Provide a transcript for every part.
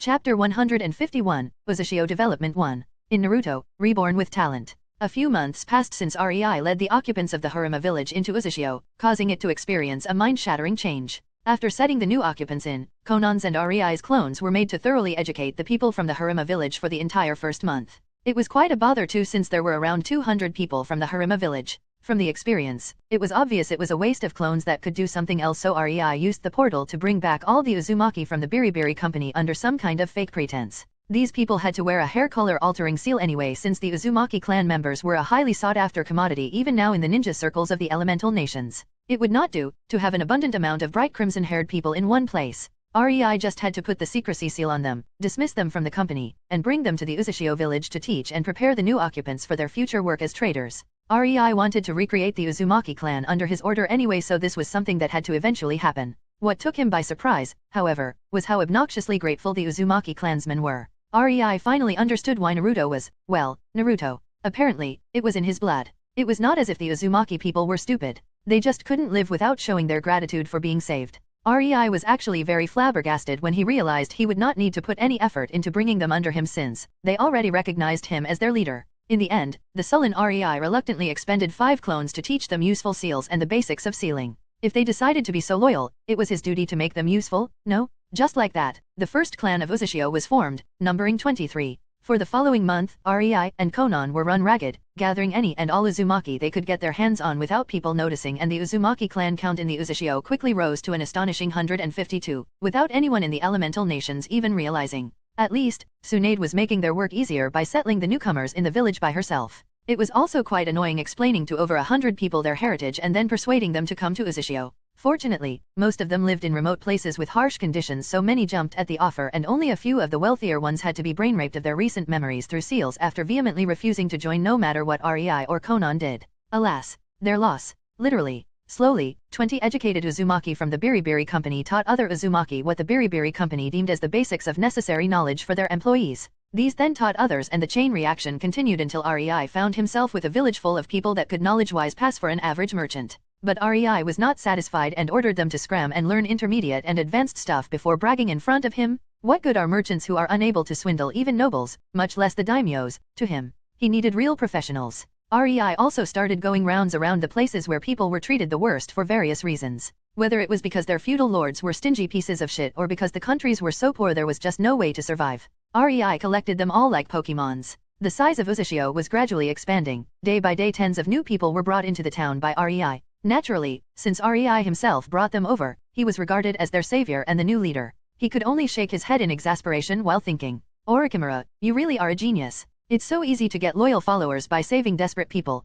Chapter 151, Uzushio Development 1. In Naruto, Reborn with Talent. A few months passed since Rei led the occupants of the Haruma village into Uzushio, causing it to experience a mind-shattering change. After setting the new occupants in, Konan's and Rei's clones were made to thoroughly educate the people from the Haruma village for the entire first month. It was quite a bother too, since there were around 200 people from the Haruma village. From the experience, it was obvious it was a waste of clones that could do something else, so Rei used the portal to bring back all the Uzumaki from the Biribiri company under some kind of fake pretense. These people had to wear a hair color altering seal anyway, since the Uzumaki clan members were a highly sought after commodity even now in the ninja circles of the elemental nations. It would not do to have an abundant amount of bright crimson haired people in one place. Rei just had to put the secrecy seal on them, dismiss them from the company, and bring them to the Uzushio village to teach and prepare the new occupants for their future work as traders. Rei wanted to recreate the Uzumaki clan under his order anyway, so this was something that had to eventually happen. What took him by surprise, however, was how obnoxiously grateful the Uzumaki clansmen were. Rei finally understood why Naruto was, well, Naruto. Apparently, it was in his blood. It was not as if the Uzumaki people were stupid. They just couldn't live without showing their gratitude for being saved. Rei was actually very flabbergasted when he realized he would not need to put any effort into bringing them under him, since they already recognized him as their leader. In the end, the sullen Rei reluctantly expended 5 clones to teach them useful seals and the basics of sealing. If they decided to be so loyal, it was his duty to make them useful, no? Just like that, the first clan of Uzushio was formed, numbering 23. For the following month, Rei and Konan were run ragged, gathering any and all Uzumaki they could get their hands on without people noticing, and the Uzumaki clan count in the Uzushio quickly rose to an astonishing 152, without anyone in the elemental nations even realizing. At least, Tsunade was making their work easier by settling the newcomers in the village by herself. It was also quite annoying explaining to over 100 people their heritage and then persuading them to come to Uzushio. Fortunately, most of them lived in remote places with harsh conditions, so many jumped at the offer, and only a few of the wealthier ones had to be brain-raped of their recent memories through seals after vehemently refusing to join no matter what Rei or Konan did. Alas, their loss. Literally. Slowly, 20 educated Uzumaki from the Biribiri company taught other Uzumaki what the Biribiri company deemed as the basics of necessary knowledge for their employees. These then taught others, and the chain reaction continued until Rei found himself with a village full of people that could knowledge-wise pass for an average merchant. But Rei was not satisfied and ordered them to scram and learn intermediate and advanced stuff before bragging in front of him. What good are merchants who are unable to swindle even nobles, much less the daimyos, to him? He needed real professionals. Rei also started going rounds around the places where people were treated the worst for various reasons. Whether it was because their feudal lords were stingy pieces of shit or because the countries were so poor there was just no way to survive. Rei collected them all like Pokemons. The size of Uzushio was gradually expanding. Day by day, tens of new people were brought into the town by Rei. Naturally, since Rei himself brought them over, he was regarded as their savior and the new leader. He could only shake his head in exasperation while thinking, "Orochimaru, you really are a genius. It's so easy to get loyal followers by saving desperate people."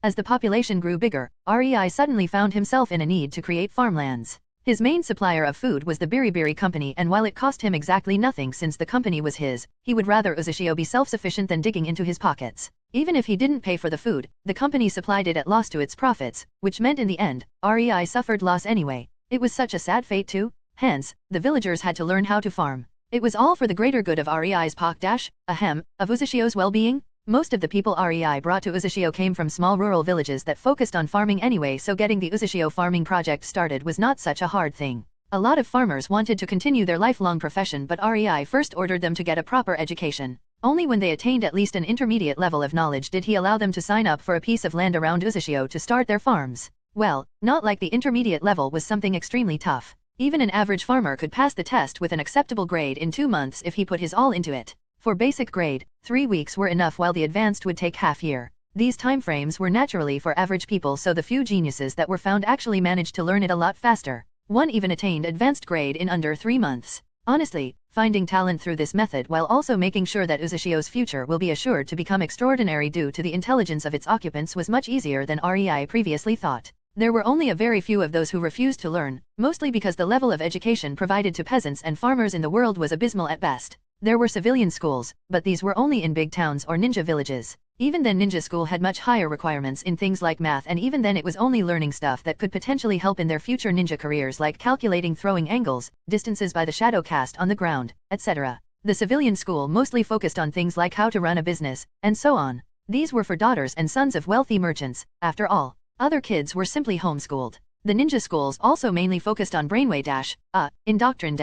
As the population grew bigger, Rei suddenly found himself in a need to create farmlands. His main supplier of food was the Biribiri company, and while it cost him exactly nothing since the company was his, he would rather Uzushio be self-sufficient than digging into his pockets. Even if he didn't pay for the food, the company supplied it at loss to its profits, which meant in the end, Rei suffered loss anyway. It was such a sad fate too. Hence, the villagers had to learn how to farm. It was all for the greater good of Rei's of Uzushio's well-being. Most of the people Rei brought to Uzushio came from small rural villages that focused on farming anyway, so getting the Uzushio farming project started was not such a hard thing. A lot of farmers wanted to continue their lifelong profession, but Rei first ordered them to get a proper education. Only when they attained at least an intermediate level of knowledge did he allow them to sign up for a piece of land around Uzushio to start their farms. Well, not like the intermediate level was something extremely tough. Even an average farmer could pass the test with an acceptable grade in 2 months if he put his all into it. For basic grade, 3 weeks were enough, while the advanced would take half year. These timeframes were naturally for average people, so the few geniuses that were found actually managed to learn it a lot faster. One even attained advanced grade in under 3 months. Honestly, finding talent through this method while also making sure that Uzushio's future will be assured to become extraordinary due to the intelligence of its occupants was much easier than Rei previously thought. There were only a very few of those who refused to learn, mostly because the level of education provided to peasants and farmers in the world was abysmal at best. There were civilian schools, but these were only in big towns or ninja villages. Even then, ninja school had much higher requirements in things like math, and even then it was only learning stuff that could potentially help in their future ninja careers, like calculating throwing angles, distances by the shadow cast on the ground, etc. The civilian school mostly focused on things like how to run a business, and so on. These were for daughters and sons of wealthy merchants, after all. Other kids were simply homeschooled. The ninja schools also mainly focused on brainwave indoctrin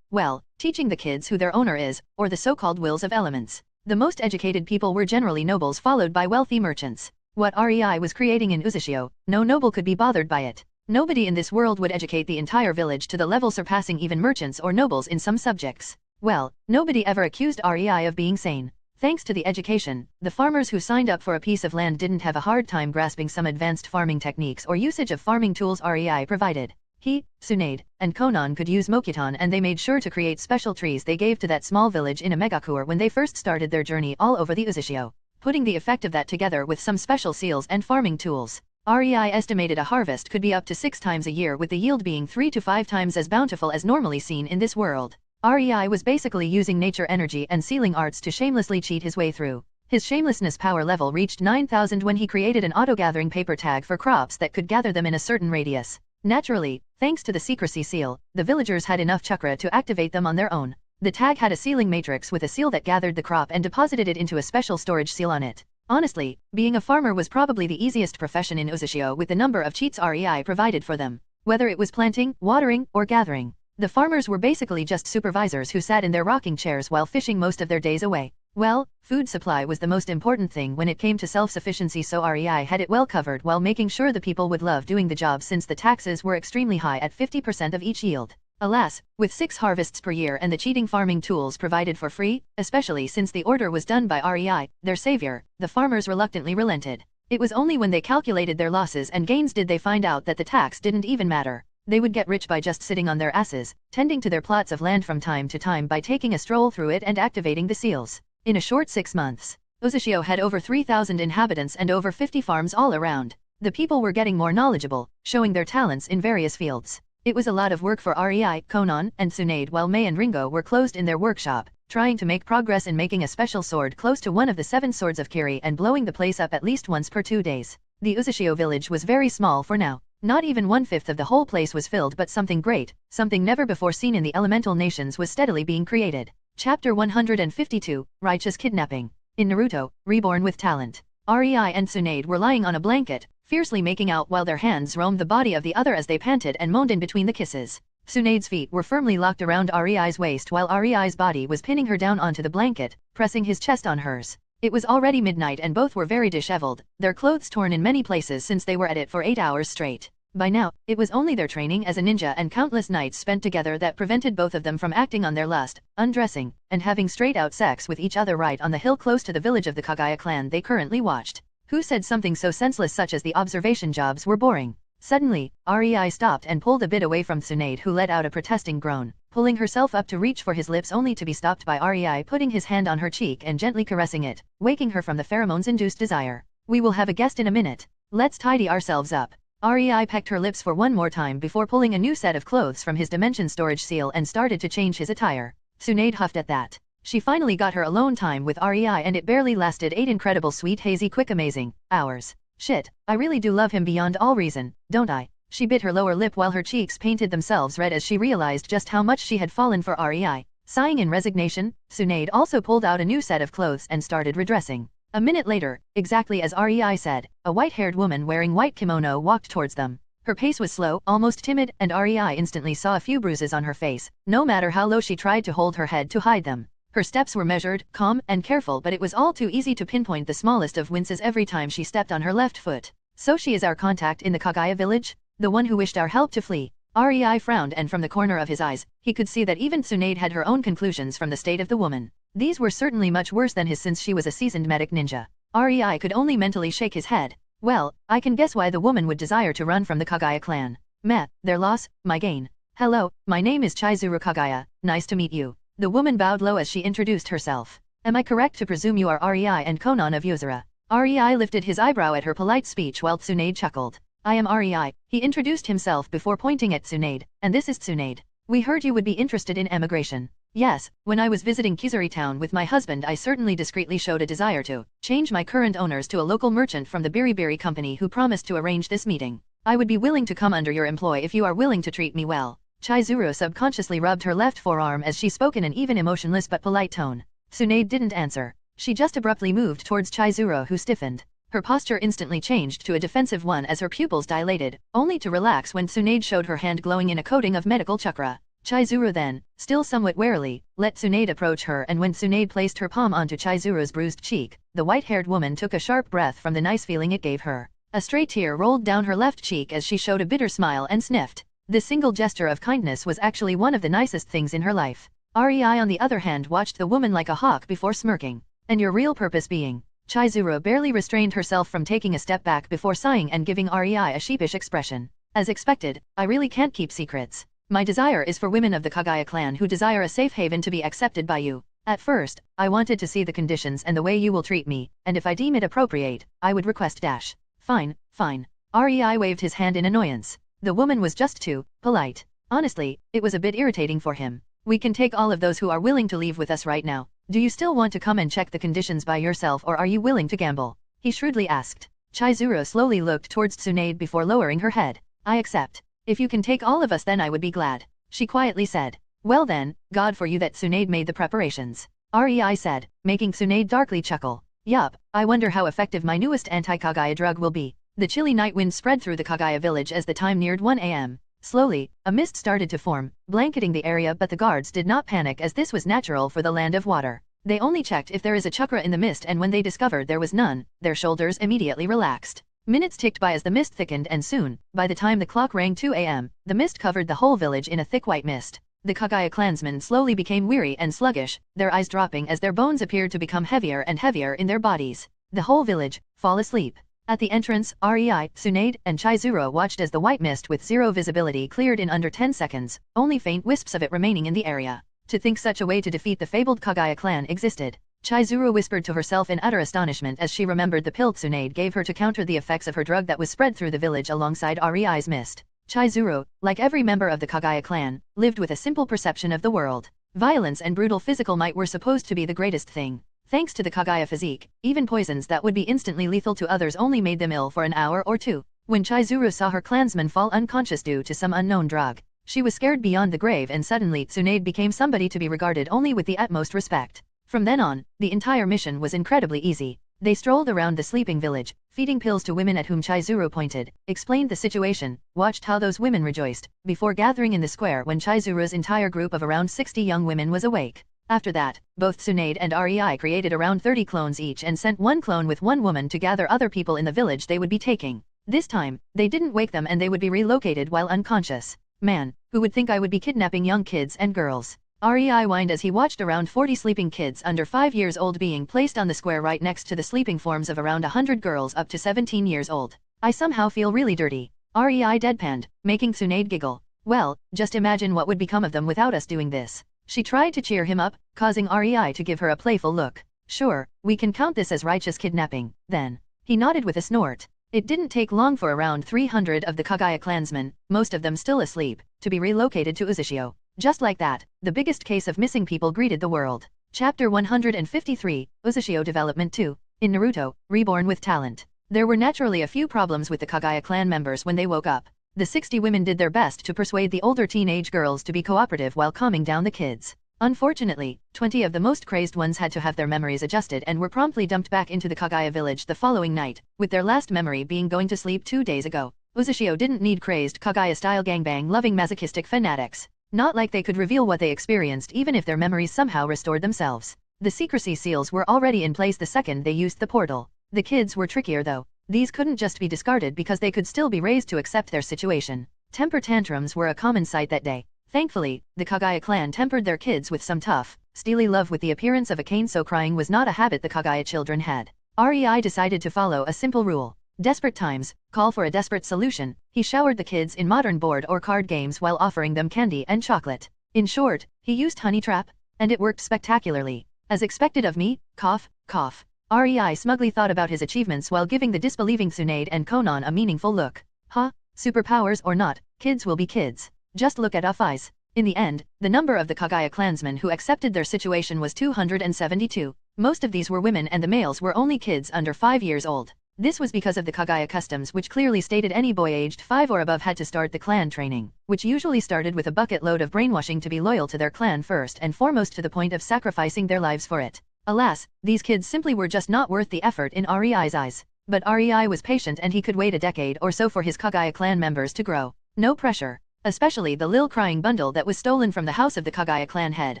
well, teaching the kids who their owner is, or the so-called wills of elements. The most educated people were generally nobles followed by wealthy merchants. What REI was creating in Uzishio, no noble could be bothered by it. Nobody in this world would educate the entire village to the level surpassing even merchants or nobles in some subjects. Well, nobody ever accused REI of being sane. Thanks to the education, the farmers who signed up for a piece of land didn't have a hard time grasping some advanced farming techniques or usage of farming tools REI provided. He, Tsunade, and Konan could use Mokuton, and they made sure to create special trees they gave to that small village in a megakur when they first started their journey all over the Uzishio. Putting the effect of that together with some special seals and farming tools, REI estimated a harvest could be up to 6 times a year, with the yield being 3 to 5 times as bountiful as normally seen in this world. REI was basically using nature energy and sealing arts to shamelessly cheat his way through. His shamelessness power level reached 9,000 when he created an auto-gathering paper tag for crops that could gather them in a certain radius. Naturally, thanks to the secrecy seal, the villagers had enough chakra to activate them on their own. The tag had a sealing matrix with a seal that gathered the crop and deposited it into a special storage seal on it. Honestly, being a farmer was probably the easiest profession in Uzishio with the number of cheats REI provided for them. Whether it was planting, watering, or gathering, the farmers were basically just supervisors who sat in their rocking chairs while fishing most of their days away. Well, food supply was the most important thing when it came to self-sufficiency, so REI had it well covered while making sure the people would love doing the job, since the taxes were extremely high at 50% of each yield. Alas, with 6 harvests per year and the cheating farming tools provided for free, especially since the order was done by REI, their savior, the farmers reluctantly relented. It was only when they calculated their losses and gains did they find out that the tax didn't even matter. They would get rich by just sitting on their asses, tending to their plots of land from time to time by taking a stroll through it and activating the seals. In a short 6 months, Uzishio had over 3,000 inhabitants and over 50 farms all around. The people were getting more knowledgeable, showing their talents in various fields. It was a lot of work for REI, Konan, and Tsunade, while Mei and Ringo were closed in their workshop, trying to make progress in making a special sword close to one of the 7 swords of Kiri and blowing the place up at least once per 2 days. The Uzishio village was very small for now. Not even 1/5 of the whole place was filled, but something great, something never before seen in the elemental nations was steadily being created. Chapter 152, Righteous Kidnapping. In Naruto, Reborn with Talent, REI and Tsunade were lying on a blanket, fiercely making out while their hands roamed the body of the other as they panted and moaned in between the kisses. Tsunade's feet were firmly locked around REI's waist while REI's body was pinning her down onto the blanket, pressing his chest on hers. It was already midnight and both were very disheveled, their clothes torn in many places since they were at it for 8 hours straight. By now, it was only their training as a ninja and countless nights spent together that prevented both of them from acting on their lust, undressing, and having straight-out sex with each other right on the hill close to the village of the Kagaya clan they currently watched. Who said something so senseless such as the observation jobs were boring? Suddenly, REI stopped and pulled a bit away from Tsunade, who let out a protesting groan, pulling herself up to reach for his lips only to be stopped by REI putting his hand on her cheek and gently caressing it, waking her from the pheromones-induced desire. "We will have a guest in a minute. Let's tidy ourselves up." REI pecked her lips for one more time before pulling a new set of clothes from his dimension storage seal and started to change his attire. Tsunade huffed at that. She finally got her alone time with REI, and it barely lasted 8 incredible, sweet, hazy, quick, amazing hours. Shit, I really do love him beyond all reason, don't I? She bit her lower lip while her cheeks painted themselves red as she realized just how much she had fallen for REI. Sighing in resignation, Tsunade also pulled out a new set of clothes and started redressing. A minute later, exactly as REI said, a white-haired woman wearing white kimono walked towards them. Her pace was slow, almost timid, and REI instantly saw a few bruises on her face, no matter how low she tried to hold her head to hide them. Her steps were measured, calm, and careful, but it was all too easy to pinpoint the smallest of winces every time she stepped on her left foot. "So she is our contact in the Kagaya village? The one who wished our help to flee?" REI frowned, and from the corner of his eyes, he could see that even Tsunade had her own conclusions from the state of the woman. These were certainly much worse than his, since she was a seasoned medic ninja. REI could only mentally shake his head. "Well, I can guess why the woman would desire to run from the Kagaya clan. Meh, their loss, my gain. Hello, my name is Chizuru Kagaya, nice to meet you." The woman bowed low as she introduced herself. "Am I correct to presume you are REI and Konan of Yuzura?" REI lifted his eyebrow at her polite speech while Tsunade chuckled. "I am REI," he introduced himself before pointing at Tsunade, "and this is Tsunade. We heard you would be interested in emigration." "Yes, when I was visiting Kizuri town with my husband, I certainly discreetly showed a desire to change my current owners to a local merchant from the Biribiri company who promised to arrange this meeting. I would be willing to come under your employ if you are willing to treat me well." Chizuru subconsciously rubbed her left forearm as she spoke in an even emotionless but polite tone. Tsunade didn't answer. She just abruptly moved towards Chizuru, who stiffened. Her posture instantly changed to a defensive one as her pupils dilated, only to relax when Tsunade showed her hand glowing in a coating of medical chakra. Chizuru then, still somewhat warily, let Tsunade approach her, and when Tsunade placed her palm onto Chizuru's bruised cheek, the white-haired woman took a sharp breath from the nice feeling it gave her. A stray tear rolled down her left cheek as she showed a bitter smile and sniffed. This single gesture of kindness was actually one of the nicest things in her life. Rei on the other hand watched the woman like a hawk before smirking. And your real purpose being? Chizuru barely restrained herself from taking a step back before sighing and giving Rei a sheepish expression. As expected, I really can't keep secrets. My desire is for women of the Kagaya clan who desire a safe haven to be accepted by you. At first, I wanted to see the conditions and the way you will treat me, and if I deem it appropriate, I would request dash. Fine, fine. Rei waved his hand in annoyance. The woman was just too polite. Honestly, it was a bit irritating for him. We can take all of those who are willing to leave with us right now. Do you still want to come and check the conditions by yourself, or are you willing to gamble? He shrewdly asked. Chizuru slowly looked towards Tsunade before lowering her head. I accept. If you can take all of us, then I would be glad. She quietly said. Well then, God for you that Tsunade made the preparations. Rei said, making Tsunade darkly chuckle. Yup, I wonder how effective my newest anti-Kagaya drug will be. The chilly night wind spread through the Kagaya village as the time neared 1 a.m. Slowly, a mist started to form, blanketing the area, but the guards did not panic as this was natural for the land of water. They only checked if there is a chakra in the mist, and when they discovered there was none, their shoulders immediately relaxed. Minutes ticked by as the mist thickened, and soon, by the time the clock rang 2 a.m., the mist covered the whole village in a thick white mist. The Kagaya clansmen slowly became weary and sluggish, their eyes dropping as their bones appeared to become heavier and heavier in their bodies. The whole village fall asleep. At the entrance, Rei, Tsunade, and Chizuru watched as the white mist with zero visibility cleared in under 10 seconds, only faint wisps of it remaining in the area. To think such a way to defeat the fabled Kagaya clan existed. Chizuru whispered to herself in utter astonishment as she remembered the pill Tsunade gave her to counter the effects of her drug that was spread through the village alongside Rei's mist. Chizuru, like every member of the Kagaya clan, lived with a simple perception of the world. Violence and brutal physical might were supposed to be the greatest thing. Thanks to the Kagaya physique, even poisons that would be instantly lethal to others only made them ill for an hour or two. When Chizuru saw her clansmen fall unconscious due to some unknown drug, she was scared beyond the grave, and suddenly Tsunade became somebody to be regarded only with the utmost respect. From then on, the entire mission was incredibly easy. They strolled around the sleeping village, feeding pills to women at whom Chizuru pointed, explained the situation, watched how those women rejoiced, before gathering in the square when Chizuru's entire group of around 60 young women was awake. After that, both Tsunade and Rei created around 30 clones each and sent one clone with one woman to gather other people in the village they would be taking. This time, they didn't wake them and they would be relocated while unconscious. Man, who would think I would be kidnapping young kids and girls? Rei whined as he watched around 40 sleeping kids under 5 years old being placed on the square right next to the sleeping forms of around 100 girls up to 17 years old. I somehow feel really dirty. Rei deadpanned, making Tsunade giggle. Well, just imagine what would become of them without us doing this. She tried to cheer him up, causing Rei to give her a playful look. Sure, we can count this as righteous kidnapping, then. He nodded with a snort. It didn't take long for around 300 of the Kagaya clansmen, most of them still asleep, to be relocated to Uzushio. Just like that, the biggest case of missing people greeted the world. Chapter 153, Uzushio Development 2. In Naruto, Reborn with Talent. There were naturally a few problems with the Kagaya clan members when they woke up. The 60 women did their best to persuade the older teenage girls to be cooperative while calming down the kids. Unfortunately, 20 of the most crazed ones had to have their memories adjusted and were promptly dumped back into the Kagaya village the following night, with their last memory being going to sleep 2 days ago. Uzushio didn't need crazed Kagaya-style gangbang-loving masochistic fanatics. Not like they could reveal what they experienced even if their memories somehow restored themselves. The secrecy seals were already in place the second they used the portal. The kids were trickier though. These couldn't just be discarded because they could still be raised to accept their situation. Temper tantrums were a common sight that day. Thankfully, the Kagaya clan tempered their kids with some tough, steely love with the appearance of a cane, so crying was not a habit the Kagaya children had. Rei decided to follow a simple rule. Desperate times, call for a desperate solution. He showered the kids in modern board or card games while offering them candy and chocolate. In short, he used honey trap, and it worked spectacularly. As expected of me, cough, cough. Rei smugly thought about his achievements while giving the disbelieving Tsunade and Konan a meaningful look. Huh? Superpowers or not, kids will be kids. Just look at eyes. In the end, the number of the Kagaya clansmen who accepted their situation was 272. Most of these were women and the males were only kids under 5 years old. This was because of the Kagaya customs, which clearly stated any boy aged 5 or above had to start the clan training, which usually started with a bucket load of brainwashing to be loyal to their clan first and foremost, to the point of sacrificing their lives for it. Alas, these kids simply were just not worth the effort in Rei's eyes. But Rei was patient and he could wait a decade or so for his Kagaya clan members to grow. No pressure. especially the lil crying bundle that was stolen from the house of the Kagaya clan head,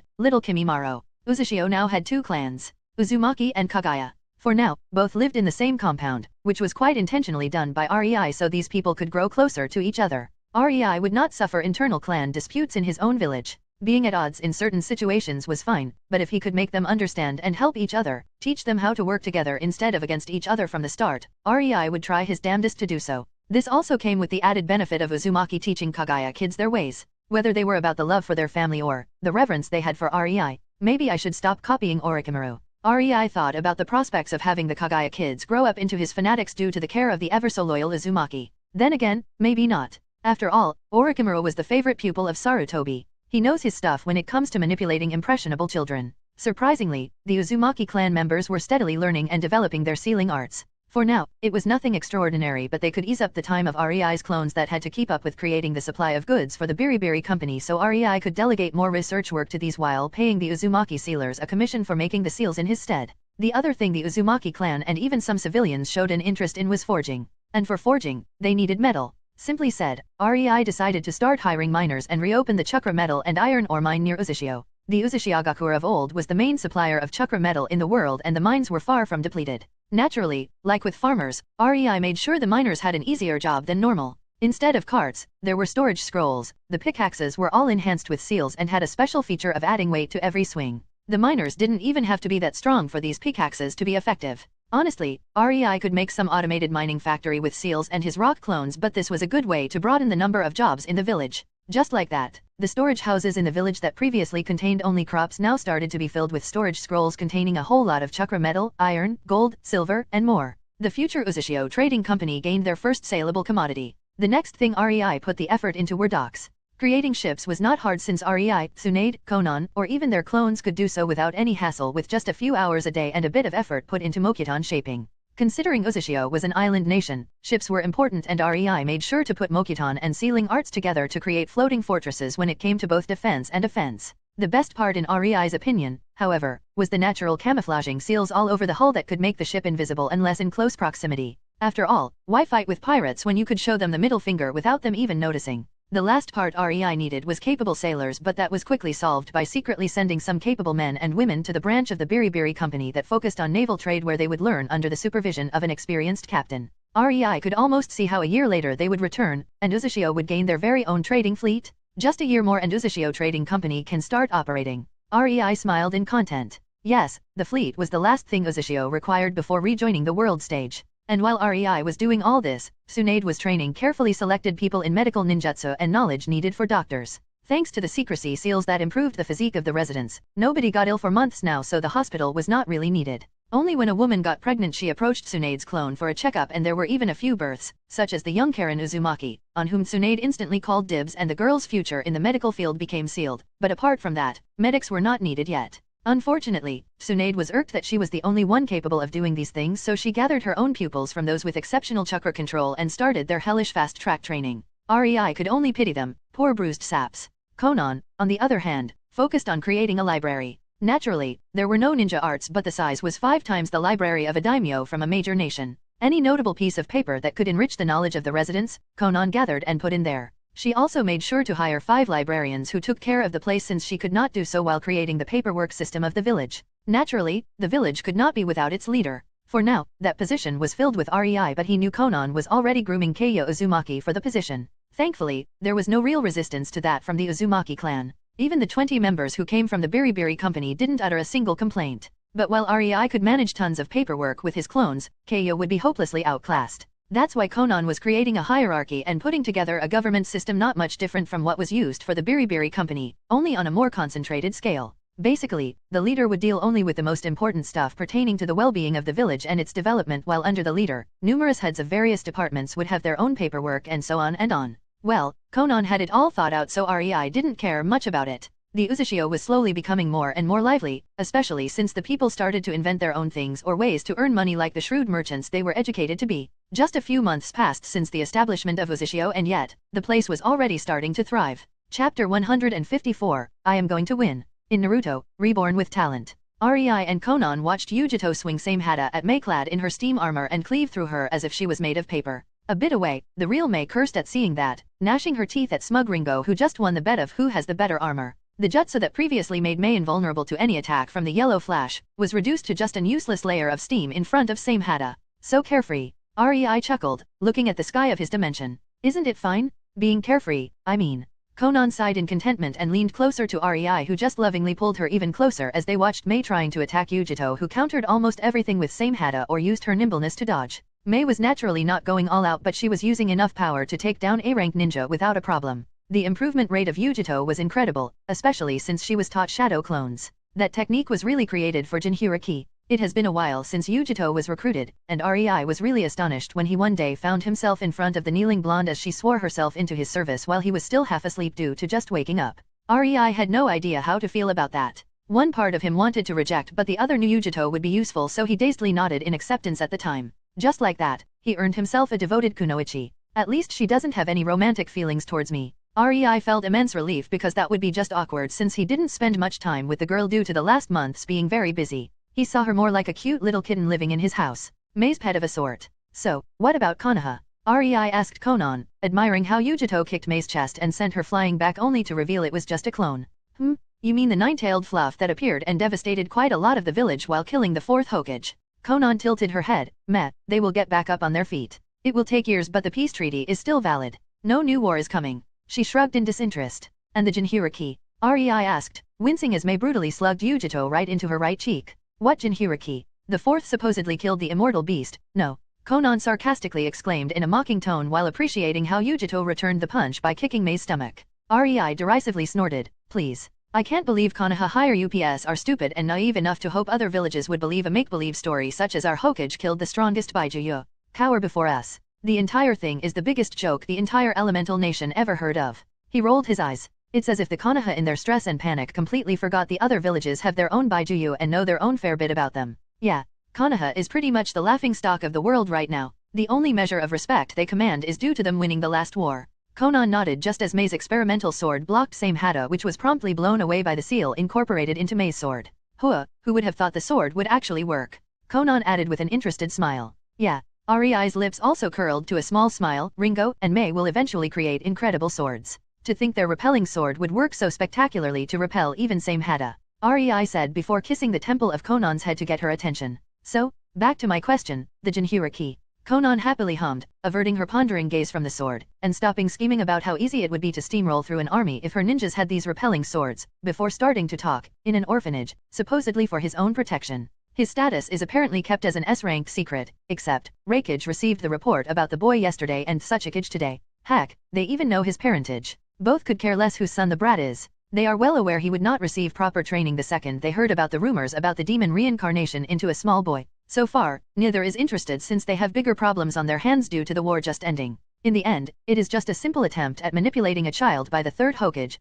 little Kimimaro. Uzushio now had two clans, Uzumaki and Kagaya. For now, both lived in the same compound, which was quite intentionally done by REI so these people could grow closer to each other. REI would not suffer internal clan disputes in his own village. Being at odds in certain situations was fine, but if he could make them understand and help each other, teach them how to work together instead of against each other from the start, REI would try his damnedest to do so. This also came with the added benefit of Uzumaki teaching Kagaya kids their ways, whether they were about the love for their family or the reverence they had for REI. Maybe I should stop copying Orochimaru. REI thought about the prospects of having the Kagaya kids grow up into his fanatics due to the care of the ever-so-loyal Uzumaki. Then again, maybe not. After all, Orochimaru was the favorite pupil of Sarutobi. He knows his stuff when it comes to manipulating impressionable children. Surprisingly, the Uzumaki clan members were steadily learning and developing their sealing arts. For now, it was nothing extraordinary, but they could ease up the time of REI's clones that had to keep up with creating the supply of goods for the Biribiri company, so REI could delegate more research work to these while paying the Uzumaki sealers a commission for making the seals in his stead. The other thing the Uzumaki clan and even some civilians showed an interest in was forging. And for forging, they needed metal. Simply said, REI decided to start hiring miners and reopen the chakra metal and iron ore mine near Uzushio. The Uzushiagakure of old was the main supplier of chakra metal in the world and the mines were far from depleted. Naturally, like with farmers, REI made sure the miners had an easier job than normal. Instead of carts, there were storage scrolls. The pickaxes were all enhanced with seals and had a special feature of adding weight to every swing. The miners didn't even have to be that strong for these pickaxes to be effective. Honestly, REI could make some automated mining factory with seals and his rock clones, but this was a good way to broaden the number of jobs in the village. Just like that, the storage houses in the village that previously contained only crops now started to be filled with storage scrolls containing a whole lot of chakra metal, iron, gold, silver, and more. The future Uzushio Trading Company gained their first saleable commodity. The next thing REI put the effort into were docks. Creating ships was not hard since REI, Tsunade, Konan, or even their clones could do so without any hassle with just a few hours a day and a bit of effort put into Mokuton shaping. Considering Uzushio was an island nation, ships were important and REI made sure to put Mokuton and sealing arts together to create floating fortresses when it came to both defense and offense. The best part in REI's opinion, however, was the natural camouflaging seals all over the hull that could make the ship invisible unless in close proximity. After all, why fight with pirates when you could show them the middle finger without them even noticing? The last part REI needed was capable sailors, but that was quickly solved by secretly sending some capable men and women to the branch of the Biribiri company that focused on naval trade, where they would learn under the supervision of an experienced captain. REI could almost see how a year later they would return, and Uzushio would gain their very own trading fleet. Just a year more and Uzushio Trading Company can start operating. REI smiled in content. Yes, the fleet was the last thing Uzushio required before rejoining the world stage. And while REI was doing all this, Tsunade was training carefully selected people in medical ninjutsu and knowledge needed for doctors. Thanks to the secrecy seals that improved the physique of the residents, nobody got ill for months now, so the hospital was not really needed. Only when a woman got pregnant she approached Tsunade's clone for a checkup, and there were even a few births, such as the young Karen Uzumaki, on whom Tsunade instantly called dibs, and the girl's future in the medical field became sealed. But apart from that, medics were not needed yet. Unfortunately, Tsunade was irked that she was the only one capable of doing these things, so she gathered her own pupils from those with exceptional chakra control and started their hellish fast-track training. REI could only pity them, poor bruised saps. Konan, on the other hand, focused on creating a library. Naturally, there were no ninja arts, but the size was 5 times the library of a daimyo from a major nation. Any notable piece of paper that could enrich the knowledge of the residents, Konan gathered and put in there. She also made sure to hire 5 librarians who took care of the place, since she could not do so while creating the paperwork system of the village. Naturally, the village could not be without its leader. For now, that position was filled with REI, but he knew Konan was already grooming Keiyo Uzumaki for the position. Thankfully, there was no real resistance to that from the Uzumaki clan. Even the 20 members who came from the Biribiri company didn't utter a single complaint. But while REI could manage tons of paperwork with his clones, Keiyo would be hopelessly outclassed. That's why Konan was creating a hierarchy and putting together a government system not much different from what was used for the Biribiri company, only on a more concentrated scale. Basically, the leader would deal only with the most important stuff pertaining to the well-being of the village and its development, while under the leader, numerous heads of various departments would have their own paperwork and so on and on. Well, Konan had it all thought out, so REI didn't care much about it. The Uzushio was slowly becoming more and more lively, especially since the people started to invent their own things or ways to earn money like the shrewd merchants they were educated to be. Just a few months passed since the establishment of Uzushio, and yet, the place was already starting to thrive. Chapter 154, I am going to win. In Naruto, Reborn with Talent. REI and Konan watched Yujito swing Same Hada at Mei clad in her steam armor and cleave through her as if she was made of paper. A bit away, the real Mei cursed at seeing that, gnashing her teeth at smug Ringo who just won the bet of who has the better armor. The jutsu that previously made Mei invulnerable to any attack from the yellow flash, was reduced to just an useless layer of steam in front of Same Hada. So carefree. Rei chuckled, looking at the sky of his dimension. Isn't it fine? Being carefree, I mean. Konan sighed in contentment and leaned closer to Rei who just lovingly pulled her even closer as they watched Mei trying to attack Yujito who countered almost everything with Same Hada or used her nimbleness to dodge. Mei was naturally not going all out but she was using enough power to take down a rank ninja without a problem. The improvement rate of Yujito was incredible, especially since she was taught shadow clones. That technique was really created for Jinhuriki. It has been a while since Yujito was recruited, and Rei was really astonished when he one day found himself in front of the kneeling blonde as she swore herself into his service while he was still half asleep due to just waking up. Rei had no idea how to feel about that. One part of him wanted to reject but the other knew Yujito would be useful so he dazedly nodded in acceptance at the time. Just like that, he earned himself a devoted kunoichi. At least she doesn't have any romantic feelings towards me. Rei felt immense relief because that would be just awkward since he didn't spend much time with the girl due to the last months being very busy. He saw her more like a cute little kitten living in his house. Mei's pet of a sort. So, what about Konoha? Rei asked Konan, admiring how Yujito kicked Mei's chest and sent her flying back only to reveal it was just a clone. You mean the nine-tailed fluff that appeared and devastated quite a lot of the village while killing the fourth Hokage? Konan tilted her head. Meh, they will get back up on their feet. It will take years but the peace treaty is still valid. No new war is coming. She shrugged in disinterest. And the Jinhuriki? Rei asked, wincing as Mei brutally slugged Yujito right into her right cheek. What Jinhuriki? The fourth supposedly killed the immortal beast, no. Konan sarcastically exclaimed in a mocking tone while appreciating how Yujito returned the punch by kicking Mei's stomach. Rei derisively snorted, please. I can't believe Konoha higher UPS are stupid and naive enough to hope other villages would believe a make-believe story such as our Hokage killed the strongest Baijuyo. Cower before us. The entire thing is the biggest joke the entire elemental nation ever heard of. He rolled his eyes. It's as if the Konoha in their stress and panic completely forgot the other villages have their own Baijuyo and know their own fair bit about them. Yeah, Konoha is pretty much the laughingstock of the world right now. The only measure of respect they command is due to them winning the last war. Konan nodded just as Mei's experimental sword blocked Same Hada which was promptly blown away by the seal incorporated into Mei's sword. Who would have thought the sword would actually work? Konan added with an interested smile. Yeah. Rei's lips also curled to a small smile. Ringo and Mei will eventually create incredible swords. To think their repelling sword would work so spectacularly to repel even Same Hada. Rei said before kissing the temple of Konan's head to get her attention. So, back to my question, the Jinhuriki. Konan happily hummed, averting her pondering gaze from the sword, and stopping scheming about how easy it would be to steamroll through an army if her ninjas had these repelling swords, before starting to talk, in an orphanage, supposedly for his own protection. His status is apparently kept as an S-ranked secret, except, Reikage received the report about the boy yesterday and Tsuchikage today. Heck, they even know his parentage. Both could care less whose son the brat is. They are well aware he would not receive proper training the second they heard about the rumors about the demon reincarnation into a small boy. So far, neither is interested since they have bigger problems on their hands due to the war just ending. In the end, it is just a simple attempt at manipulating a child by the third Hokage.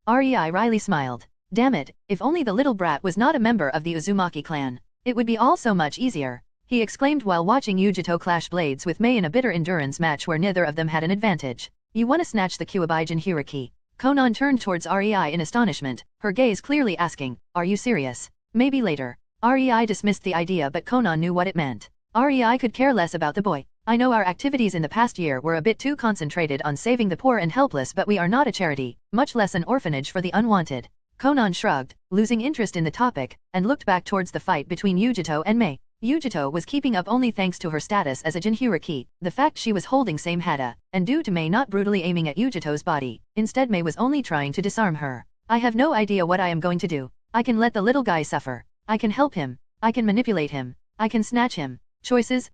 Rei wryly smiled. Damn it, if only the little brat was not a member of the Uzumaki clan. It would be all so much easier. He exclaimed while watching Yujito clash blades with Mei in a bitter endurance match where neither of them had an advantage. You wanna snatch the Kyuubi Jinhuriki? Konan turned towards Rei in astonishment, her gaze clearly asking, are you serious? Maybe later. Rei dismissed the idea but Konan knew what it meant. Rei could care less about the boy. I know our activities in the past year were a bit too concentrated on saving the poor and helpless but we are not a charity, much less an orphanage for the unwanted. Konan shrugged, losing interest in the topic, and looked back towards the fight between Yujito and Mei. Yujito was keeping up only thanks to her status as a Jinhuriki, the fact she was holding Same Hada, and due to Mei not brutally aiming at Yujito's body. Instead Mei was only trying to disarm her. I have no idea what I am going to do. I can let the little guy suffer. I can help him. I can manipulate him. I can snatch him. Choices,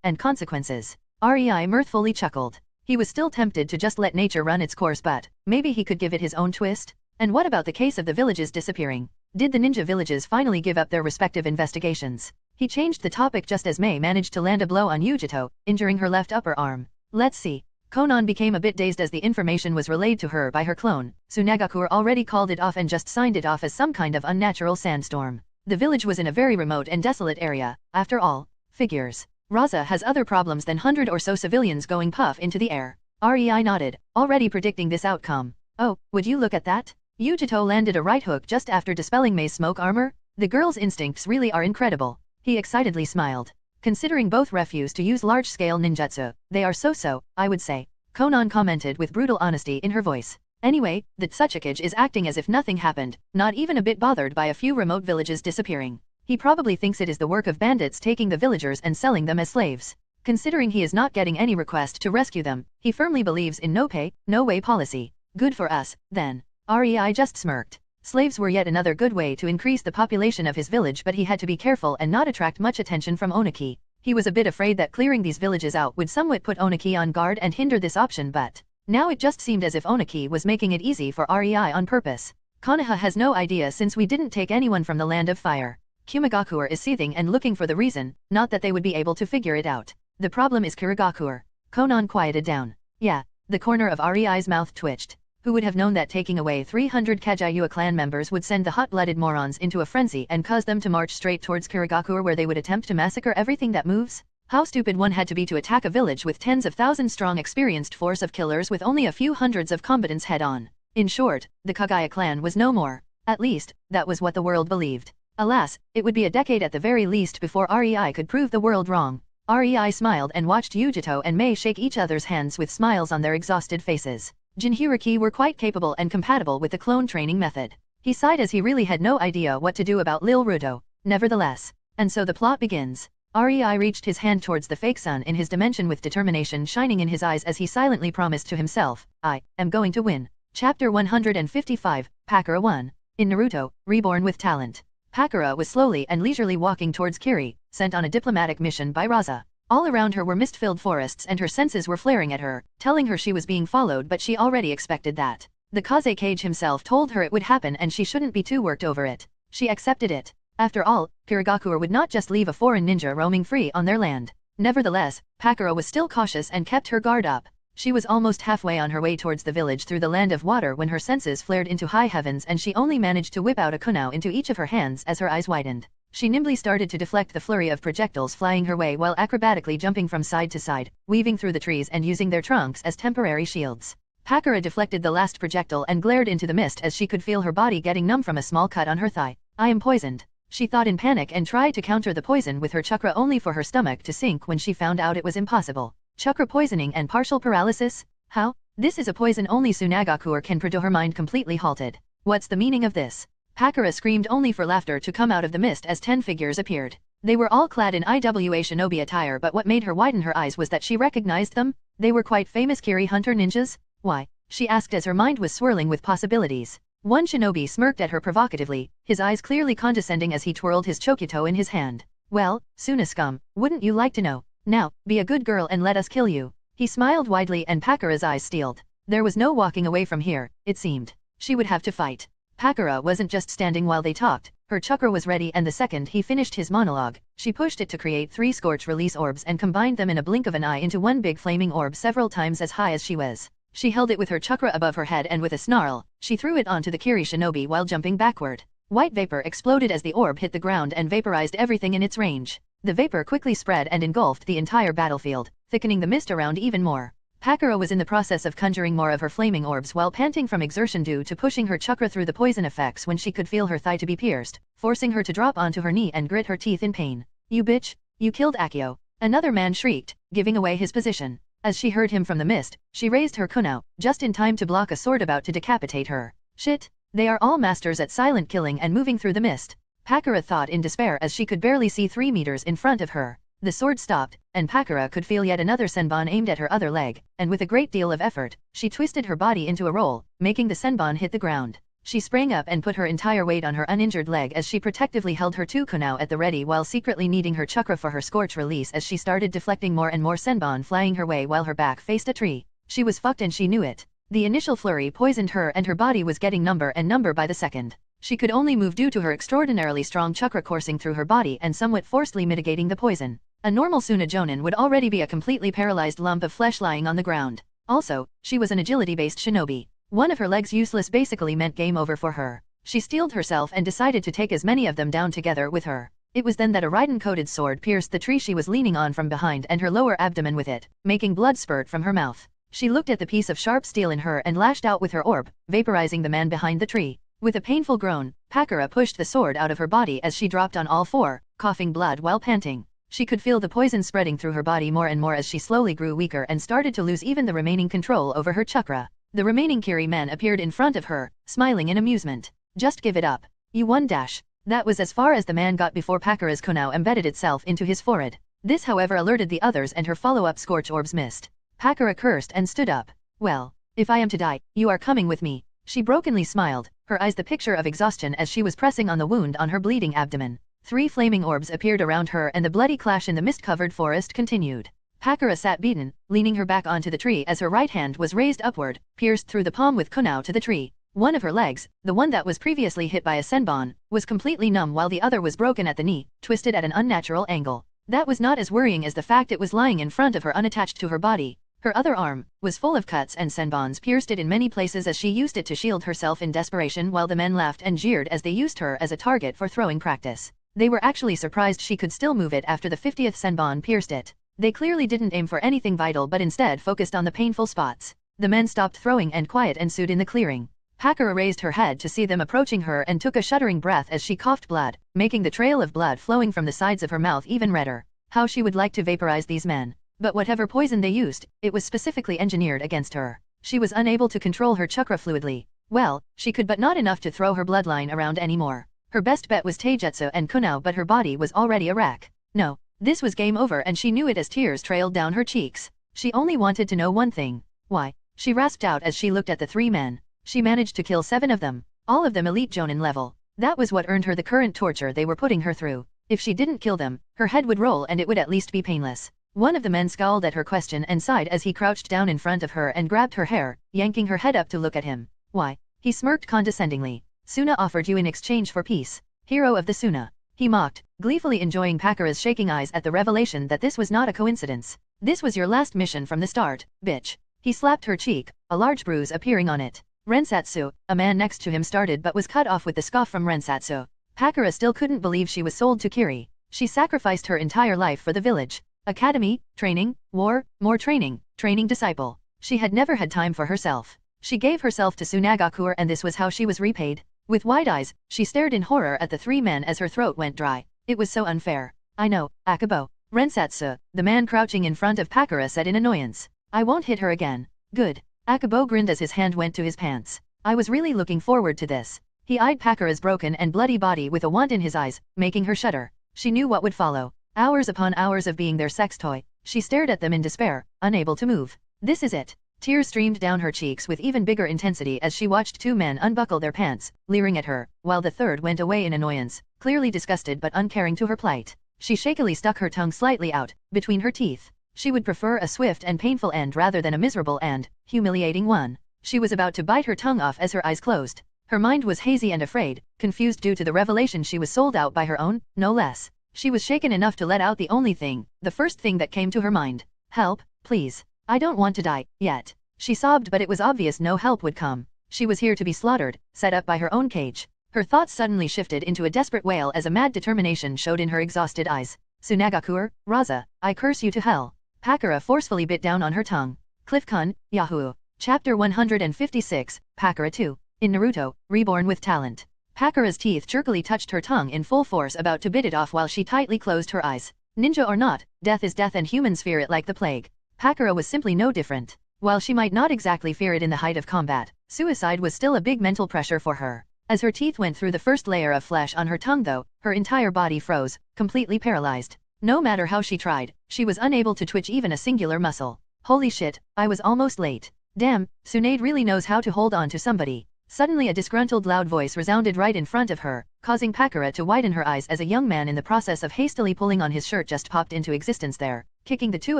and consequences. Rei mirthfully chuckled. He was still tempted to just let nature run its course but, maybe he could give it his own twist? And what about the case of the villages disappearing? Did the ninja villages finally give up their respective investigations? He changed the topic just as Mei managed to land a blow on Yujito, injuring her left upper arm. Let's see. Konan became a bit dazed as the information was relayed to her by her clone. Tsunagakur already called it off and just signed it off as some kind of unnatural sandstorm. The village was in a very remote and desolate area, after all. Figures. Raza has other problems than 100 or so civilians going puff into the air. Rei nodded, already predicting this outcome. Oh, would you look at that? Yujito landed a right hook just after dispelling Mei's smoke armor. The girl's instincts really are incredible. He excitedly smiled. Considering both refuse to use large-scale ninjutsu, they are so-so, I would say. Konan commented with brutal honesty in her voice. Anyway, that Tsuchikage is acting as if nothing happened, not even a bit bothered by a few remote villages disappearing. He probably thinks it is the work of bandits taking the villagers and selling them as slaves. Considering he is not getting any request to rescue them, he firmly believes in no pay, no way policy. Good for us, then. Rei just smirked. Slaves were yet another good way to increase the population of his village, but he had to be careful and not attract much attention from Oniki. He was a bit afraid that clearing these villages out would somewhat put Oniki on guard and hinder this option, but now it just seemed as if Oniki was making it easy for Rei on purpose. Konoha has no idea since we didn't take anyone from the land of fire. Kumagakuer is seething and looking for the reason, not that they would be able to figure it out. The problem is Kiragakuer. Konan quieted down. Yeah, the corner of Rei's mouth twitched. Who would have known that taking away 300 Kageyua clan members would send the hot-blooded morons into a frenzy and cause them to march straight towards Kiragakuer, where they would attempt to massacre everything that moves? How stupid one had to be to attack a village with tens of thousands strong experienced force of killers with only a few hundreds of combatants head-on. In short, the Kagaya clan was no more. At least, that was what the world believed. Alas, it would be a decade at the very least before Rei could prove the world wrong. Rei smiled and watched Yujito and Mei shake each other's hands with smiles on their exhausted faces. Jinhuriki were quite capable and compatible with the clone training method. He sighed as he really had no idea what to do about Lil Ruto. Nevertheless. And so the plot begins. Rei reached his hand towards the fake sun in his dimension with determination shining in his eyes as he silently promised to himself, I am going to win. Chapter 155, Pakura 1. In Naruto, Reborn with Talent. Pakura was slowly and leisurely walking towards Kiri, sent on a diplomatic mission by Raza. All around her were mist-filled forests and her senses were flaring at her, telling her she was being followed, but she already expected that. The Kazekage himself told her it would happen and she shouldn't be too worked over it. She accepted it. After all, Kiragakuer would not just leave a foreign ninja roaming free on their land. Nevertheless, Pakura was still cautious and kept her guard up. She was almost halfway on her way towards the village through the land of water when her senses flared into high heavens and she only managed to whip out a kunao into each of her hands as her eyes widened. She nimbly started to deflect the flurry of projectiles flying her way while acrobatically jumping from side to side, weaving through the trees and using their trunks as temporary shields. Pakura deflected the last projectile and glared into the mist as she could feel her body getting numb from a small cut on her thigh. I am poisoned. She thought in panic and tried to counter the poison with her chakra, only for her stomach to sink when she found out it was impossible. Chakra poisoning and partial paralysis? How? This is a poison only Tsunagakuer can produce. Her mind completely halted. What's the meaning of this? Pakura screamed only for laughter to come out of the mist as 10 figures appeared. They were all clad in IWA shinobi attire, but what made her widen her eyes was that she recognized them. They were quite famous Kiri hunter ninjas. Why? She asked as her mind was swirling with possibilities. One shinobi smirked at her provocatively, his eyes clearly condescending as he twirled his chokito in his hand. Well, Suna scum, wouldn't you like to know? Now, be a good girl and let us kill you. He smiled widely and Pakura's eyes steeled. There was no walking away from here, it seemed. She would have to fight. Pakura wasn't just standing while they talked, her chakra was ready, and the second he finished his monologue, she pushed it to create 3 scorch release orbs and combined them in a blink of an eye into one big flaming orb several times as high as she was. She held it with her chakra above her head and with a snarl, she threw it onto the Kiri shinobi while jumping backward. White vapor exploded as the orb hit the ground and vaporized everything in its range. The vapor quickly spread and engulfed the entire battlefield, thickening the mist around even more. Pakura was in the process of conjuring more of her flaming orbs while panting from exertion due to pushing her chakra through the poison effects when she could feel her thigh to be pierced, forcing her to drop onto her knee and grit her teeth in pain. You bitch! You killed Akio! Another man shrieked, giving away his position. As she heard him from the mist, she raised her kunao, just in time to block a sword about to decapitate her. Shit! They are all masters at silent killing and moving through the mist. Pakura thought in despair as she could barely see 3 meters in front of her. The sword stopped, and Pakura could feel yet another senbon aimed at her other leg, and with a great deal of effort, she twisted her body into a roll, making the senbon hit the ground. She sprang up and put her entire weight on her uninjured leg as she protectively held her 2 kunao at the ready while secretly kneading her chakra for her scorch release as she started deflecting more and more senbon flying her way while her back faced a tree. She was fucked and she knew it. The initial flurry poisoned her and her body was getting number and number by the second. She could only move due to her extraordinarily strong chakra coursing through her body and somewhat forcefully mitigating the poison. A normal Suna Jonin would already be a completely paralyzed lump of flesh lying on the ground. Also, she was an agility-based shinobi. One of her legs useless basically meant game over for her. She steeled herself and decided to take as many of them down together with her. It was then that a Raiden-coated sword pierced the tree she was leaning on from behind and her lower abdomen with it, making blood spurt from her mouth. She looked at the piece of sharp steel in her and lashed out with her orb, vaporizing the man behind the tree. With a painful groan, Pakura pushed the sword out of her body as she dropped on all 4, coughing blood while panting. She could feel the poison spreading through her body more and more as she slowly grew weaker and started to lose even the remaining control over her chakra. The remaining Kiri men appeared in front of her, smiling in amusement. Just give it up. You won dash. That was as far as the man got before Pakara's kunao embedded itself into his forehead. This however alerted the others and her follow-up scorch orbs missed. Pakara cursed and stood up. Well, if I am to die, you are coming with me. She brokenly smiled, her eyes the picture of exhaustion as she was pressing on the wound on her bleeding abdomen. 3 flaming orbs appeared around her and the bloody clash in the mist-covered forest continued. Pakara sat beaten, leaning her back onto the tree as her right hand was raised upward, pierced through the palm with kunao to the tree. One of her legs, the one that was previously hit by a senbon, was completely numb while the other was broken at the knee, twisted at an unnatural angle. That was not as worrying as the fact it was lying in front of her unattached to her body. Her other arm was full of cuts and senbons pierced it in many places as she used it to shield herself in desperation while the men laughed and jeered as they used her as a target for throwing practice. They were actually surprised she could still move it after the 50th senbon pierced it. They clearly didn't aim for anything vital but instead focused on the painful spots. The men stopped throwing and quiet ensued in the clearing. Pakara raised her head to see them approaching her and took a shuddering breath as she coughed blood, making the trail of blood flowing from the sides of her mouth even redder. How she would like to vaporize these men. But whatever poison they used, it was specifically engineered against her. She was unable to control her chakra fluidly. Well, she could but not enough to throw her bloodline around anymore. Her best bet was taijutsu and kunao but her body was already a wreck. No, this was game over and she knew it as tears trailed down her cheeks. She only wanted to know one thing. Why? She rasped out as she looked at the 3 men. She managed to kill 7 of them, all of them elite jonin level. That was what earned her the current torture they were putting her through. If she didn't kill them, her head would roll and it would at least be painless. One of the men scowled at her question and sighed as he crouched down in front of her and grabbed her hair, yanking her head up to look at him. Why? He smirked condescendingly. Suna offered you in exchange for peace. Hero of the Suna. He mocked, gleefully enjoying Pakara's shaking eyes at the revelation that this was not a coincidence. This was your last mission from the start, bitch. He slapped her cheek, a large bruise appearing on it. Rensatsu, a man next to him started but was cut off with the scoff from Rensatsu. Pakara still couldn't believe she was sold to Kiri. She sacrificed her entire life for the village. Academy, training, war, more training, training disciple. She had never had time for herself. She gave herself to Tsunagakur and this was how she was repaid. With wide eyes, she stared in horror at the 3 men as her throat went dry. It was so unfair. I know, Akabo. Rensatsu, the man crouching in front of Pakara said in annoyance. I won't hit her again. Good. Akabo grinned as his hand went to his pants. I was really looking forward to this. He eyed Pakara's broken and bloody body with a want in his eyes, making her shudder. She knew what would follow. Hours upon hours of being their sex toy. She stared at them in despair, unable to move. This is it. Tears streamed down her cheeks with even bigger intensity as she watched 2 men unbuckle their pants, leering at her, while the third went away in annoyance, clearly disgusted but uncaring to her plight. She shakily stuck her tongue slightly out, between her teeth. She would prefer a swift and painful end rather than a miserable and humiliating one. She was about to bite her tongue off as her eyes closed. Her mind was hazy and afraid, confused due to the revelation she was sold out by her own, no less. She was shaken enough to let out the only thing, the first thing that came to her mind. Help, please. I don't want to die, yet. She sobbed but it was obvious no help would come. She was here to be slaughtered, set up by her own cage. Her thoughts suddenly shifted into a desperate wail as a mad determination showed in her exhausted eyes. Tsunagakur, Raza, I curse you to hell. Pakara forcefully bit down on her tongue. Cliff-kun, Yahoo! Chapter 156, Pakara 2. In Naruto, Reborn with Talent. Pakara's teeth jerkily touched her tongue in full force about to bit it off while she tightly closed her eyes. Ninja or not, death is death and humans fear it like the plague. Pakara was simply no different. While she might not exactly fear it in the height of combat, suicide was still a big mental pressure for her. As her teeth went through the first layer of flesh on her tongue though, her entire body froze, completely paralyzed. No matter how she tried, she was unable to twitch even a singular muscle. Holy shit, I was almost late. Damn, Tsunade really knows how to hold on to somebody. Suddenly a disgruntled loud voice resounded right in front of her, causing Pakara to widen her eyes as a young man in the process of hastily pulling on his shirt just popped into existence there, kicking the 2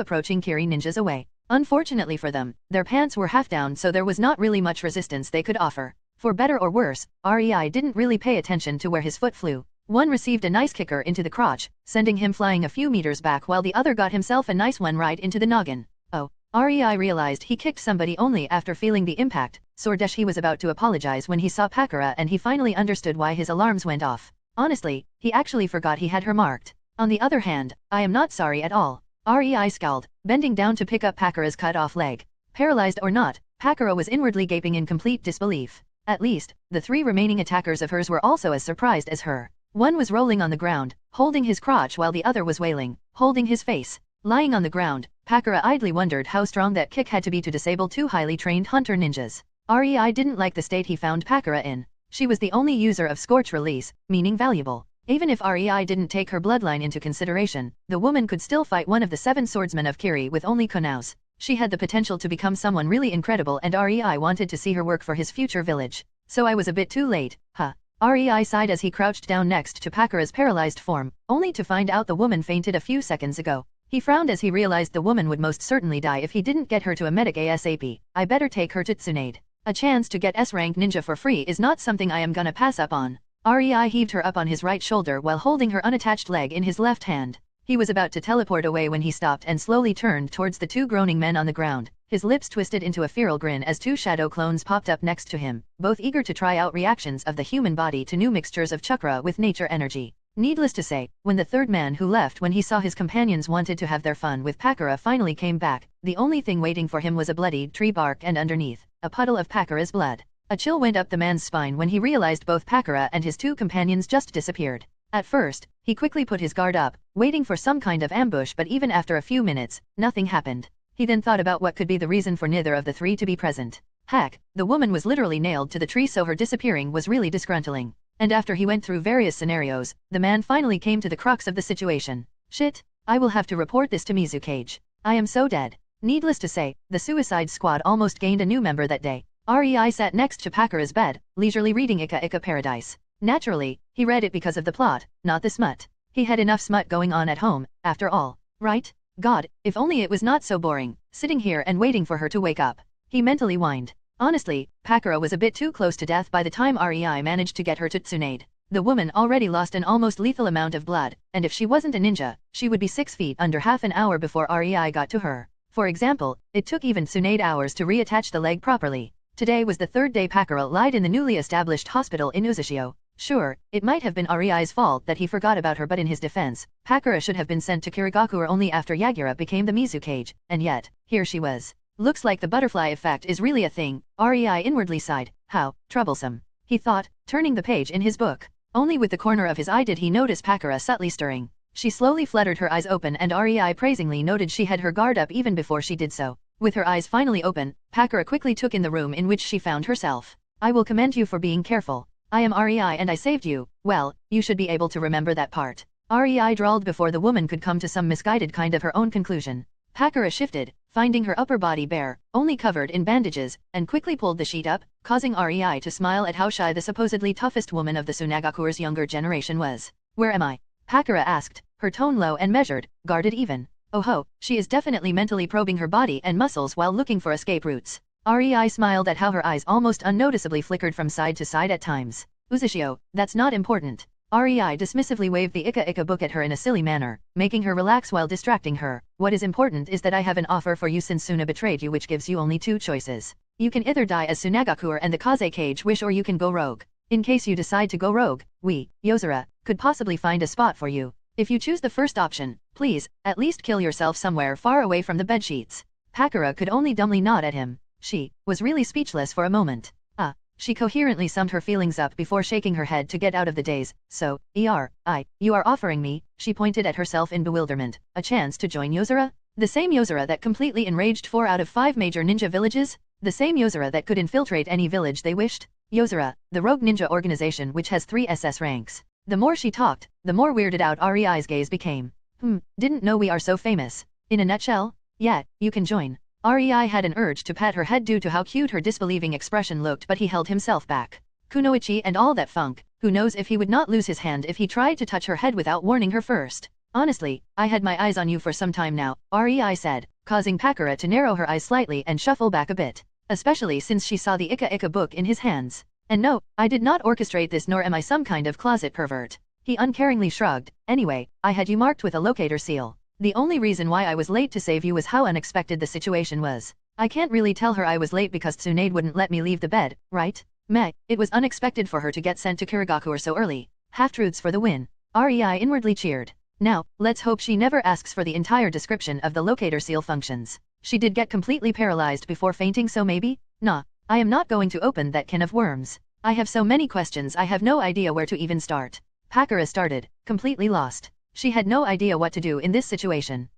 approaching Kiri ninjas away. Unfortunately for them, their pants were half down so there was not really much resistance they could offer. For better or worse, REI didn't really pay attention to where his foot flew. One received a nice kicker into the crotch, sending him flying a few meters back while the other got himself a nice one right into the noggin. Oh. REI realized he kicked somebody only after feeling the impact, Sordesh he was about to apologize when he saw Pakara and he finally understood why his alarms went off. Honestly, he actually forgot he had her marked. On the other hand, I am not sorry at all. REI scowled, bending down to pick up Pakara's cut-off leg. Paralyzed or not, Pakara was inwardly gaping in complete disbelief. At least, the 3 remaining attackers of hers were also as surprised as her. One was rolling on the ground, holding his crotch while the other was wailing, holding his face. Lying on the ground, Pakura idly wondered how strong that kick had to be to disable two highly trained hunter ninjas. Rei didn't like the state he found Pakura in. She was the only user of Scorch Release, meaning valuable. Even if Rei didn't take her bloodline into consideration, the woman could still fight one of the 7 swordsmen of Kiri with only Konaus. She had the potential to become someone really incredible and Rei wanted to see her work for his future village. So I was a bit too late, huh? Rei sighed as he crouched down next to Pakura's paralyzed form, only to find out the woman fainted a few seconds ago. He frowned as he realized the woman would most certainly die if he didn't get her to a medic ASAP. I better take her to Tsunade. A chance to get S-rank ninja for free is not something I am gonna pass up on. Rei heaved her up on his right shoulder while holding her unattached leg in his left hand. He was about to teleport away when he stopped and slowly turned towards the 2 groaning men on the ground. His lips twisted into a feral grin as 2 shadow clones popped up next to him, both eager to try out reactions of the human body to new mixtures of chakra with nature energy. Needless to say, when the third man who left when he saw his companions wanted to have their fun with Pakura finally came back, the only thing waiting for him was a bloodied tree bark and underneath, a puddle of Pakura's blood. A chill went up the man's spine when he realized both Pakura and his 2 companions just disappeared. At first, he quickly put his guard up, waiting for some kind of ambush, but even after a few minutes, nothing happened. He then thought about what could be the reason for neither of the 3 to be present. Heck, the woman was literally nailed to the tree, so her disappearing was really disgruntling. And after he went through various scenarios, the man finally came to the crux of the situation. Shit, I will have to report this to Mizukage. I am so dead. Needless to say, the Suicide Squad almost gained a new member that day. Rei sat next to Pakura's bed, leisurely reading Ika Ika Paradise. Naturally, he read it because of the plot, not the smut. He had enough smut going on at home, after all. Right? God, if only it was not so boring, sitting here and waiting for her to wake up. He mentally whined. Honestly, Pakura was a bit too close to death by the time Rei managed to get her to Tsunade. The woman already lost an almost lethal amount of blood, and if she wasn't a ninja, she would be 6 feet under half an hour before Rei got to her. For example, it took even Tsunade hours to reattach the leg properly. Today was the 3rd day Pakura lied in the newly established hospital in Uzushio. Sure, it might have been Rei's fault that he forgot about her, but in his defense, Pakura should have been sent to Kirigakure only after Yagura became the Mizukage, and yet, here she was. Looks like the butterfly effect is really a thing. Rei inwardly sighed. How troublesome, he thought, turning the page in his book. Only with the corner of his eye did he notice Pakura subtly stirring. She slowly fluttered her eyes open and Rei praisingly noted she had her guard up even before she did so. With her eyes finally open, Pakura quickly took in the room in which she found herself. I will commend you for being careful. I am Rei and I saved you. Well, you should be able to remember that part. Rei drawled before the woman could come to some misguided kind of her own conclusion. Pakura shifted, finding her upper body bare, only covered in bandages, and quickly pulled the sheet up, causing Rei to smile at how shy the supposedly toughest woman of the Tsunagakure's younger generation was. Where am I? Pakura asked, her tone low and measured, guarded even. Oh ho, she is definitely mentally probing her body and muscles while looking for escape routes. Rei smiled at how her eyes almost unnoticeably flickered from side to side at times. Uzushio, that's not important. Rei dismissively waved the Ika Ika book at her in a silly manner, making her relax while distracting her. What is important is that I have an offer for you since Suna betrayed you, which gives you only 2 choices. You can either die as Tsunagakure and the Kaze Cage wish, or you can go rogue. In case you decide to go rogue, we, Yozora, could possibly find a spot for you. If you choose the first option, please, at least kill yourself somewhere far away from the bedsheets. Pakura could only dumbly nod at him. She was really speechless for a moment. She coherently summed her feelings up before shaking her head to get out of the daze. So, you are offering me, she pointed at herself in bewilderment, a chance to join Yozora? The same Yozora that completely enraged 4 out of 5 major ninja villages? The same Yozora that could infiltrate any village they wished? Yozora, the rogue ninja organization which has 3 SS ranks. The more she talked, the more weirded out Rei's gaze became. Didn't know we are so famous. In a nutshell? Yeah, you can join. Rei had an urge to pat her head due to how cute her disbelieving expression looked, but he held himself back. Kunoichi and all that funk, who knows if he would not lose his hand if he tried to touch her head without warning her first. Honestly, I had my eyes on you for some time now, Rei said, causing Pakura to narrow her eyes slightly and shuffle back a bit. Especially since she saw the Ika Ika book in his hands. And no, I did not orchestrate this, nor am I some kind of closet pervert. He uncaringly shrugged. Anyway, I had you marked with a locator seal. The only reason why I was late to save you was how unexpected the situation was. I can't really tell her I was late because Tsunade wouldn't let me leave the bed, right? Meh, it was unexpected for her to get sent to Kirigakure so early. Half-truths for the win. Rei inwardly cheered. Now, let's hope she never asks for the entire description of the locator seal functions. She did get completely paralyzed before fainting, so maybe? Nah, I am not going to open that can of worms. I have so many questions I have no idea where to even start. Pakura started, completely lost. She had no idea what to do in this situation.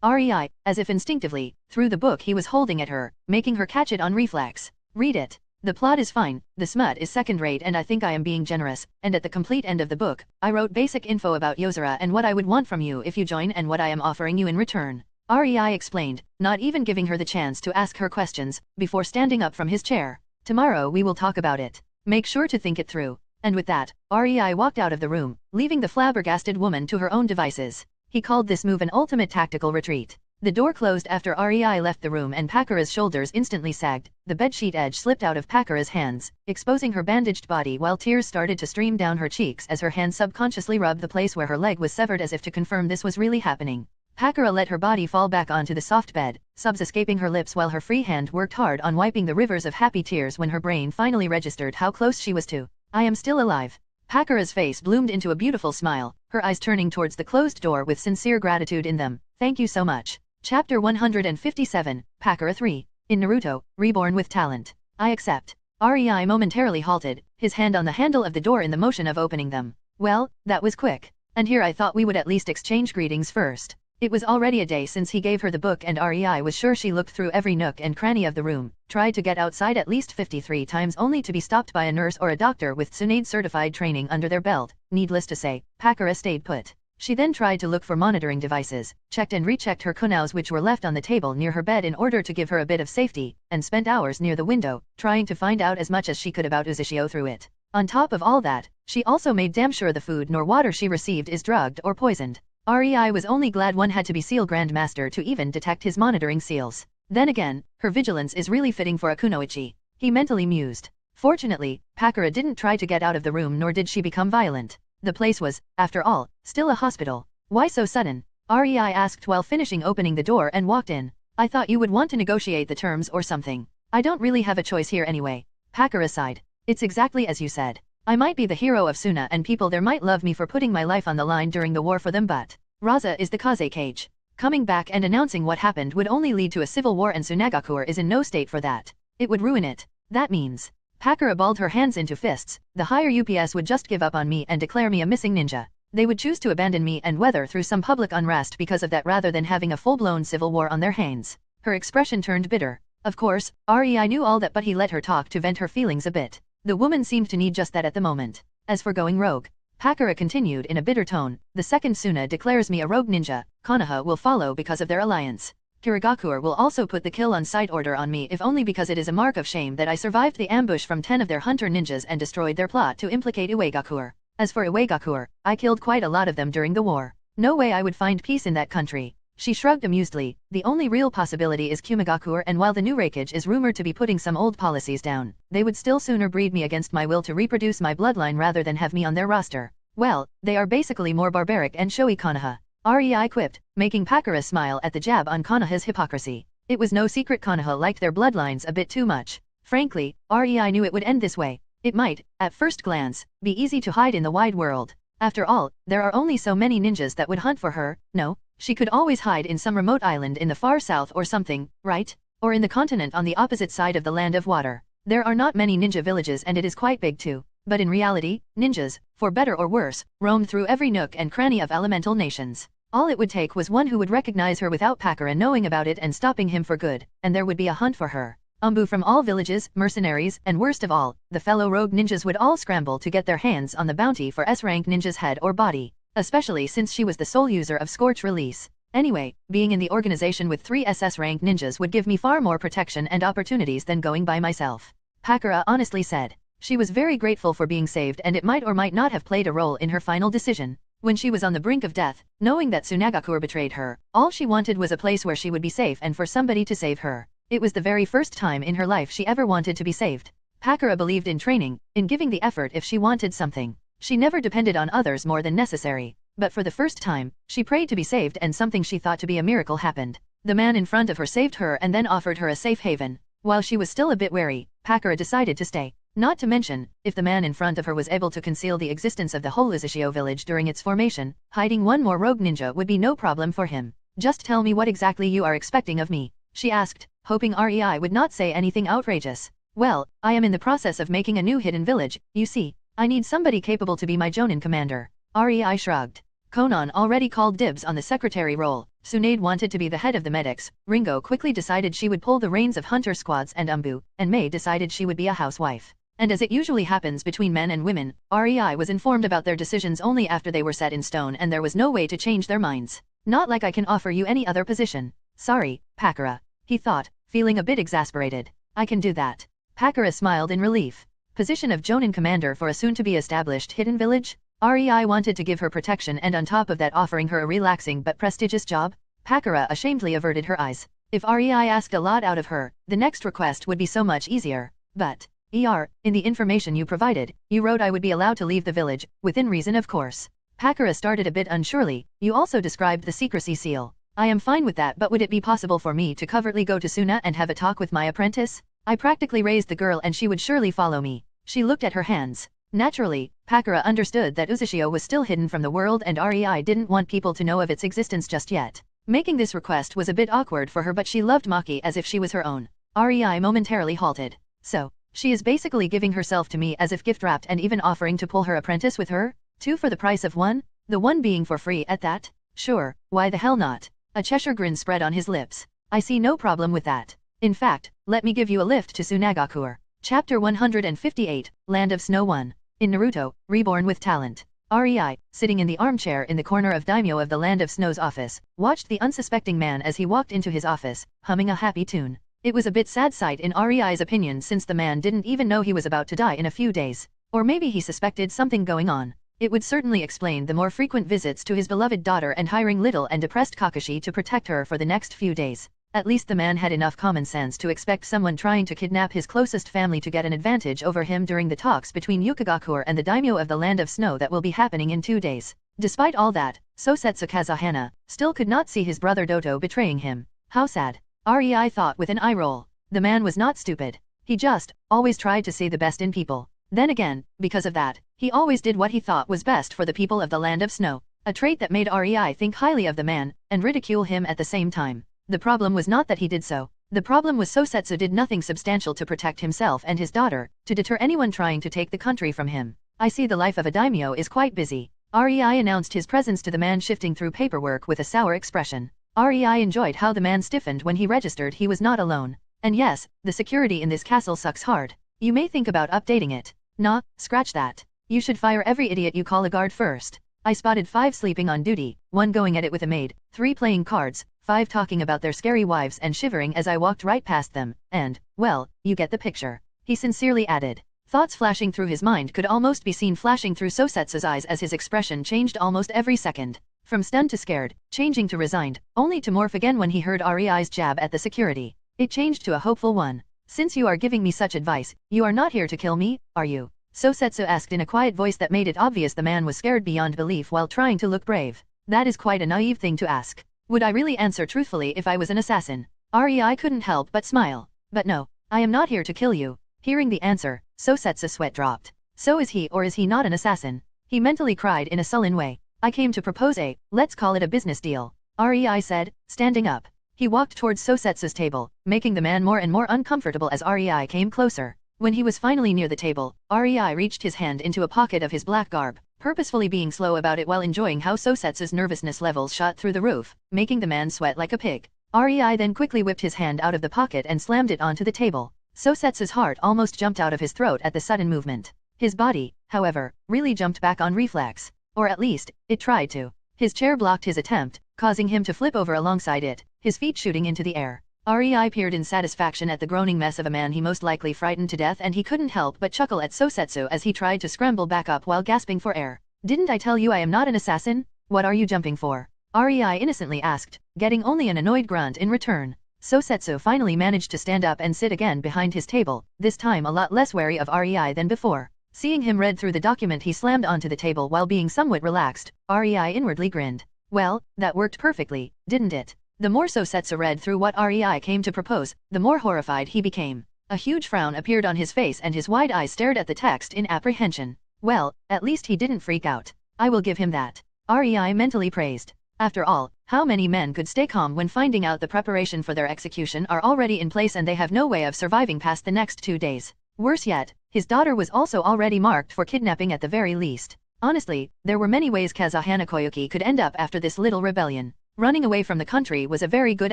REI, as if instinctively, threw the book he was holding at her, making her catch it on reflex. Read it. The plot is fine, the smut is second-rate and I think I am being generous, and at the complete end of the book, I wrote basic info about Yozora and what I would want from you if you join and what I am offering you in return. REI explained, not even giving her the chance to ask her questions, before standing up from his chair. Tomorrow we will talk about it. Make sure to think it through. And with that, REI walked out of the room, leaving the flabbergasted woman to her own devices. He called this move an ultimate tactical retreat. The door closed after REI left the room and Pakura's shoulders instantly sagged, the bedsheet edge slipped out of Pakura's hands, exposing her bandaged body while tears started to stream down her cheeks as her hand subconsciously rubbed the place where her leg was severed as if to confirm this was really happening. Pakura let her body fall back onto the soft bed, sobs escaping her lips while her free hand worked hard on wiping the rivers of happy tears when her brain finally registered how close she was to "I am still alive." Pakura's face bloomed into a beautiful smile, her eyes turning towards the closed door with sincere gratitude in them. Thank you so much. Chapter 157, Pakura 3. In Naruto, Reborn with Talent. I accept. REI momentarily halted, his hand on the handle of the door in the motion of opening them. Well, that was quick. And here I thought we would at least exchange greetings first. It was already a day since he gave her the book and REI was sure she looked through every nook and cranny of the room, tried to get outside at least 53 times only to be stopped by a nurse or a doctor with Tsunade certified training under their belt. Needless to say, Pakura stayed put. She then tried to look for monitoring devices, checked and rechecked her kunaos which were left on the table near her bed in order to give her a bit of safety, and spent hours near the window, trying to find out as much as she could about Uzushio through it. On top of all that, she also made damn sure the food nor water she received is drugged or poisoned. REI was only glad one had to be Seal Grandmaster to even detect his monitoring seals. Then again, her vigilance is really fitting for a kunoichi. He mentally mused. Fortunately, Pakura didn't try to get out of the room nor did she become violent. The place was, after all, still a hospital. Why so sudden? REI asked while finishing opening the door and walked in. I thought you would want to negotiate the terms or something. I don't really have a choice here anyway. Pakura sighed. It's exactly as you said. I might be the hero of Suna and people there might love me for putting my life on the line during the war for them but Raza is the Kaze cage. Coming back and announcing what happened would only lead to a civil war and Tsunagakuer is in no state for that. It would ruin it. That means Pakura balled her hands into fists, the higher UPS would just give up on me and declare me a missing ninja. They would choose to abandon me and weather through some public unrest because of that rather than having a full-blown civil war on their hands. Her expression turned bitter. Of course, REI knew all that but he let her talk to vent her feelings a bit. The woman seemed to need just that at the moment. As for going rogue, Pakura continued in a bitter tone, the second Suna declares me a rogue ninja, Konoha will follow because of their alliance. Kirigakuer will also put the kill on sight order on me if only because it is a mark of shame that I survived the ambush from 10 of their hunter ninjas and destroyed their plot to implicate Uegakuer. As for Uegakuer, I killed quite a lot of them during the war. No way I would find peace in that country. She shrugged amusedly, the only real possibility is Kumigakuer and while the new Reikage is rumored to be putting some old policies down, they would still sooner breed me against my will to reproduce my bloodline rather than have me on their roster. Well, they are basically more barbaric and showy Konoha. REI quipped, making Pakura smile at the jab on Konoha's hypocrisy. It was no secret Konoha liked their bloodlines a bit too much. Frankly, REI knew it would end this way. It might, at first glance, be easy to hide in the wide world. After all, there are only so many ninjas that would hunt for her. No, she could always hide in some remote island in the far south or something, right? Or in the continent on the opposite side of the land of water. There are not many ninja villages and it is quite big too. But in reality, ninjas, for better or worse, roamed through every nook and cranny of elemental nations. All it would take was one who would recognize her without Pakura knowing about it and stopping him for good, and there would be a hunt for her. Umbu from all villages, mercenaries, and worst of all, the fellow rogue ninjas would all scramble to get their hands on the bounty for S-rank ninja's head or body, especially since she was the sole user of Scorch Release. Anyway, being in the organization with 3 SS-rank ninjas would give me far more protection and opportunities than going by myself. Pakura honestly said. She was very grateful for being saved and it might or might not have played a role in her final decision. When she was on the brink of death, knowing that Tsunagakuer betrayed her, all she wanted was a place where she would be safe and for somebody to save her. It was the very first time in her life she ever wanted to be saved. Pakura believed in training, in giving the effort if she wanted something. She never depended on others more than necessary. But for the first time, she prayed to be saved and something she thought to be a miracle happened. The man in front of her saved her and then offered her a safe haven. While she was still a bit wary, Pakura decided to stay. Not to mention, if the man in front of her was able to conceal the existence of the whole Uzushio village during its formation, hiding one more rogue ninja would be no problem for him. Just tell me what exactly you are expecting of me, she asked, hoping REI would not say anything outrageous. Well, I am in the process of making a new hidden village, you see. I need somebody capable to be my Jonin commander. REI shrugged. Konan already called dibs on the secretary role. Tsunade wanted to be the head of the medics. Ringo quickly decided she would pull the reins of hunter squads, and Umbu and Mei decided she would be a housewife. And as it usually happens between men and women, REI was informed about their decisions only after they were set in stone and there was no way to change their minds. Not like I can offer you any other position. Sorry, Pakara. He thought, feeling a bit exasperated. I can do that. Pakara smiled in relief. Position of Jonin commander for a soon-to-be established hidden village? REI wanted to give her protection and on top of that offering her a relaxing but prestigious job? Pakara ashamedly averted her eyes. If REI asked a lot out of her, the next request would be so much easier. But, in the information you provided, you wrote I would be allowed to leave the village, within reason of course. Pakara started a bit unsurely. You also described the secrecy seal. I am fine with that, but would it be possible for me to covertly go to Suna and have a talk with my apprentice? I practically raised the girl and she would surely follow me. She looked at her hands. Naturally, Pakara understood that Uzushio was still hidden from the world and REI didn't want people to know of its existence just yet. Making this request was a bit awkward for her, but she loved Maki as if she was her own. REI momentarily halted. So, she is basically giving herself to me as if gift-wrapped and even offering to pull her apprentice with her? 2 for the price of 1? The one being for free at that? Sure, why the hell not? A Cheshire grin spread on his lips. I see no problem with that. In fact, let me give you a lift to Sunagakur. Chapter 158, Land of Snow 1. In Naruto, Reborn with Talent. REI, sitting in the armchair in the corner of Daimyo of the Land of Snow's office, watched the unsuspecting man as he walked into his office, humming a happy tune. It was a bit sad sight in REI's opinion since the man didn't even know he was about to die in a few days. Or maybe he suspected something going on. It would certainly explain the more frequent visits to his beloved daughter and hiring little and depressed Kakashi to protect her for the next few days. At least the man had enough common sense to expect someone trying to kidnap his closest family to get an advantage over him during the talks between Yukigakure and the daimyo of the Land of Snow that will be happening in 2 days. Despite all that, Sosetsu Kazahana still could not see his brother Doto betraying him. How sad. REI thought with an eye roll. The man was not stupid. He just always tried to see the best in people. Then again, because of that, he always did what he thought was best for the people of the Land of Snow. A trait that made REI think highly of the man, and ridicule him at the same time. The problem was not that he did so. The problem was Sosetsu did nothing substantial to protect himself and his daughter, to deter anyone trying to take the country from him. I see the life of a daimyo is quite busy. REI announced his presence to the man shifting through paperwork with a sour expression. REI enjoyed how the man stiffened when he registered he was not alone. And yes, the security in this castle sucks hard. You may think about updating it. Nah, scratch that. You should fire every idiot you call a guard first. I spotted 5 sleeping on duty, 1 going at it with a maid, 3 playing cards, 5 talking about their scary wives and shivering as I walked right past them, and, well, you get the picture. He sincerely added. Thoughts flashing through his mind could almost be seen flashing through Sosetsu's eyes as his expression changed almost every second. From stunned to scared, changing to resigned, only to morph again when he heard REI's jab at the security. It changed to a hopeful one. Since you are giving me such advice, you are not here to kill me, are you? Sosetsu asked in a quiet voice that made it obvious the man was scared beyond belief while trying to look brave. That is quite a naive thing to ask. Would I really answer truthfully if I was an assassin? REI couldn't help but smile. But no, I am not here to kill you. Hearing the answer, Sosetsu's sweat dropped. So is he or is he not an assassin? He mentally cried in a sullen way. I came to propose a, let's call it a business deal. REI said, standing up. He walked towards Sosetsu's table, making the man more and more uncomfortable as REI came closer. When he was finally near the table, REI reached his hand into a pocket of his black garb, purposefully being slow about it while enjoying how Sosetsu's nervousness levels shot through the roof, making the man sweat like a pig. REI then quickly whipped his hand out of the pocket and slammed it onto the table. Sosetsu's heart almost jumped out of his throat at the sudden movement. His body, however, really jumped back on reflex. Or at least, it tried to. His chair blocked his attempt, causing him to flip over alongside it, his feet shooting into the air. REI peered in satisfaction at the groaning mess of a man he most likely frightened to death, and he couldn't help but chuckle at Sosetsu as he tried to scramble back up while gasping for air. Didn't I tell you I am not an assassin? What are you jumping for? REI innocently asked, getting only an annoyed grunt in return. Sosetsu finally managed to stand up and sit again behind his table, this time a lot less wary of REI than before. Seeing him read through the document he slammed onto the table while being somewhat relaxed, REI inwardly grinned. Well, that worked perfectly, didn't it? The more Sosetsu read through what REI came to propose, the more horrified he became. A huge frown appeared on his face and his wide eyes stared at the text in apprehension. Well, at least he didn't freak out. I will give him that. REI mentally praised. After all, how many men could stay calm when finding out the preparation for their execution are already in place and they have no way of surviving past the next 2 days? Worse yet, his daughter was also already marked for kidnapping at the very least. Honestly, there were many ways Kazahana Koyuki could end up after this little rebellion. Running away from the country was a very good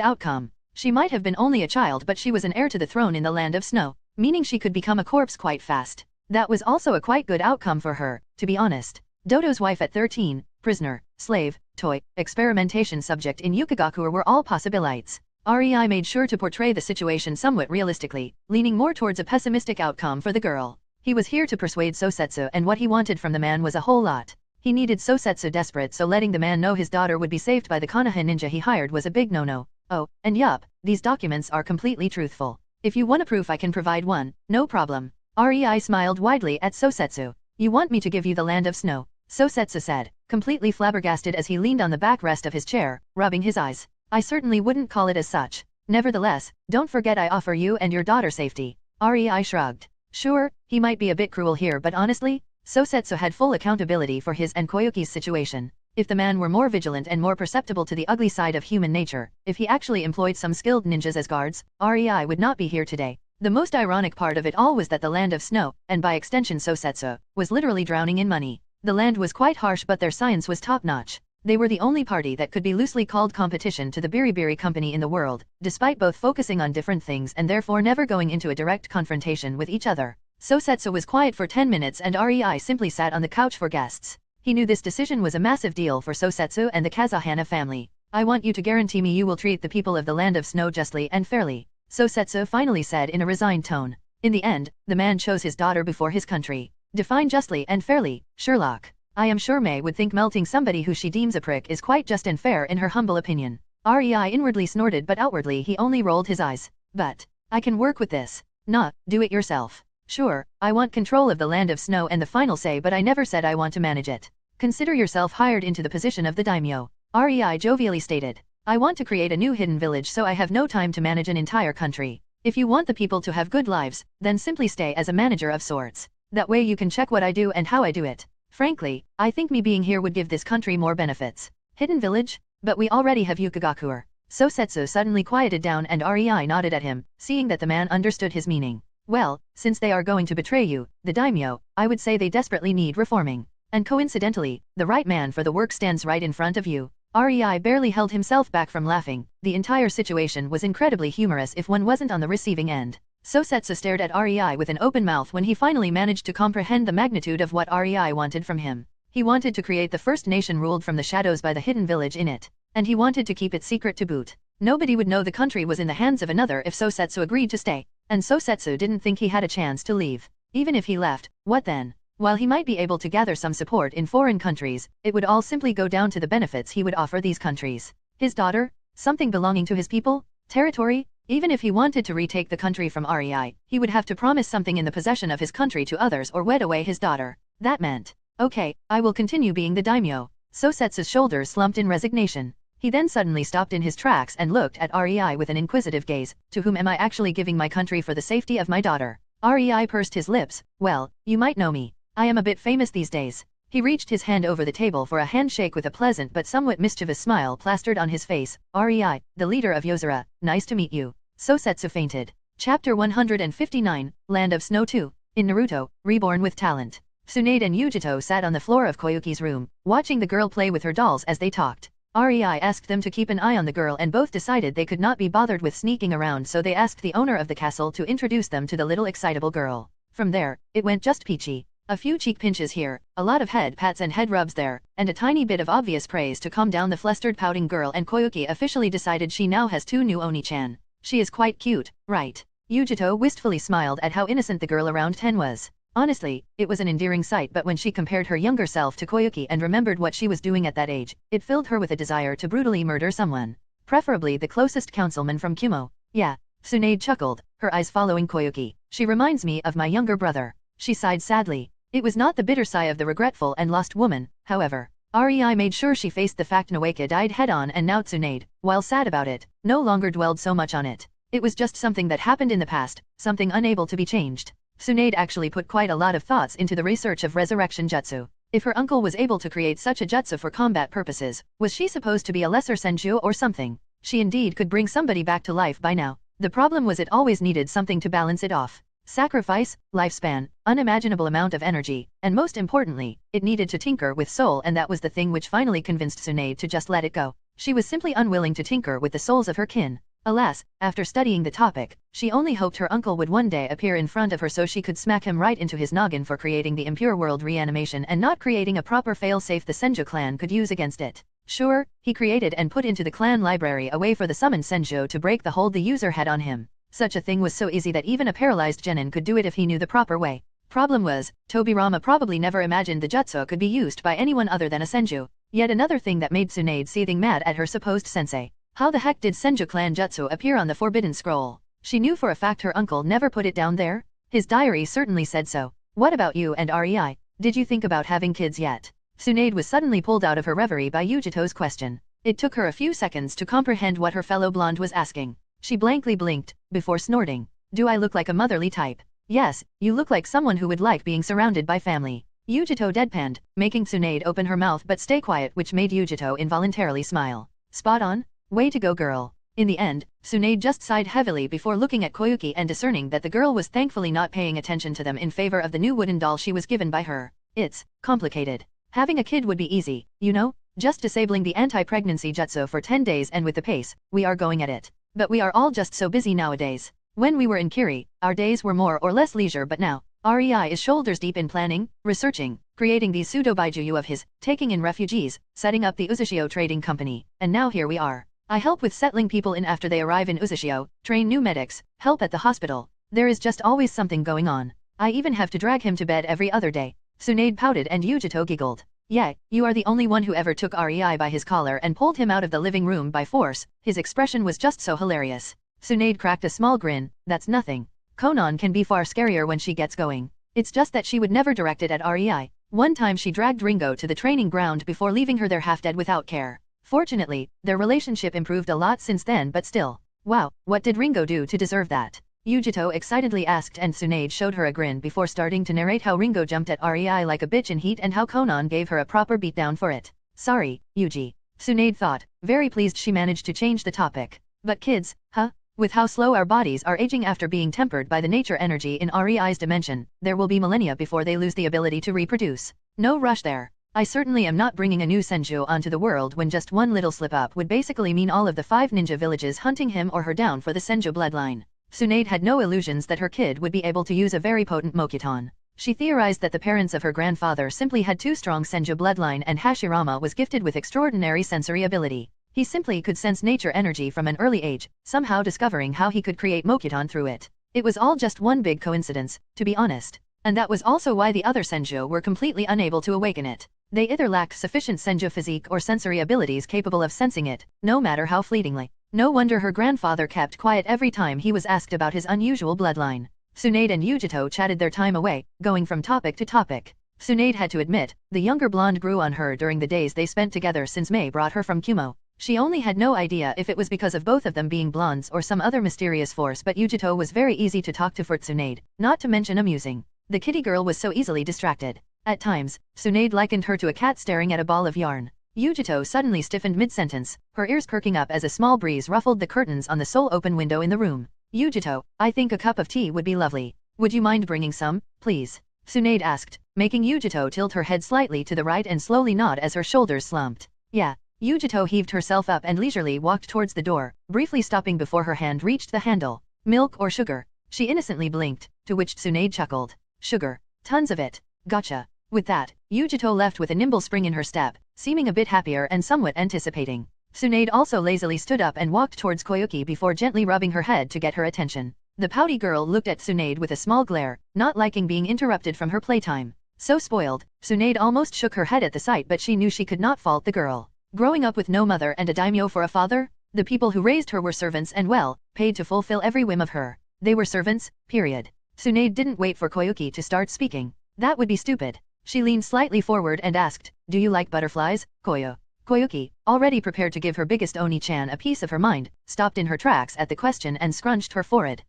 outcome. She might have been only a child, but she was an heir to the throne in the land of snow, meaning she could become a corpse quite fast. That was also a quite good outcome for her, to be honest. Dodo's wife at 13, prisoner, slave, toy, experimentation subject in Yukigakure were all possibilities. REI made sure to portray the situation somewhat realistically, leaning more towards a pessimistic outcome for the girl. He was here to persuade Sosetsu, and what he wanted from the man was a whole lot. He needed Sosetsu desperate, so letting the man know his daughter would be saved by the Konoha ninja he hired was a big no-no. Oh, and yup, these documents are completely truthful. If you want a proof I can provide one, no problem. REI smiled widely at Sosetsu. You want me to give you the land of snow? Sosetsu said, completely flabbergasted as he leaned on the backrest of his chair, rubbing his eyes. I certainly wouldn't call it as such. Nevertheless, don't forget I offer you and your daughter safety. REI shrugged. Sure, he might be a bit cruel here, but honestly, Sosetsu had full accountability for his and Koyuki's situation. If the man were more vigilant and more perceptible to the ugly side of human nature, if he actually employed some skilled ninjas as guards, REI would not be here today. The most ironic part of it all was that the land of snow, and by extension Sosetsu, was literally drowning in money. The land was quite harsh, but their science was top-notch. They were the only party that could be loosely called competition to the Biribiri company in the world, despite both focusing on different things and therefore never going into a direct confrontation with each other. Sosetsu was quiet for 10 minutes and REI simply sat on the couch for guests. He knew this decision was a massive deal for Sosetsu and the Kazahana family. I want you to guarantee me you will treat the people of the land of snow justly and fairly, Sosetsu finally said in a resigned tone. In the end, the man chose his daughter before his country. Define justly and fairly, Sherlock. I am sure May would think melting somebody who she deems a prick is quite just and fair in her humble opinion. REI inwardly snorted, but outwardly he only rolled his eyes. But I can work with this. Nah, do it yourself. Sure, I want control of the land of snow and the final say, but I never said I want to manage it. Consider yourself hired into the position of the daimyo. REI jovially stated. I want to create a new hidden village, so I have no time to manage an entire country. If you want the people to have good lives, then simply stay as a manager of sorts. That way you can check what I do and how I do it. Frankly, I think me being here would give this country more benefits. Hidden village? But we already have Yukigakure. Sosetsu suddenly quieted down and REI nodded at him, seeing that the man understood his meaning. Well, since they are going to betray you, the daimyo, I would say they desperately need reforming. And coincidentally, the right man for the work stands right in front of you. REI barely held himself back from laughing. The entire situation was incredibly humorous if one wasn't on the receiving end. Sosetsu stared at REI with an open mouth when he finally managed to comprehend the magnitude of what REI wanted from him. He wanted to create the first nation ruled from the shadows by the hidden village in it. And he wanted to keep it secret to boot. Nobody would know the country was in the hands of another if Sosetsu agreed to stay. And Sosetsu didn't think he had a chance to leave. Even if he left, what then? While he might be able to gather some support in foreign countries, it would all simply go down to the benefits he would offer these countries. His daughter? Something belonging to his people? Territory? Even if he wanted to retake the country from REI, he would have to promise something in the possession of his country to others or wed away his daughter. That meant, okay, I will continue being the daimyo. Sosetsu's shoulders slumped in resignation. He then suddenly stopped in his tracks and looked at REI with an inquisitive gaze. To whom am I actually giving my country for the safety of my daughter? REI pursed his lips. Well, you might know me. I am a bit famous these days. He reached his hand over the table for a handshake with a pleasant but somewhat mischievous smile plastered on his face. REI, the leader of Yozora, nice to meet you. Sosetsu fainted. Chapter 159, Land of Snow 2. In Naruto, Reborn with Talent. Tsunade and Yujito sat on the floor of Koyuki's room, watching the girl play with her dolls as they talked. REI asked them to keep an eye on the girl and both decided they could not be bothered with sneaking around, so they asked the owner of the castle to introduce them to the little excitable girl. From there, it went just peachy. A few cheek pinches here, a lot of head pats and head rubs there, and a tiny bit of obvious praise to calm down the flustered pouting girl, and Koyuki officially decided she now has two new Oni-chan. She is quite cute, right? Yujito wistfully smiled at how innocent the girl around 10 was. Honestly, it was an endearing sight, but when she compared her younger self to Koyuki and remembered what she was doing at that age, it filled her with a desire to brutally murder someone. Preferably the closest councilman from Kumo. Yeah, Tsunade chuckled, her eyes following Koyuki. She reminds me of my younger brother. She sighed sadly. It was not the bitter sigh of the regretful and lost woman, however. REI made sure she faced the fact Noeka died head-on, and now Tsunade, while sad about it, no longer dwelled so much on it. It was just something that happened in the past, something unable to be changed. Tsunade actually put quite a lot of thoughts into the research of resurrection jutsu. If her uncle was able to create such a jutsu for combat purposes, was she supposed to be a lesser senju or something? She indeed could bring somebody back to life by now. The problem was it always needed something to balance it off. Sacrifice, lifespan, unimaginable amount of energy, and most importantly, it needed to tinker with soul, and that was the thing which finally convinced Tsunade to just let it go. She was simply unwilling to tinker with the souls of her kin. Alas, after studying the topic, she only hoped her uncle would one day appear in front of her so she could smack him right into his noggin for creating the impure world reanimation and not creating a proper fail-safe the Senju clan could use against it. Sure, he created and put into the clan library a way for the summoned Senju to break the hold the user had on him. Such a thing was so easy that even a paralyzed genin could do it if he knew the proper way. Problem was, Tobirama probably never imagined the jutsu could be used by anyone other than a Senju. Yet another thing that made Tsunade seething mad at her supposed sensei. How the heck did Senju clan jutsu appear on the Forbidden Scroll? She knew for a fact her uncle never put it down there. His diary certainly said so. What about you and Rei? Did you think about having kids yet? Tsunade was suddenly pulled out of her reverie by Yujito's question. It took her a few seconds to comprehend what her fellow blonde was asking. She blankly blinked, before snorting. Do I look like a motherly type? Yes, you look like someone who would like being surrounded by family. Yujito deadpanned, making Tsunade open her mouth but stay quiet, which made Yujito involuntarily smile. Spot on? Way to go, girl. In the end, Tsunade just sighed heavily before looking at Koyuki and discerning that the girl was thankfully not paying attention to them in favor of the new wooden doll she was given by her. It's complicated. Having a kid would be easy, you know? Just disabling the anti-pregnancy jutsu for 10 days and with the pace, we are going at it. But we are all just so busy nowadays. When we were in Kiri, our days were more or less leisure, but now, Rei is shoulders deep in planning, researching, creating these pseudo-baijuyu of his, taking in refugees, setting up the Uzushio trading company, and now here we are. I help with settling people in after they arrive in Uzushio, train new medics, help at the hospital. There is just always something going on. I even have to drag him to bed every other day. Tsunade pouted and Yujito giggled. Yeah, you are the only one who ever took Rei by his collar and pulled him out of the living room by force. His expression was just so hilarious. Tsunade cracked a small grin. That's nothing. Konan can be far scarier when she gets going. It's just that she would never direct it at Rei. One time she dragged Ringo to the training ground before leaving her there half dead without care. Fortunately, their relationship improved a lot since then, but still. Wow, what did Ringo do to deserve that? Yujito excitedly asked, and Tsunade showed her a grin before starting to narrate how Ringo jumped at Rei like a bitch in heat and how Konan gave her a proper beatdown for it. Sorry, Yuji. Tsunade thought, very pleased she managed to change the topic. But kids, huh? With how slow our bodies are aging after being tempered by the nature energy in Rei's dimension, there will be millennia before they lose the ability to reproduce. No rush there. I certainly am not bringing a new Senju onto the world when just one little slip-up would basically mean all of the 5 ninja villages hunting him or her down for the Senju bloodline. Tsunade had no illusions that her kid would be able to use a very potent Mokuton. She theorized that the parents of her grandfather simply had too strong Senju bloodline, and Hashirama was gifted with extraordinary sensory ability. He simply could sense nature energy from an early age, somehow discovering how he could create Mokuton through it. It was all just one big coincidence, to be honest. And that was also why the other Senju were completely unable to awaken it. They either lacked sufficient Senju physique or sensory abilities capable of sensing it, no matter how fleetingly. No wonder her grandfather kept quiet every time he was asked about his unusual bloodline. Tsunade and Yujito chatted their time away, going from topic to topic. Tsunade had to admit, the younger blonde grew on her during the days they spent together since Mei brought her from Kumo. She only had no idea if it was because of both of them being blondes or some other mysterious force, but Yujito was very easy to talk to for Tsunade, not to mention amusing. The kitty girl was so easily distracted. At times, Tsunade likened her to a cat staring at a ball of yarn. Yujito suddenly stiffened mid-sentence, her ears perking up as a small breeze ruffled the curtains on the sole open window in the room. Yujito, I think a cup of tea would be lovely. Would you mind bringing some, please? Tsunade asked, making Yujito tilt her head slightly to the right and slowly nod as her shoulders slumped. Yeah. Yujito heaved herself up and leisurely walked towards the door, briefly stopping before her hand reached the handle. Milk or sugar? She innocently blinked, to which Tsunade chuckled. Sugar. Tons of it. Gotcha. With that, Yujito left with a nimble spring in her step, seeming a bit happier and somewhat anticipating. Tsunade also lazily stood up and walked towards Koyuki before gently rubbing her head to get her attention. The pouty girl looked at Tsunade with a small glare, not liking being interrupted from her playtime. So spoiled, Tsunade almost shook her head at the sight, but she knew she could not fault the girl. Growing up with no mother and a daimyo for a father, the people who raised her were servants and well, paid to fulfill every whim of her. They were servants, period. Tsunade didn't wait for Koyuki to start speaking. That would be stupid. She leaned slightly forward and asked, do you like butterflies, Koyo? Koyuki, already prepared to give her biggest Oni-chan a piece of her mind, stopped in her tracks at the question and scrunched her forehead.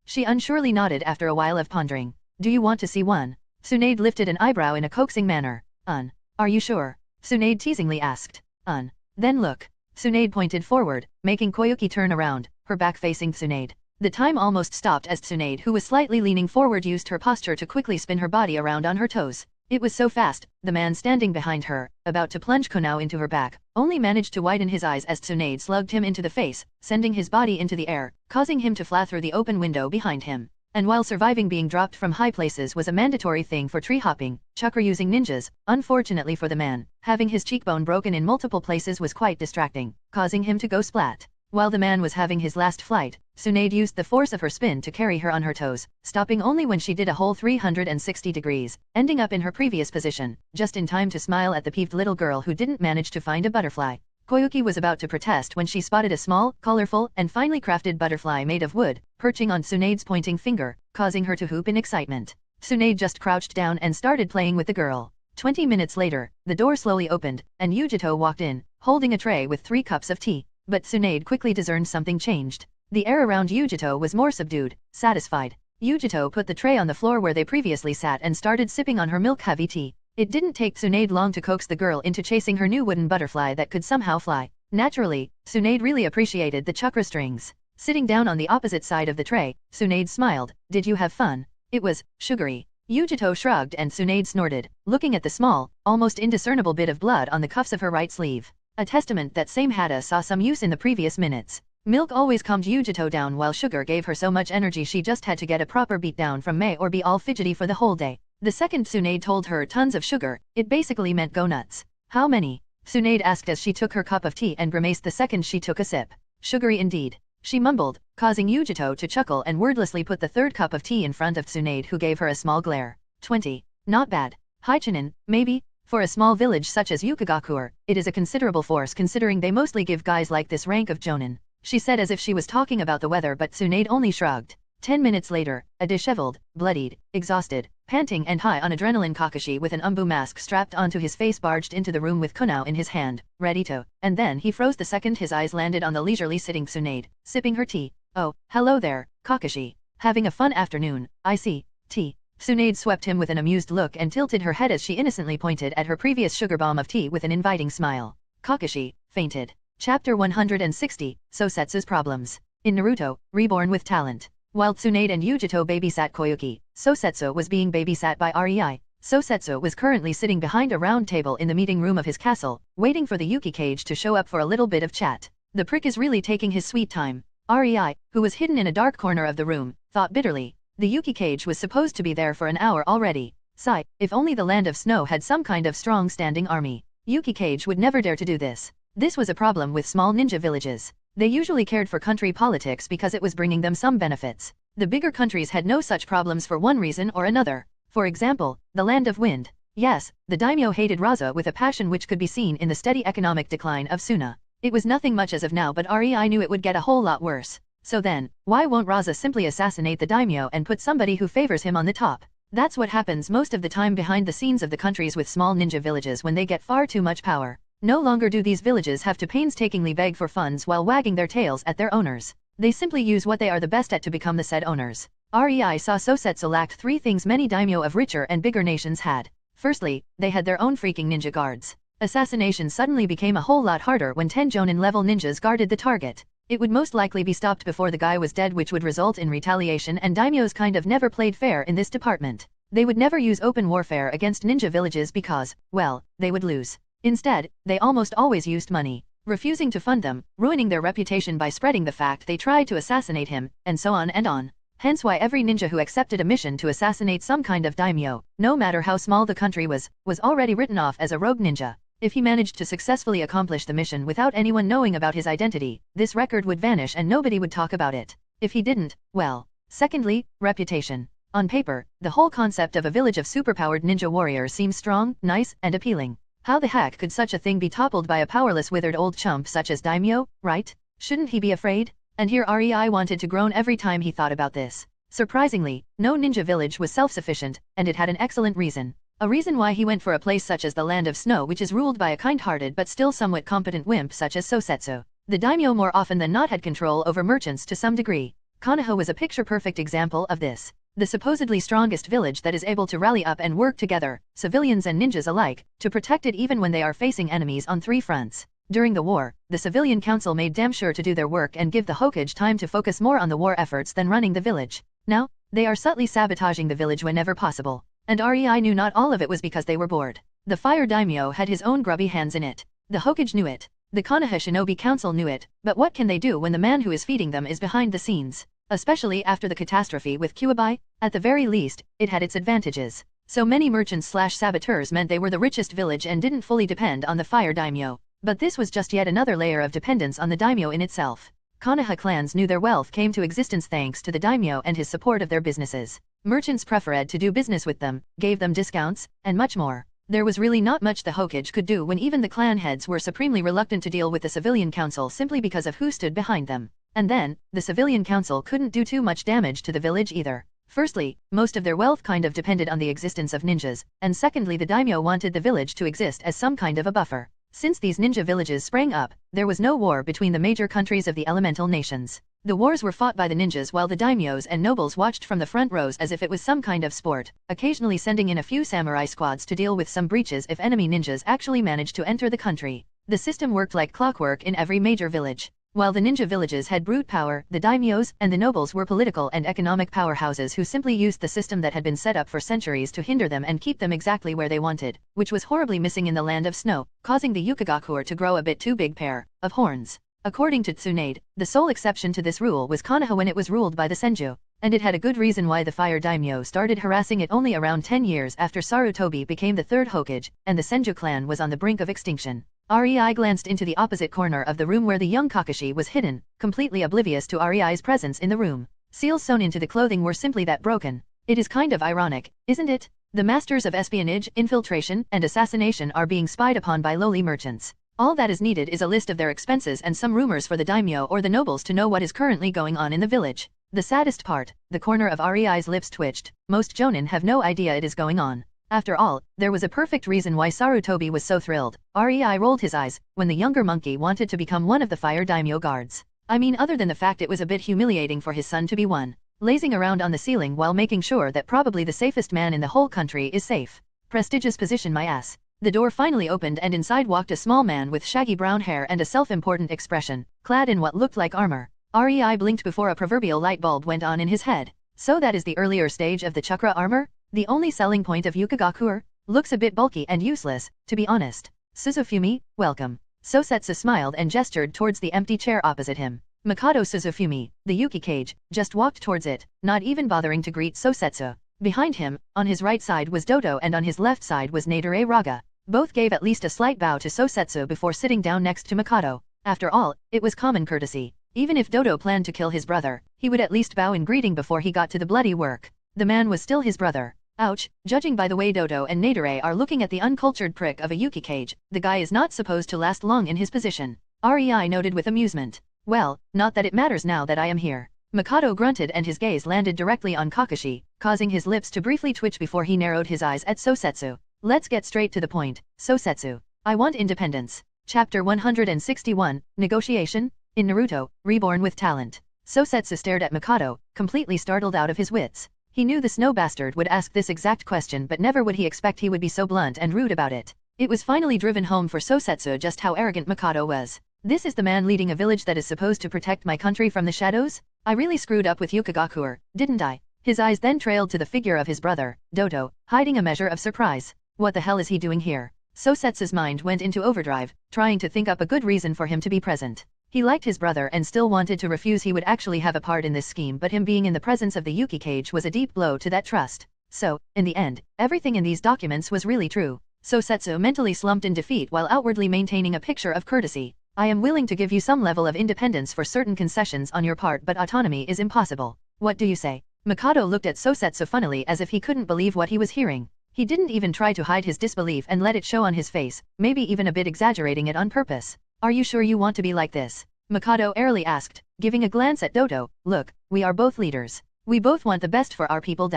She unsurely nodded after a while of pondering. Do you want to see one? Tsunade lifted an eyebrow in a coaxing manner. Are you sure? Tsunade teasingly asked. Then look. Tsunade pointed forward, making Koyuki turn around, her back facing Tsunade. The time almost stopped as Tsunade, who was slightly leaning forward, used her posture to quickly spin her body around on her toes. It was so fast, the man standing behind her, about to plunge Konao into her back, only managed to widen his eyes as Tsunade slugged him into the face, sending his body into the air, causing him to fly through the open window behind him. And while surviving being dropped from high places was a mandatory thing for tree hopping, chakra-using ninjas, unfortunately for the man, having his cheekbone broken in multiple places was quite distracting, causing him to go splat. While the man was having his last flight, Tsunade used the force of her spin to carry her on her toes, stopping only when she did a whole 360 degrees, ending up in her previous position, just in time to smile at the peeved little girl who didn't manage to find a butterfly. Koyuki was about to protest when she spotted a small, colorful, and finely crafted butterfly made of wood, perching on Tsunade's pointing finger, causing her to whoop in excitement. Tsunade just crouched down and started playing with the girl. 20 minutes later, the door slowly opened, and Yujito walked in, holding a tray with 3 cups of tea. But Tsunade quickly discerned something changed. The air around Yujito was more subdued, satisfied. Yujito put the tray on the floor where they previously sat and started sipping on her milk-heavy tea. It didn't take Tsunade long to coax the girl into chasing her new wooden butterfly that could somehow fly. Naturally, Tsunade really appreciated the chakra strings. Sitting down on the opposite side of the tray, Tsunade smiled. Did you have fun? It was sugary. Yujito shrugged and Tsunade snorted, looking at the small, almost indiscernible bit of blood on the cuffs of her right sleeve. A testament that same Hada saw some use in the previous minutes. Milk always calmed Yujito down while sugar gave her so much energy she just had to get a proper beat down from May or be all fidgety for the whole day. The second Tsunade told her tons of sugar, it basically meant go nuts. How many? Tsunade asked as she took her cup of tea and grimaced the second she took a sip. Sugary indeed. She mumbled, causing Yujito to chuckle and wordlessly put the third cup of tea in front of Tsunade, who gave her a small glare. 20. Not bad. Haichinin, maybe? For a small village such as Yukigakure, it is a considerable force considering they mostly give guys like this rank of jonin. She said as if she was talking about the weather, but Tsunade only shrugged. 10 minutes later, a disheveled, bloodied, exhausted, panting and high on adrenaline Kakashi with an umbu mask strapped onto his face barged into the room with Konao in his hand, ready to, and then he froze the second his eyes landed on the leisurely sitting Tsunade, sipping her tea. Oh, hello there, Kakashi. Having a fun afternoon, I see. Tea. Tsunade swept him with an amused look and tilted her head as she innocently pointed at her previous sugar bomb of tea with an inviting smile. Kakashi fainted. Chapter 160, Sosetsu's Problems. In Naruto, Reborn with Talent. While Tsunade and Yujito babysat Koyuki, Sosetsu was being babysat by Rei. Sosetsu was currently sitting behind a round table in the meeting room of his castle, waiting for the Yuki cage to show up for a little bit of chat. The prick is really taking his sweet time. Rei, who was hidden in a dark corner of the room, thought bitterly. The Yuki cage was supposed to be there for an hour already. Sigh, if only the land of snow had some kind of strong standing army. Yuki cage would never dare to do this. This was a problem with small ninja villages. They usually cared for country politics because it was bringing them some benefits. The bigger countries had no such problems for one reason or another. For example, the land of wind. Yes, the daimyo hated Raza with a passion which could be seen in the steady economic decline of Suna. It was nothing much as of now, but Rei knew it would get a whole lot worse. So then, why won't Raza simply assassinate the daimyo and put somebody who favors him on the top? That's what happens most of the time behind the scenes of the countries with small ninja villages when they get far too much power. No longer do these villages have to painstakingly beg for funds while wagging their tails at their owners. They simply use what they are the best at to become the said owners. Rei saw Sosetsu lacked 3 things many daimyo of richer and bigger nations had. Firstly, they had their own freaking ninja guards. Assassination suddenly became a whole lot harder when 10 Jonin level ninjas guarded the target. It would most likely be stopped before the guy was dead, which would result in retaliation, and daimyos kind of never played fair in this department. They would never use open warfare against ninja villages because, well, they would lose. Instead, they almost always used money, refusing to fund them, ruining their reputation by spreading the fact they tried to assassinate him, and so on and on. Hence why every ninja who accepted a mission to assassinate some kind of daimyo, no matter how small the country was already written off as a rogue ninja. If he managed to successfully accomplish the mission without anyone knowing about his identity, this record would vanish and nobody would talk about it. If he didn't, well. Secondly, reputation. On paper, the whole concept of a village of superpowered ninja warriors seems strong, nice, and appealing. How the heck could such a thing be toppled by a powerless withered old chump such as daimyo, right? Shouldn't he be afraid? And here Rei wanted to groan every time he thought about this. Surprisingly, no ninja village was self-sufficient, and it had an excellent reason. A reason why he went for a place such as the Land of Snow, which is ruled by a kind-hearted but still somewhat competent wimp such as Sosetsu. The daimyo more often than not had control over merchants to some degree. Konoha was a picture-perfect example of this. The supposedly strongest village that is able to rally up and work together, civilians and ninjas alike, to protect it even when they are facing enemies on 3 fronts. During the war, the civilian council made damn sure to do their work and give the Hokage time to focus more on the war efforts than running the village. Now, they are subtly sabotaging the village whenever possible. And REI knew not all of it was because they were bored. The fire daimyo had his own grubby hands in it. The Hokage knew it. The Konoha Shinobi Council knew it, but what can they do when the man who is feeding them is behind the scenes? Especially after the catastrophe with Kuwabai, at the very least, it had its advantages. So many merchants/saboteurs meant they were the richest village and didn't fully depend on the fire daimyo. But this was just yet another layer of dependence on the daimyo in itself. Konoha clans knew their wealth came to existence thanks to the daimyo and his support of their businesses. Merchants preferred to do business with them, gave them discounts, and much more. There was really not much the Hokage could do when even the clan heads were supremely reluctant to deal with the civilian council simply because of who stood behind them. And then, the civilian council couldn't do too much damage to the village either. Firstly, most of their wealth kind of depended on the existence of ninjas, and secondly the daimyo wanted the village to exist as some kind of a buffer. Since these ninja villages sprang up, there was no war between the major countries of the elemental nations. The wars were fought by the ninjas while the daimyos and nobles watched from the front rows as if it was some kind of sport, occasionally sending in a few samurai squads to deal with some breaches if enemy ninjas actually managed to enter the country. The system worked like clockwork in every major village. While the ninja villages had brute power, the daimyos and the nobles were political and economic powerhouses who simply used the system that had been set up for centuries to hinder them and keep them exactly where they wanted, which was horribly missing in the land of snow, causing the Yukigakur to grow a bit too big pair of horns. According to Tsunade, the sole exception to this rule was Konoha when it was ruled by the Senju, and it had a good reason why the fire daimyo started harassing it only around 10 years after Sarutobi became the third Hokage, and the Senju clan was on the brink of extinction. REI glanced into the opposite corner of the room where the young Kakashi was hidden, completely oblivious to REI's presence in the room. Seals sewn into the clothing were simply that broken. It is kind of ironic, isn't it? The masters of espionage, infiltration, and assassination are being spied upon by lowly merchants. All that is needed is a list of their expenses and some rumors for the daimyo or the nobles to know what is currently going on in the village. The saddest part, the corner of REI's lips twitched. Most jonin have no idea it is going on. After all, there was a perfect reason why Sarutobi was so thrilled. REI rolled his eyes when the younger monkey wanted to become one of the fire daimyo guards. I mean, other than the fact it was a bit humiliating for his son to be one, lazing around on the ceiling while making sure that probably the safest man in the whole country is safe. Prestigious position, my ass. The door finally opened and inside walked a small man with shaggy brown hair and a self-important expression, clad in what looked like armor. REI blinked before a proverbial light bulb went on in his head. So that is the earlier stage of the chakra armor? The only selling point of Yukigakur? Looks a bit bulky and useless, to be honest. Suzufumi, welcome. Sosetsu smiled and gestured towards the empty chair opposite him. Mikado Suzufumi, the Yuki cage, just walked towards it, not even bothering to greet Sosetsu. Behind him, on his right side was Dodo and on his left side was Nadare Raga. Both gave at least a slight bow to Sosetsu before sitting down next to Mikado. After all, it was common courtesy. Even if Dodo planned to kill his brother, he would at least bow in greeting before he got to the bloody work. The man was still his brother. Ouch, judging by the way Dodo and Nadare are looking at the uncultured prick of a Yuki cage, the guy is not supposed to last long in his position. REI noted with amusement. Well, not that it matters now that I am here. Mikado grunted and his gaze landed directly on Kakashi, causing his lips to briefly twitch before he narrowed his eyes at Sosetsu. Let's get straight to the point, Sosetsu. I want independence. Chapter 161, Negotiation? In Naruto, Reborn with Talent. Sosetsu stared at Mikado, completely startled out of his wits. He knew the snow bastard would ask this exact question but never would he expect he would be so blunt and rude about it. It was finally driven home for Sosetsu just how arrogant Mikado was. This is the man leading a village that is supposed to protect my country from the shadows? I really screwed up with Yukigakur, didn't I? His eyes then trailed to the figure of his brother, Dodo, hiding a measure of surprise. What the hell is he doing here? Sosetsu's mind went into overdrive, trying to think up a good reason for him to be present. He liked his brother and still wanted to refuse he would actually have a part in this scheme, but him being in the presence of the Yuki cage was a deep blow to that trust. So, in the end, everything in these documents was really true. Sosetsu mentally slumped in defeat while outwardly maintaining a picture of courtesy. I am willing to give you some level of independence for certain concessions on your part, but autonomy is impossible. What do you say? Mikado looked at Sosetsu funnily as if he couldn't believe what he was hearing. He didn't even try to hide his disbelief and let it show on his face, maybe even a bit exaggerating it on purpose. Are you sure you want to be like this? Mikado airily asked, giving a glance at Dodo. Look, we are both leaders. We both want the best for our people.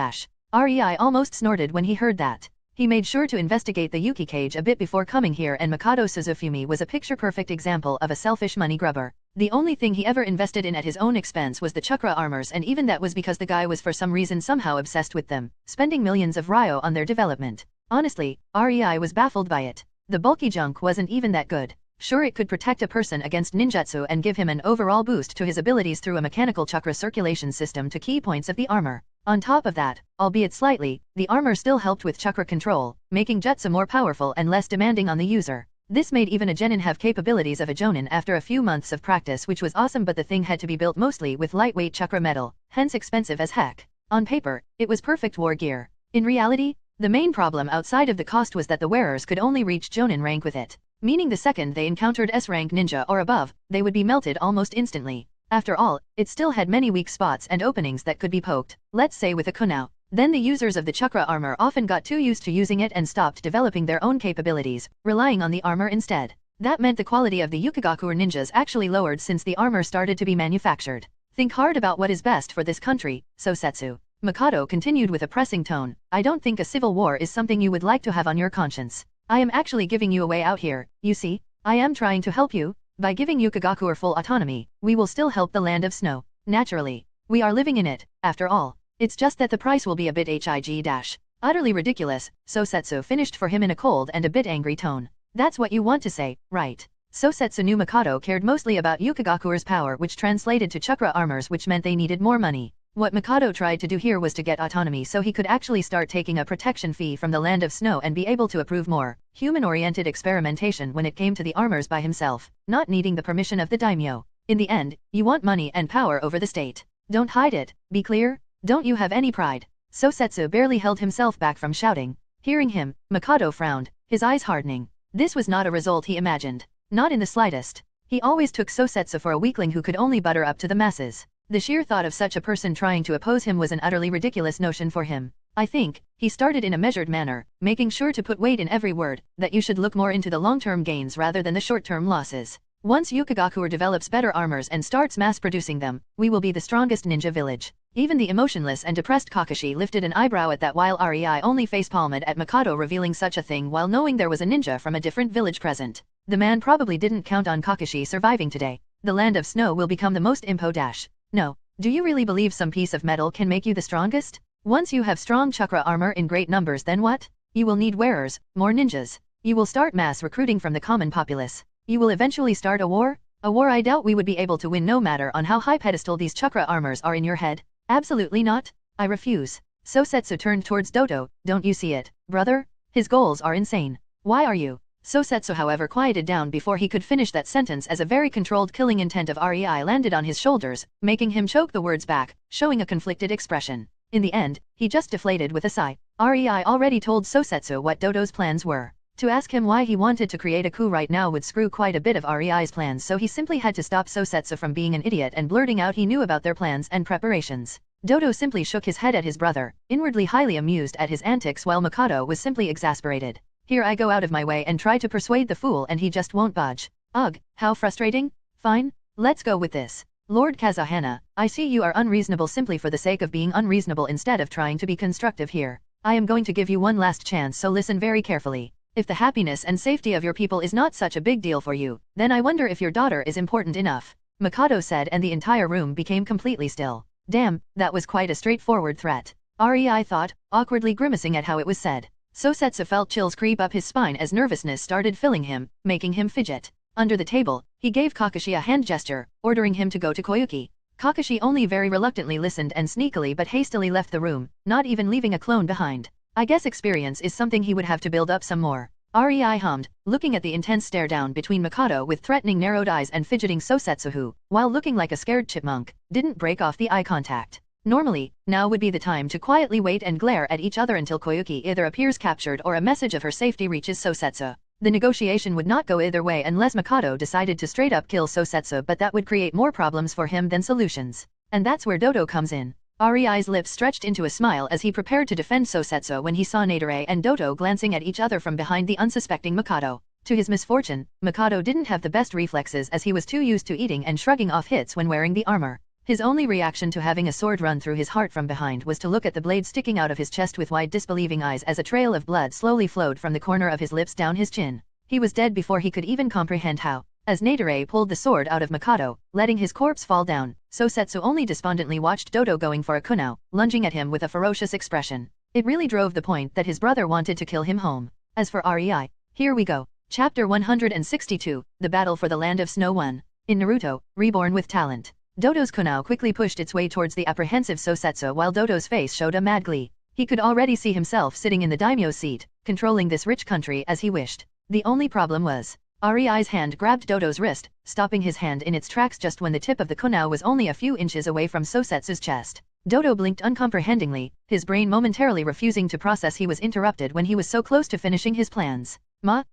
REI almost snorted when he heard that. He made sure to investigate the Yuki cage a bit before coming here, and Mikado Suzufumi was a picture-perfect example of a selfish money grubber. The only thing he ever invested in at his own expense was the chakra armors, and even that was because the guy was for some reason somehow obsessed with them, spending millions of ryo on their development. Honestly, REI was baffled by it. The bulky junk wasn't even that good. Sure, it could protect a person against ninjutsu and give him an overall boost to his abilities through a mechanical chakra circulation system to key points of the armor. On top of that, albeit slightly, the armor still helped with chakra control, making jutsu more powerful and less demanding on the user. This made even a genin have capabilities of a jonin after a few months of practice, which was awesome, but the thing had to be built mostly with lightweight chakra metal, hence expensive as heck. On paper, it was perfect war gear. In reality, the main problem outside of the cost was that the wearers could only reach jonin rank with it, meaning the second they encountered S-rank ninja or above, they would be melted almost instantly. After all, it still had many weak spots and openings that could be poked, let's say with a kunao. Then the users of the chakra armor often got too used to using it and stopped developing their own capabilities, relying on the armor instead. That meant the quality of the Yukigakuer ninjas actually lowered since the armor started to be manufactured. Think hard about what is best for this country, Sosetsu. Mikado continued with a pressing tone. I don't think a civil war is something you would like to have on your conscience. I am actually giving you a way out here, you see? I am trying to help you. By giving Yukigakuer full autonomy, we will still help the land of snow. Naturally. We are living in it, after all. It's just that the price will be a bit hig. Utterly ridiculous, Sosetsu finished for him in a cold and a bit angry tone. That's what you want to say, right? Sosetsu knew Mikado cared mostly about Yukigakuer's power, which translated to chakra armors, which meant they needed more money. What Mikado tried to do here was to get autonomy so he could actually start taking a protection fee from the land of snow and be able to approve more human-oriented experimentation when it came to the armors by himself, not needing the permission of the daimyo. In the end, you want money and power over the state. Don't hide it, be clear? Don't you have any pride? Sosetsu barely held himself back from shouting. Hearing him, Mikado frowned, his eyes hardening. This was not a result he imagined. Not in the slightest. He always took Sosetsu for a weakling who could only butter up to the masses. The sheer thought of such a person trying to oppose him was an utterly ridiculous notion for him. I think, he started in a measured manner, making sure to put weight in every word, that you should look more into the long-term gains rather than the short-term losses. Once Yukigakuer develops better armors and starts mass-producing them, we will be the strongest ninja village. Even the emotionless and depressed Kakashi lifted an eyebrow at that, while Rei only face-palmed at Mikado revealing such a thing while knowing there was a ninja from a different village present. The man probably didn't count on Kakashi surviving today. The land of snow will become the most impo dash. No, do you really believe some piece of metal can make you the strongest? Once you have strong chakra armor in great numbers, then what? You will need wearers, more ninjas. You will start mass recruiting from the common populace. You will eventually start a war? A war I doubt we would be able to win, no matter on how high pedestal these chakra armors are in your head. Absolutely not. I refuse. Sosetsu turned towards Dodo. Don't you see it, brother? His goals are insane. Why are you? Sosetsu however quieted down before he could finish that sentence, as a very controlled killing intent of Rei landed on his shoulders, making him choke the words back, showing a conflicted expression. In the end, he just deflated with a sigh. Rei already told Sosetsu what Dodo's plans were. To ask him why he wanted to create a coup right now would screw quite a bit of Rei's plans, so he simply had to stop Sosetsu from being an idiot and blurting out he knew about their plans and preparations. Dodo simply shook his head at his brother, inwardly highly amused at his antics, while Mikado was simply exasperated. Here I go out of my way and try to persuade the fool and he just won't budge. Ugh, how frustrating. Fine, let's go with this. Lord Kazahana, I see you are unreasonable simply for the sake of being unreasonable instead of trying to be constructive here. I am going to give you one last chance, so listen very carefully. If the happiness and safety of your people is not such a big deal for you, then I wonder if your daughter is important enough. Mikado said, and the entire room became completely still. Damn, that was quite a straightforward threat. Rei thought, awkwardly grimacing at how it was said. Sosetsu felt chills creep up his spine as nervousness started filling him, making him fidget. Under the table, he gave Kakashi a hand gesture, ordering him to go to Koyuki. Kakashi only very reluctantly listened and sneakily but hastily left the room, not even leaving a clone behind. I guess experience is something he would have to build up some more. Rei hummed, looking at the intense stare down between Mikado with threatening narrowed eyes and fidgeting Sosetsu, who, while looking like a scared chipmunk, didn't break off the eye contact. Normally, now would be the time to quietly wait and glare at each other until Koyuki either appears captured or a message of her safety reaches Sosetsu. The negotiation would not go either way unless Mikado decided to straight up kill Sosetsu, but that would create more problems for him than solutions. And that's where Dodo comes in. Rei's lips stretched into a smile as he prepared to defend Sosetsu when he saw Nadare and Dodo glancing at each other from behind the unsuspecting Mikado. To his misfortune, Mikado didn't have the best reflexes as he was too used to eating and shrugging off hits when wearing the armor. His only reaction to having a sword run through his heart from behind was to look at the blade sticking out of his chest with wide disbelieving eyes as a trail of blood slowly flowed from the corner of his lips down his chin. He was dead before he could even comprehend how. As Nadare pulled the sword out of Mikado, letting his corpse fall down, Sosetsu only despondently watched Dodo going for a kunao, lunging at him with a ferocious expression. It really drove the point that his brother wanted to kill him home. As for Rei, here we go. Chapter 162, The Battle for the Land of Snow 1. In Naruto, Reborn with Talent. Dodo's kunai quickly pushed its way towards the apprehensive Sosetsu while Dodo's face showed a mad glee. He could already see himself sitting in the daimyo's seat, controlling this rich country as he wished. The only problem was, Ari's hand grabbed Dodo's wrist, stopping his hand in its tracks just when the tip of the kunai was only a few inches away from Sosetsu's chest. Dodo blinked uncomprehendingly, his brain momentarily refusing to process he was interrupted when he was so close to finishing his plans.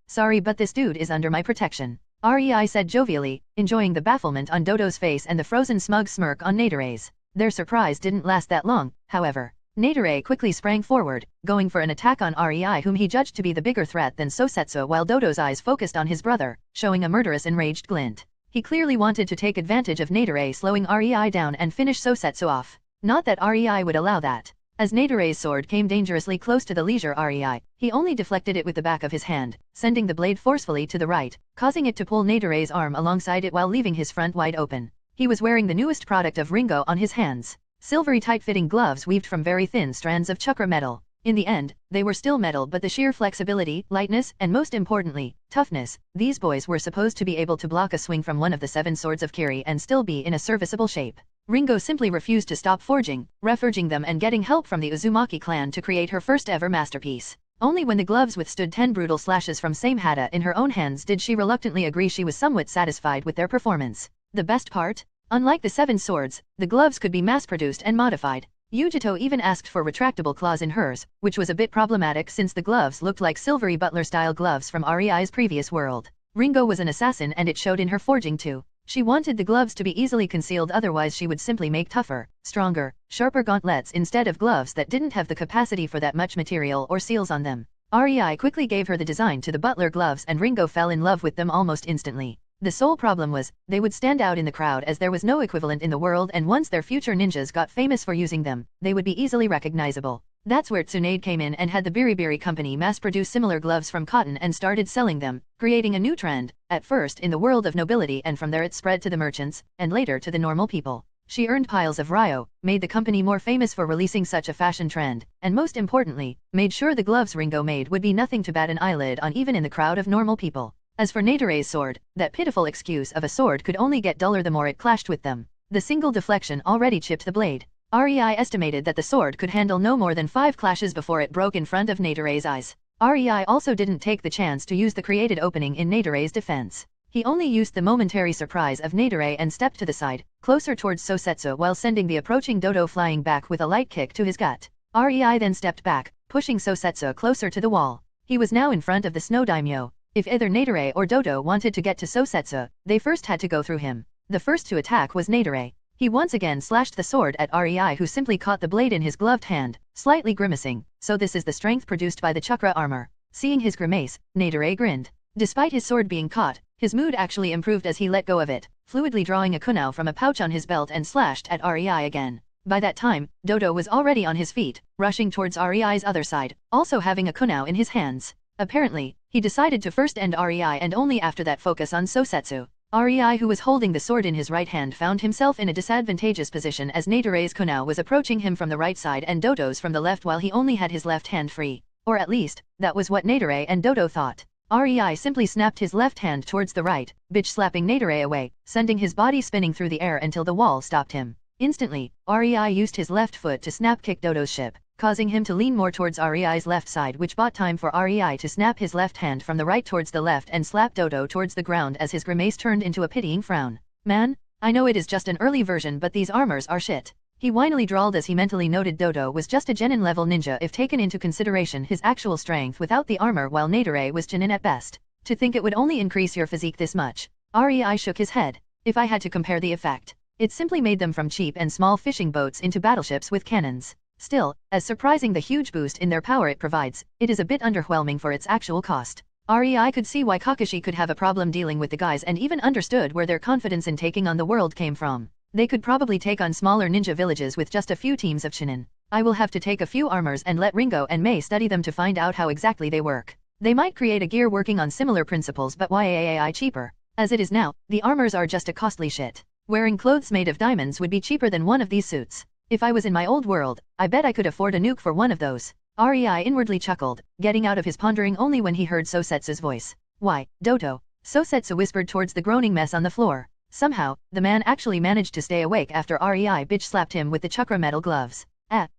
Sorry but this dude is under my protection. Rei said jovially, enjoying the bafflement on Dodo's face and the frozen smug smirk on Nadore's. Their surprise didn't last that long, however. Nadore quickly sprang forward, going for an attack on Rei whom he judged to be the bigger threat than Sosetsu while Dodo's eyes focused on his brother, showing a murderous enraged glint. He clearly wanted to take advantage of Nadore slowing Rei down and finish Sosetsu off. Not that Rei would allow that. As Nadore's sword came dangerously close to the leisure Rei, he only deflected it with the back of his hand, sending the blade forcefully to the right, causing it to pull Nadore's arm alongside it while leaving his front wide open. He was wearing the newest product of Ringo on his hands. Silvery tight-fitting gloves weaved from very thin strands of chakra metal. In the end, they were still metal but the sheer flexibility, lightness, and most importantly, toughness, these boys were supposed to be able to block a swing from one of the 7 swords of Kiri and still be in a serviceable shape. Ringo simply refused to stop forging, reforging them and getting help from the Uzumaki clan to create her first ever masterpiece. Only when the gloves withstood 10 brutal slashes from Same Hada in her own hands did she reluctantly agree she was somewhat satisfied with their performance. The best part? Unlike the 7 swords, the gloves could be mass-produced and modified. Yujito even asked for retractable claws in hers, which was a bit problematic since the gloves looked like silvery butler-style gloves from Rei's previous world. Ringo was an assassin and it showed in her forging too. She wanted the gloves to be easily concealed, otherwise she would simply make tougher, stronger, sharper gauntlets instead of gloves that didn't have the capacity for that much material or seals on them. Rei quickly gave her the design to the butler gloves and Ringo fell in love with them almost instantly. The sole problem was, they would stand out in the crowd as there was no equivalent in the world and once their future ninjas got famous for using them, they would be easily recognizable. That's where Tsunade came in and had the Biribiri company mass-produce similar gloves from cotton and started selling them, creating a new trend, at first in the world of nobility and from there it spread to the merchants, and later to the normal people. She earned piles of ryo, made the company more famous for releasing such a fashion trend, and most importantly, made sure the gloves Ringo made would be nothing to bat an eyelid on even in the crowd of normal people. As for Nadore's sword, that pitiful excuse of a sword could only get duller the more it clashed with them. The single deflection already chipped the blade. Rei estimated that the sword could handle no more than 5 clashes before it broke in front of Nadore's eyes. Rei also didn't take the chance to use the created opening in Nadore's defense. He only used the momentary surprise of Nadore and stepped to the side, closer towards Sosetsu while sending the approaching Dodo flying back with a light kick to his gut. Rei then stepped back, pushing Sosetsu closer to the wall. He was now in front of the Snow Daimyo. If either Nadore or Dodo wanted to get to Sosetsu, they first had to go through him. The first to attack was Nadore. He once again slashed the sword at Rei who simply caught the blade in his gloved hand, slightly grimacing, so this is the strength produced by the chakra armor. Seeing his grimace, Nadore grinned. Despite his sword being caught, his mood actually improved as he let go of it, fluidly drawing a kunai from a pouch on his belt and slashed at Rei again. By that time, Dodo was already on his feet, rushing towards Rei's other side, also having a kunai in his hands. Apparently, he decided to first end Rei and only after that focus on Sosetsu. Rei who was holding the sword in his right hand found himself in a disadvantageous position as Nadore's kunai was approaching him from the right side and Dodo's from the left while he only had his left hand free. Or at least, that was what Nadore and Dodo thought. Rei simply snapped his left hand towards the right, bitch-slapping Nadore away, sending his body spinning through the air until the wall stopped him. Instantly, Rei used his left foot to snap-kick Dodo's ship, causing him to lean more towards Rei's left side which bought time for Rei to snap his left hand from the right towards the left and slap Dodo towards the ground as his grimace turned into a pitying frown. Man, I know it is just an early version but these armors are shit. He whinily drawled as he mentally noted Dodo was just a genin level ninja if taken into consideration his actual strength without the armor while Nadore was genin at best. To think it would only increase your physique this much. Rei shook his head. If I had to compare the effect, it simply made them from cheap and small fishing boats into battleships with cannons. Still, as surprising the huge boost in their power it provides, it is a bit underwhelming for its actual cost. Rei could see why Kakashi could have a problem dealing with the guys and even understood where their confidence in taking on the world came from. They could probably take on smaller ninja villages with just a few teams of shinin. I will have to take a few armors and let Ringo and Mei study them to find out how exactly they work. They might create a gear working on similar principles but YAAI cheaper. As it is now, the armors are just a costly shit. Wearing clothes made of diamonds would be cheaper than one of these suits. If I was in my old world, I bet I could afford a nuke for one of those. Rei inwardly chuckled, getting out of his pondering only when he heard Sosetsu's voice. Why, Doto, Sosetsu whispered towards the groaning mess on the floor. Somehow, the man actually managed to stay awake after REI bitch slapped him with the chakra metal gloves.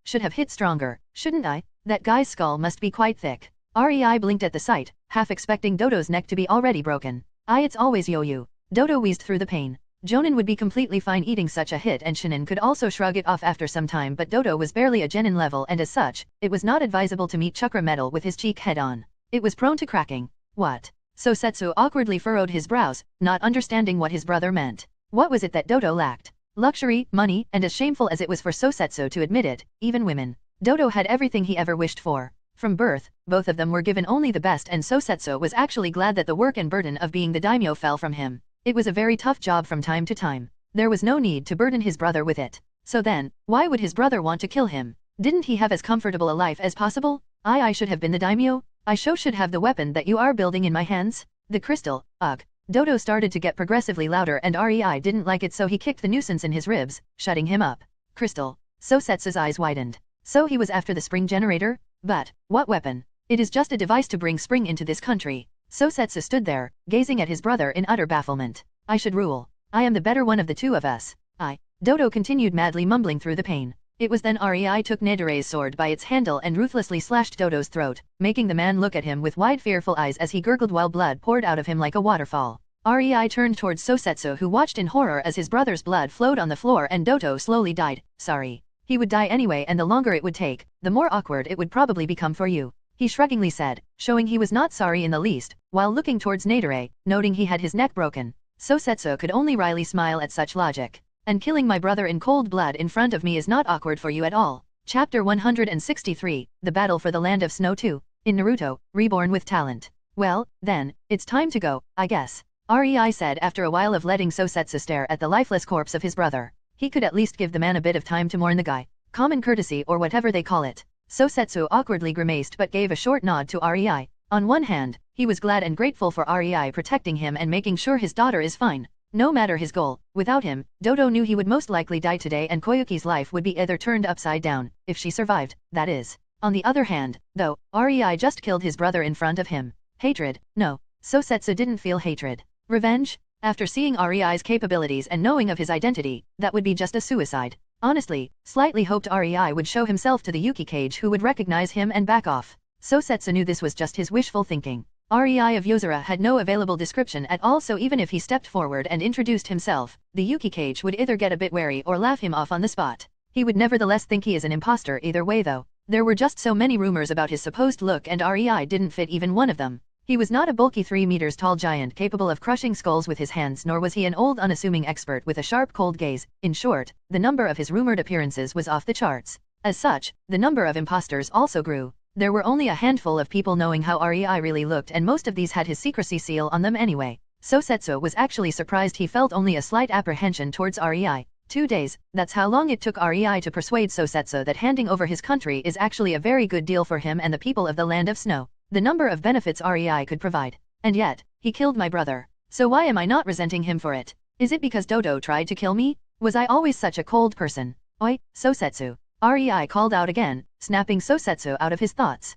Should have hit stronger, shouldn't I? That guy's skull must be quite thick. REI blinked at the sight, half expecting Doto's neck to be already broken. It's always yo-yo. Doto wheezed through the pain. Jonin would be completely fine eating such a hit and Shinin could also shrug it off after some time, but Doto was barely a genin level and as such, it was not advisable to meet chakra metal with his cheek head on. It was prone to cracking. What? Sosetsu awkwardly furrowed his brows, not understanding what his brother meant. What was it that Doto lacked? Luxury, money, and as shameful as it was for Sosetsu to admit it, even women. Doto had everything he ever wished for. From birth, both of them were given only the best and Sosetsu was actually glad that the work and burden of being the daimyo fell from him. It was a very tough job from time to time. There was no need to burden his brother with it. So then, why would his brother want to kill him? Didn't he have as comfortable a life as possible? I should have been the daimyo? I should have the weapon that you are building in my hands? The crystal, ugh. Doto started to get progressively louder and REI didn't like it, so he kicked the nuisance in his ribs, shutting him up. Crystal. Sosetsu's eyes widened. So he was after the spring generator? But, what weapon? It is just a device to bring spring into this country. Sosetsu stood there, gazing at his brother in utter bafflement. I should rule. I am the better one of the two of us. Doto continued madly mumbling through the pain. It was then REI took Nedere's sword by its handle and ruthlessly slashed Doto's throat, making the man look at him with wide fearful eyes as he gurgled while blood poured out of him like a waterfall. REI turned towards Sosetsu, who watched in horror as his brother's blood flowed on the floor and Doto slowly died. Sorry. He would die anyway, and the longer it would take, the more awkward it would probably become for you. He shruggingly said, showing he was not sorry in the least, while looking towards Nadere, noting he had his neck broken. Sosetsu could only wryly smile at such logic. And killing my brother in cold blood in front of me is not awkward for you at all. Chapter 163, The Battle for the Land of Snow 2. In Naruto, Reborn with Talent. Well, then, it's time to go, I guess. REI said after a while of letting Sosetsu stare at the lifeless corpse of his brother. He could at least give the man a bit of time to mourn the guy. Common courtesy or whatever they call it. Sosetsu awkwardly grimaced but gave a short nod to REI. On one hand, he was glad and grateful for REI protecting him and making sure his daughter is fine. No matter his goal, without him, Doto knew he would most likely die today and Koyuki's life would be either turned upside down, if she survived, that is. On the other hand, though, REI just killed his brother in front of him. Hatred? No. Sosetsu didn't feel hatred. Revenge? After seeing REI's capabilities and knowing of his identity, that would be just a suicide. Honestly, slightly hoped REI would show himself to the Yuki cage who would recognize him and back off. Sosetsu knew this was just his wishful thinking. REI of Yozora had no available description at all, so even if he stepped forward and introduced himself, the Yuki cage would either get a bit wary or laugh him off on the spot. He would nevertheless think he is an imposter either way though. There were just so many rumors about his supposed look and REI didn't fit even one of them. He was not a bulky 3 meters tall giant capable of crushing skulls with his hands, nor was he an old unassuming expert with a sharp cold gaze. In short, the number of his rumored appearances was off the charts. As such, the number of imposters also grew. There were only a handful of people knowing how REI really looked, and most of these had his secrecy seal on them anyway. Sosetsu was actually surprised. He felt only a slight apprehension towards REI. 2 days, that's how long it took REI to persuade Sosetsu that handing over his country is actually a very good deal for him and the people of the Land of Snow. The number of benefits REI could provide. And yet, he killed my brother. So why am I not resenting him for it? Is it because Doto tried to kill me? Was I always such a cold person? Oi, Sosetsu. REI called out again, snapping Sosetsu out of his thoughts.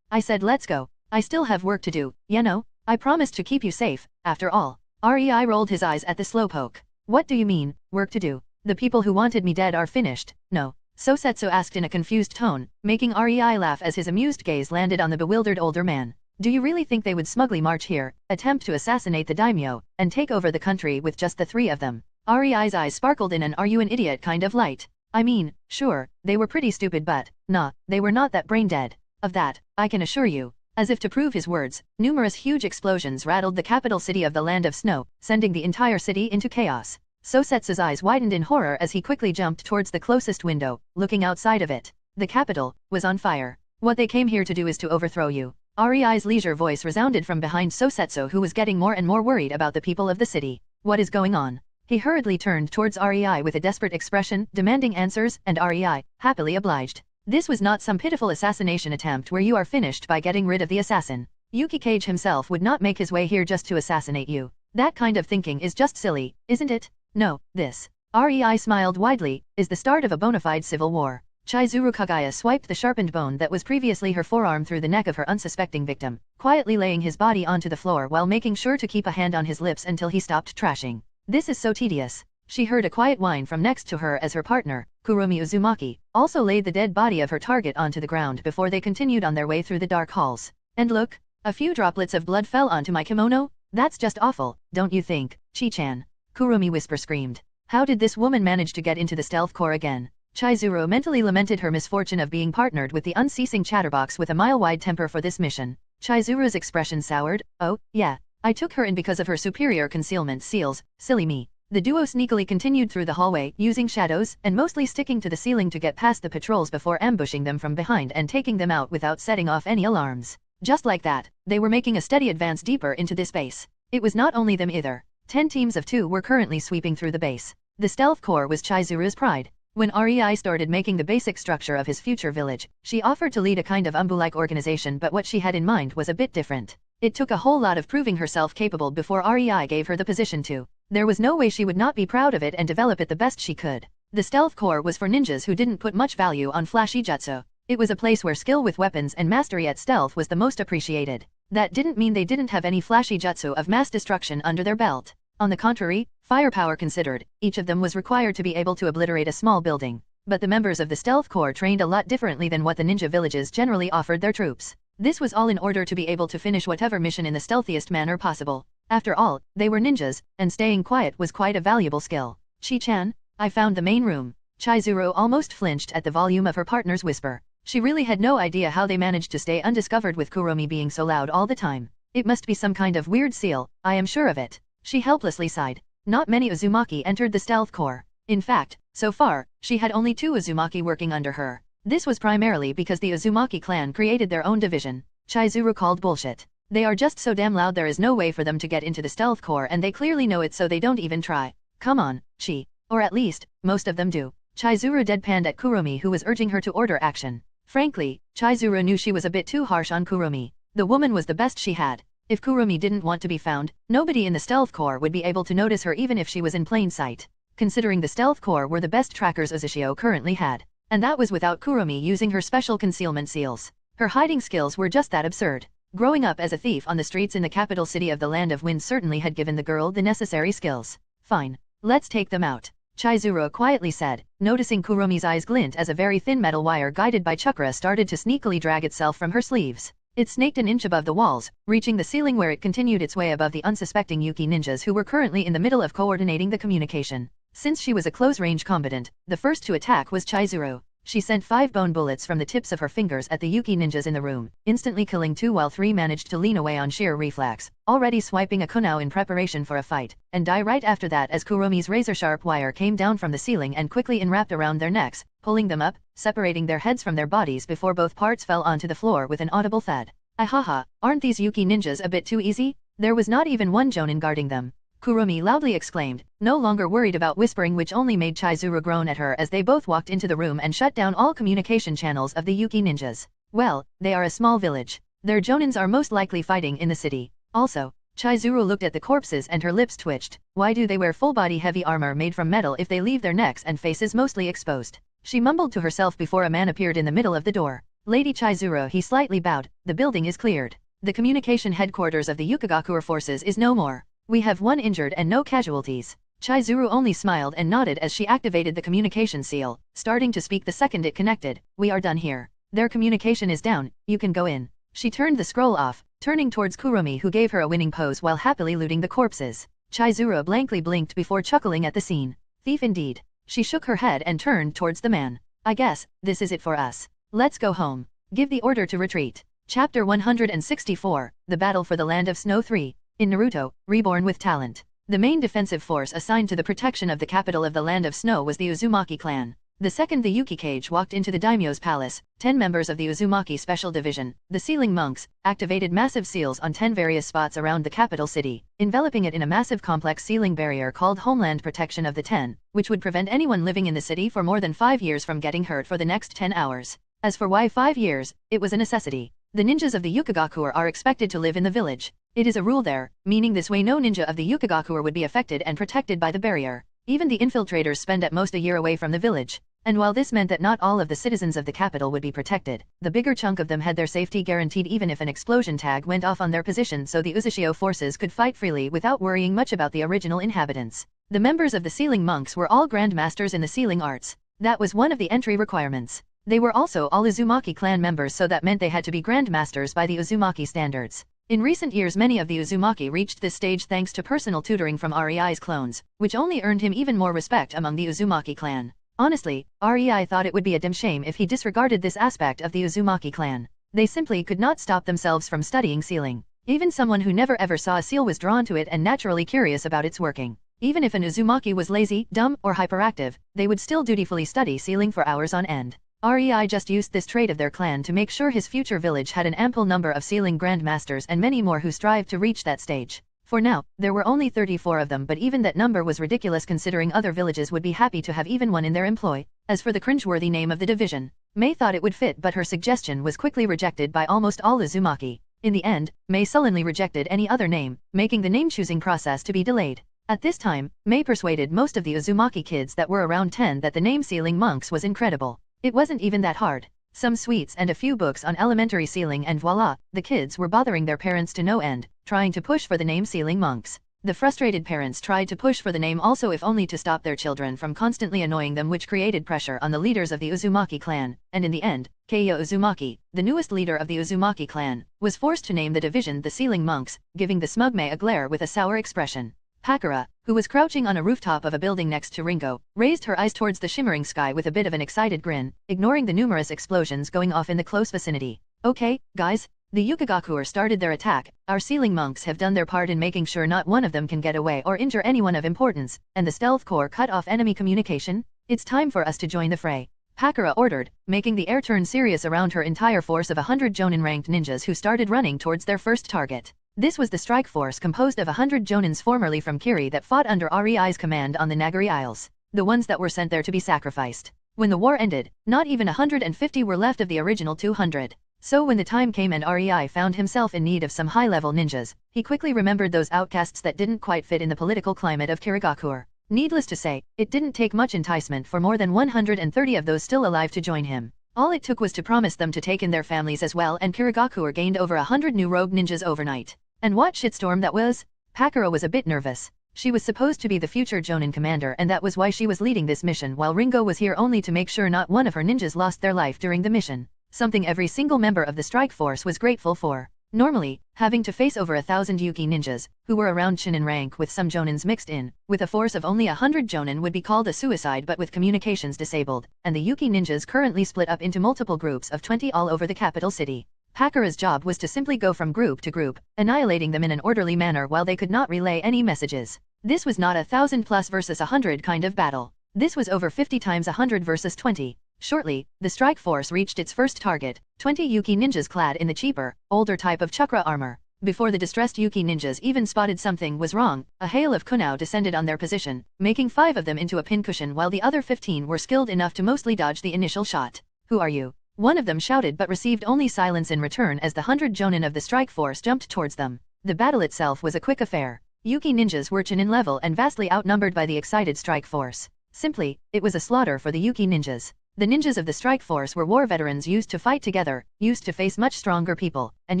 I said let's go. I still have work to do, you know? I promised to keep you safe, after all. REI rolled his eyes at the slowpoke. What do you mean, work to do? The people who wanted me dead are finished, no? Sosetsu asked in a confused tone, making REI laugh as his amused gaze landed on the bewildered older man. Do you really think they would smugly march here, attempt to assassinate the daimyo, and take over the country with just the 3 of them? REI's eyes sparkled in an "are you an idiot" kind of light. I mean, sure, they were pretty stupid, but, nah, they were not that brain dead. Of that, I can assure you. As if to prove his words, numerous huge explosions rattled the capital city of the Land of Snow, sending the entire city into chaos. Sosetsu's eyes widened in horror as he quickly jumped towards the closest window, looking outside of it. The capital was on fire. What they came here to do is to overthrow you. REI's leisure voice resounded from behind Sosetsu, who was getting more and more worried about the people of the city. What is going on? He hurriedly turned towards REI with a desperate expression, demanding answers, and REI, happily obliged. This was not some pitiful assassination attempt where you are finished by getting rid of the assassin. Yuki Cage himself would not make his way here just to assassinate you. That kind of thinking is just silly, isn't it? No, this, REI smiled widely, is the start of a bona fide civil war. Chizuru Kagaya swiped the sharpened bone that was previously her forearm through the neck of her unsuspecting victim, quietly laying his body onto the floor while making sure to keep a hand on his lips until he stopped trashing. This is so tedious. She heard a quiet whine from next to her as her partner, Kurumi Uzumaki, also laid the dead body of her target onto the ground before they continued on their way through the dark halls. And look, a few droplets of blood fell onto my kimono? That's just awful, don't you think, Chi-chan? Kurumi whisper screamed. How did this woman manage to get into the stealth corps again? Chizuru mentally lamented her misfortune of being partnered with the unceasing chatterbox with a mile-wide temper for this mission. Chizuru's expression soured. Oh, yeah, I took her in because of her superior concealment skills, silly me. The duo sneakily continued through the hallway, using shadows, and mostly sticking to the ceiling to get past the patrols before ambushing them from behind and taking them out without setting off any alarms. Just like that, they were making a steady advance deeper into this base. It was not only them either. 10 teams of 2 were currently sweeping through the base. The stealth corps was Chizuru's pride. When REI started making the basic structure of his future village, she offered to lead a kind of umbu-like organization, but what she had in mind was a bit different. It took a whole lot of proving herself capable before REI gave her the position to. There was no way she would not be proud of it and develop it the best she could. The stealth corps was for ninjas who didn't put much value on flashy jutsu. It was a place where skill with weapons and mastery at stealth was the most appreciated. That didn't mean they didn't have any flashy jutsu of mass destruction under their belt. On the contrary, firepower considered, each of them was required to be able to obliterate a small building. But the members of the stealth corps trained a lot differently than what the ninja villages generally offered their troops. This was all in order to be able to finish whatever mission in the stealthiest manner possible. After all, they were ninjas, and staying quiet was quite a valuable skill. Chi-chan, I found the main room. Chizuru almost flinched at the volume of her partner's whisper. She really had no idea how they managed to stay undiscovered with Kurumi being so loud all the time. It must be some kind of weird seal, I am sure of it. She helplessly sighed. Not many Uzumaki entered the stealth corps. In fact, so far, she had only 2 Uzumaki working under her. This was primarily because the Uzumaki clan created their own division. Chizuru called bullshit. They are just so damn loud, there is no way for them to get into the stealth corps, and they clearly know it, so they don't even try. Come on, Chi. Or at least, most of them do. Chizuru deadpanned at Kurumi, who was urging her to order action. Frankly, Chizuru knew she was a bit too harsh on Kurumi. The woman was the best she had. If Kurumi didn't want to be found, nobody in the stealth corps would be able to notice her even if she was in plain sight. Considering the stealth corps were the best trackers Uzushio currently had. And that was without Kurumi using her special concealment seals. Her hiding skills were just that absurd. Growing up as a thief on the streets in the capital city of the Land of Wind certainly had given the girl the necessary skills. Fine. Let's take them out. Chizuru quietly said, noticing Kurumi's eyes glint as a very thin metal wire guided by chakra started to sneakily drag itself from her sleeves. It snaked an inch above the walls, reaching the ceiling where it continued its way above the unsuspecting Yuki ninjas who were currently in the middle of coordinating the communication. Since she was a close-range combatant, the first to attack was Chizuru. She sent 5 bone bullets from the tips of her fingers at the Yuki ninjas in the room, instantly killing 2 while 3 managed to lean away on sheer reflex, already swiping a kunao in preparation for a fight, and die right after that as Kurumi's razor-sharp wire came down from the ceiling and quickly enwrapped around their necks, pulling them up, separating their heads from their bodies before both parts fell onto the floor with an audible thud. Ahaha, aren't these Yuki ninjas a bit too easy? There was not even one jonin guarding them. Kurumi loudly exclaimed, no longer worried about whispering, which only made Chizuru groan at her as they both walked into the room and shut down all communication channels of the Yuki ninjas. Well, they are a small village. Their jonins are most likely fighting in the city. Also, Chizuru looked at the corpses and her lips twitched. Why do they wear full-body heavy armor made from metal if they leave their necks and faces mostly exposed? She mumbled to herself before a man appeared in the middle of the door. Lady Chizuru, he slightly bowed. The building is cleared. The communication headquarters of the Yukigakure forces is no more. We have 1 injured and no casualties. Chizuru only smiled and nodded as she activated the communication seal, starting to speak the second it connected. We are done here. Their communication is down, you can go in. She turned the scroll off, turning towards Kurumi, who gave her a winning pose while happily looting the corpses. Chizuru blankly blinked before chuckling at the scene. Thief indeed. She shook her head and turned towards the man. I guess, this is it for us. Let's go home. Give the order to retreat. Chapter 164, The Battle for the Land of Snow 3. In Naruto, Reborn with Talent. The main defensive force assigned to the protection of the capital of the Land of Snow was the Uzumaki clan. The second the Yuki Cage walked into the daimyo's palace, 10 members of the Uzumaki Special Division, the Sealing Monks, activated massive seals on 10 various spots around the capital city, enveloping it in a massive complex sealing barrier called Homeland Protection of the 10, which would prevent anyone living in the city for more than 5 years from getting hurt for the next 10 hours. As for why 5 years, it was a necessity. The ninjas of the Yukigakure are expected to live in the village. It is a rule there, meaning this way no ninja of the Yukigakure would be affected and protected by the barrier. Even the infiltrators spend at most a year away from the village. And while this meant that not all of the citizens of the capital would be protected, the bigger chunk of them had their safety guaranteed even if an explosion tag went off on their position, so the Uzashio forces could fight freely without worrying much about the original inhabitants. The members of the sealing monks were all grandmasters in the sealing arts. That was one of the entry requirements. They were also all Uzumaki clan members, so that meant they had to be grandmasters by the Uzumaki standards. In recent years many of the Uzumaki reached this stage thanks to personal tutoring from Rei's clones, which only earned him even more respect among the Uzumaki clan. Honestly, Rei thought it would be a damn shame if he disregarded this aspect of the Uzumaki clan. They simply could not stop themselves from studying sealing. Even someone who never ever saw a seal was drawn to it and naturally curious about its working. Even if an Uzumaki was lazy, dumb, or hyperactive, they would still dutifully study sealing for hours on end. Rei just used this trait of their clan to make sure his future village had an ample number of sealing grandmasters and many more who strived to reach that stage. For now, there were only 34 of them, but even that number was ridiculous considering other villages would be happy to have even one in their employ. As for the cringeworthy name of the division, Mei thought it would fit, but her suggestion was quickly rejected by almost all Uzumaki. In the end, Mei sullenly rejected any other name, making the name-choosing process to be delayed. At this time, Mei persuaded most of the Uzumaki kids that were around 10 that the name sealing monks was incredible. It wasn't even that hard. Some sweets and a few books on elementary sealing and voila, the kids were bothering their parents to no end, trying to push for the name sealing monks. The frustrated parents tried to push for the name also, if only to stop their children from constantly annoying them, which created pressure on the leaders of the Uzumaki clan, and in the end, Keiyo Uzumaki, the newest leader of the Uzumaki clan, was forced to name the division the sealing monks, giving the smug Mei a glare with a sour expression. Pakura, who was crouching on a rooftop of a building next to Ringo, raised her eyes towards the shimmering sky with a bit of an excited grin, ignoring the numerous explosions going off in the close vicinity. Okay, guys, the Yukigakure started their attack. Our sealing monks have done their part in making sure not one of them can get away or injure anyone of importance, and the stealth corps cut off enemy communication. It's time for us to join the fray, Pakura ordered, making the air turn serious around her entire force of 100 Jonin-ranked ninjas who started running towards their first target. This was the strike force composed of 100 Jonins formerly from Kiri that fought under Rei's command on the Nagari Isles, the ones that were sent there to be sacrificed. When the war ended, not even 150 were left of the original 200. So when the time came and Rei found himself in need of some high-level ninjas, he quickly remembered those outcasts that didn't quite fit in the political climate of Kirigakure. Needless to say, it didn't take much enticement for more than 130 of those still alive to join him. All it took was to promise them to take in their families as well, and Kirigakure gained over 100 new rogue ninjas overnight. And what shitstorm that was! Pakura was a bit nervous. She was supposed to be the future Jonin commander, and that was why she was leading this mission, while Ringo was here only to make sure not one of her ninjas lost their life during the mission. Something every single member of the strike force was grateful for. Normally, having to face over 1,000 Yuki ninjas, who were around Shinin rank with some Jonins mixed in, with a force of only 100 Jonin would be called a suicide, but with communications disabled, and the Yuki ninjas currently split up into multiple groups of 20 all over the capital city. Pakura's job was to simply go from group to group, annihilating them in an orderly manner while they could not relay any messages. This was not a 1,000 plus versus 100 kind of battle. This was over 50 times 100 versus 20. Shortly, the strike force reached its first target, 20 Yuki ninjas clad in the cheaper, older type of chakra armor. Before the distressed Yuki ninjas even spotted something was wrong, a hail of kunao descended on their position, making 5 of them into a pincushion while the other 15 were skilled enough to mostly dodge the initial shot. Who are you? One of them shouted, but received only silence in return as the 100 Jonin of the strike force jumped towards them. The battle itself was a quick affair. Yuki ninjas were Chunin level and vastly outnumbered by the excited strike force. Simply, it was a slaughter for the Yuki ninjas. The ninjas of the strike force were war veterans used to fight together, used to face much stronger people, and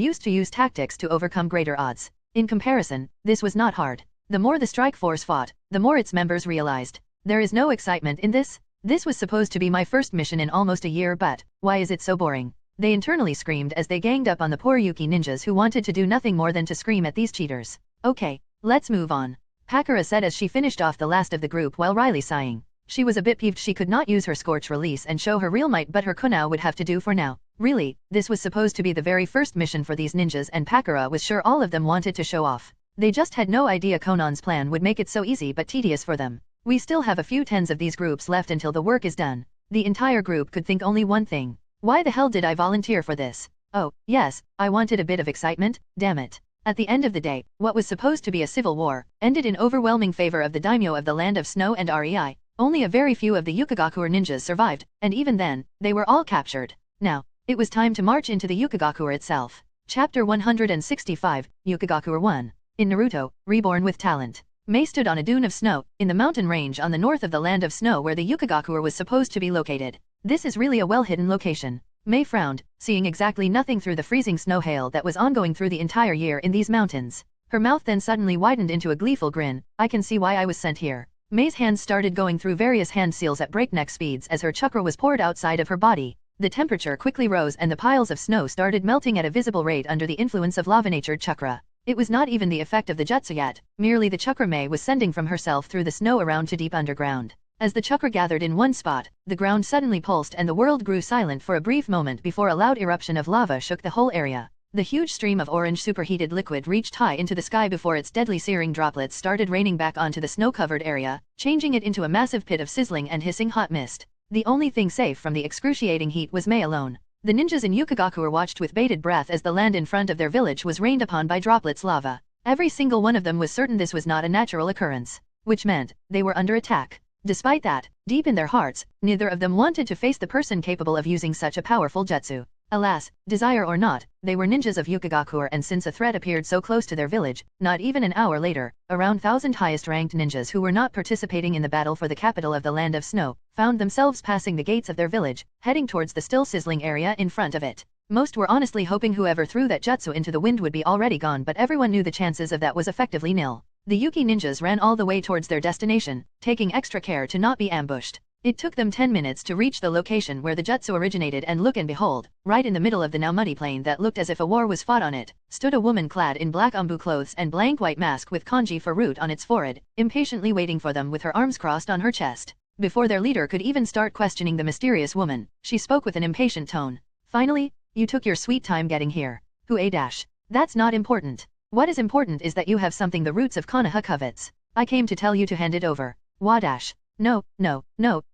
used to use tactics to overcome greater odds. In comparison, this was not hard. The more the strike force fought, the more its members realized. There is no excitement in this. This was supposed to be my first mission in almost a year, but why is it so boring? They internally screamed as they ganged up on the poor Yuki ninjas who wanted to do nothing more than to scream at these cheaters. Okay, let's move on, Pakura said as she finished off the last of the group while Riley sighing. She was a bit peeved she could not use her scorch release and show her real might, but her kunao would have to do for now. Really, this was supposed to be the very first mission for these ninjas, and Pakura was sure all of them wanted to show off. They just had no idea Conan's plan would make it so easy but tedious for them. We still have a few tens of these groups left until the work is done. The entire group could think only one thing. Why the hell did I volunteer for this? Oh, yes, I wanted a bit of excitement, damn it. At the end of the day, what was supposed to be a civil war, ended in overwhelming favor of the daimyo of the Land of Snow and Rei. Only a very few of the Yukigakure ninjas survived, and even then, they were all captured. Now, it was time to march into the Yukigakure itself. Chapter 165, Yukigakure 1. In Naruto, Reborn with Talent. Mei stood on a dune of snow, in the mountain range on the north of the land of snow where the Yukigakure was supposed to be located. This is really a well-hidden location. Mei frowned, seeing exactly nothing through the freezing snow hail that was ongoing through the entire year in these mountains. Her mouth then suddenly widened into a gleeful grin. I can see why I was sent here. Mei's hands started going through various hand seals at breakneck speeds as her chakra was poured outside of her body. The temperature quickly rose and the piles of snow started melting at a visible rate under the influence of lava-natured chakra. It was not even the effect of the jutsu yet, merely the chakra Mei was sending from herself through the snow around to deep underground. As the chakra gathered in one spot, the ground suddenly pulsed and the world grew silent for a brief moment before a loud eruption of lava shook the whole area. The huge stream of orange superheated liquid reached high into the sky before its deadly searing droplets started raining back onto the snow-covered area, changing it into a massive pit of sizzling and hissing hot mist. The only thing safe from the excruciating heat was Mei alone. The ninjas in Yukigakure watched with bated breath as the land in front of their village was rained upon by droplets lava. Every single one of them was certain this was not a natural occurrence, which meant they were under attack. Despite that, deep in their hearts, neither of them wanted to face the person capable of using such a powerful jutsu. Alas, desire or not, they were ninjas of Yukigakure, and since a threat appeared so close to their village, not even an hour later, around 1,000 highest-ranked ninjas who were not participating in the battle for the capital of the land of snow, found themselves passing the gates of their village, heading towards the still sizzling area in front of it. Most were honestly hoping whoever threw that jutsu into the wind would be already gone, but everyone knew the chances of that was effectively nil. The Yuki ninjas ran all the way towards their destination, taking extra care to not be ambushed. It took them 10 minutes to reach the location where the jutsu originated, and look and behold, right in the middle of the now muddy plain that looked as if a war was fought on it, stood a woman clad in black umbu clothes and blank white mask with kanji for root on its forehead, impatiently waiting for them with her arms crossed on her chest. Before their leader could even start questioning the mysterious woman, she spoke with an impatient tone. Finally, you took your sweet time getting here. Who a dash? That's not important. What is important is that you have something the roots of Konoha covets. I came to tell you to hand it over. Wadash. No,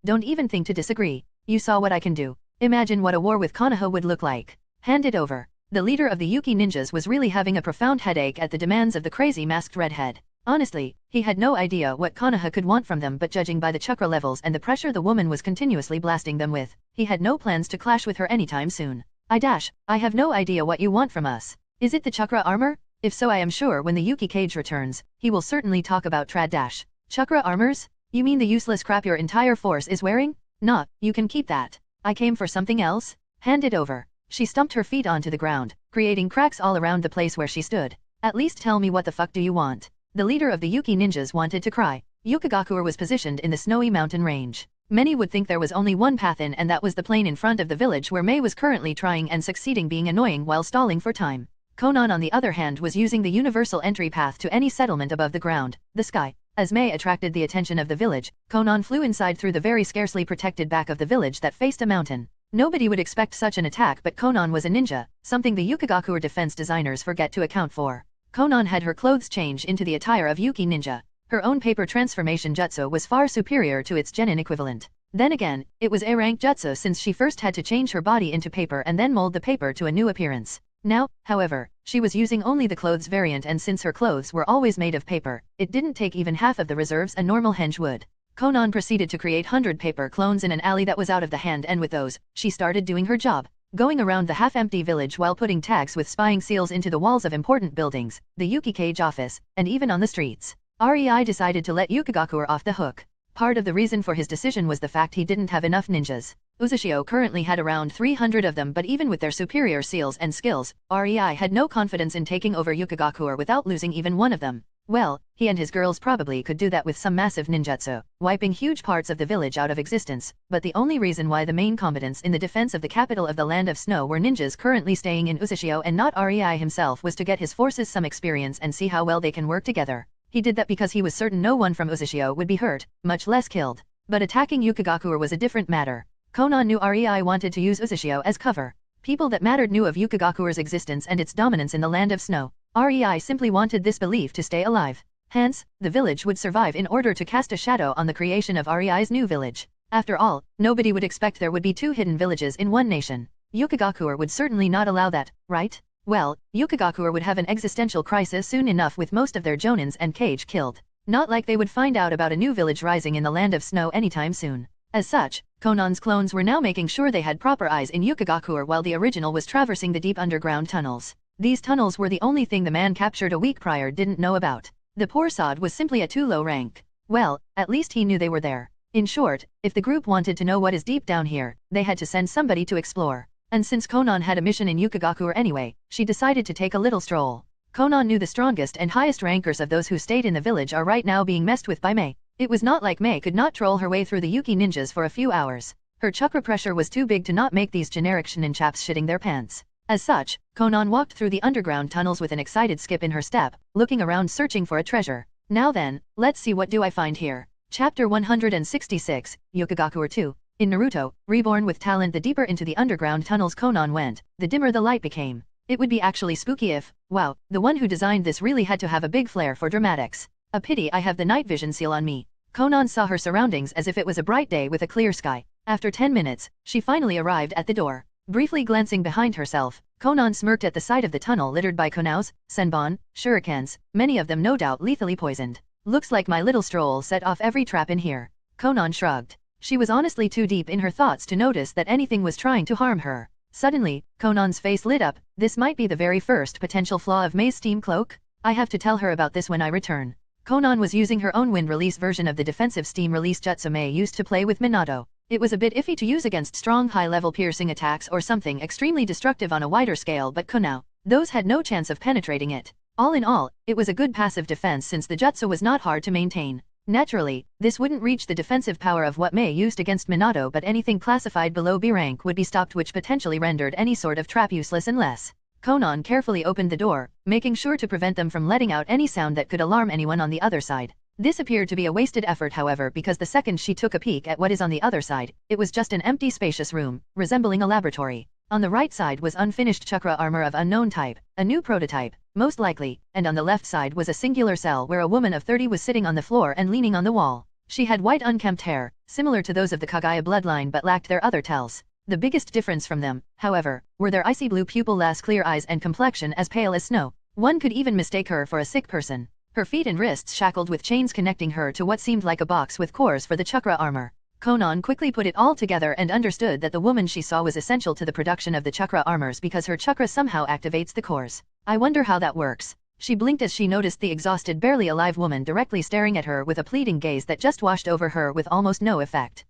don't even think to disagree. You saw what I can do. Imagine what a war with Konoha would look like. Hand it over. The leader of the Yuki ninjas was really having a profound headache at the demands of the crazy masked redhead. Honestly, he had no idea what Konoha could want from them, but judging by the chakra levels and the pressure the woman was continuously blasting them with, he had no plans to clash with her anytime soon. I have no idea what you want from us. Is it the chakra armor? If so, I am sure when the Yuki cage returns, he will certainly talk about chakra armors? You mean the useless crap your entire force is wearing? Nah, you can keep that. I came for something else. Hand it over. She stumped her feet onto the ground, creating cracks all around the place where she stood. At least tell me what the fuck do you want? The leader of the Yuki ninjas wanted to cry. Yukigakure was positioned in the snowy mountain range. Many would think there was only one path in, and that was the plain in front of the village where Mei was currently trying and succeeding, being annoying while stalling for time. Konan on the other hand was using the universal entry path to any settlement above the ground, the sky. As Mei attracted the attention of the village, Konan flew inside through the very scarcely protected back of the village that faced a mountain. Nobody would expect such an attack, but Konan was a ninja, something the Yukigakure defense designers forget to account for. Konan had her clothes change into the attire of Yuki ninja. Her own paper transformation jutsu was far superior to its genin equivalent. Then again, it was A-rank jutsu since she first had to change her body into paper and then mold the paper to a new appearance. Now, however, she was using only the clothes variant, and since her clothes were always made of paper, it didn't take even half of the reserves a normal henge would. Konan proceeded to create 100 paper clones in an alley that was out of the hand, and with those, she started doing her job. Going around the half-empty village while putting tags with spying seals into the walls of important buildings, the Yuki Cage office, and even on the streets. REI decided to let Yukigakure off the hook. Part of the reason for his decision was the fact he didn't have enough ninjas. Uzushio currently had around 300 of them, but even with their superior seals and skills, REI had no confidence in taking over Yukigakure without losing even one of them. Well, he and his girls probably could do that with some massive ninjutsu, wiping huge parts of the village out of existence, but the only reason why the main combatants in the defense of the capital of the land of snow were ninjas currently staying in Uzushio and not REI himself was to get his forces some experience and see how well they can work together. He did that because he was certain no one from Uzushio would be hurt, much less killed. But attacking Yukigakure was a different matter. Konan knew REI wanted to use Uzushio as cover. People that mattered knew of Yukigakure's existence and its dominance in the land of snow. REI simply wanted this belief to stay alive. Hence, the village would survive in order to cast a shadow on the creation of REI's new village. After all, nobody would expect there would be two hidden villages in one nation. Yukigakure would certainly not allow that, right? Well, Yukigakure would have an existential crisis soon enough with most of their jonins and kage killed. Not like they would find out about a new village rising in the land of snow anytime soon. As such, Konan's clones were now making sure they had proper eyes in Yukigakure while the original was traversing the deep underground tunnels. These tunnels were the only thing the man captured a week prior didn't know about. The poor sod was simply a too low rank. Well, at least he knew they were there. In short, if the group wanted to know what is deep down here, they had to send somebody to explore. And since Konan had a mission in Yukigakure anyway, she decided to take a little stroll. Konan knew the strongest and highest rankers of those who stayed in the village are right now being messed with by Mei. It was not like Mei could not troll her way through the Yuki ninjas for a few hours. Her chakra pressure was too big to not make these generic shinin chaps shitting their pants. As such, Konan walked through the underground tunnels with an excited skip in her step, looking around searching for a treasure. Now then, let's see what do I find here. Chapter 166, Yukigakure 2. In Naruto, Reborn with talent, the deeper into the underground tunnels Konan went, the dimmer the light became. It would be actually spooky if, wow, the one who designed this really had to have a big flair for dramatics. A pity I have the night vision seal on me. Konan saw her surroundings as if it was a bright day with a clear sky. After 10 minutes, she finally arrived at the door. Briefly glancing behind herself, Konan smirked at the sight of the tunnel littered by kunaus, senbon, shurikens, many of them no doubt lethally poisoned. Looks like my little stroll set off every trap in here. Konan shrugged. She was honestly too deep in her thoughts to notice that anything was trying to harm her. Suddenly, Konan's face lit up. This might be the very first potential flaw of Mei's steam cloak. I have to tell her about this when I return. Konan was using her own wind release version of the defensive steam release jutsu Mei used to play with Minato. It was a bit iffy to use against strong high-level piercing attacks or something extremely destructive on a wider scale, but kunao, those had no chance of penetrating it. All in all, it was a good passive defense since the jutsu was not hard to maintain. Naturally, this wouldn't reach the defensive power of what Mei used against Minato, but anything classified below B rank would be stopped, which potentially rendered any sort of trap useless unless. Konan carefully opened the door, making sure to prevent them from letting out any sound that could alarm anyone on the other side. This appeared to be a wasted effort, however, because the second she took a peek at what is on the other side, it was just an empty spacious room, resembling a laboratory. On the right side was unfinished chakra armor of unknown type, a new prototype, most likely, and on the left side was a singular cell where a woman of 30 was sitting on the floor and leaning on the wall. She had white unkempt hair, similar to those of the Kagaya bloodline, but lacked their other tells. The biggest difference from them, however, were their icy blue pupil-less clear eyes and complexion as pale as snow. One could even mistake her for a sick person. Her feet and wrists shackled with chains connecting her to what seemed like a box with cores for the chakra armor. Konan quickly put it all together and understood that the woman she saw was essential to the production of the chakra armors because her chakra somehow activates the cores. I wonder how that works. She blinked as she noticed the exhausted, barely alive woman directly staring at her with a pleading gaze that just washed over her with almost no effect.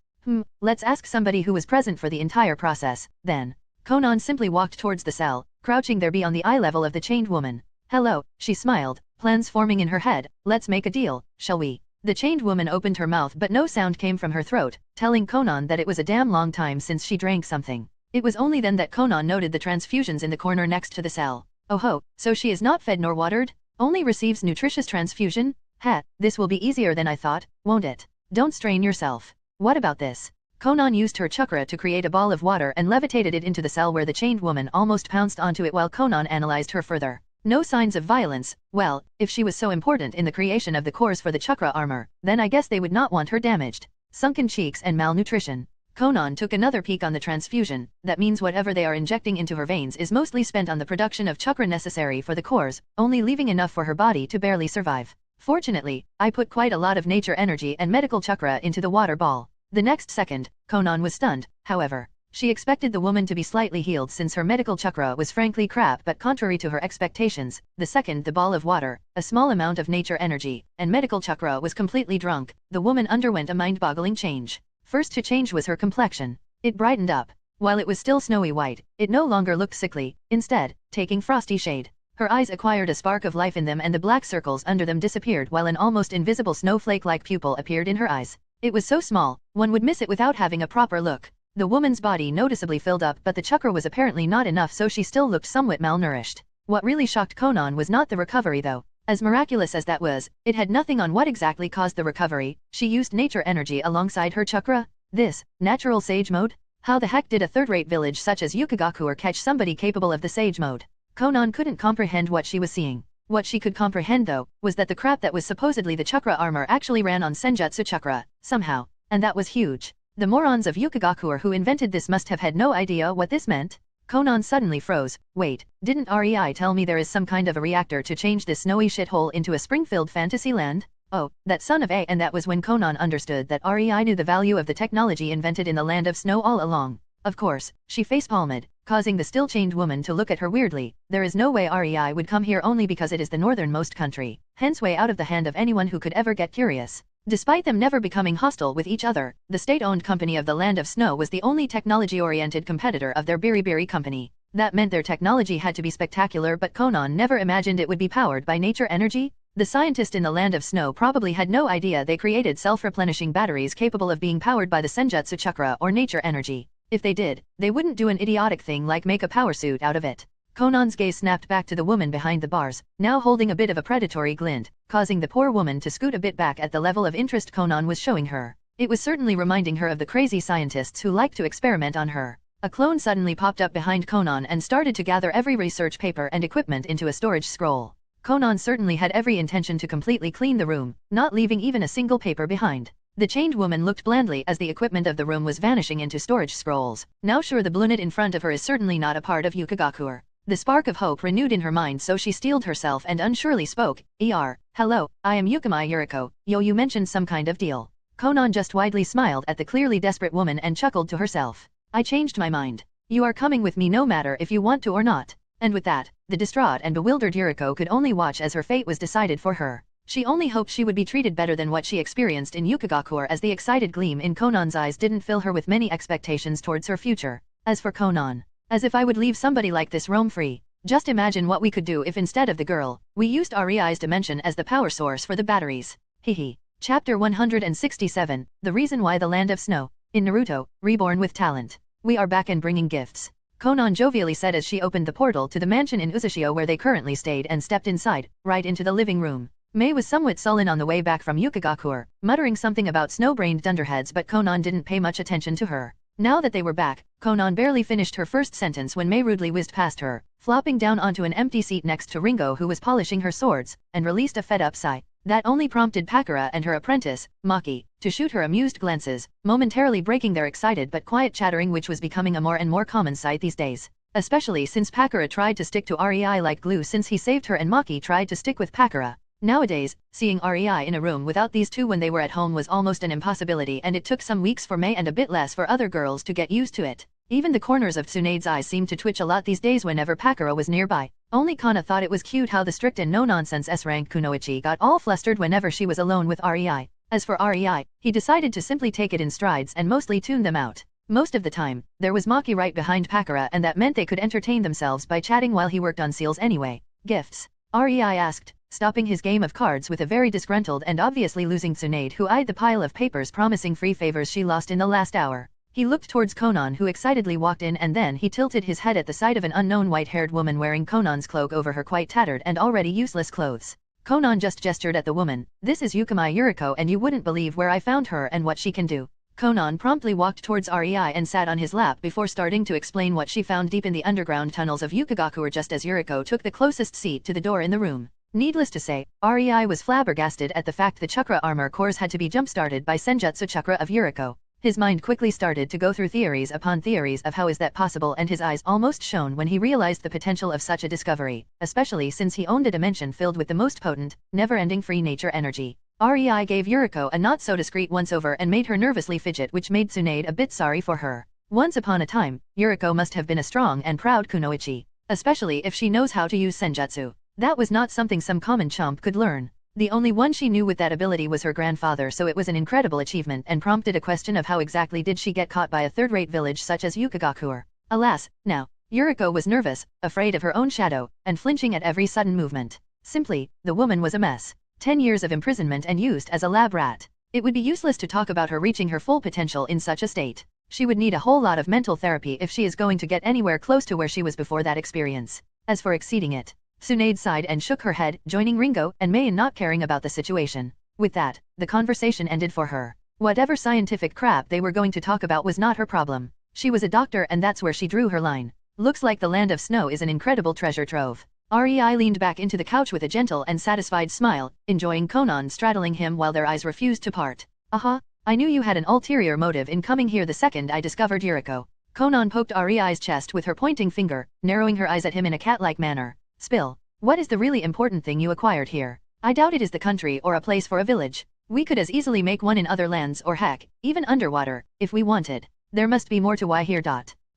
Let's ask somebody who was present for the entire process, then. Konan simply walked towards the cell, crouching there beyond the eye level of the chained woman. Hello, she smiled, plans forming in her head. Let's make a deal, shall we? The chained woman opened her mouth, but no sound came from her throat, telling Konan that it was a damn long time since she drank something. It was only then that Konan noted the transfusions in the corner next to the cell. Oh ho, so she is not fed nor watered? Only receives nutritious transfusion? Heh, this will be easier than I thought, won't it? Don't strain yourself. What about this? Konan used her chakra to create a ball of water and levitated it into the cell where the chained woman almost pounced onto it while Konan analyzed her further. No signs of violence. Well, if she was so important in the creation of the cores for the chakra armor, then I guess they would not want her damaged. Sunken cheeks and malnutrition. Konan took another peek on the transfusion. That means whatever they are injecting into her veins is mostly spent on the production of chakra necessary for the cores, only leaving enough for her body to barely survive. Fortunately, I put quite a lot of nature energy and medical chakra into the water ball. The next second, Konan was stunned, however. She expected the woman to be slightly healed since her medical chakra was frankly crap, but contrary to her expectations, the second the ball of water, a small amount of nature energy, and medical chakra was completely drunk, the woman underwent a mind-boggling change. First to change was her complexion. It brightened up. While it was still snowy white, it no longer looked sickly, instead, taking frosty shade. Her eyes acquired a spark of life in them and the black circles under them disappeared while an almost invisible snowflake-like pupil appeared in her eyes. It was so small, one would miss it without having a proper look. The woman's body noticeably filled up, but the chakra was apparently not enough, so she still looked somewhat malnourished. What really shocked Konan was not the recovery though. As miraculous as that was, it had nothing on what exactly caused the recovery. She used nature energy alongside her chakra? This, natural sage mode? How the heck did a third-rate village such as Yukigakure catch somebody capable of the sage mode? Konan couldn't comprehend what she was seeing. What she could comprehend though, was that the crap that was supposedly the chakra armor actually ran on Senjutsu chakra, somehow. And that was huge. The morons of Yukigakure who invented this must have had no idea what this meant. Konan suddenly froze. Wait, didn't REI tell me there is some kind of a reactor to change this snowy shithole into a spring-filled fantasy land? Oh, that son of a, and that was when Konan understood that REI knew the value of the technology invented in the land of snow all along. Of course, she facepalmed. causing the still-chained woman to look at her weirdly. There is no way REI would come here only because it is the northernmost country, hence way out of the hand of anyone who could ever get curious. Despite them never becoming hostile with each other, the state-owned company of the Land of Snow was the only technology-oriented competitor of their Biribiri company. That meant their technology had to be spectacular, but Conan never imagined it would be powered by nature energy. The scientist in the Land of Snow probably had no idea they created self-replenishing batteries capable of being powered by the Senjutsu chakra or nature energy. If they did, they wouldn't do an idiotic thing like make a power suit out of it. Conan's gaze snapped back to the woman behind the bars, now holding a bit of a predatory glint, causing the poor woman to scoot a bit back at the level of interest Conan was showing her. It was certainly reminding her of the crazy scientists who liked to experiment on her. A clone suddenly popped up behind Conan and started to gather every research paper and equipment into a storage scroll. Conan certainly had every intention to completely clean the room, not leaving even a single paper behind. The chained woman looked blandly as the equipment of the room was vanishing into storage scrolls, now sure the blunted in front of her is certainly not a part of Yukigakure. The spark of hope renewed in her mind, so she steeled herself and unsurely spoke, hello, I am Yukimai Yuriko, you mentioned some kind of deal. Conan just widely smiled at the clearly desperate woman and chuckled to herself. I changed my mind. You are coming with me no matter if you want to or not. And with that, the distraught and bewildered Yuriko could only watch as her fate was decided for her. She only hoped she would be treated better than what she experienced in Yukigakure, as the excited gleam in Conan's eyes didn't fill her with many expectations towards her future. As for Conan, as if I would leave somebody like this roam free. Just imagine what we could do if instead of the girl, we used REI's dimension as the power source for the batteries. Hehe. Chapter 167, The Reason Why the Land of Snow. In Naruto, Reborn with Talent. We are back and bringing gifts. Conan jovially said as she opened the portal to the mansion in Uzashio where they currently stayed and stepped inside, right into the living room. Mei was somewhat sullen on the way back from Yukigakure, muttering something about snow-brained dunderheads, but Conan didn't pay much attention to her. Now that they were back, Conan barely finished her first sentence when Mei rudely whizzed past her, flopping down onto an empty seat next to Ringo, who was polishing her swords, and released a fed-up sigh. That only prompted Pakura and her apprentice, Maki, to shoot her amused glances, momentarily breaking their excited but quiet chattering, which was becoming a more and more common sight these days. Especially since Pakura tried to stick to REI like glue since he saved her, and Maki tried to stick with Pakura. Nowadays, seeing REI in a room without these two when they were at home was almost an impossibility, and it took some weeks for Mei and a bit less for other girls to get used to it. Even the corners of Tsunade's eyes seemed to twitch a lot these days whenever Pakura was nearby. Only Kana thought it was cute how the strict and no-nonsense S-rank Kunoichi got all flustered whenever she was alone with REI. As for REI, he decided to simply take it in strides and mostly tune them out. Most of the time, there was Maki right behind Pakura, and that meant they could entertain themselves by chatting while he worked on seals anyway. Gifts? REI asked, stopping his game of cards with a very disgruntled and obviously losing Tsunade, who eyed the pile of papers promising free favors she lost in the last hour. He looked towards Conan, who excitedly walked in, and then he tilted his head at the sight of an unknown white-haired woman wearing Conan's cloak over her quite tattered and already useless clothes. Conan just gestured at the woman. This is Yukimai Yuriko, and you wouldn't believe where I found her and what she can do. Conan promptly walked towards REI and sat on his lap before starting to explain what she found deep in the underground tunnels of Yukigakure just as Yuriko took the closest seat to the door in the room. Needless to say, REI was flabbergasted at the fact the chakra armor cores had to be jump-started by Senjutsu chakra of Yuriko. His mind quickly started to go through theories upon theories of how is that possible, and his eyes almost shone when he realized the potential of such a discovery, especially since he owned a dimension filled with the most potent, never-ending free nature energy. REI gave Yuriko a not-so-discreet once-over and made her nervously fidget, which made Tsunade a bit sorry for her. Once upon a time, Yuriko must have been a strong and proud kunoichi, especially if she knows how to use Senjutsu. That was not something some common chump could learn. The only one she knew with that ability was her grandfather, so it was an incredible achievement and prompted a question of how exactly did she get caught by a third-rate village such as Yukigakure. Alas, now, Yuriko was nervous, afraid of her own shadow, and flinching at every sudden movement. Simply, the woman was a mess. 10 years of imprisonment and used as a lab rat. It would be useless to talk about her reaching her full potential in such a state. She would need a whole lot of mental therapy if she is going to get anywhere close to where she was before that experience. As for exceeding it, Tsunade sighed and shook her head, joining Ringo and Mei in not caring about the situation. With that, the conversation ended for her. Whatever scientific crap they were going to talk about was not her problem. She was a doctor, and that's where she drew her line. Looks like the Land of Snow is an incredible treasure trove. REI leaned back into the couch with a gentle and satisfied smile, enjoying Conan straddling him while their eyes refused to part. Aha, I knew you had an ulterior motive in coming here the second I discovered Yuriko. Conan poked REI's chest with her pointing finger, narrowing her eyes at him in a cat-like manner. Spill. What is the really important thing you acquired here? I doubt it is the country or a place for a village. We could as easily make one in other lands, or heck, even underwater, if we wanted. There must be more to why here.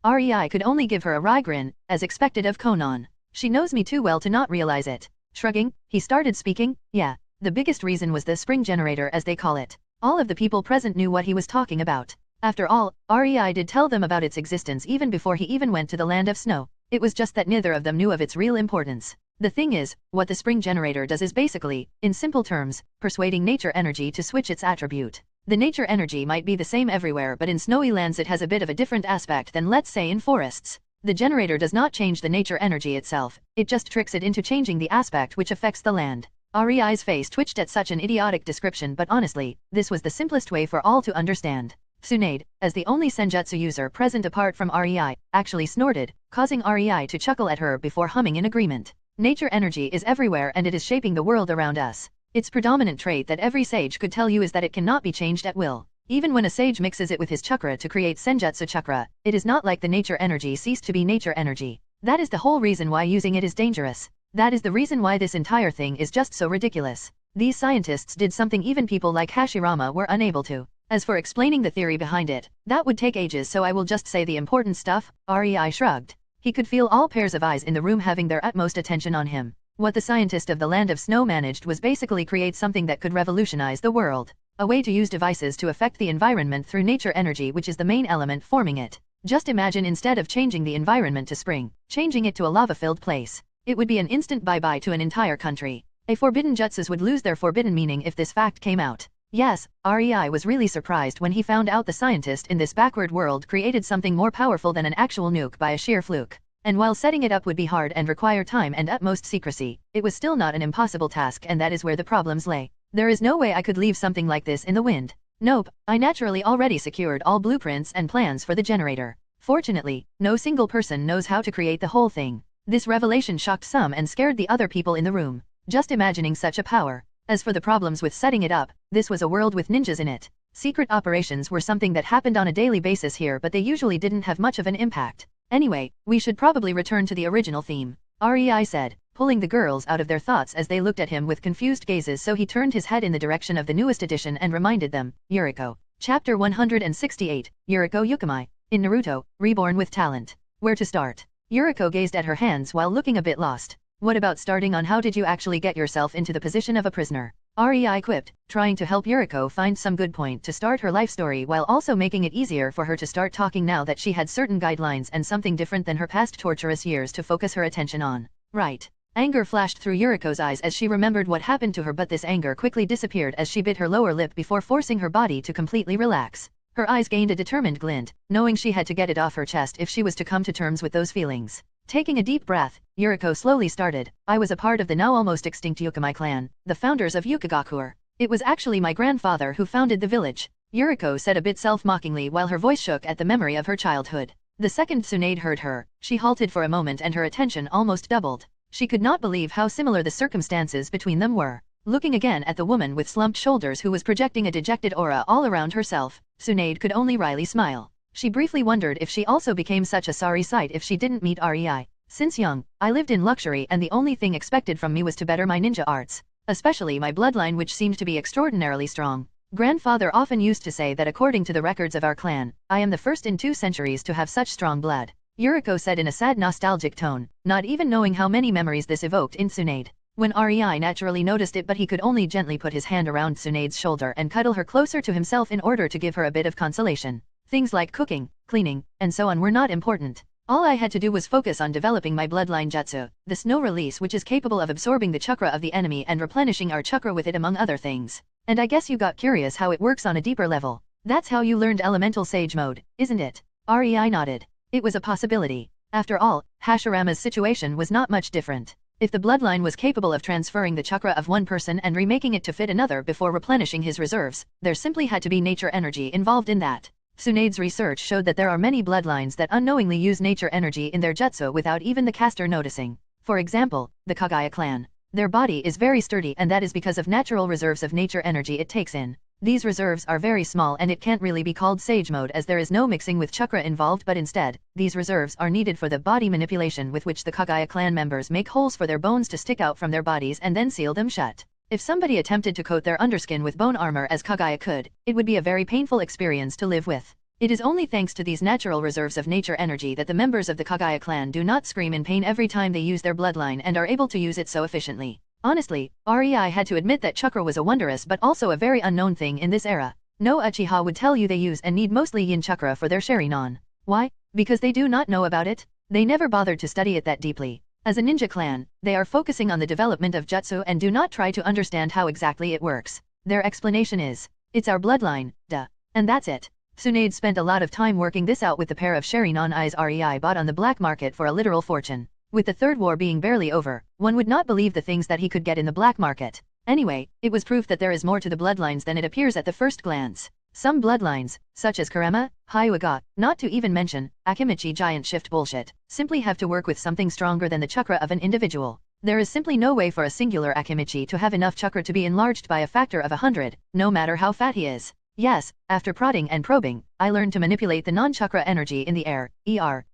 REI could only give her a wry grin, as expected of Konan. She knows me too well to not realize it. Shrugging, he started speaking. Yeah, the biggest reason was the spring generator as they call it. All of the people present knew what he was talking about. After all, REI did tell them about its existence even before he even went to the land of snow. It was just that neither of them knew of its real importance. The thing is, what the spring generator does is basically, in simple terms, persuading nature energy to switch its attribute. The nature energy might be the same everywhere, but in snowy lands it has a bit of a different aspect than, let's say, in forests. The generator does not change the nature energy itself, it just tricks it into changing the aspect which affects the land. REI's face twitched at such an idiotic description, but honestly, this was the simplest way for all to understand. Tsunade, as the only senjutsu user present apart from REI, actually snorted, causing REI to chuckle at her before humming in agreement. Nature energy is everywhere and it is shaping the world around us. Its predominant trait that every sage could tell you is that it cannot be changed at will. Even when a sage mixes it with his chakra to create senjutsu chakra, it is not like the nature energy ceased to be nature energy. That is the whole reason why using it is dangerous. That is the reason why this entire thing is just so ridiculous. These scientists did something even people like Hashirama were unable to. As for explaining the theory behind it, that would take ages, so I will just say the important stuff. REI shrugged. He could feel all pairs of eyes in the room having their utmost attention on him. What the scientist of the land of snow managed was basically create something that could revolutionize the world. A way to use devices to affect the environment through nature energy, which is the main element forming it. Just imagine, instead of changing the environment to spring, changing it to a lava-filled place. It would be an instant bye-bye to an entire country. A forbidden jutsus would lose their forbidden meaning if this fact came out. Yes, REI was really surprised when he found out the scientist in this backward world created something more powerful than an actual nuke by a sheer fluke. And while setting it up would be hard and require time and utmost secrecy, it was still not an impossible task, and that is where the problems lay. There is no way I could leave something like this in the wind. Nope, I naturally already secured all blueprints and plans for the generator. Fortunately, no single person knows how to create the whole thing. This revelation shocked some and scared the other people in the room. Just imagining such a power. As for the problems with setting it up, this was a world with ninjas in it. Secret operations were something that happened on a daily basis here, but they usually didn't have much of an impact. Anyway, we should probably return to the original theme, REI said, pulling the girls out of their thoughts as they looked at him with confused gazes, so he turned his head in the direction of the newest edition and reminded them, Yuriko. Chapter 168, Yuriko Yukamai. In Naruto, Reborn with Talent. Where to start? Yuriko gazed at her hands while looking a bit lost. What about starting on how did you actually get yourself into the position of a prisoner? REI quipped, trying to help Yuriko find some good point to start her life story while also making it easier for her to start talking now that she had certain guidelines and something different than her past torturous years to focus her attention on. Right. Anger flashed through Yuriko's eyes as she remembered what happened to her, but this anger quickly disappeared as she bit her lower lip before forcing her body to completely relax. Her eyes gained a determined glint, knowing she had to get it off her chest if she was to come to terms with those feelings. Taking a deep breath, Yuriko slowly started. I was a part of the now almost extinct Yukamai clan, the founders of Yukigakure. It was actually my grandfather who founded the village, Yuriko said a bit self-mockingly while her voice shook at the memory of her childhood. The second Tsunade heard her, she halted for a moment and her attention almost doubled. She could not believe how similar the circumstances between them were. Looking again at the woman with slumped shoulders who was projecting a dejected aura all around herself, Tsunade could only wryly smile. She briefly wondered if she also became such a sorry sight if she didn't meet REI. Since young, I lived in luxury and the only thing expected from me was to better my ninja arts, especially my bloodline, which seemed to be extraordinarily strong. Grandfather often used to say that according to the records of our clan, I am the first in 2 centuries to have such strong blood, Yuriko said in a sad nostalgic tone, not even knowing how many memories this evoked in Tsunade. When REI naturally noticed it, but he could only gently put his hand around Tsunade's shoulder and cuddle her closer to himself in order to give her a bit of consolation. Things like cooking, cleaning, and so on were not important. All I had to do was focus on developing my bloodline jutsu, the snow release, which is capable of absorbing the chakra of the enemy and replenishing our chakra with it, among other things. And I guess you got curious how it works on a deeper level. That's how you learned elemental sage mode, isn't it? REI nodded. It was a possibility. After all, Hashirama's situation was not much different. If the bloodline was capable of transferring the chakra of one person and remaking it to fit another before replenishing his reserves, there simply had to be nature energy involved in that. Tsunade's research showed that there are many bloodlines that unknowingly use nature energy in their jutsu without even the caster noticing. For example, the Kagaya clan. Their body is very sturdy, and that is because of natural reserves of nature energy it takes in. These reserves are very small and it can't really be called sage mode as there is no mixing with chakra involved, but instead, these reserves are needed for the body manipulation with which the Kagaya clan members make holes for their bones to stick out from their bodies and then seal them shut. If somebody attempted to coat their underskin with bone armor as Kagaya could, it would be a very painful experience to live with. It is only thanks to these natural reserves of nature energy that the members of the Kagaya clan do not scream in pain every time they use their bloodline and are able to use it so efficiently. Honestly, REI had to admit that chakra was a wondrous but also a very unknown thing in this era. No Uchiha would tell you they use and need mostly yin chakra for their Sharingan. Why? Because they do not know about it? They never bothered to study it that deeply. As a ninja clan, they are focusing on the development of jutsu and do not try to understand how exactly it works. Their explanation is, it's our bloodline, duh. And that's it. Tsunade spent a lot of time working this out with the pair of Sharingan eyes REI bought on the black market for a literal fortune. With the third war being barely over, one would not believe the things that he could get in the black market. Anyway, it was proof that there is more to the bloodlines than it appears at the first glance. Some bloodlines, such as Karema, Hyuga, not to even mention, Akimichi giant shift bullshit, simply have to work with something stronger than the chakra of an individual. There is simply no way for a singular Akimichi to have enough chakra to be enlarged by a factor of 100, no matter how fat he is. Yes, after prodding and probing, I learned to manipulate the non-chakra energy in the air,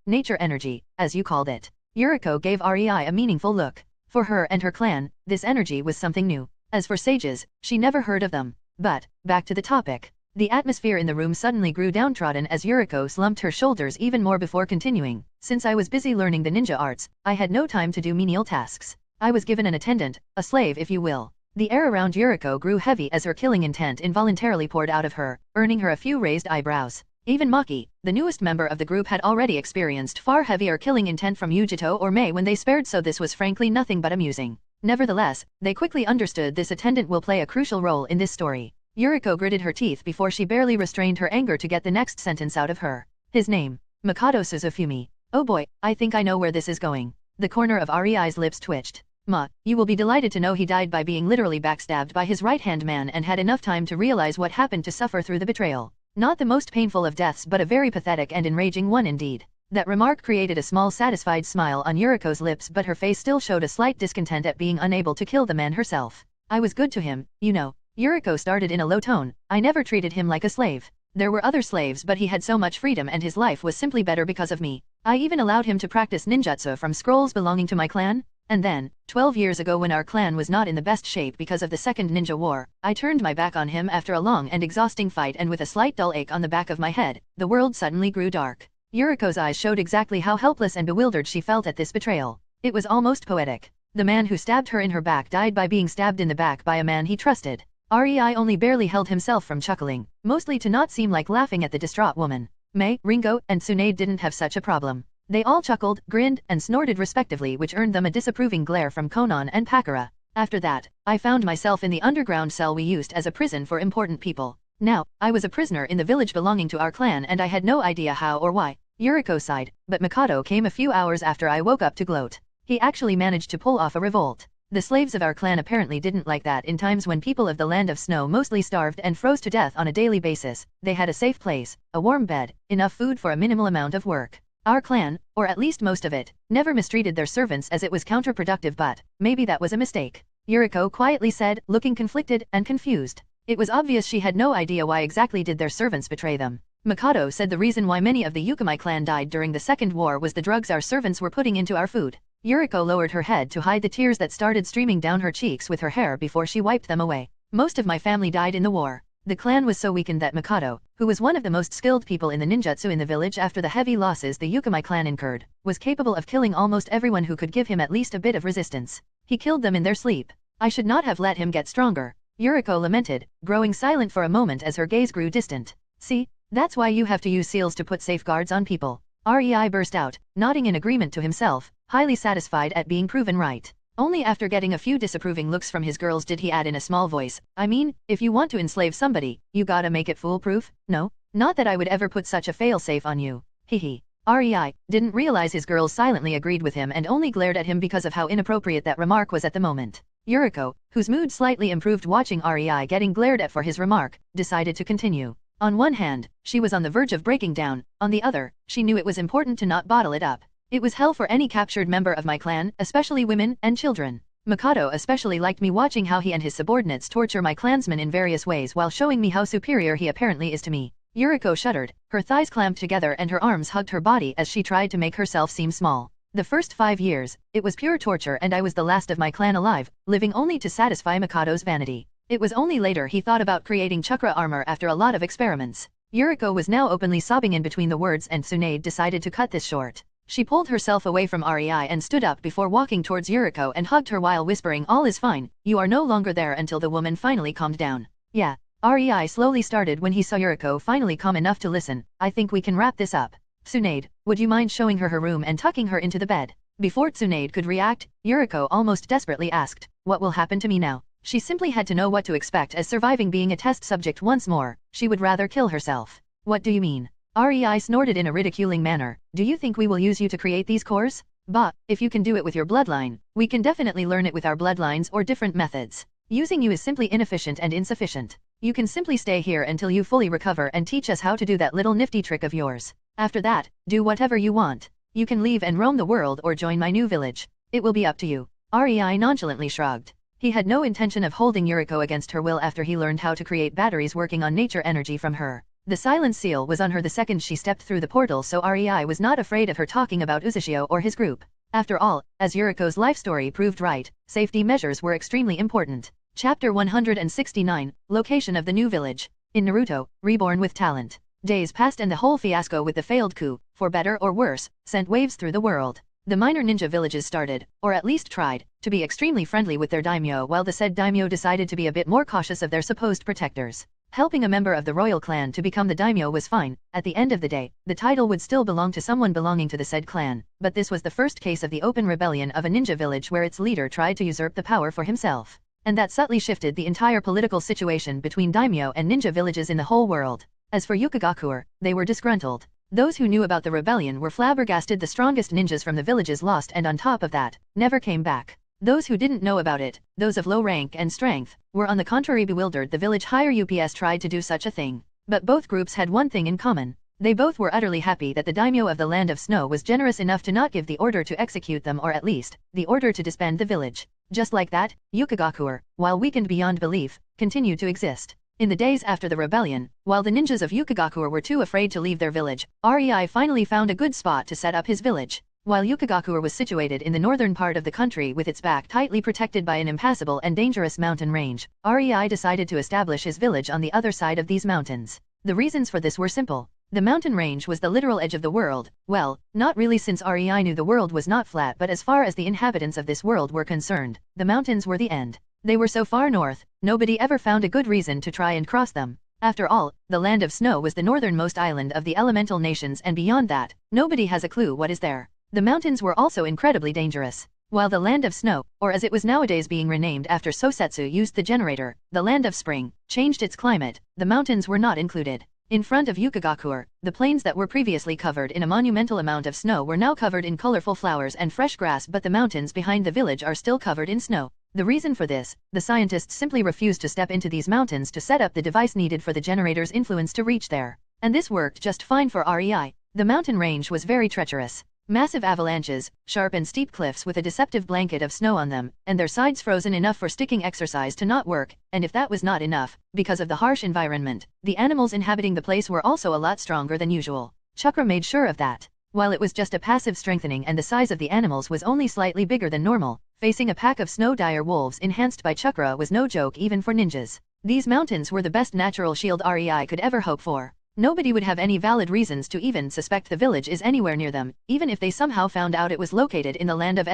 nature energy, as you called it. Yuriko gave REI a meaningful look. For her and her clan, this energy was something new. As for sages, she never heard of them. But, back to the topic. The atmosphere in the room suddenly grew downtrodden as Yuriko slumped her shoulders even more before continuing. Since I was busy learning the ninja arts, I had no time to do menial tasks. I was given an attendant, a slave if you will. The air around Yuriko grew heavy as her killing intent involuntarily poured out of her, earning her a few raised eyebrows. Even Maki, the newest member of the group, had already experienced far heavier killing intent from Yujito or Mei when they spared, so this was frankly nothing but amusing. Nevertheless, they quickly understood this attendant will play a crucial role in this story. Yuriko gritted her teeth before she barely restrained her anger to get the next sentence out of her. His name. Mikado Suzufumi. Oh boy, I think I know where this is going. The corner of REI's lips twitched. Ma, you will be delighted to know he died by being literally backstabbed by his right-hand man and had enough time to realize what happened to suffer through the betrayal. Not the most painful of deaths but a very pathetic and enraging one indeed. That remark created a small satisfied smile on Yuriko's lips, but her face still showed a slight discontent at being unable to kill the man herself. I was good to him, you know. Yuriko started in a low tone. I never treated him like a slave. There were other slaves, but he had so much freedom and his life was simply better because of me. I even allowed him to practice ninjutsu from scrolls belonging to my clan. And then, 12 years ago when our clan was not in the best shape because of the Second Ninja War, I turned my back on him after a long and exhausting fight, and with a slight dull ache on the back of my head, the world suddenly grew dark. Yuriko's eyes showed exactly how helpless and bewildered she felt at this betrayal. It was almost poetic. The man who stabbed her in her back died by being stabbed in the back by a man he trusted. REI only barely held himself from chuckling, mostly to not seem like laughing at the distraught woman. Mei, Ringo, and Tsunade didn't have such a problem. They all chuckled, grinned, and snorted respectively, which earned them a disapproving glare from Konan and Pakara. After that, I found myself in the underground cell we used as a prison for important people. Now, I was a prisoner in the village belonging to our clan and I had no idea how or why. Yuriko sighed, but Mikado came a few hours after I woke up to gloat. He actually managed to pull off a revolt. The slaves of our clan apparently didn't like that. In times when people of the land of snow mostly starved and froze to death on a daily basis, they had a safe place, a warm bed, enough food for a minimal amount of work. Our clan, or at least most of it, never mistreated their servants as it was counterproductive, but maybe that was a mistake. Yuriko quietly said, looking conflicted and confused. It was obvious she had no idea why exactly did their servants betray them. Mikado said the reason why many of the Yukamai clan died during the Second War was the drugs our servants were putting into our food. Yuriko lowered her head to hide the tears that started streaming down her cheeks with her hair before she wiped them away. Most of my family died in the war. The clan was so weakened that Mikado, who was one of the most skilled people in the ninjutsu in the village after the heavy losses the Yukamai clan incurred, was capable of killing almost everyone who could give him at least a bit of resistance. He killed them in their sleep. I should not have let him get stronger. Yuriko lamented, growing silent for a moment as her gaze grew distant. See, that's why you have to use seals to put safeguards on people. REI burst out, nodding in agreement to himself, highly satisfied at being proven right. Only after getting a few disapproving looks from his girls did he add in a small voice, I mean, if you want to enslave somebody, you gotta make it foolproof, no? Not that I would ever put such a failsafe on you. Hehe. REI didn't realize his girls silently agreed with him and only glared at him because of how inappropriate that remark was at the moment. Yuriko, whose mood slightly improved watching REI getting glared at for his remark, decided to continue. On one hand, she was on the verge of breaking down, on the other, she knew it was important to not bottle it up. It was hell for any captured member of my clan, especially women and children. Mikado especially liked me watching how he and his subordinates torture my clansmen in various ways while showing me how superior he apparently is to me. Yuriko shuddered, her thighs clamped together and her arms hugged her body as she tried to make herself seem small. The first 5 years, it was pure torture and I was the last of my clan alive, living only to satisfy Mikado's vanity. It was only later he thought about creating chakra armor after a lot of experiments. Yuriko was now openly sobbing in between the words, and Tsunade decided to cut this short. She pulled herself away from REI and stood up before walking towards Yuriko and hugged her while whispering, "All is fine, you are no longer there," until the woman finally calmed down. Yeah. REI slowly started when he saw Yuriko finally calm enough to listen. "I think we can wrap this up. Tsunade, would you mind showing her her room and tucking her into the bed?" Before Tsunade could react, Yuriko almost desperately asked, "What will happen to me now?" She simply had to know what to expect, as surviving being a test subject once more, she would rather kill herself. "What do you mean?" REI snorted in a ridiculing manner. "Do you think we will use you to create these cores? Bah, if you can do it with your bloodline, we can definitely learn it with our bloodlines or different methods. Using you is simply inefficient and insufficient. You can simply stay here until you fully recover and teach us how to do that little nifty trick of yours. After that, do whatever you want. You can leave and roam the world or join my new village. It will be up to you." REI nonchalantly shrugged. He had no intention of holding Yuriko against her will after he learned how to create batteries working on nature energy from her. The silence seal was on her the second she stepped through the portal, so REI was not afraid of her talking about Uzushio or his group. After all, as Yuriko's life story proved right, safety measures were extremely important. Chapter 169, Location of the New Village. In Naruto, Reborn with Talent. Days passed and the whole fiasco with the failed coup, for better or worse, sent waves through the world. The minor ninja villages started, or at least tried, to be extremely friendly with their daimyo, while the said daimyo decided to be a bit more cautious of their supposed protectors. Helping a member of the royal clan to become the daimyo was fine. At the end of the day, the title would still belong to someone belonging to the said clan, but this was the first case of the open rebellion of a ninja village where its leader tried to usurp the power for himself. And that subtly shifted the entire political situation between daimyo and ninja villages in the whole world. As for Yukigakure, they were disgruntled. Those who knew about the rebellion were flabbergasted. The strongest ninjas from the villages lost, and on top of that, never came back. Those who didn't know about it, those of low rank and strength, were on the contrary bewildered. The village higher UPS tried to do such a thing. But both groups had one thing in common. They both were utterly happy that the daimyo of the Land of Snow was generous enough to not give the order to execute them, or at least, the order to disband the village. Just like that, Yukigakure, while weakened beyond belief, continued to exist. In the days after the rebellion, while the ninjas of Yukigakure were too afraid to leave their village, REI finally found a good spot to set up his village. While Yukigakure was situated in the northern part of the country with its back tightly protected by an impassable and dangerous mountain range, REI decided to establish his village on the other side of these mountains. The reasons for this were simple. The mountain range was the literal edge of the world. Well, not really, since REI knew the world was not flat, but as far as the inhabitants of this world were concerned, the mountains were the end. They were so far north, nobody ever found a good reason to try and cross them. After all, the Land of Snow was the northernmost island of the elemental nations, and beyond that, nobody has a clue what is there. The mountains were also incredibly dangerous. While the Land of Snow, or as it was nowadays being renamed after Sosetsu, used the generator, the Land of Spring, changed its climate, the mountains were not included. In front of Yukigakure, the plains that were previously covered in a monumental amount of snow were now covered in colorful flowers and fresh grass, but the mountains behind the village are still covered in snow. The reason for this, the scientists simply refused to step into these mountains to set up the device needed for the generator's influence to reach there. And this worked just fine for REI. The mountain range was very treacherous. Massive avalanches, sharp and steep cliffs with a deceptive blanket of snow on them, and their sides frozen enough for sticking exercise to not work, and if that was not enough, because of the harsh environment, the animals inhabiting the place were also a lot stronger than usual. Chakra made sure of that. While it was just a passive strengthening and the size of the animals was only slightly bigger than normal, facing a pack of snow dire wolves enhanced by chakra was no joke even for ninjas. These mountains were the best natural shield REI could ever hope for. Nobody would have any valid reasons to even suspect the village is anywhere near them, even if they somehow found out it was located in the Land of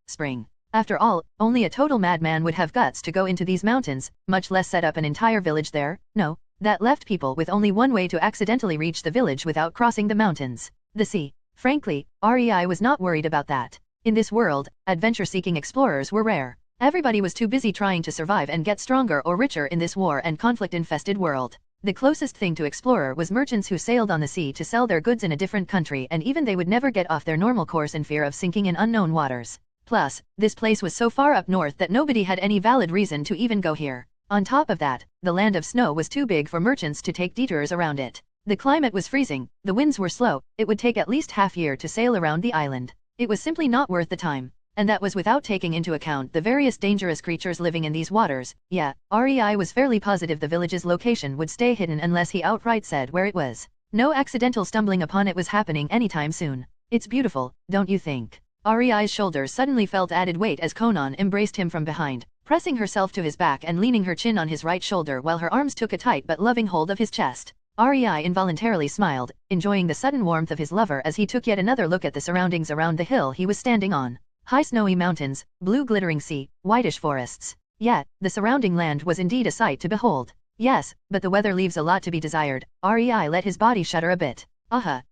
Spring. After all, only a total madman would have guts to go into these mountains, much less set up an entire village there. No, that left people with only one way to accidentally reach the village without crossing the mountains: the sea. Frankly, REI was not worried about that. In this world, adventure-seeking explorers were rare. Everybody was too busy trying to survive and get stronger or richer in this war and conflict-infested world. The closest thing to explorer was merchants who sailed on the sea to sell their goods in a different country, and even they would never get off their normal course in fear of sinking in unknown waters. Plus, this place was so far up north that nobody had any valid reason to even go here. On top of that, the Land of Snow was too big for merchants to take detours around it. The climate was freezing, the winds were slow, it would take at least half-year to sail around the island. It was simply not worth the time. And that was without taking into account the various dangerous creatures living in these waters. Yeah, REI was fairly positive the village's location would stay hidden unless he outright said where it was. No accidental stumbling upon it was happening anytime soon. It's beautiful, don't you think? REI's shoulders suddenly felt added weight as Konan embraced him from behind, pressing herself to his back and leaning her chin on his right shoulder while her arms took a tight but loving hold of his chest. REI involuntarily smiled, enjoying the sudden warmth of his lover as he took yet another look at the surroundings around the hill he was standing on. High snowy mountains, blue glittering sea, whitish forests. Yet, the surrounding land was indeed a sight to behold. Yes, but the weather leaves a lot to be desired. REI let his body shudder a bit.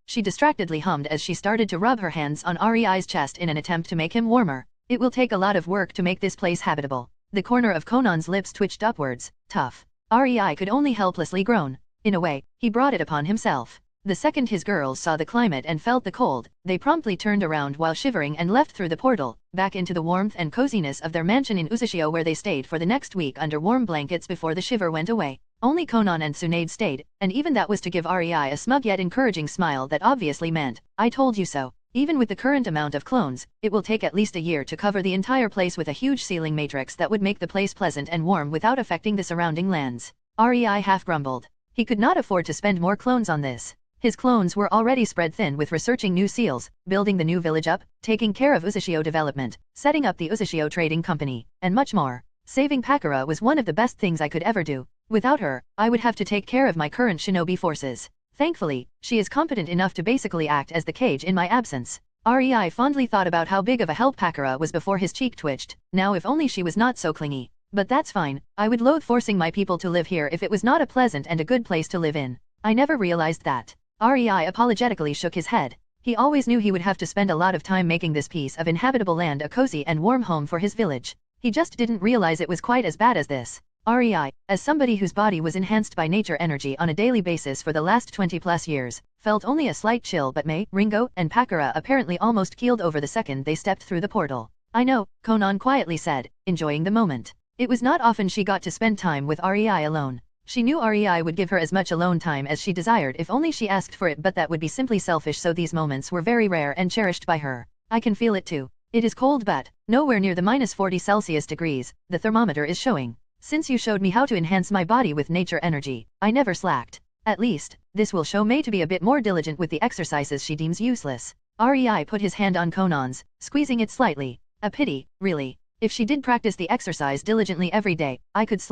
She distractedly hummed as she started to rub her hands on REI's chest in an attempt to make him warmer. It will take a lot of work to make this place habitable. The corner of Conan's lips twitched upwards. Tough. REI could only helplessly groan. In a way, he brought it upon himself. The second his girls saw the climate and felt the cold, they promptly turned around while shivering and left through the portal, back into the warmth and coziness of their mansion in Uzashio, where they stayed for the next week under warm blankets before the shiver went away. Only Conan and Tsunade stayed, and even that was to give REI a smug yet encouraging smile that obviously meant, "I told you so." Even with the current amount of clones, it will take at least a year to cover the entire place with a huge ceiling matrix that would make the place pleasant and warm without affecting the surrounding lands. REI half grumbled. He could not afford to spend more clones on this. His clones were already spread thin with researching new seals, building the new village up, taking care of Uzashio development, setting up the Uzashio trading company, and much more. Saving Pakura was one of the best things I could ever do. Without her, I would have to take care of my current shinobi forces. Thankfully, she is competent enough to basically act as the cage in my absence. REI fondly thought about how big of a help Pakura was before his cheek twitched. Now if only she was not so clingy. But that's fine, I would loathe forcing my people to live here if it was not a pleasant and a good place to live in. I never realized that. REI apologetically shook his head. He always knew he would have to spend a lot of time making this piece of inhabitable land a cozy and warm home for his village. He just didn't realize it was quite as bad as this. REI, as somebody whose body was enhanced by nature energy on a daily basis for the last 20+ years, felt only a slight chill, but Mei, Ringo, and Pakura apparently almost keeled over the second they stepped through the portal. "I know," Conan quietly said, enjoying the moment. It was not often she got to spend time with REI alone. She knew REI would give her as much alone time as she desired if only she asked for it, but that would be simply selfish, so these moments were very rare and cherished by her. "I can feel it too. It is cold, but nowhere near the -40 degrees the thermometer is showing. Since you showed me how to enhance my body with nature energy, I never slacked. At least, this will show Mei to be a bit more diligent with the exercises she deems useless." REI put his hand on Conan's, squeezing it slightly. "A pity, really. If she did practice the exercise diligently every day, I could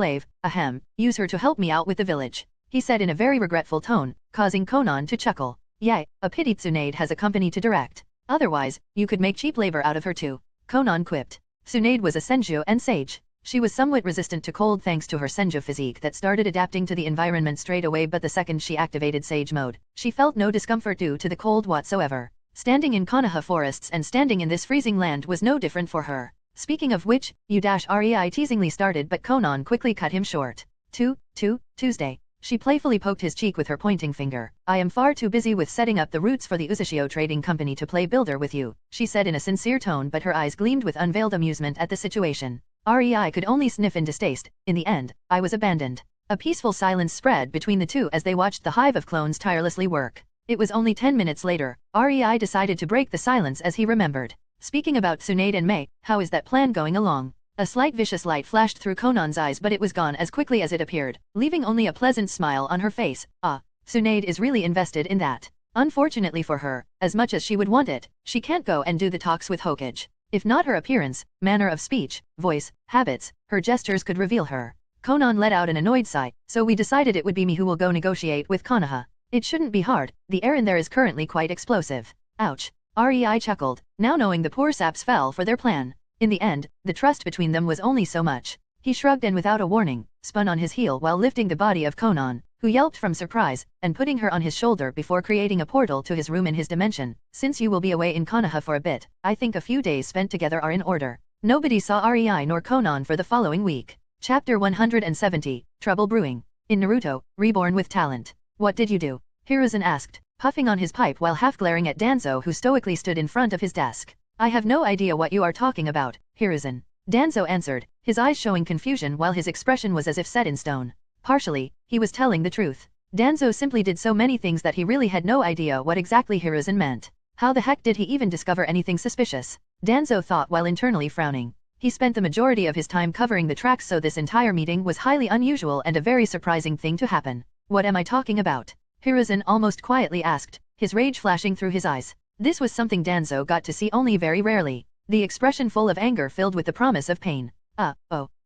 use her to help me out with the village," he said in a very regretful tone, causing Conan to chuckle. "Yay, a pity Tsunade has a company to direct. Otherwise, you could make cheap labor out of her too," Conan quipped. Tsunade was a senju and sage. She was somewhat resistant to cold thanks to her senju physique that started adapting to the environment straight away, but the second she activated sage mode, she felt no discomfort due to the cold whatsoever. Standing in Konoha forests and standing in this freezing land was no different for her. "Speaking of which, REI teasingly started, but Conan quickly cut him short. Tuesday. She playfully poked his cheek with her pointing finger. "I am far too busy with setting up the roots for the Uzashio trading company to play builder with you," she said in a sincere tone, but her eyes gleamed with unveiled amusement at the situation. REI could only sniff in distaste. "In the end, I was abandoned." A peaceful silence spread between the two as they watched the hive of clones tirelessly work. It was only 10 minutes later, REI decided to break the silence as he remembered. "Speaking about Tsunade and Mei, how is that plan going along?" A slight vicious light flashed through Conan's eyes, but it was gone as quickly as it appeared, leaving only a pleasant smile on her face. Tsunade is really invested in that. Unfortunately for her, as much as she would want it, she can't go and do the talks with Hokage. If not, her appearance, manner of speech, voice, habits, her gestures could reveal her. Conan let out an annoyed sigh. "So we decided it would be me who will go negotiate with Konoha. It shouldn't be hard, the air in there is currently quite explosive." Ouch. REI chuckled, now knowing the poor saps fell for their plan. In the end, the trust between them was only so much. He shrugged and without a warning, spun on his heel while lifting the body of Conan, who yelped from surprise, and putting her on his shoulder before creating a portal to his room in his dimension. "Since you will be away in Konoha for a bit, I think a few days spent together are in order." Nobody saw REI nor Conan for the following week. Chapter 170, Trouble Brewing. In Naruto, Reborn with Talent. "What did you do?" Hiruzen asked, puffing on his pipe while half glaring at Danzo, who stoically stood in front of his desk. "I have no idea what you are talking about, Hiruzen," Danzo answered, his eyes showing confusion while his expression was as if set in stone. Partially, he was telling the truth. Danzo simply did so many things that he really had no idea what exactly Hiruzen meant. How the heck did he even discover anything suspicious? Danzo thought while internally frowning. He spent the majority of his time covering the tracks, so this entire meeting was highly unusual and a very surprising thing to happen. "What am I talking about?" Hiruzen almost quietly asked, his rage flashing through his eyes. This was something Danzo got to see only very rarely. The expression full of anger filled with the promise of pain.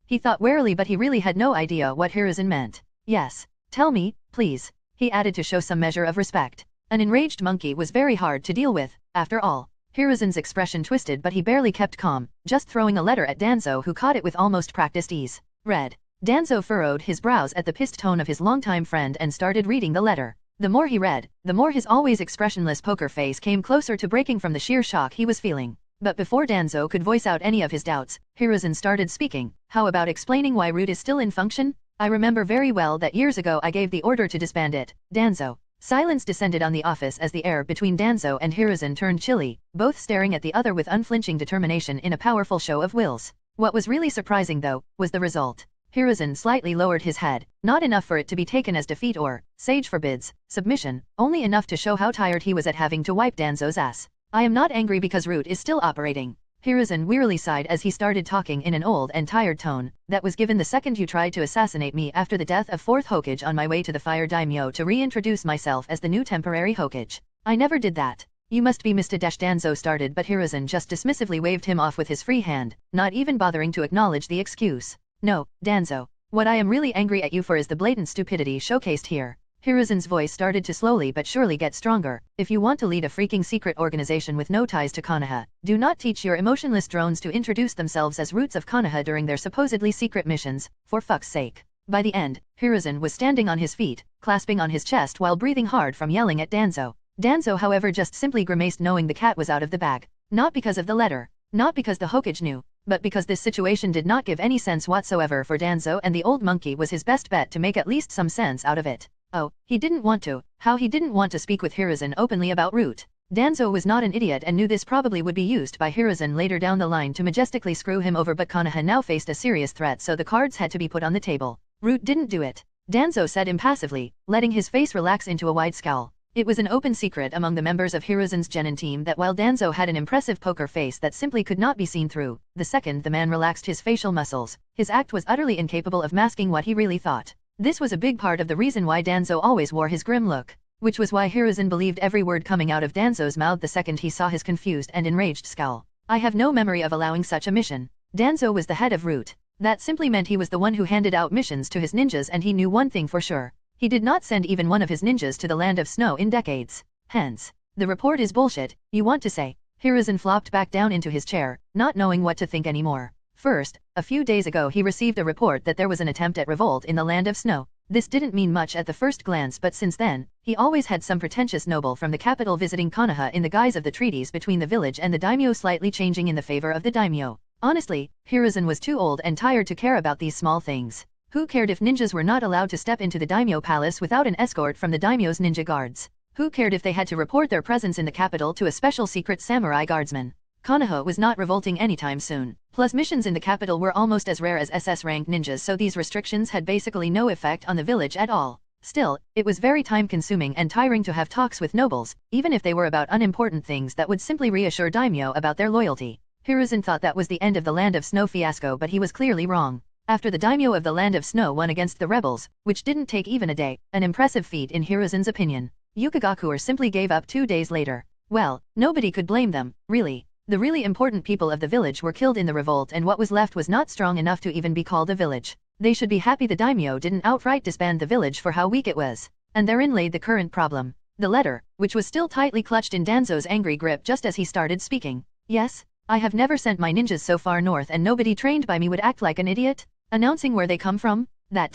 He thought warily, but he really had no idea what Hiruzen meant. "Yes. Tell me, please." he added to show some measure of respect. An enraged monkey was very hard to deal with, after all. Hiruzen's expression twisted but he barely kept calm, just throwing a letter at Danzo who caught it with almost practiced ease. Read. Danzo furrowed his brows at the pissed tone of his longtime friend and started reading the letter. The more he read, the more his always expressionless poker face came closer to breaking from the sheer shock he was feeling. But before Danzo could voice out any of his doubts, Hiruzen started speaking. How about explaining why Root is still in function? I remember very well that years ago I gave the order to disband it, Danzo. Silence descended on the office as the air between Danzo and Hiruzen turned chilly, both staring at the other with unflinching determination in a powerful show of wills. What was really surprising though, was the result. Hiruzen slightly lowered his head, not enough for it to be taken as defeat or, sage forbids, submission, only enough to show how tired he was at having to wipe Danzo's ass. I am not angry because Root is still operating. Hiruzen wearily sighed as he started talking in an old and tired tone, that was given the second you tried to assassinate me after the death of 4th Hokage on my way to the Fire Daimyo to reintroduce myself as the new temporary Hokage. I never did that. You must be Mr. Danzo started but Hiruzen just dismissively waved him off with his free hand, not even bothering to acknowledge the excuse. No, Danzo. What I am really angry at you for is the blatant stupidity showcased here. Hiruzen's voice started to slowly but surely get stronger. If you want to lead a freaking secret organization with no ties to Konoha, do not teach your emotionless drones to introduce themselves as roots of Konoha during their supposedly secret missions, for fuck's sake. By the end, Hiruzen was standing on his feet, clasping on his chest while breathing hard from yelling at Danzo. Danzo however just simply grimaced knowing the cat was out of the bag. Not because of the letter. Not because the Hokage knew, but because this situation did not give any sense whatsoever for Danzo and the old monkey was his best bet to make at least some sense out of it. Oh, he didn't want to. How he didn't want to speak with Hiruzen openly about Root. Danzo was not an idiot and knew this probably would be used by Hiruzen later down the line to majestically screw him over but Konoha now faced a serious threat so the cards had to be put on the table. Root didn't do it. Danzo said impassively, letting his face relax into a wide scowl. It was an open secret among the members of Hiruzen's genin team that while Danzo had an impressive poker face that simply could not be seen through, the second the man relaxed his facial muscles, his act was utterly incapable of masking what he really thought. This was a big part of the reason why Danzo always wore his grim look, which was why Hiruzen believed every word coming out of Danzo's mouth the second he saw his confused and enraged scowl. I have no memory of allowing such a mission. Danzo was the head of Root. That simply meant he was the one who handed out missions to his ninjas and he knew one thing for sure. He did not send even one of his ninjas to the land of snow in decades. Hence, the report is bullshit, you want to say. Hiruzen flopped back down into his chair, not knowing what to think anymore. First, a few days ago he received a report that there was an attempt at revolt in the land of snow. This didn't mean much at the first glance but since then, he always had some pretentious noble from the capital visiting Konoha in the guise of the treaties between the village and the daimyo slightly changing in the favor of the daimyo. Honestly, Hiruzen was too old and tired to care about these small things. Who cared if ninjas were not allowed to step into the daimyo palace without an escort from the daimyo's ninja guards? Who cared if they had to report their presence in the capital to a special secret samurai guardsman? Konoha was not revolting anytime soon. Plus missions in the capital were almost as rare as SS-ranked ninjas so these restrictions had basically no effect on the village at all. Still, it was very time-consuming and tiring to have talks with nobles, even if they were about unimportant things that would simply reassure daimyo about their loyalty. Hiruzen thought that was the end of the Land of Snow fiasco but he was clearly wrong. After the daimyo of the Land of Snow won against the rebels, which didn't take even a day, an impressive feat in Hiruzen's opinion, Yukigakure simply gave up 2 days later. Well, nobody could blame them, really. The really important people of the village were killed in the revolt and what was left was not strong enough to even be called a village. They should be happy the daimyo didn't outright disband the village for how weak it was. And therein lay the current problem. The letter, which was still tightly clutched in Danzo's angry grip just as he started speaking. Yes, I have never sent my ninjas so far north and nobody trained by me would act like an idiot. Announcing where they come from? That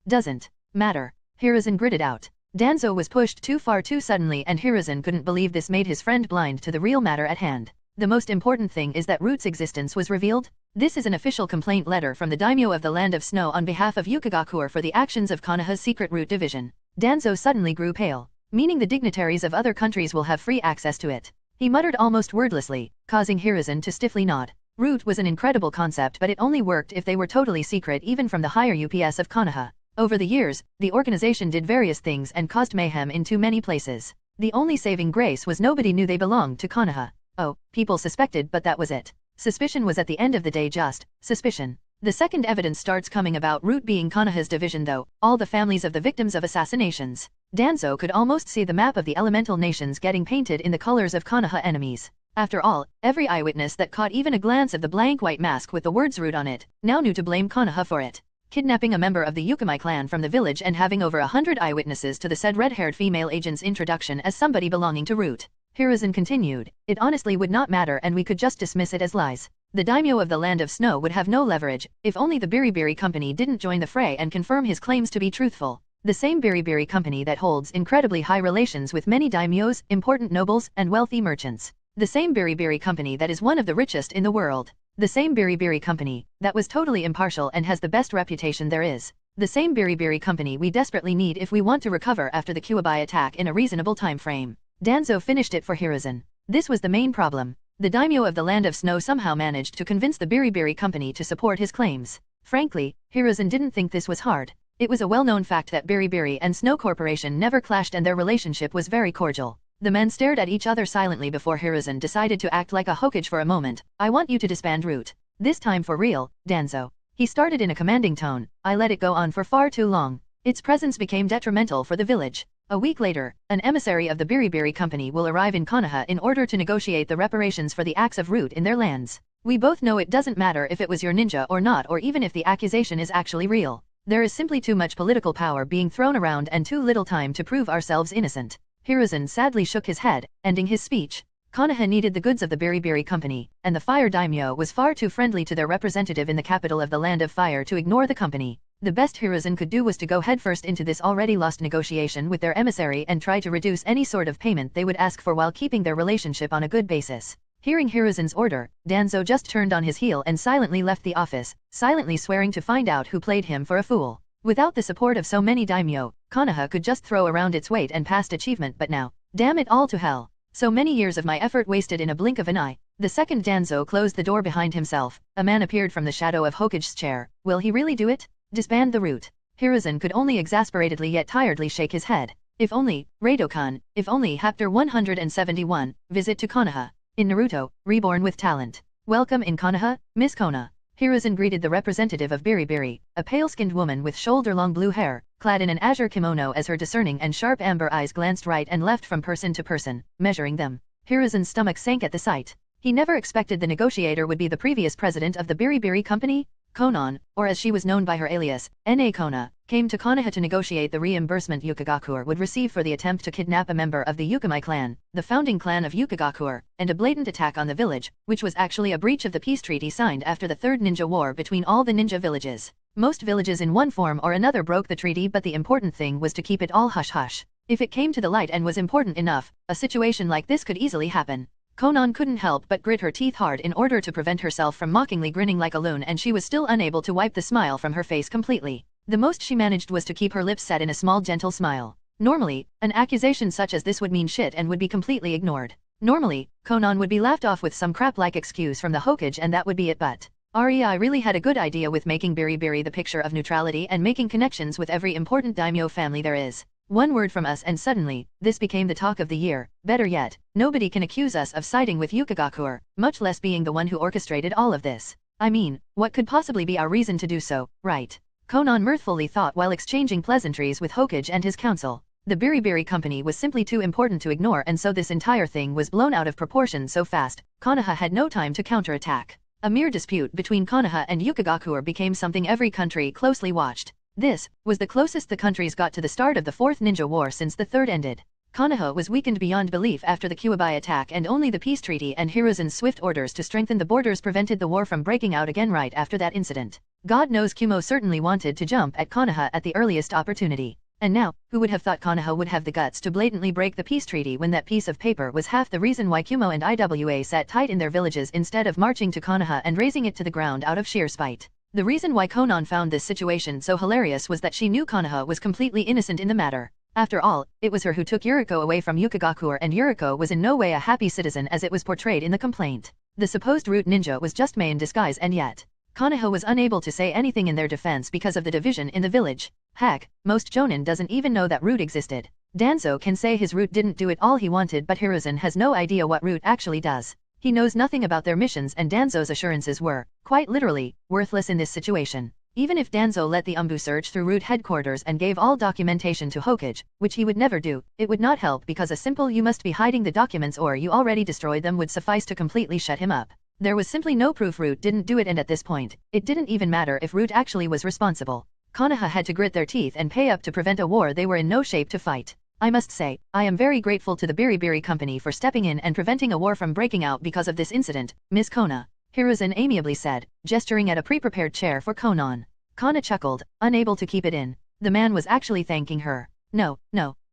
doesn't matter. Hiruzen gritted out. Danzo was pushed too far too suddenly and Hiruzen couldn't believe this made his friend blind to the real matter at hand. The most important thing is that Root's existence was revealed. This is an official complaint letter from the daimyo of the Land of Snow on behalf of Yukigakure for the actions of Konoha's secret Root division. Danzo suddenly grew pale, meaning the dignitaries of other countries will have free access to it. He muttered almost wordlessly, causing Hiruzen to stiffly nod. Root was an incredible concept but it only worked if they were totally secret even from the higher UPS of Konoha. Over the years, the organization did various things and caused mayhem in too many places. The only saving grace was nobody knew they belonged to Konoha. Oh, people suspected but that was it. Suspicion was at the end of the day just suspicion. The second evidence starts coming about Root being Konoha's division though, all the families of the victims of assassinations. Danzo could almost see the map of the elemental nations getting painted in the colors of Konoha enemies. After all, every eyewitness that caught even a glance of the blank white mask with the words Root on it, now knew to blame Konoha for it. kidnapping a member of the Yukimai clan from the village and having over 100 eyewitnesses to the said red-haired female agent's introduction as somebody belonging to Root. Hiruzen continued, it honestly would not matter and we could just dismiss it as lies. The daimyo of the Land of Snow would have no leverage, if only the Biribiri Company didn't join the fray and confirm his claims to be truthful. The same Biribiri Company that holds incredibly high relations with many daimyos, important nobles, and wealthy merchants. The same Biribiri Company that is one of the richest in the world. The same Biribiri Company that was totally impartial and has the best reputation there is. The same Biribiri Company we desperately need if we want to recover after the Kyuubi attack in a reasonable time frame. Danzo finished it for Hiruzen. This was the main problem. The daimyo of the Land of Snow somehow managed to convince the Biribiri Company to support his claims. Frankly, Hiruzen didn't think this was hard. It was a well-known fact that Biribiri and Snow Corporation never clashed and their relationship was very cordial. The men stared at each other silently before Hiruzen decided to act like a Hokage for a moment. I want you to disband Root. This time for real, Danzo. He started in a commanding tone. I let it go on for far too long. Its presence became detrimental for the village. A week later, an emissary of the Biribiri Company will arrive in Konoha in order to negotiate the reparations for the acts of Root in their lands. We both know it doesn't matter if it was your ninja or not or even if the accusation is actually real. There is simply too much political power being thrown around and too little time to prove ourselves innocent. Hiruzen sadly shook his head, ending his speech. Konoha needed the goods of the Biribiri Company, and the Fire Daimyo was far too friendly to their representative in the capital of the Land of Fire to ignore the company. The best Hiruzen could do was to go headfirst into this already lost negotiation with their emissary and try to reduce any sort of payment they would ask for while keeping their relationship on a good basis. Hearing Hiruzen's order, Danzo just turned on his heel and silently left the office, silently swearing to find out who played him for a fool. Without the support of so many daimyo, Konoha could just throw around its weight and past achievement, but now, damn it all to hell. So many years of my effort wasted in a blink of an eye. The second Danzo closed the door behind himself, a man appeared from the shadow of Hokage's chair. Will he really do it? Disband the Root. Hiruzen could only exasperatedly yet tiredly shake his head. If only, Rado-kun, if only. Chapter 171, Visit to Konoha. In Naruto, Reborn with Talent. Welcome in Konoha, Miss Kona. Hiruzen greeted the representative of Biribiri, a pale-skinned woman with shoulder-long blue hair, clad in an azure kimono as her discerning and sharp amber eyes glanced right and left from person to person, measuring them. Hiruzen's stomach sank at the sight. He never expected the negotiator would be the previous president of the Biribiri Company. Konan, or as she was known by her alias, N.A. Kona, came to Konoha to negotiate the reimbursement Yukigakure would receive for the attempt to kidnap a member of the Yukimai clan, the founding clan of Yukigakure, and a blatant attack on the village, which was actually a breach of the peace treaty signed after the Third Ninja War between all the ninja villages. Most villages in one form or another broke the treaty, but the important thing was to keep it all hush-hush. If it came to the light and was important enough, a situation like this could easily happen. Konan couldn't help but grit her teeth hard in order to prevent herself from mockingly grinning like a loon, and she was still unable to wipe the smile from her face completely. The most she managed was to keep her lips set in a small gentle smile. Normally, an accusation such as this would mean shit and would be completely ignored. Normally, Konan would be laughed off with some crap-like excuse from the Hokage and that would be it, but REI really had a good idea with making Biribiri the picture of neutrality and making connections with every important daimyo family there is. One word from us and suddenly, this became the talk of the year. Better yet, nobody can accuse us of siding with Yukigakure, much less being the one who orchestrated all of this. I mean, what could possibly be our reason to do so, right? Konan mirthfully thought while exchanging pleasantries with Hokage and his council. The Biribiri Company was simply too important to ignore, and so this entire thing was blown out of proportion so fast, Konoha had no time to counterattack. A mere dispute between Konoha and Yukigakure became something every country closely watched. This was the closest the countries got to the start of the Fourth Ninja War since the Third ended. Konoha was weakened beyond belief after the Kyuubi attack, and only the peace treaty and Hiruzen's swift orders to strengthen the borders prevented the war from breaking out again right after that incident. God knows Kumo certainly wanted to jump at Konoha at the earliest opportunity. And now, who would have thought Konoha would have the guts to blatantly break the peace treaty when that piece of paper was half the reason why Kumo and Iwa sat tight in their villages instead of marching to Konoha and razing it to the ground out of sheer spite. The reason why Konan found this situation so hilarious was that she knew Konoha was completely innocent in the matter. After all, it was her who took Yuriko away from Yukigakure, and Yuriko was in no way a happy citizen as it was portrayed in the complaint. The supposed root ninja was just Mei in disguise, and yet Konoha was unable to say anything in their defense because of the division in the village. Heck, most Jonin doesn't even know that Root existed. Danzo can say his Root didn't do it all he wanted, but Hiruzen has no idea what Root actually does. He knows nothing about their missions, and Danzo's assurances were, quite literally, worthless in this situation. Even if Danzo let the Umbu search through Root headquarters and gave all documentation to Hokage, which he would never do, it would not help because a simple "you must be hiding the documents or you already destroyed them" would suffice to completely shut him up. There was simply no proof Root didn't do it, and at this point, it didn't even matter if Root actually was responsible. Konoha had to grit their teeth and pay up to prevent a war they were in no shape to fight. I must say, I am very grateful to the Biribiri Company for stepping in and preventing a war from breaking out because of this incident, Ms. Kona. Hiruzen amiably said, gesturing at a pre-prepared chair for Konan. Kana chuckled, unable to keep it in. The man was actually thanking her. No.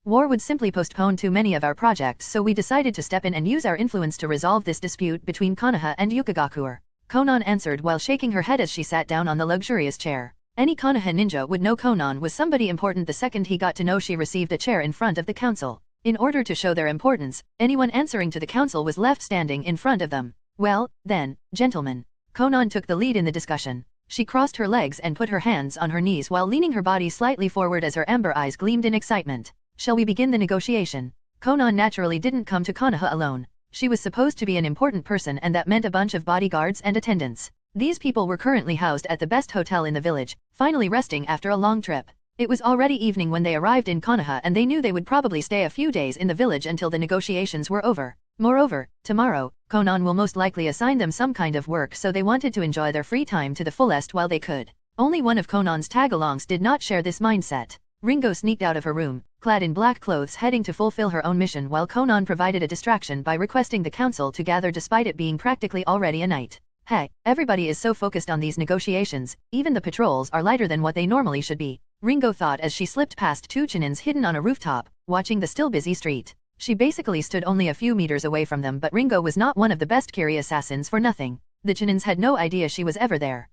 War would simply postpone too many of our projects, so we decided to step in and use our influence to resolve this dispute between Konoha and Yukigakure. Konan answered while shaking her head as she sat down on the luxurious chair. Any Konoha ninja would know Konan was somebody important the second he got to know she received a chair in front of the council. In order to show their importance, anyone answering to the council was left standing in front of them. Well, then, gentlemen. Konan took the lead in the discussion. She crossed her legs and put her hands on her knees while leaning her body slightly forward as her amber eyes gleamed in excitement. Shall we begin the negotiation? Konan naturally didn't come to Konoha alone. She was supposed to be an important person, and that meant a bunch of bodyguards and attendants. These people were currently housed at the best hotel in the village, finally resting after a long trip. It was already evening when they arrived in Konoha, and they knew they would probably stay a few days in the village until the negotiations were over. Moreover, tomorrow, Konan will most likely assign them some kind of work, so they wanted to enjoy their free time to the fullest while they could. Only one of Konan's tag-alongs did not share this mindset. Ringo sneaked out of her room, clad in black clothes, heading to fulfill her own mission, while Konan provided a distraction by requesting the council to gather despite it being practically already a night. Hey, everybody is so focused on these negotiations, even the patrols are lighter than what they normally should be, Ringo thought as she slipped past two Chinins hidden on a rooftop, watching the still busy street. She basically stood only a few meters away from them, but Ringo was not one of the best Kiri assassins for nothing. The Chinins had no idea she was ever there.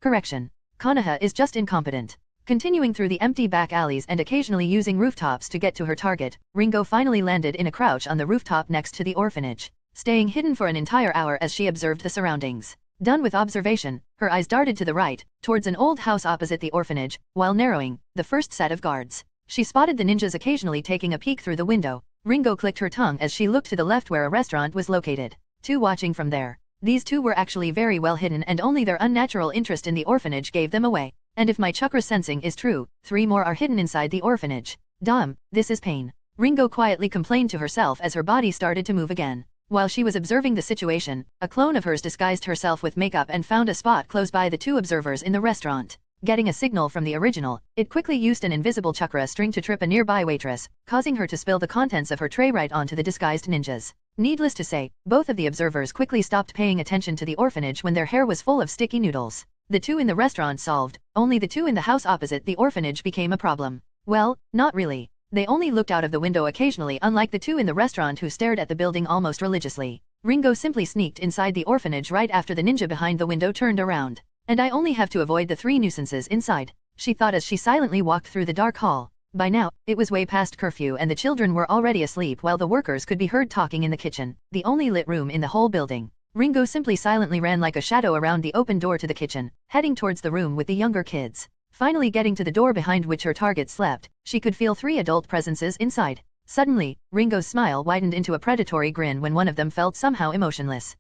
Correction. Konoha is just incompetent. Continuing through the empty back alleys and occasionally using rooftops to get to her target, Ringo finally landed in a crouch on the rooftop next to the orphanage, staying hidden for an entire hour as she observed the surroundings. Done with observation, her eyes darted to the right, towards an old house opposite the orphanage, while narrowing the first set of guards. She spotted the ninjas occasionally taking a peek through the window. Ringo clicked her tongue as she looked to the left where a restaurant was located. Two watching from there. These two were actually very well hidden, and only their unnatural interest in the orphanage gave them away. And if my chakra sensing is true, 3 more are hidden inside the orphanage. Damn, this is pain. Ringo quietly complained to herself as her body started to move again. While she was observing the situation, a clone of hers disguised herself with makeup and found a spot close by the two observers in the restaurant. Getting a signal from the original, it quickly used an invisible chakra string to trip a nearby waitress, causing her to spill the contents of her tray right onto the disguised ninjas. Needless to say, both of the observers quickly stopped paying attention to the orphanage when their hair was full of sticky noodles. The two in the restaurant solved, only the two in the house opposite the orphanage became a problem. Well, not really. They only looked out of the window occasionally, unlike the two in the restaurant who stared at the building almost religiously. Ringo simply sneaked inside the orphanage right after the ninja behind the window turned around. And I only have to avoid the 3 nuisances inside, she thought as she silently walked through the dark hall. By now, it was way past curfew and the children were already asleep while the workers could be heard talking in the kitchen, the only lit room in the whole building. Ringo simply silently ran like a shadow around the open door to the kitchen, heading towards the room with the younger kids. Finally getting to the door behind which her target slept, she could feel 3 adult presences inside. Suddenly, Ringo's smile widened into a predatory grin when one of them felt somehow emotionless.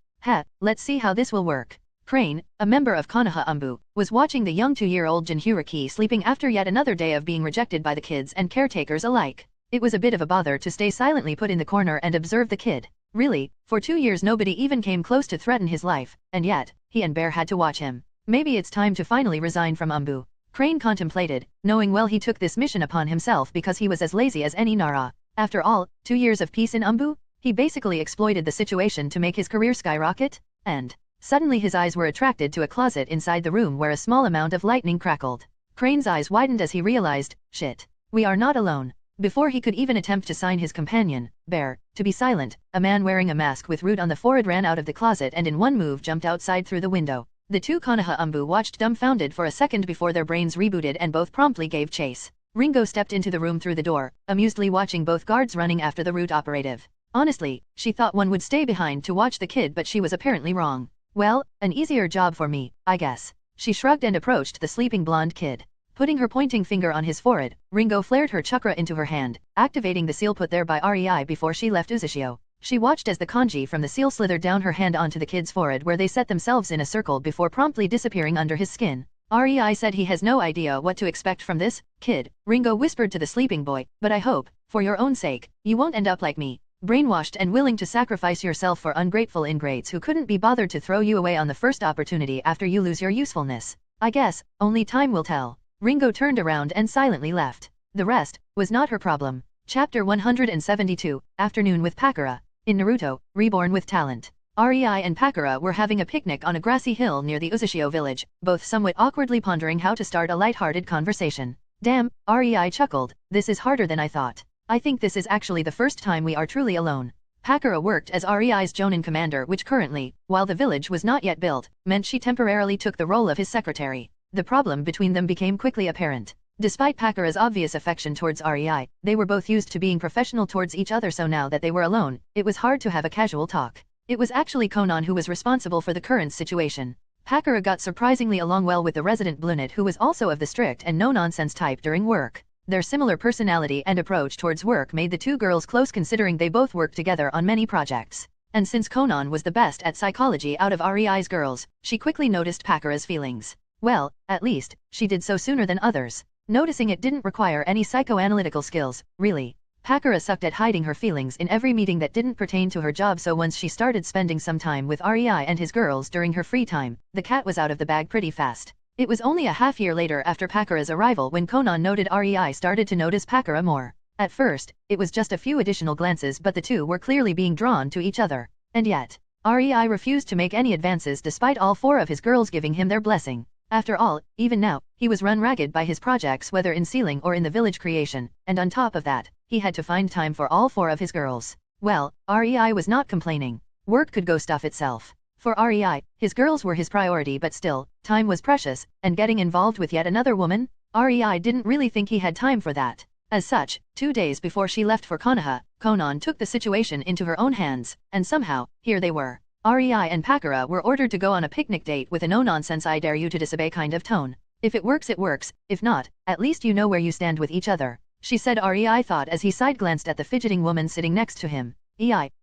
Let's see how this will work. Crane, a member of Konoha Umbu, was watching the young 2-year-old Jinhuriki sleeping after yet another day of being rejected by the kids and caretakers alike. It was a bit of a bother to stay silently put in the corner and observe the kid. Really, for 2 years nobody even came close to threaten his life, and yet, he and Bear had to watch him. Maybe it's time to finally resign from Umbu. Crane contemplated, knowing well he took this mission upon himself because he was as lazy as any Nara. After all, 2 years of peace in Umbu? He basically exploited the situation to make his career skyrocket, and suddenly his eyes were attracted to a closet inside the room where a small amount of lightning crackled. Crane's eyes widened as he realized, shit, we are not alone. Before he could even attempt to sign his companion, Bear, to be silent, a man wearing a mask with root on the forehead ran out of the closet and in one move jumped outside through the window. The two Konoha Umbu watched dumbfounded for a second before their brains rebooted and both promptly gave chase. Ringo stepped into the room through the door, amusedly watching both guards running after the root operative. Honestly, she thought one would stay behind to watch the kid, but she was apparently wrong. Well, an easier job for me, I guess. She shrugged and approached the sleeping blonde kid. Putting her pointing finger on his forehead, Ringo flared her chakra into her hand, activating the seal put there by Rei before she left Uzushio. She watched as the kanji from the seal slithered down her hand onto the kid's forehead where they set themselves in a circle before promptly disappearing under his skin. Rei said he has no idea what to expect from this kid, Ringo whispered to the sleeping boy, but I hope, for your own sake, you won't end up like me. Brainwashed and willing to sacrifice yourself for ungrateful ingrates who couldn't be bothered to throw you away on the first opportunity after you lose your usefulness. I guess, only time will tell. Ringo turned around and silently left. The rest was not her problem. Chapter 172, Afternoon with Pakura. In Naruto, Reborn with Talent. Rei and Pakura were having a picnic on a grassy hill near the Uzushio village, both somewhat awkwardly pondering how to start a light-hearted conversation. Damn, Rei chuckled, this is harder than I thought. I think this is actually the first time we are truly alone. Pakura worked as Rei's Jonin commander, which currently, while the village was not yet built, meant she temporarily took the role of his secretary. The problem between them became quickly apparent. Despite Pakura's obvious affection towards Rei, they were both used to being professional towards each other, so now that they were alone, it was hard to have a casual talk. It was actually Konan who was responsible for the current situation. Pakura got surprisingly along well with the resident Blunit, who was also of the strict and no-nonsense type during work. Their similar personality and approach towards work made the two girls close, considering they both worked together on many projects. And since Konan was the best at psychology out of Rei's girls, she quickly noticed Pakura's feelings. Well, at least, she did so sooner than others. Noticing it didn't require any psychoanalytical skills, really. Pakura sucked at hiding her feelings in every meeting that didn't pertain to her job, so once she started spending some time with Rei and his girls during her free time, the cat was out of the bag pretty fast. It was only a half-year later after Pakura's arrival when Konan noted Rei started to notice Pakura more. At first, it was just a few additional glances, but the two were clearly being drawn to each other. And yet, Rei refused to make any advances despite all four of his girls giving him their blessing. After all, even now, he was run ragged by his projects, whether in sealing or in the village creation, and on top of that, he had to find time for all four of his girls. Well, Rei was not complaining. Work could go stuff itself. For Rei, his girls were his priority, but still, time was precious, and getting involved with yet another woman? Rei didn't really think he had time for that. As such, 2 days before she left for Konoha, Konan took the situation into her own hands, and somehow, here they were. Rei and Pakura were ordered to go on a picnic date with a no-nonsense I dare you to disobey kind of tone. If it works it works, if not, at least you know where you stand with each other, she said. Rei thought as he side-glanced at the fidgeting woman sitting next to him.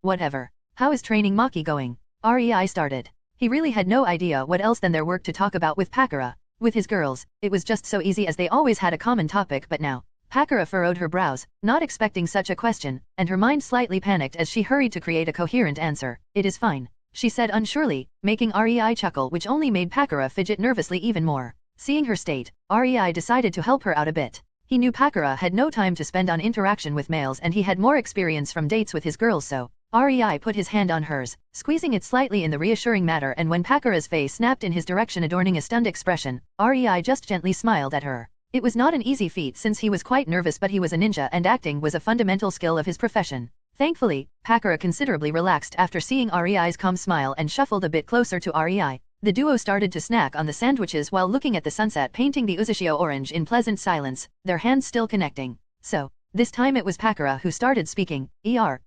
Whatever. How is training Maki going? Rei started. He really had no idea what else than their work to talk about with Pakura. With his girls, it was just so easy as they always had a common topic, but now, Pakura furrowed her brows, not expecting such a question, and her mind slightly panicked as she hurried to create a coherent answer. It is fine, she said unsurely, making Rei chuckle, which only made Pakura fidget nervously even more. Seeing her state, Rei decided to help her out a bit. He knew Pakura had no time to spend on interaction with males, and he had more experience from dates with his girls, so Rei put his hand on hers, squeezing it slightly in the reassuring manner, and when Pakura's face snapped in his direction adorning a stunned expression, Rei just gently smiled at her. It was not an easy feat since he was quite nervous, but he was a ninja and acting was a fundamental skill of his profession. Thankfully, Pakura considerably relaxed after seeing Rei's calm smile and shuffled a bit closer to Rei. The duo started to snack on the sandwiches while looking at the sunset painting the Uzushio orange in pleasant silence, their hands still connecting. So, this time it was Pakura who started speaking.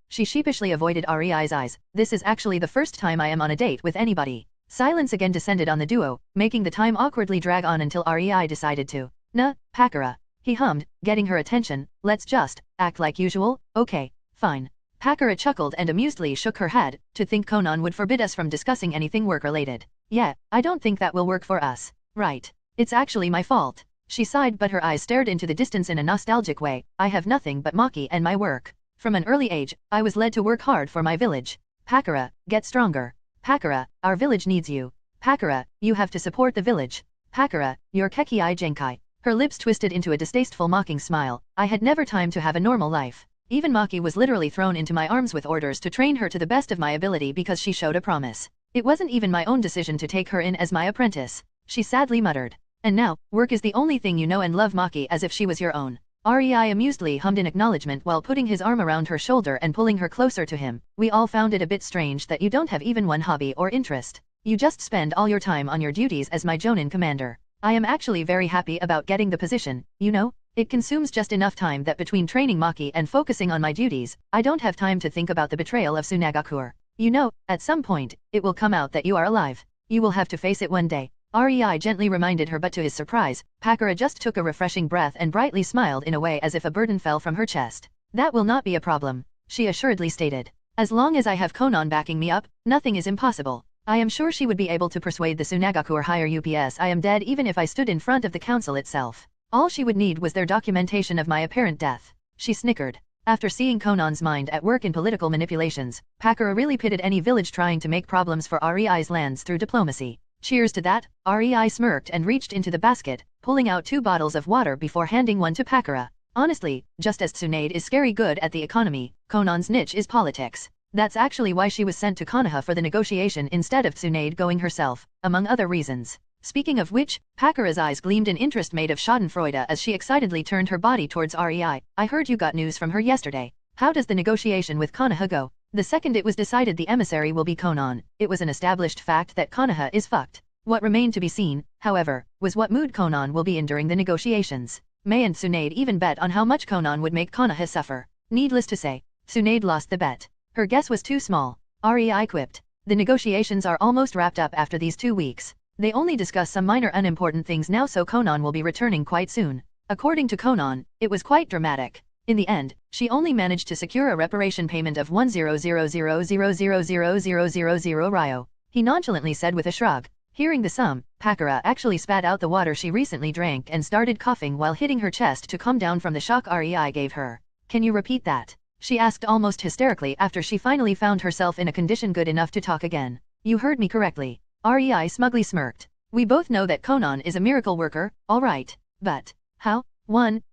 She sheepishly avoided Rei's eyes. This is actually the first time I am on a date with anybody. Silence again descended on the duo, making the time awkwardly drag on until Rei decided to. Nah, Pakura. He hummed, getting her attention. Let's just act like usual, okay, fine. Pakura chuckled and amusedly shook her head, to think Konan would forbid us from discussing anything work-related. Yeah, I don't think that will work for us. Right. It's actually my fault. She sighed, but her eyes stared into the distance in a nostalgic way. I have nothing but Maki and my work. From an early age, I was led to work hard for my village. Pakura, get stronger. Pakura, our village needs you. Pakura, you have to support the village. Pakura, you're Kekkei Genkai. Her lips twisted into a distasteful mocking smile. I had never time to have a normal life. Even Maki was literally thrown into my arms with orders to train her to the best of my ability because she showed a promise. It wasn't even my own decision to take her in as my apprentice. She sadly muttered. And now, work is the only thing you know and love Maki as if she was your own. Rei amusedly hummed in acknowledgement while putting his arm around her shoulder and pulling her closer to him. We all found it a bit strange that you don't have even one hobby or interest. You just spend all your time on your duties as my Jonin commander. I am actually very happy about getting the position, you know? It consumes just enough time that between training Maki and focusing on my duties, I don't have time to think about the betrayal of Tsunagakure. You know, at some point, it will come out that you are alive. You will have to face it one day. Rei gently reminded her, but to his surprise, Pakura just took a refreshing breath and brightly smiled in a way as if a burden fell from her chest. That will not be a problem, she assuredly stated. As long as I have Konan backing me up, nothing is impossible. I am sure she would be able to persuade the Tsunagakure higher UPS I am dead even if I stood in front of the council itself. All she would need was their documentation of my apparent death. She snickered. After seeing Conan's mind at work in political manipulations, Pakura really pitted any village trying to make problems for REI's lands through diplomacy. Cheers to that, REI smirked and reached into the basket, pulling out 2 bottles of water before handing one to Pakura. Honestly, just as Tsunade is scary good at the economy, Conan's niche is politics. That's actually why she was sent to Konoha for the negotiation instead of Tsunade going herself, among other reasons. Speaking of which, Pakura's eyes gleamed in interest made of schadenfreude as she excitedly turned her body towards REI. I heard you got news from her yesterday. How does the negotiation with Konoha go? The second it was decided the emissary will be Conan, it was an established fact that Konoha is fucked. What remained to be seen, however, was what mood Conan will be in during the negotiations. Mei and Tsunade even bet on how much Conan would make Konoha suffer. Needless to say, Tsunade lost the bet. Her guess was too small. REI quipped. The negotiations are almost wrapped up after these 2 weeks. They only discuss some minor unimportant things now, so Conan will be returning quite soon. According to Conan, it was quite dramatic. In the end, she only managed to secure a reparation payment of 100,000,000 ryo. He nonchalantly said with a shrug. Hearing the sum, Pakura actually spat out the water she recently drank and started coughing while hitting her chest to calm down from the shock REI gave her. Can you repeat that? She asked almost hysterically after she finally found herself in a condition good enough to talk again. You heard me correctly. REI smugly smirked. We both know that Conan is a miracle worker, alright. But, how?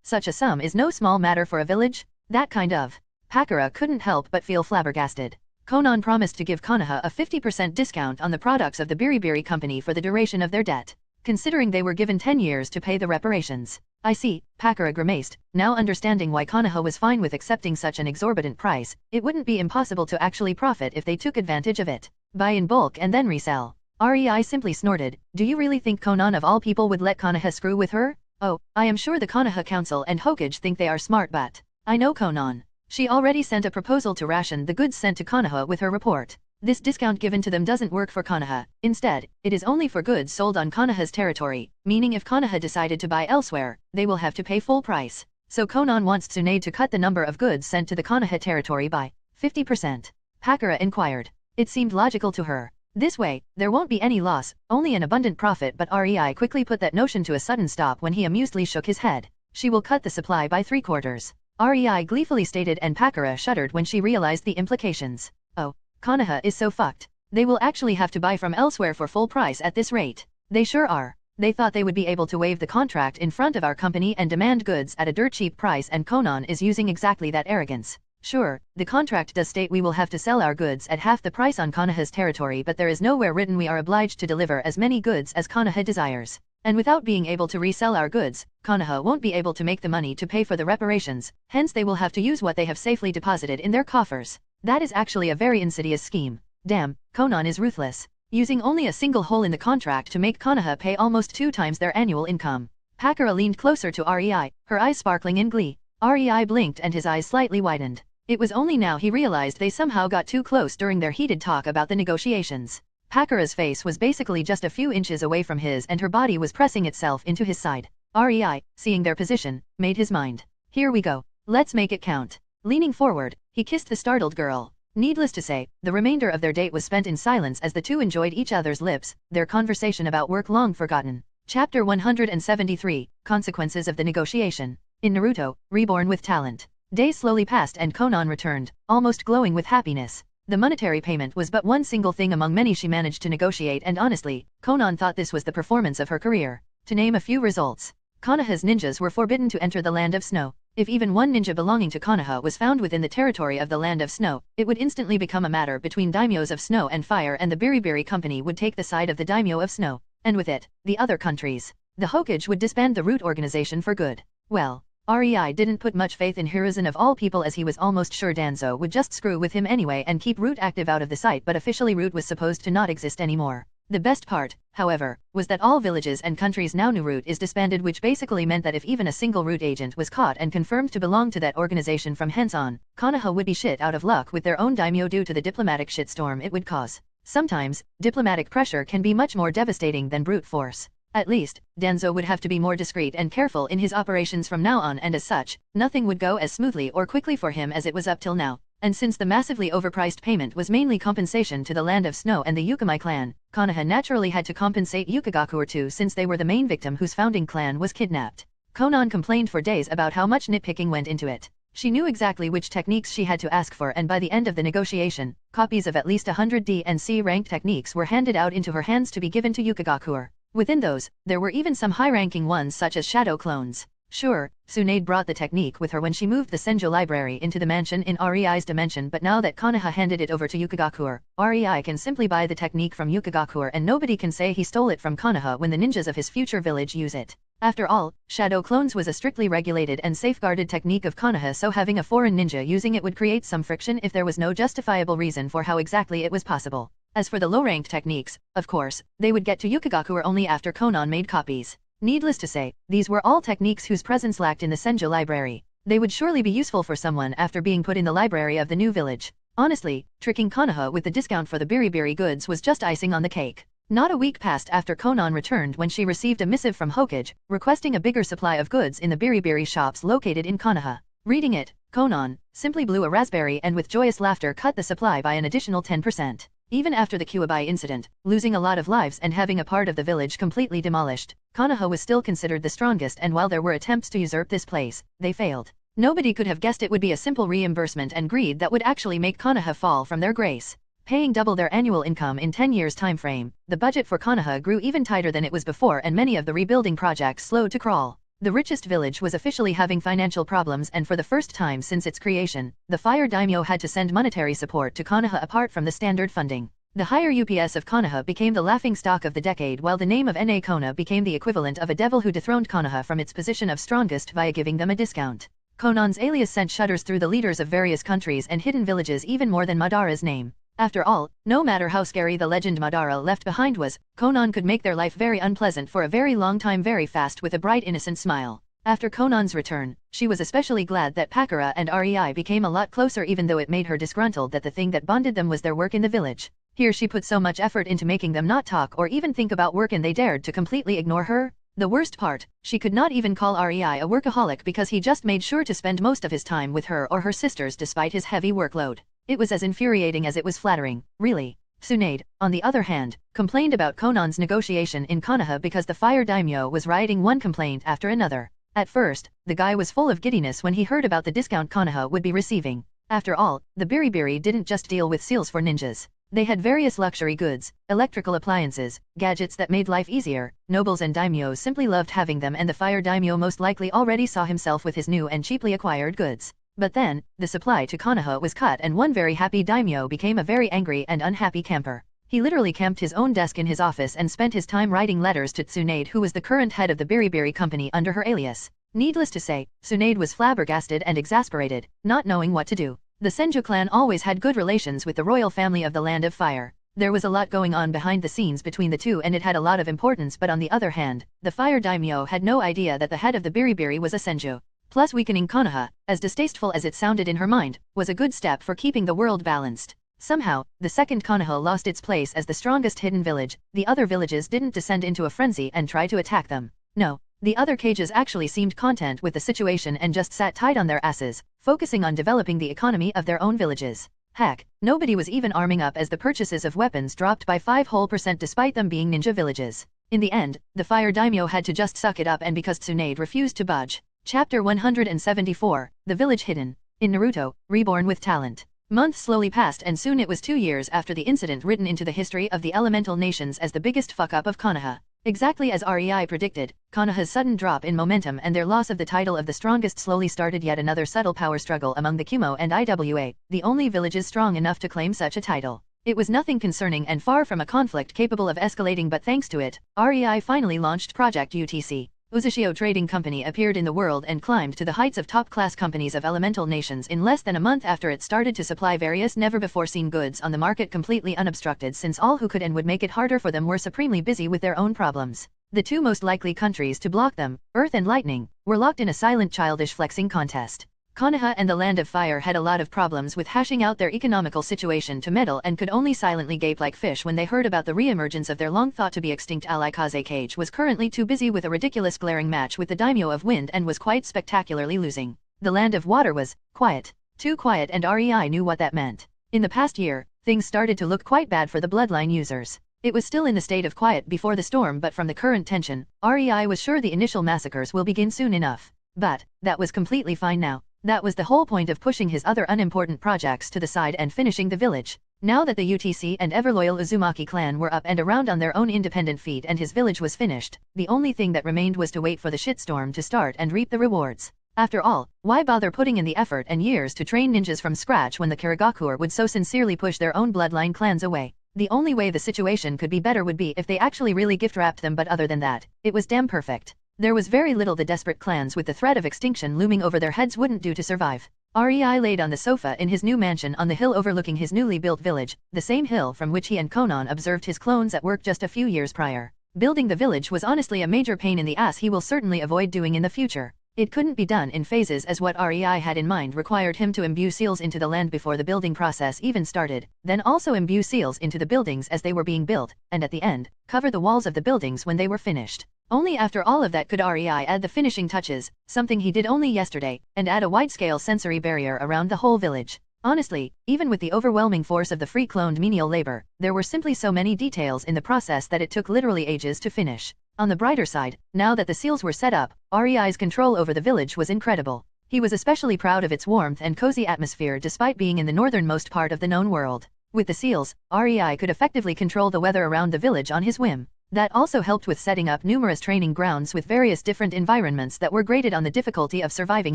Such a sum is no small matter for a village? That kind of. Pakura couldn't help but feel flabbergasted. Conan promised to give Konoha a 50% discount on the products of the Biribiri company for the duration of their debt, considering they were given 10 years to pay the reparations. I see, Pakura grimaced, now understanding why Konoha was fine with accepting such an exorbitant price. It wouldn't be impossible to actually profit if they took advantage of it. Buy in bulk and then resell. REI simply snorted. Do you really think Conan of all people would let Konoha screw with her? Oh, I am sure the Konoha Council and Hokage think they are smart, but I know Conan. She already sent a proposal to ration the goods sent to Konoha with her report. This discount given to them doesn't work for Konoha. Instead, it is only for goods sold on Konoha's territory, meaning if Konoha decided to buy elsewhere, they will have to pay full price. So Conan wants Tsunade to cut the number of goods sent to the Konoha territory by 50%. Pakura inquired. It seemed logical to her. This way, there won't be any loss, only an abundant profit, but REI quickly put that notion to a sudden stop when he amusedly shook his head. She will cut the supply by 3/4. REI gleefully stated, and Pakura shuddered when she realized the implications. Oh, Konoha is so fucked. They will actually have to buy from elsewhere for full price at this rate. They sure are. They thought they would be able to waive the contract in front of our company and demand goods at a dirt cheap price, and Conan is using exactly that arrogance. Sure, the contract does state we will have to sell our goods at half the price on Konoha's territory, but there is nowhere written we are obliged to deliver as many goods as Konoha desires. And without being able to resell our goods, Konoha won't be able to make the money to pay for the reparations, hence they will have to use what they have safely deposited in their coffers. That is actually a very insidious scheme. Damn, Conan is ruthless. Using only a single hole in the contract to make Konoha pay almost 2 times their annual income. Pakura leaned closer to REI, her eyes sparkling in glee. REI blinked and his eyes slightly widened. It was only now he realized they somehow got too close during their heated talk about the negotiations. Pakura's face was basically just a few inches away from his and her body was pressing itself into his side. REI, seeing their position, made his mind. Here we go. Let's make it count. Leaning forward, he kissed the startled girl. Needless to say, the remainder of their date was spent in silence as the two enjoyed each other's lips, their conversation about work long forgotten. Chapter 173, Consequences of the Negotiation. In Naruto, Reborn with Talent. Days slowly passed and Conan returned, almost glowing with happiness. The monetary payment was but one single thing among many she managed to negotiate, and honestly, Conan thought this was the performance of her career. To name a few results. Konoha's ninjas were forbidden to enter the Land of Snow. If even one ninja belonging to Konoha was found within the territory of the Land of Snow, it would instantly become a matter between daimyos of Snow and Fire, and the Biribiri company would take the side of the daimyo of Snow, and with it, the other countries. The Hokage would disband the root organization for good. Well, REI didn't put much faith in Hiruzen of all people, as he was almost sure Danzo would just screw with him anyway and keep Root active out of the sight, but officially Root was supposed to not exist anymore. The best part, however, was that all villages and countries now knew Root is disbanded, which basically meant that if even a single Root agent was caught and confirmed to belong to that organization from hence on, Konoha would be shit out of luck with their own daimyo due to the diplomatic shitstorm it would cause. Sometimes, diplomatic pressure can be much more devastating than brute force. At least, Danzo would have to be more discreet and careful in his operations from now on, and as such, nothing would go as smoothly or quickly for him as it was up till now. And since the massively overpriced payment was mainly compensation to the Land of Snow and the Yukimai clan, Konoha naturally had to compensate Yukigakure too, since they were the main victim whose founding clan was kidnapped. Conan complained for days about how much nitpicking went into it. She knew exactly which techniques she had to ask for, and by the end of the negotiation, copies of at least 100 D and C ranked techniques were handed out into her hands to be given to Yukigakure. Within those, there were even some high-ranking ones such as shadow clones. Sure, Tsunade brought the technique with her when she moved the Senju library into the mansion in REI's dimension, but now that Konoha handed it over to Yukigakure, REI can simply buy the technique from Yukigakure and nobody can say he stole it from Konoha when the ninjas of his future village use it. After all, shadow clones was a strictly regulated and safeguarded technique of Konoha, so having a foreign ninja using it would create some friction if there was no justifiable reason for how exactly it was possible. As for the low-ranked techniques, of course, they would get to Yukigakure only after Konan made copies. Needless to say, these were all techniques whose presence lacked in the Senju library. They would surely be useful for someone after being put in the library of the new village. Honestly, tricking Konoha with the discount for the biribiri goods was just icing on the cake. Not a week passed after Konan returned when she received a missive from Hokage, requesting a bigger supply of goods in the biribiri shops located in Konoha. Reading it, Konan simply blew a raspberry and with joyous laughter cut the supply by an additional 10%. Even after the Kuwabai incident, losing a lot of lives and having a part of the village completely demolished, Konoha was still considered the strongest, and while there were attempts to usurp this place, they failed. Nobody could have guessed it would be a simple reimbursement and greed that would actually make Konoha fall from their grace. Paying double their annual income in 10 years' time frame, the budget for Konoha grew even tighter than it was before, and many of the rebuilding projects slowed to crawl. The richest village was officially having financial problems, and for the first time since its creation, the Fire Daimyo had to send monetary support to Konoha apart from the standard funding. The higher UPS of Konoha became the laughingstock of the decade, while the name of Na Kona became the equivalent of a devil who dethroned Konoha from its position of strongest via giving them a discount. Konan's alias sent shudders through the leaders of various countries and hidden villages even more than Madara's name. After all, no matter how scary the legend Madara left behind was, Konan could make their life very unpleasant for a very long time very fast with a bright innocent smile. After Konan's return, she was especially glad that Pakura and Rei became a lot closer, even though it made her disgruntled that the thing that bonded them was their work in the village. Here she put so much effort into making them not talk or even think about work, and they dared to completely ignore her. The worst part, she could not even call Rei a workaholic because he just made sure to spend most of his time with her or her sisters despite his heavy workload. It was as infuriating as it was flattering, really. Tsunade, on the other hand, complained about Konan's negotiation in Konoha because the Fire Daimyo was writing one complaint after another. At first, the guy was full of giddiness when he heard about the discount Konoha would be receiving. After all, the biribiri didn't just deal with seals for ninjas. They had various luxury goods, electrical appliances, gadgets that made life easier. Nobles and daimyos simply loved having them, and the Fire Daimyo most likely already saw himself with his new and cheaply acquired goods. But then, the supply to Konoha was cut, and one very happy daimyo became a very angry and unhappy camper. He literally camped his own desk in his office and spent his time writing letters to Tsunade, who was the current head of the biribiri company under her alias. Needless to say, Tsunade was flabbergasted and exasperated, not knowing what to do. The Senju clan always had good relations with the royal family of the Land of Fire. There was a lot going on behind the scenes between the two, and it had a lot of importance, but on the other hand, the Fire Daimyo had no idea that the head of the biribiri was a Senju. Plus, weakening Konoha, as distasteful as it sounded in her mind, was a good step for keeping the world balanced. Somehow, the second Konoha lost its place as the strongest hidden village. The other villages didn't descend into a frenzy and try to attack them. No, the other cages actually seemed content with the situation and just sat tight on their asses, focusing on developing the economy of their own villages. Heck, nobody was even arming up, as the purchases of weapons dropped by 5% despite them being ninja villages. In the end, the Fire Daimyo had to just suck it up, and because Tsunade refused to budge. Chapter 174, The Village Hidden. In Naruto, Reborn with Talent. Months slowly passed, and soon it was 2 years after the incident written into the history of the elemental nations as the biggest fuck-up of Konoha. Exactly as Rei predicted, Konoha's sudden drop in momentum and their loss of the title of the strongest slowly started yet another subtle power struggle among the Kumo and Iwa, the only villages strong enough to claim such a title. It was nothing concerning and far from a conflict capable of escalating, but thanks to it, Rei finally launched Project UTC. Uzushio Trading Company appeared in the world and climbed to the heights of top-class companies of elemental nations in less than a month after it started to supply various never-before-seen goods on the market completely unobstructed, since all who could and would make it harder for them were supremely busy with their own problems. The two most likely countries to block them, Earth and Lightning, were locked in a silent childish flexing contest. Konoha and the Land of Fire had a lot of problems with hashing out their economical situation to meddle, and could only silently gape like fish when they heard about the re-emergence of their long-thought-to-be-extinct ally. Kaze Cage was currently too busy with a ridiculous glaring match with the Daimyo of Wind and was quite spectacularly losing. The Land of Water was quiet. Too quiet, and Rei knew what that meant. In the past year, things started to look quite bad for the Bloodline users. It was still in the state of quiet before the storm, but from the current tension, Rei was sure the initial massacres will begin soon enough. But that was completely fine now. That was the whole point of pushing his other unimportant projects to the side and finishing the village. Now that the UTC and ever-loyal Uzumaki clan were up and around on their own independent feet and his village was finished, the only thing that remained was to wait for the shitstorm to start and reap the rewards. After all, why bother putting in the effort and years to train ninjas from scratch when the Kirigakuer would so sincerely push their own bloodline clans away? The only way the situation could be better would be if they actually really gift-wrapped them, but other than that, it was damn perfect. There was very little the desperate clans with the threat of extinction looming over their heads wouldn't do to survive. Rei laid on the sofa in his new mansion on the hill overlooking his newly built village, the same hill from which he and Konan observed his clones at work just a few years prior. Building the village was honestly a major pain in the ass he will certainly avoid doing in the future. It couldn't be done in phases as what Rei had in mind required him to imbue seals into the land before the building process even started, then also imbue seals into the buildings as they were being built, and at the end, cover the walls of the buildings when they were finished. Only after all of that could Rei add the finishing touches, something he did only yesterday, and add a wide-scale sensory barrier around the whole village. Honestly, even with the overwhelming force of the free-cloned menial labor, there were simply so many details in the process that it took literally ages to finish. On the brighter side, now that the seals were set up, Rei's control over the village was incredible. He was especially proud of its warmth and cozy atmosphere despite being in the northernmost part of the known world. With the seals, Rei could effectively control the weather around the village on his whim. That also helped with setting up numerous training grounds with various different environments that were graded on the difficulty of surviving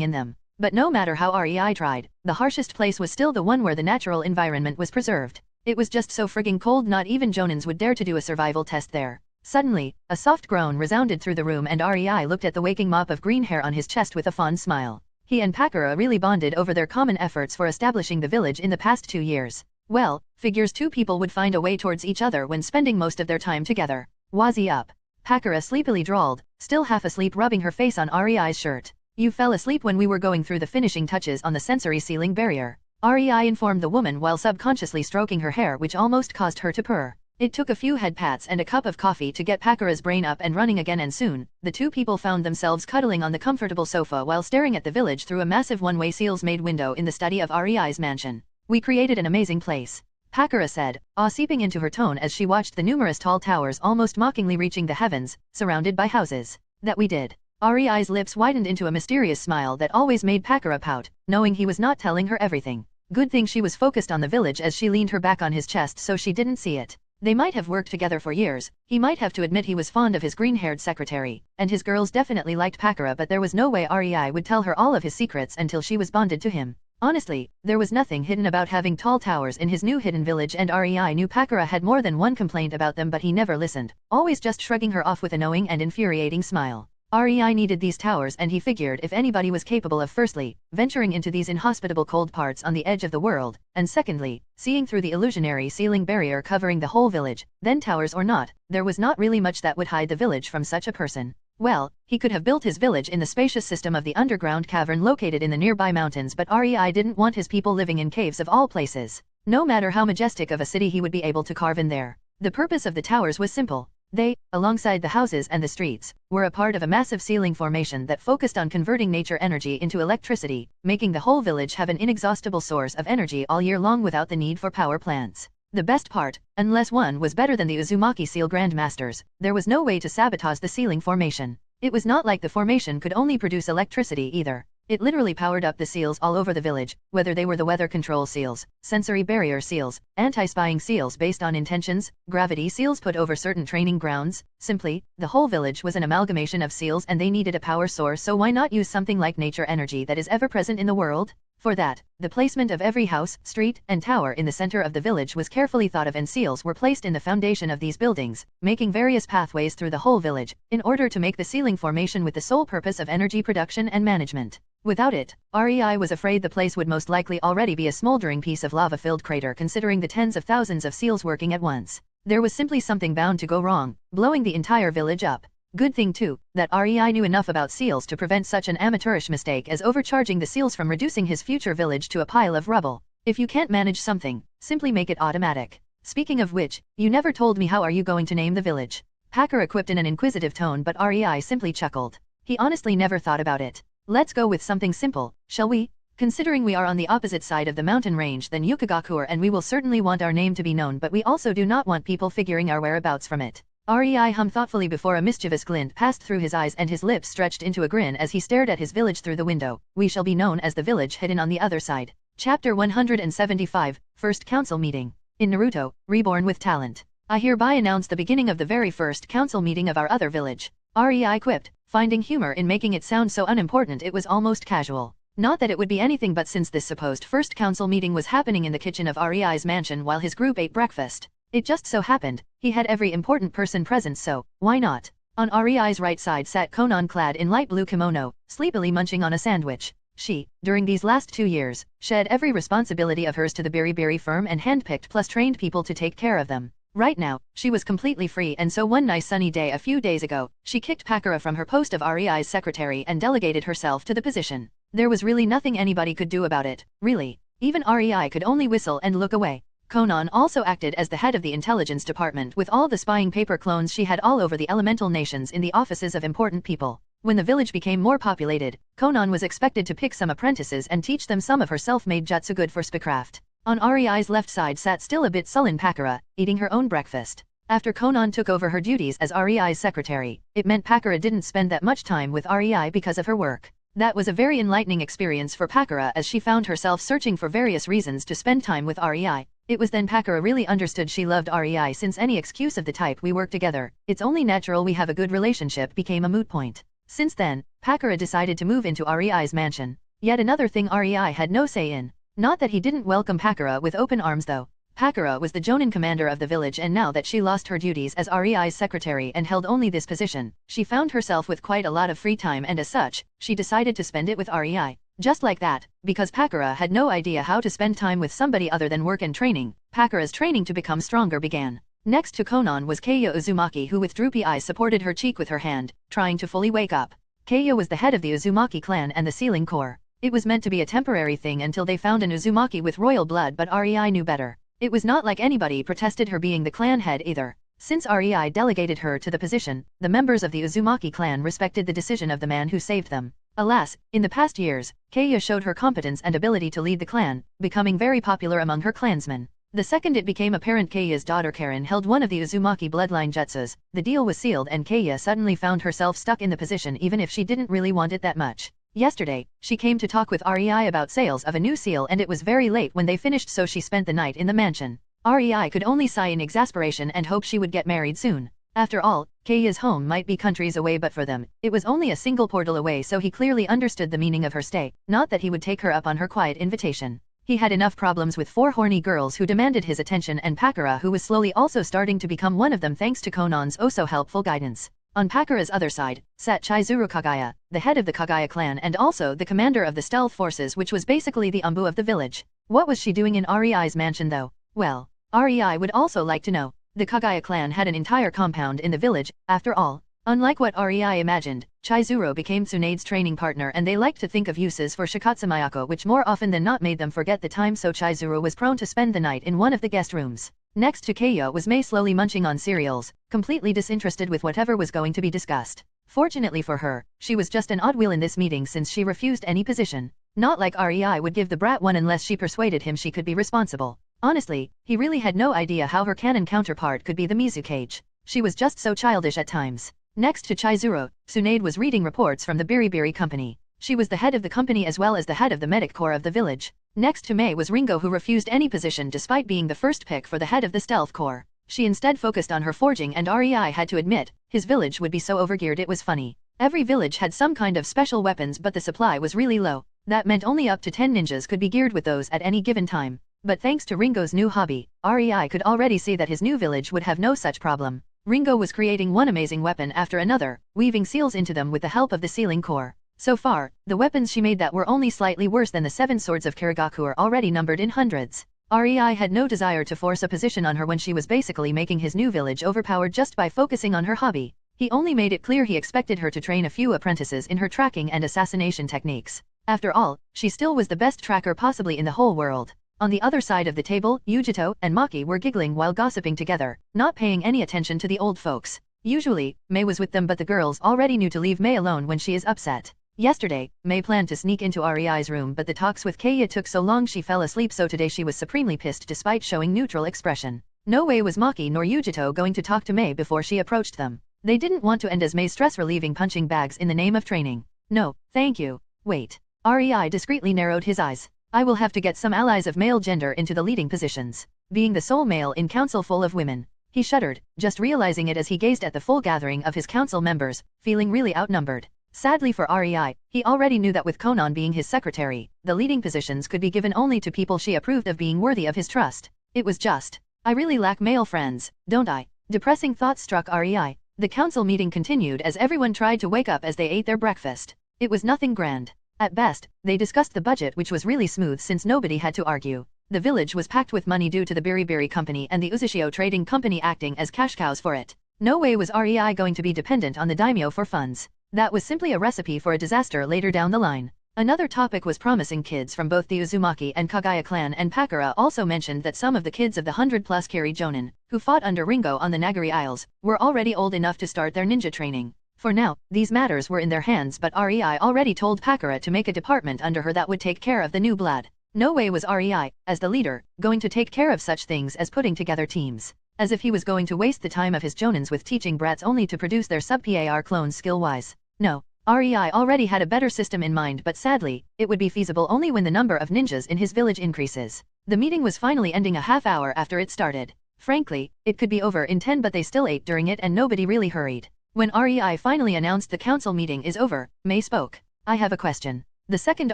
in them. But no matter how Rei tried, the harshest place was still the one where the natural environment was preserved. It was just so frigging cold not even Jonins would dare to do a survival test there. Suddenly, a soft groan resounded through the room and Rei looked at the waking mop of green hair on his chest with a fond smile. He and Pakura really bonded over their common efforts for establishing the village in the past 2 years. Well, figures two people would find a way towards each other when spending most of their time together. Wazzy up. Pakura sleepily drawled, still half asleep rubbing her face on Rei's shirt. You fell asleep when we were going through the finishing touches on the sensory sealing barrier. Rei informed the woman while subconsciously stroking her hair which almost caused her to purr. It took a few head pats and a cup of coffee to get Pakura's brain up and running again and soon, the two people found themselves cuddling on the comfortable sofa while staring at the village through a massive one-way seals-made window in the study of Rei's mansion. We created an amazing place. Pakura said, awe seeping into her tone as she watched the numerous tall towers almost mockingly reaching the heavens, surrounded by houses. That we did. Rei's lips widened into a mysterious smile that always made Pakura pout, knowing he was not telling her everything. Good thing she was focused on the village as she leaned her back on his chest so she didn't see it. They might have worked together for years, he might have to admit he was fond of his green-haired secretary, and his girls definitely liked Pakura, but there was no way Rei would tell her all of his secrets until she was bonded to him. Honestly, there was nothing hidden about having tall towers in his new hidden village and Rei knew Pakura had more than one complaint about them but he never listened, always just shrugging her off with a knowing and infuriating smile. Rei needed these towers and he figured if anybody was capable of firstly, venturing into these inhospitable cold parts on the edge of the world, and secondly, seeing through the illusionary sealing barrier covering the whole village, then towers or not, there was not really much that would hide the village from such a person. Well, he could have built his village in the spacious system of the underground cavern located in the nearby mountains but Rei didn't want his people living in caves of all places. No matter how majestic of a city he would be able to carve in there. The purpose of the towers was simple. They, alongside the houses and the streets, were a part of a massive sealing formation that focused on converting nature energy into electricity, making the whole village have an inexhaustible source of energy all year long without the need for power plants. The best part, unless one was better than the Uzumaki Seal Grandmasters, there was no way to sabotage the sealing formation. It was not like the formation could only produce electricity either. It literally powered up the seals all over the village, whether they were the weather control seals, sensory barrier seals, anti-spying seals based on intentions, gravity seals put over certain training grounds. Simply, the whole village was an amalgamation of seals and they needed a power source, so why not use something like nature energy that is ever present in the world? For that, the placement of every house, street, and tower in the center of the village was carefully thought of and seals were placed in the foundation of these buildings, making various pathways through the whole village, in order to make the sealing formation with the sole purpose of energy production and management. Without it, Rei was afraid the place would most likely already be a smoldering piece of lava-filled crater considering the tens of thousands of seals working at once. There was simply something bound to go wrong, blowing the entire village up. Good thing too, that Rei knew enough about seals to prevent such an amateurish mistake as overcharging the seals from reducing his future village to a pile of rubble. If you can't manage something, simply make it automatic. Speaking of which, you never told me how are you going to name the village? Pakura quipped in an inquisitive tone but Rei simply chuckled. He honestly never thought about it. Let's go with something simple, shall we? Considering we are on the opposite side of the mountain range than Yukigakuer and we will certainly want our name to be known but we also do not want people figuring our whereabouts from it. REI hummed thoughtfully before a mischievous glint passed through his eyes and his lips stretched into a grin as he stared at his village through the window. We shall be known as the village hidden on the other side. Chapter 175, First Council Meeting. In Naruto, Reborn with Talent. I hereby announce the beginning of the very first council meeting of our other village. REI quipped, finding humor in making it sound so unimportant it was almost casual. Not that it would be anything but since this supposed first council meeting was happening in the kitchen of REI's mansion while his group ate breakfast. It just so happened, he had every important person present, so why not? On REI's right side sat Konan clad in light blue kimono, sleepily munching on a sandwich. She, during these last 2 years, shed every responsibility of hers to the Beriberi firm and handpicked plus trained people to take care of them. Right now, she was completely free, and so one nice sunny day a few days ago, she kicked Pakura from her post of REI's secretary and delegated herself to the position. There was really nothing anybody could do about it, really. Even REI could only whistle and look away. Konan also acted as the head of the intelligence department with all the spying paper clones she had all over the elemental nations in the offices of important people. When the village became more populated, Konan was expected to pick some apprentices and teach them some of her self-made jutsu good for spycraft. On REI's left side sat still a bit sullen Pakura, eating her own breakfast. After Konan took over her duties as REI's secretary, it meant Pakura didn't spend that much time with REI because of her work. That was a very enlightening experience for Pakura as she found herself searching for various reasons to spend time with REI. It was then Pakura really understood she loved REI, since any excuse of the type "we work together, it's only natural we have a good relationship" became a moot point. Since then, Pakura decided to move into REI's mansion. Yet another thing REI had no say in. Not that he didn't welcome Pakura with open arms though. Pakura was the Jonin commander of the village, and now that she lost her duties as REI's secretary and held only this position, she found herself with quite a lot of free time, and as such, she decided to spend it with REI. Just like that, because Pakura had no idea how to spend time with somebody other than work and training, Pakura's training to become stronger began. Next to Konan was Keiya Uzumaki, who with droopy eyes supported her cheek with her hand, trying to fully wake up. Keiya was the head of the Uzumaki clan and the Sealing Corps. It was meant to be a temporary thing until they found an Uzumaki with royal blood, but REI knew better. It was not like anybody protested her being the clan head either. Since REI delegated her to the position, the members of the Uzumaki clan respected the decision of the man who saved them. Alas, in the past years, Keiya showed her competence and ability to lead the clan, becoming very popular among her clansmen. The second it became apparent Keiya's daughter Karen held one of the Uzumaki bloodline jutsus, the deal was sealed and Keiya suddenly found herself stuck in the position even if she didn't really want it that much. Yesterday, she came to talk with REI about sales of a new seal, and it was very late when they finished, so she spent the night in the mansion. REI could only sigh in exasperation and hope she would get married soon. After all, Keiya's home might be countries away, but for them, it was only a single portal away, so he clearly understood the meaning of her stay, not that he would take her up on her quiet invitation. He had enough problems with 4 horny girls who demanded his attention, and Pakura, who was slowly also starting to become one of them thanks to Konan's oh-so-helpful guidance. On Pakura's other side, sat Chizuru Kagaya, the head of the Kagaya clan and also the commander of the stealth forces, which was basically the umbu of the village. What was she doing in REI's mansion though? Well, REI would also like to know. The Kagaya clan had an entire compound in the village, after all. Unlike what REI imagined, Chizuru became Tsunade's training partner, and they liked to think of uses for Shikatsu Mayako, which more often than not made them forget the time, so Chizuru was prone to spend the night in one of the guest rooms. Next to Keiya was Mei, slowly munching on cereals, completely disinterested with whatever was going to be discussed. Fortunately for her, she was just an odd wheel in this meeting since she refused any position. Not like REI would give the brat one unless she persuaded him she could be responsible. Honestly, he really had no idea how her canon counterpart could be the Mizukage. She was just so childish at times. Next to Chizuru, Tsunade was reading reports from the Beriberi company. She was the head of the company as well as the head of the medic corps of the village. Next to Mei was Ringo, who refused any position despite being the first pick for the head of the stealth corps. She instead focused on her forging, and REI had to admit, his village would be so overgeared it was funny. Every village had some kind of special weapons, but the supply was really low. That meant only up to 10 ninjas could be geared with those at any given time. But thanks to Ringo's new hobby, REI could already see that his new village would have no such problem. Ringo was creating one amazing weapon after another, weaving seals into them with the help of the Sealing Corps. So far, the weapons she made that were only slightly worse than the 7 swords of Kirigaku are already numbered in hundreds. REI had no desire to force a position on her when she was basically making his new village overpowered just by focusing on her hobby. He only made it clear he expected her to train a few apprentices in her tracking and assassination techniques. After all, she still was the best tracker possibly in the whole world. On the other side of the table, Yujito and Maki were giggling while gossiping together, not paying any attention to the old folks. Usually, Mei was with them, but the girls already knew to leave Mei alone when she is upset. Yesterday, Mei planned to sneak into REI's room, but the talks with Keiya took so long she fell asleep, so today she was supremely pissed despite showing neutral expression. No way was Maki nor Yujito going to talk to Mei before she approached them. They didn't want to end as Mei's stress-relieving punching bags in the name of training. No, thank you. Wait. REI discreetly narrowed his eyes. I will have to get some allies of male gender into the leading positions. Being the sole male in council full of women. He shuddered, just realizing it as he gazed at the full gathering of his council members, feeling really outnumbered. Sadly for REI, he already knew that with Konan being his secretary, the leading positions could be given only to people she approved of being worthy of his trust. It was just. I really lack male friends, don't I? Depressing thoughts struck REI. The council meeting continued as everyone tried to wake up as they ate their breakfast. It was nothing grand. At best, they discussed the budget, which was really smooth since nobody had to argue. The village was packed with money due to the Biribiri Company and the Uzushio Trading Company acting as cash cows for it. No way was REI going to be dependent on the daimyo for funds. That was simply a recipe for a disaster later down the line. Another topic was promising kids from both the Uzumaki and Kagaya clan, and Pakura also mentioned that some of the kids of the 100-plus Kiri Jonin, who fought under Ringo on the Nagari Isles, were already old enough to start their ninja training. For now, these matters were in their hands, but REI already told Pakura to make a department under her that would take care of the new blood. No way was REI, as the leader, going to take care of such things as putting together teams. As if he was going to waste the time of his Jonins with teaching brats only to produce their sub-PAR clones skill-wise. No. REI already had a better system in mind, but sadly, it would be feasible only when the number of ninjas in his village increases. The meeting was finally ending a half hour after it started. Frankly, it could be over in 10, but they still ate during it and nobody really hurried. When REI finally announced the council meeting is over, Mei spoke. I have a question. The second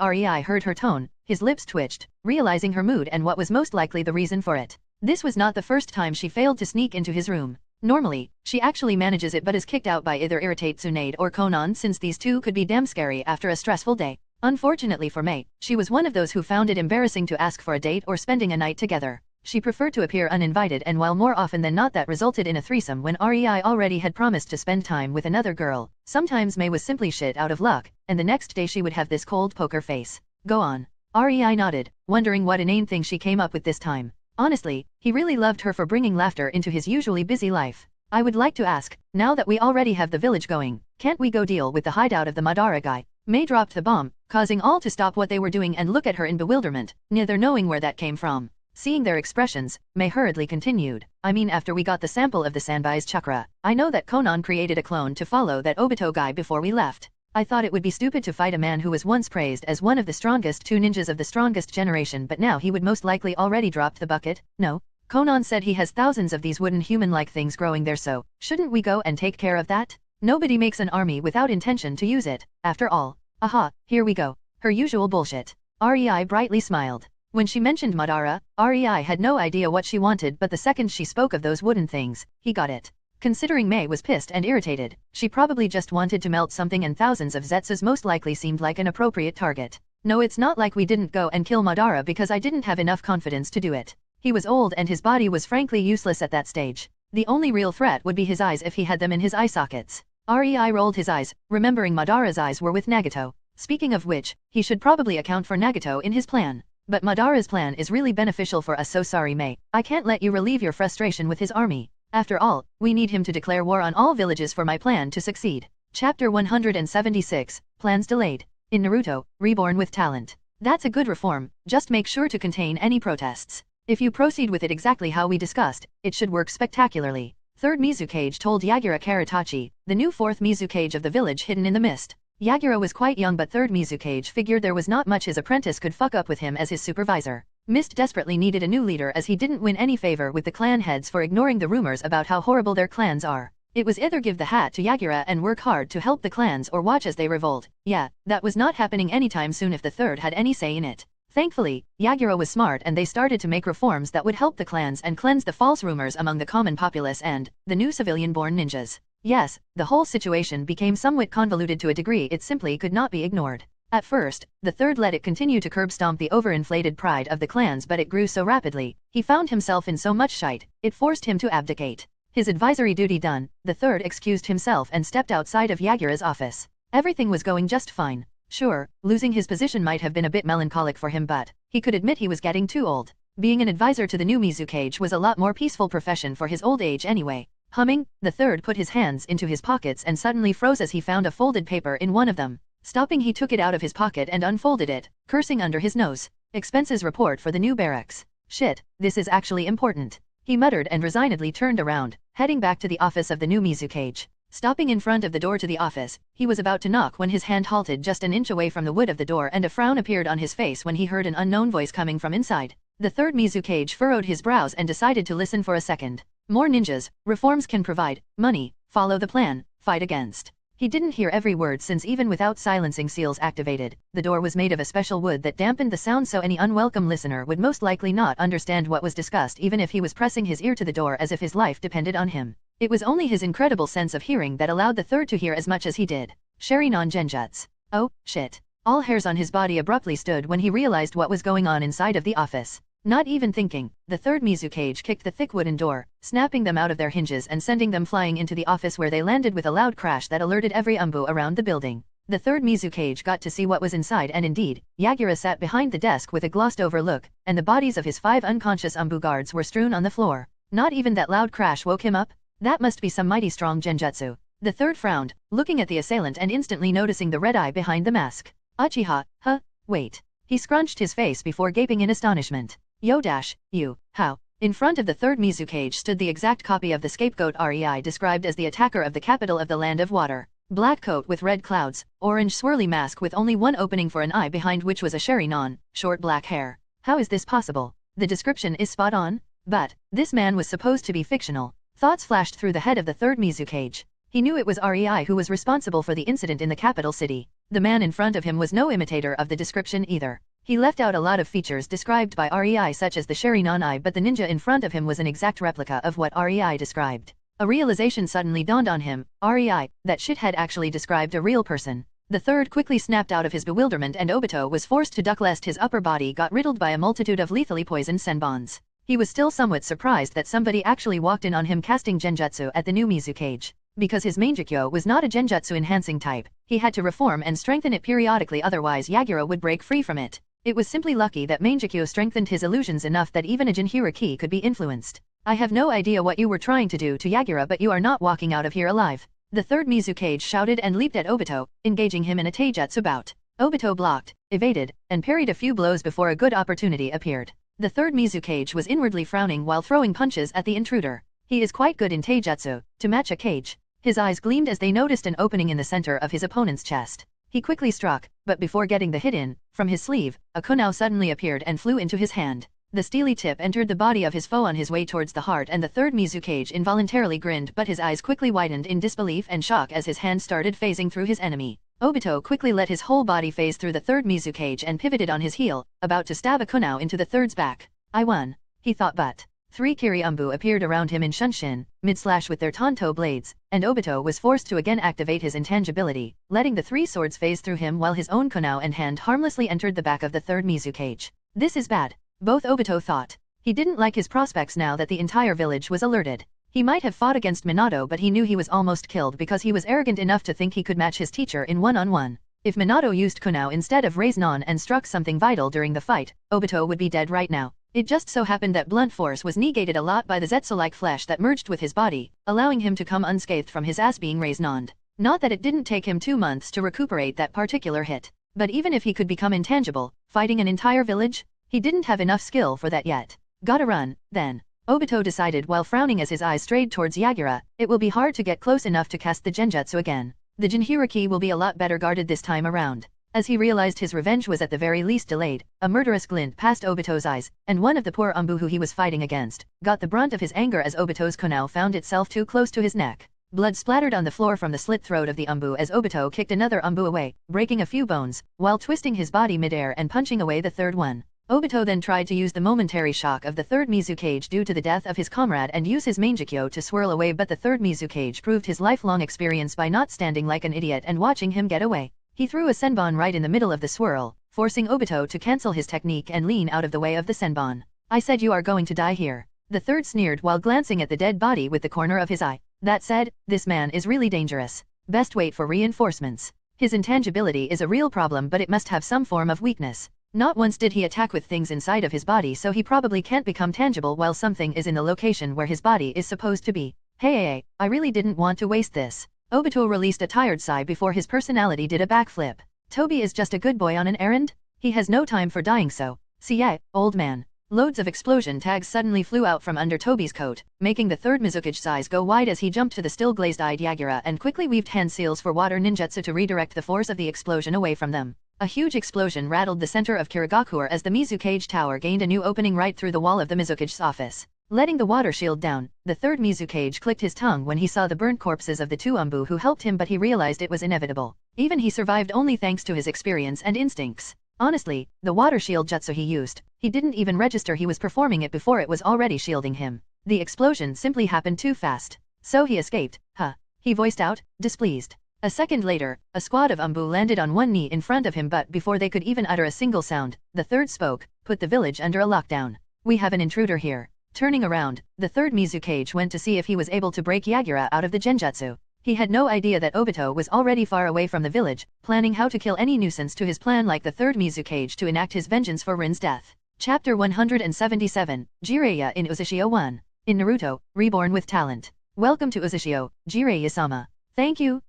REI heard her tone, his lips twitched, realizing her mood and what was most likely the reason for it. This was not the first time she failed to sneak into his room. Normally, she actually manages it but is kicked out by either Irritate Tsunade or Konan, since these two could be damn scary after a stressful day. Unfortunately for Mei, she was one of those who found it embarrassing to ask for a date or spending a night together. She preferred to appear uninvited, and while more often than not that resulted in a threesome when REI already had promised to spend time with another girl, sometimes Mei was simply shit out of luck, and the next day she would have this cold poker face. Go on. REI nodded, wondering what inane thing she came up with this time. Honestly, he really loved her for bringing laughter into his usually busy life. I would like to ask, now that we already have the village going, can't we go deal with the hideout of the Madara guy? Mei dropped the bomb, causing all to stop what they were doing and look at her in bewilderment, neither knowing where that came from. Seeing their expressions, Mei hurriedly continued. I mean, after we got the sample of the Sanbai's chakra, I know that Konan created a clone to follow that Obito guy before we left. I thought it would be stupid to fight a man who was once praised as one of the strongest two ninjas of the strongest generation, but now he would most likely already dropped the bucket. No? Konan said he has thousands of these wooden human-like things growing there, so shouldn't we go and take care of that? Nobody makes an army without intention to use it, after all. Aha, here we go. Her usual bullshit. REI brightly smiled. When she mentioned Madara, REI had no idea what she wanted, but the second she spoke of those wooden things, he got it. Considering Mei was pissed and irritated, she probably just wanted to melt something, and thousands of Zetsus most likely seemed like an appropriate target. No, it's not like we didn't go and kill Madara because I didn't have enough confidence to do it. He was old and his body was frankly useless at that stage. The only real threat would be his eyes if he had them in his eye sockets. REI rolled his eyes, remembering Madara's eyes were with Nagato. Speaking of which, he should probably account for Nagato in his plan. But Madara's plan is really beneficial for us, so sorry Mei, I can't let you relieve your frustration with his army. After all, we need him to declare war on all villages for my plan to succeed. Chapter 176, Plans Delayed. In Naruto, Reborn with Talent. That's a good reform, just make sure to contain any protests. If you proceed with it exactly how we discussed, it should work spectacularly. Third Mizukage told Yagura Karatachi, the new fourth Mizukage of the village hidden in the mist. Yagura was quite young, but third Mizukage figured there was not much his apprentice could fuck up with him as his supervisor. Mist desperately needed a new leader as he didn't win any favor with the clan heads for ignoring the rumors about how horrible their clans are. It was either give the hat to Yagura and work hard to help the clans or watch as they revolt. Yeah, that was not happening anytime soon if the third had any say in it. Thankfully, Yagura was smart and they started to make reforms that would help the clans and cleanse the false rumors among the common populace and the new civilian-born ninjas. Yes, the whole situation became somewhat convoluted to a degree it simply could not be ignored. At first, the third let it continue to curb stomp the overinflated pride of the clans, but it grew so rapidly, he found himself in so much shite, it forced him to abdicate. His advisory duty done, the third excused himself and stepped outside of Yagura's office. Everything was going just fine. Sure, losing his position might have been a bit melancholic for him, but he could admit he was getting too old. Being an advisor to the new Mizukage was a lot more peaceful profession for his old age anyway. Humming, the third put his hands into his pockets and suddenly froze as he found a folded paper in one of them. Stopping, he took it out of his pocket and unfolded it, cursing under his nose. Expenses report for the new barracks. Shit, this is actually important. He muttered and resignedly turned around, heading back to the office of the new Mizukage. Stopping in front of the door to the office, he was about to knock when his hand halted just an inch away from the wood of the door and a frown appeared on his face when he heard an unknown voice coming from inside. The third Mizukage furrowed his brows and decided to listen for a second. More ninjas, reforms can provide, money, follow the plan, fight against. He didn't hear every word since even without silencing seals activated, the door was made of a special wood that dampened the sound so any unwelcome listener would most likely not understand what was discussed even if he was pressing his ear to the door as if his life depended on him. It was only his incredible sense of hearing that allowed the third to hear as much as he did. Sharinon Genjutsu. Oh, shit. All hairs on his body abruptly stood when he realized what was going on inside of the office. Not even thinking, the third Mizukage kicked the thick wooden door, snapping them out of their hinges and sending them flying into the office where they landed with a loud crash that alerted every umbu around the building. The third Mizukage got to see what was inside and indeed, Yagura sat behind the desk with a glossed-over look, and the bodies of his 5 unconscious umbu guards were strewn on the floor. Not even that loud crash woke him up? That must be some mighty strong genjutsu. The third frowned, looking at the assailant and instantly noticing the red eye behind the mask. Uchiha, huh? Wait. He scrunched his face before gaping in astonishment. Yo dash, you, how? In front of the third Mizukage stood the exact copy of the scapegoat Rei described as the attacker of the capital of the land of water. Black coat with red clouds, orange swirly mask with only one opening for an eye behind which was a Sharinon, short black hair. How is this possible? The description is spot on? But, this man was supposed to be fictional. Thoughts flashed through the head of the third Mizukage. He knew it was Rei who was responsible for the incident in the capital city. The man in front of him was no imitator of the description either. He left out a lot of features described by Rei such as the Sharinon eye, but the ninja in front of him was an exact replica of what Rei described. A realization suddenly dawned on him. Rei, that shit had actually described a real person. The third quickly snapped out of his bewilderment and Obito was forced to duck lest his upper body got riddled by a multitude of lethally poisoned senbons. He was still somewhat surprised that somebody actually walked in on him casting genjutsu at the new Mizukage. Because his Mangekyo was not a genjutsu enhancing type, he had to reform and strengthen it periodically, otherwise Yagura would break free from it. It was simply lucky that Mangekyo strengthened his illusions enough that even a Jinhira ki could be influenced. I have no idea what you were trying to do to Yagura, but you are not walking out of here alive. The third Mizukage shouted and leaped at Obito, engaging him in a taijutsu bout. Obito blocked, evaded, and parried a few blows before a good opportunity appeared. The third Mizukage was inwardly frowning while throwing punches at the intruder. He is quite good in taijutsu, to match a cage. His eyes gleamed as they noticed an opening in the center of his opponent's chest. He quickly struck, but before getting the hit in, from his sleeve, a kunao suddenly appeared and flew into his hand. The steely tip entered the body of his foe on his way towards the heart, and the third Mizukage involuntarily grinned, but his eyes quickly widened in disbelief and shock as his hand started phasing through his enemy. Obito quickly let his whole body phase through the third Mizukage and pivoted on his heel, about to stab a kunao into the third's back. I won, he thought, but 3 Kiri Umbu appeared around him in Shunshin, mid-slash with their Tonto blades, and Obito was forced to again activate his intangibility, letting the 3 swords phase through him while his own kunao and hand harmlessly entered the back of the third Mizukage. This is bad. Both Obito thought. He didn't like his prospects now that the entire village was alerted. He might have fought against Minato, but he knew he was almost killed because he was arrogant enough to think he could match his teacher in one-on-one. If Minato used kunao instead of Raise-Non and struck something vital during the fight, Obito would be dead right now. It just so happened that blunt force was negated a lot by the Zetsu-like flesh that merged with his body, allowing him to come unscathed from his ass being Raise-Noned. Not that it didn't take him 2 months to recuperate that particular hit. But even if he could become intangible, fighting an entire village? He didn't have enough skill for that yet. Gotta run, then. Obito decided while frowning as his eyes strayed towards Yagura. It will be hard to get close enough to cast the genjutsu again. The Jinhiriki will be a lot better guarded this time around. As he realized his revenge was at the very least delayed, a murderous glint passed Obito's eyes, and one of the poor umbu who he was fighting against got the brunt of his anger as Obito's kunao found itself too close to his neck. Blood splattered on the floor from the slit throat of the umbu as Obito kicked another umbu away, breaking a few bones, while twisting his body midair and punching away the third one. Obito then tried to use the momentary shock of the third Mizukage due to the death of his comrade and use his Mangekyo to swirl away, but the third Mizukage proved his lifelong experience by not standing like an idiot and watching him get away. He threw a senbon right in the middle of the swirl, forcing Obito to cancel his technique and lean out of the way of the senbon. I said you are going to die here. The third sneered while glancing at the dead body with the corner of his eye. That said, this man is really dangerous. Best wait for reinforcements. His intangibility is a real problem, but it must have some form of weakness. Not once did he attack with things inside of his body, so he probably can't become tangible while something is in the location where his body is supposed to be. Hey, I really didn't want to waste this. Obito released a tired sigh before his personality did a backflip. Toby is just a good boy on an errand? He has no time for dying, so. See ya, old man. Loads of explosion tags suddenly flew out from under Toby's coat, making the third Mizuki's eyes go wide as he jumped to the still glazed-eyed Yagura and quickly weaved hand seals for water ninjutsu to redirect the force of the explosion away from them. A huge explosion rattled the center of Kirigakure as the Mizukage tower gained a new opening right through the wall of the Mizukage's office. Letting the water shield down, the third Mizukage clicked his tongue when he saw the burnt corpses of the two Umbu who helped him, but he realized it was inevitable. Even he survived only thanks to his experience and instincts. Honestly, the water shield jutsu he used, he didn't even register he was performing it before it was already shielding him. The explosion simply happened too fast. So he escaped, huh? He voiced out, displeased. A second later, a squad of Umbu landed on one knee in front of him, but before they could even utter a single sound, the third spoke, "Put the village under a lockdown. We have an intruder here." Turning around, the third Mizukage went to see if he was able to break Yagura out of the genjutsu. He had no idea that Obito was already far away from the village, planning how to kill any nuisance to his plan like the third Mizukage to enact his vengeance for Rin's death. Chapter 177, Jiraiya in Uzushio 1. In Naruto, Reborn with Talent. Welcome to Uzushio, Jiraiya-sama. Thank you.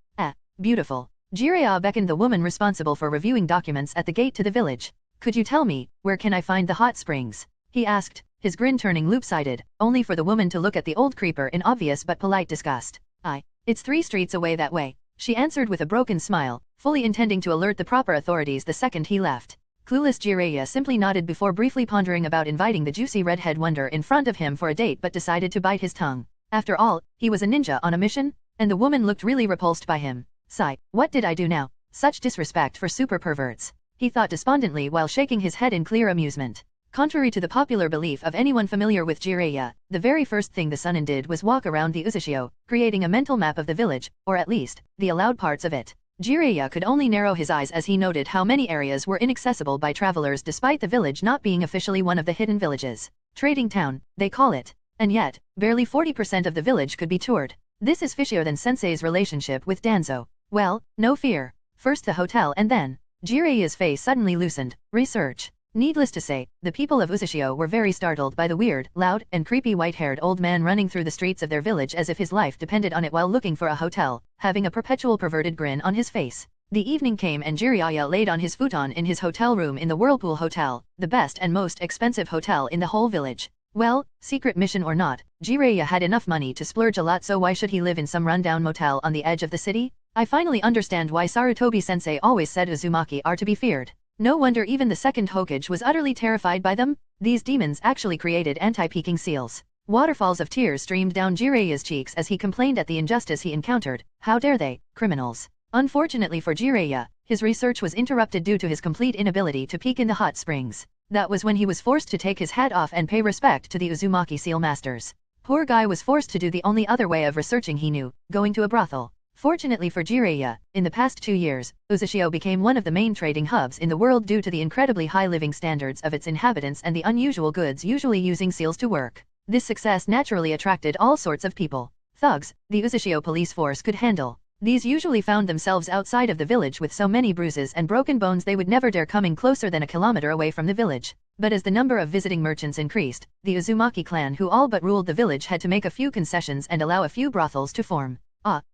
Beautiful. Jiraiya beckoned the woman responsible for reviewing documents at the gate to the village. Could you tell me, where can I find the hot springs? He asked, his grin turning loop-sided, only for the woman to look at the old creeper in obvious but polite disgust. It's 3 streets away that way, she answered with a broken smile, fully intending to alert the proper authorities the second he left. Clueless Jiraiya simply nodded before briefly pondering about inviting the juicy redhead wonder in front of him for a date, but decided to bite his tongue. After all, he was a ninja on a mission, and the woman looked really repulsed by him. Sigh, what did I do now? Such disrespect for super perverts. He thought despondently while shaking his head in clear amusement. Contrary to the popular belief of anyone familiar with Jiraiya, the very first thing the Sunin did was walk around the Uzushio, creating a mental map of the village, or at least, the allowed parts of it. Jiraiya could only narrow his eyes as he noted how many areas were inaccessible by travelers despite the village not being officially one of the hidden villages. Trading town, they call it. And yet, barely 40% of the village could be toured. This is fishier than Sensei's relationship with Danzo. Well, no fear. First the hotel and then. Jiraiya's face suddenly loosened. Research. Needless to say, the people of Uzushio were very startled by the weird, loud, and creepy white-haired old man running through the streets of their village as if his life depended on it while looking for a hotel, having a perpetual perverted grin on his face. The evening came and Jiraiya laid on his futon in his hotel room in the Whirlpool Hotel, the best and most expensive hotel in the whole village. Well, secret mission or not, Jiraiya had enough money to splurge a lot, so why should he live in some rundown motel on the edge of the city? I finally understand why Sarutobi-sensei always said Uzumaki are to be feared. No wonder even the second Hokage was utterly terrified by them. These demons actually created anti-peeking seals. Waterfalls of tears streamed down Jiraiya's cheeks as he complained at the injustice he encountered. How dare they, criminals. Unfortunately for Jiraiya, his research was interrupted due to his complete inability to peek in the hot springs. That was when he was forced to take his hat off and pay respect to the Uzumaki seal masters. Poor guy was forced to do the only other way of researching he knew, going to a brothel. Fortunately for Jiraiya, in the past 2 years, Uzushio became one of the main trading hubs in the world due to the incredibly high living standards of its inhabitants and the unusual goods usually using seals to work. This success naturally attracted all sorts of people. Thugs, the Uzushio police force could handle. These usually found themselves outside of the village with so many bruises and broken bones they would never dare coming closer than a kilometer away from the village. But as the number of visiting merchants increased, the Uzumaki clan who all but ruled the village had to make a few concessions and allow a few brothels to form.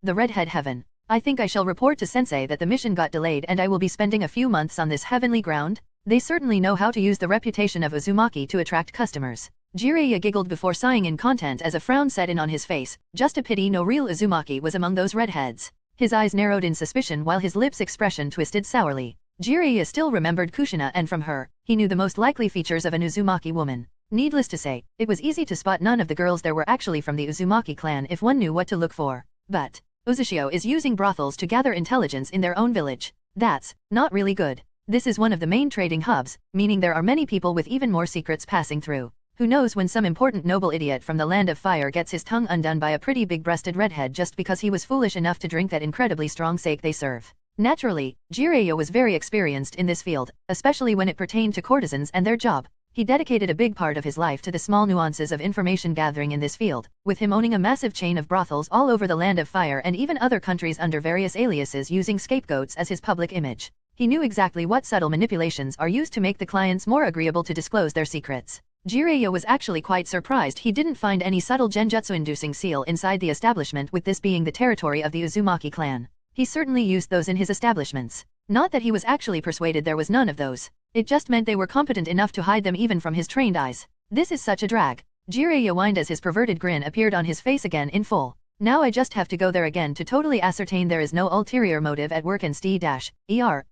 The redhead heaven. I think I shall report to Sensei that the mission got delayed and I will be spending a few months on this heavenly ground. They certainly know how to use the reputation of Uzumaki to attract customers. Jiraiya giggled before sighing in content as a frown set in on his face. Just a pity no real Uzumaki was among those redheads. His eyes narrowed in suspicion while his lips' expression twisted sourly. Jiraiya still remembered Kushina, and from her, he knew the most likely features of an Uzumaki woman. Needless to say, it was easy to spot none of the girls there were actually from the Uzumaki clan if one knew what to look for. But Uzushio is using brothels to gather intelligence in their own village. That's not really good. This is one of the main trading hubs, meaning there are many people with even more secrets passing through. Who knows when some important noble idiot from the land of fire gets his tongue undone by a pretty big-breasted redhead just because he was foolish enough to drink that incredibly strong sake they serve. Naturally, Jiraiya was very experienced in this field, especially when it pertained to courtesans and their job. He dedicated a big part of his life to the small nuances of information gathering in this field, with him owning a massive chain of brothels all over the land of fire and even other countries under various aliases using scapegoats as his public image. He knew exactly what subtle manipulations are used to make the clients more agreeable to disclose their secrets. Jiraiya was actually quite surprised he didn't find any subtle genjutsu-inducing seal inside the establishment, with this being the territory of the Uzumaki clan. He certainly used those in his establishments. Not that he was actually persuaded there was none of those. It just meant they were competent enough to hide them even from his trained eyes. This is such a drag. Jiraiya whined as his perverted grin appeared on his face again in full. Now I just have to go there again to totally ascertain there is no ulterior motive at work and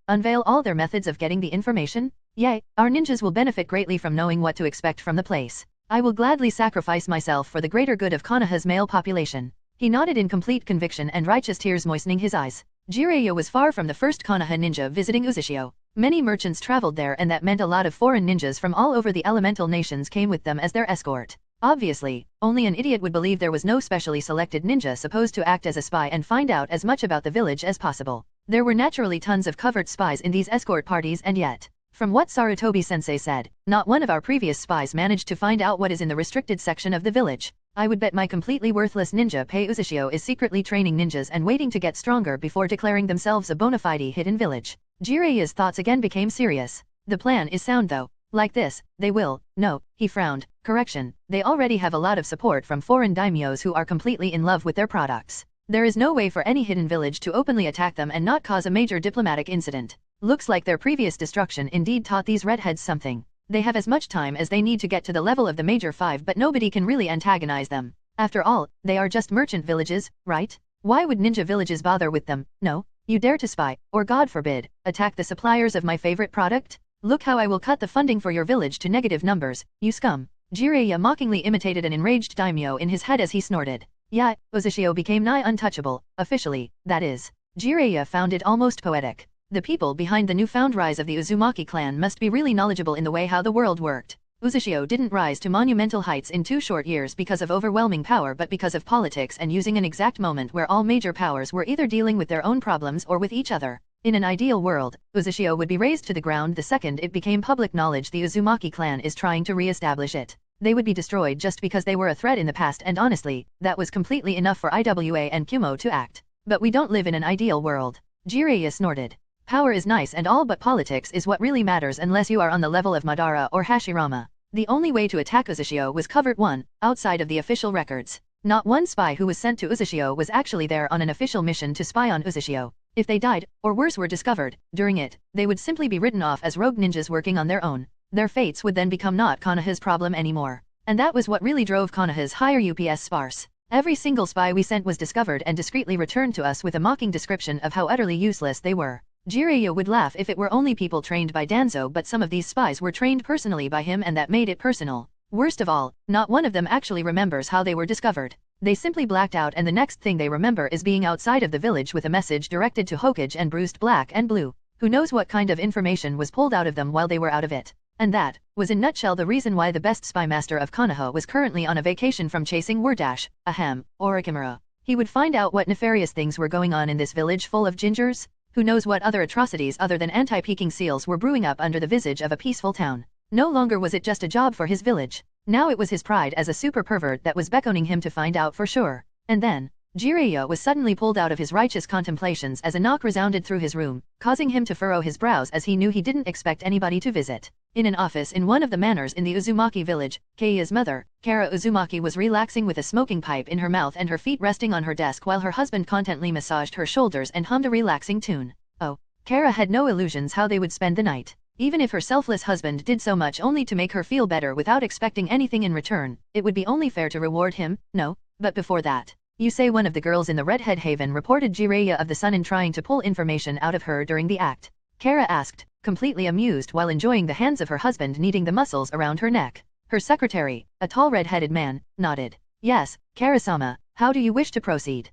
unveil all their methods of getting the information? Yay, our ninjas will benefit greatly from knowing what to expect from the place. I will gladly sacrifice myself for the greater good of Konoha's male population. He nodded in complete conviction and righteous tears moistening his eyes. Jiraiya was far from the first Konoha ninja visiting Uzashio. Many merchants traveled there and that meant a lot of foreign ninjas from all over the elemental nations came with them as their escort. Obviously, only an idiot would believe there was no specially selected ninja supposed to act as a spy and find out as much about the village as possible. There were naturally tons of covert spies in these escort parties and yet, from what Sarutobi-sensei said, not one of our previous spies managed to find out what is in the restricted section of the village. I would bet my completely worthless ninja Pei Uzashio is secretly training ninjas and waiting to get stronger before declaring themselves a bona fide hidden village. Jiraiya's thoughts again became serious. The plan is sound though. Like this, they will, no, he frowned, correction, they already have a lot of support from foreign daimyos who are completely in love with their products. There is no way for any hidden village to openly attack them and not cause a major diplomatic incident. Looks like their previous destruction indeed taught these redheads something. They have as much time as they need to get to the level of the major five but nobody can really antagonize them. After all, they are just merchant villages, right? Why would ninja villages bother with them? No, you dare to spy, or God forbid, attack the suppliers of my favorite product? Look how I will cut the funding for your village to negative numbers, you scum. Jiraiya mockingly imitated an enraged daimyo in his head as he snorted. Yeah, Uzashio became nigh untouchable, officially, that is. Jiraiya found it almost poetic. The people behind the newfound rise of the Uzumaki clan must be really knowledgeable in the way how the world worked. Uzashio didn't rise to monumental heights in 2 short years because of overwhelming power but because of politics and using an exact moment where all major powers were either dealing with their own problems or with each other. In an ideal world, Uzashio would be razed to the ground the second it became public knowledge the Uzumaki clan is trying to re-establish it. They would be destroyed just because they were a threat in the past and honestly, that was completely enough for Iwa and Kumo to act. But we don't live in an ideal world. Jiraiya snorted. Power is nice and all but politics is what really matters unless you are on the level of Madara or Hashirama. The only way to attack Uzashio was covert 1, outside of the official records. Not one spy who was sent to Uzashio was actually there on an official mission to spy on Uzashio. If they died, or worse were discovered, during it, they would simply be written off as rogue ninjas working on their own. Their fates would then become not Konoha's problem anymore. And that was what really drove Konoha's higher UPS sparse. Every single spy we sent was discovered and discreetly returned to us with a mocking description of how utterly useless they were. Jiraiya would laugh if it were only people trained by Danzo but some of these spies were trained personally by him and that made it personal. Worst of all, not one of them actually remembers how they were discovered. They simply blacked out and the next thing they remember is being outside of the village with a message directed to Hokage and bruised black and blue. Who knows what kind of information was pulled out of them while they were out of it. And that was in nutshell the reason why the best spy master of Konoha was currently on a vacation from chasing Orochimaru. He would find out what nefarious things were going on in this village full of gingers. Who knows what other atrocities other than anti-peaking seals were brewing up under the visage of a peaceful town. No longer was it just a job for his village. Now it was his pride as a super pervert that was beckoning him to find out for sure. And then, Jiraiya was suddenly pulled out of his righteous contemplations as a knock resounded through his room, causing him to furrow his brows as he knew he didn't expect anybody to visit. In an office in one of the manors in the Uzumaki village, Keiya's mother, Kara Uzumaki was relaxing with a smoking pipe in her mouth and her feet resting on her desk while her husband contently massaged her shoulders and hummed a relaxing tune. Oh, Kara had no illusions how they would spend the night. Even if her selfless husband did so much only to make her feel better without expecting anything in return, it would be only fair to reward him, no? But before that, you say one of the girls in the Redhead Haven reported Jiraiya of the Sun in trying to pull information out of her during the act. Kara asked, completely amused while enjoying the hands of her husband kneading the muscles around her neck. Her secretary, a tall red-headed man, nodded. Yes, Kara-sama, how do you wish to proceed?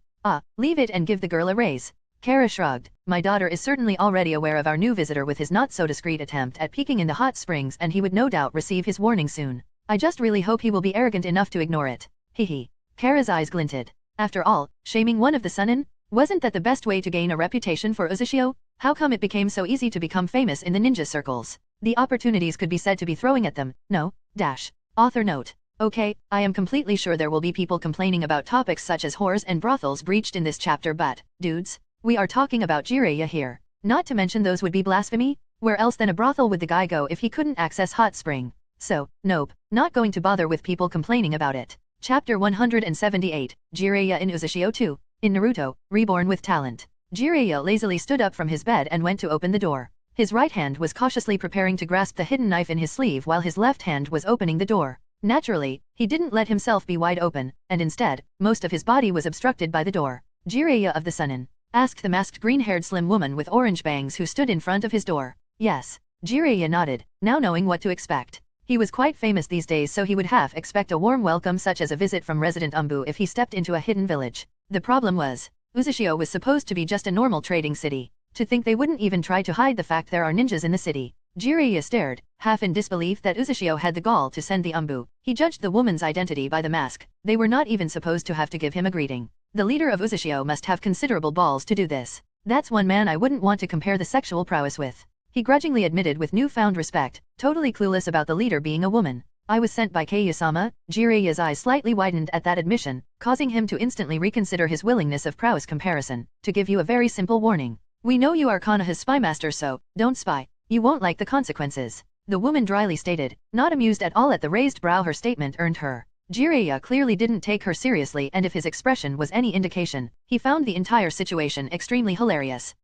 Leave it and give the girl a raise. Kara shrugged. My daughter is certainly already aware of our new visitor with his not-so-discreet attempt at peeking in the hot springs and he would no doubt receive his warning soon. I just really hope he will be arrogant enough to ignore it. Hehe. Kara's eyes glinted. After all, shaming one of the Sunin? Wasn't that the best way to gain a reputation for Uzashio? How come it became so easy to become famous in the ninja circles? The opportunities could be said to be throwing at them. No. Author note. Okay, I am completely sure there will be people complaining about topics such as whores and brothels breached in this chapter but, dudes, we are talking about Jiraiya here. Not to mention those would be blasphemy? Where else than a brothel would the guy go if he couldn't access hot spring? So, nope, not going to bother with people complaining about it. Chapter 178, Jiraiya in Uzashio 2. In Naruto, Reborn with Talent. Jiraiya lazily stood up from his bed and went to open the door. His right hand was cautiously preparing to grasp the hidden knife in his sleeve while his left hand was opening the door. Naturally, he didn't let himself be wide open, and instead, most of his body was obstructed by the door. Jiraiya of the Sunin? Asked the masked green-haired slim woman with orange bangs who stood in front of his door. Yes. Jiraiya nodded, now knowing what to expect. He was quite famous these days, so he would half expect a warm welcome such as a visit from Resident Umbu if he stepped into a hidden village. The problem was, Uzashio was supposed to be just a normal trading city. To think they wouldn't even try to hide the fact there are ninjas in the city. Jiraiya stared, half in disbelief that Uzashio had the gall to send the Umbu. He judged the woman's identity by the mask. They were not even supposed to have to give him a greeting. The leader of Uzashio must have considerable balls to do this. That's one man I wouldn't want to compare the sexual prowess with. He grudgingly admitted with newfound respect, totally clueless about the leader being a woman. I was sent by Keiya-sama. Jiraiya's eyes slightly widened at that admission, causing him to instantly reconsider his willingness of prowess comparison. To give you a very simple warning. We know you are Konoha's spymaster, so don't spy. You won't like the consequences. The woman dryly stated, not amused at all at the raised brow her statement earned her. Jiraiya clearly didn't take her seriously, and if his expression was any indication, he found the entire situation extremely hilarious.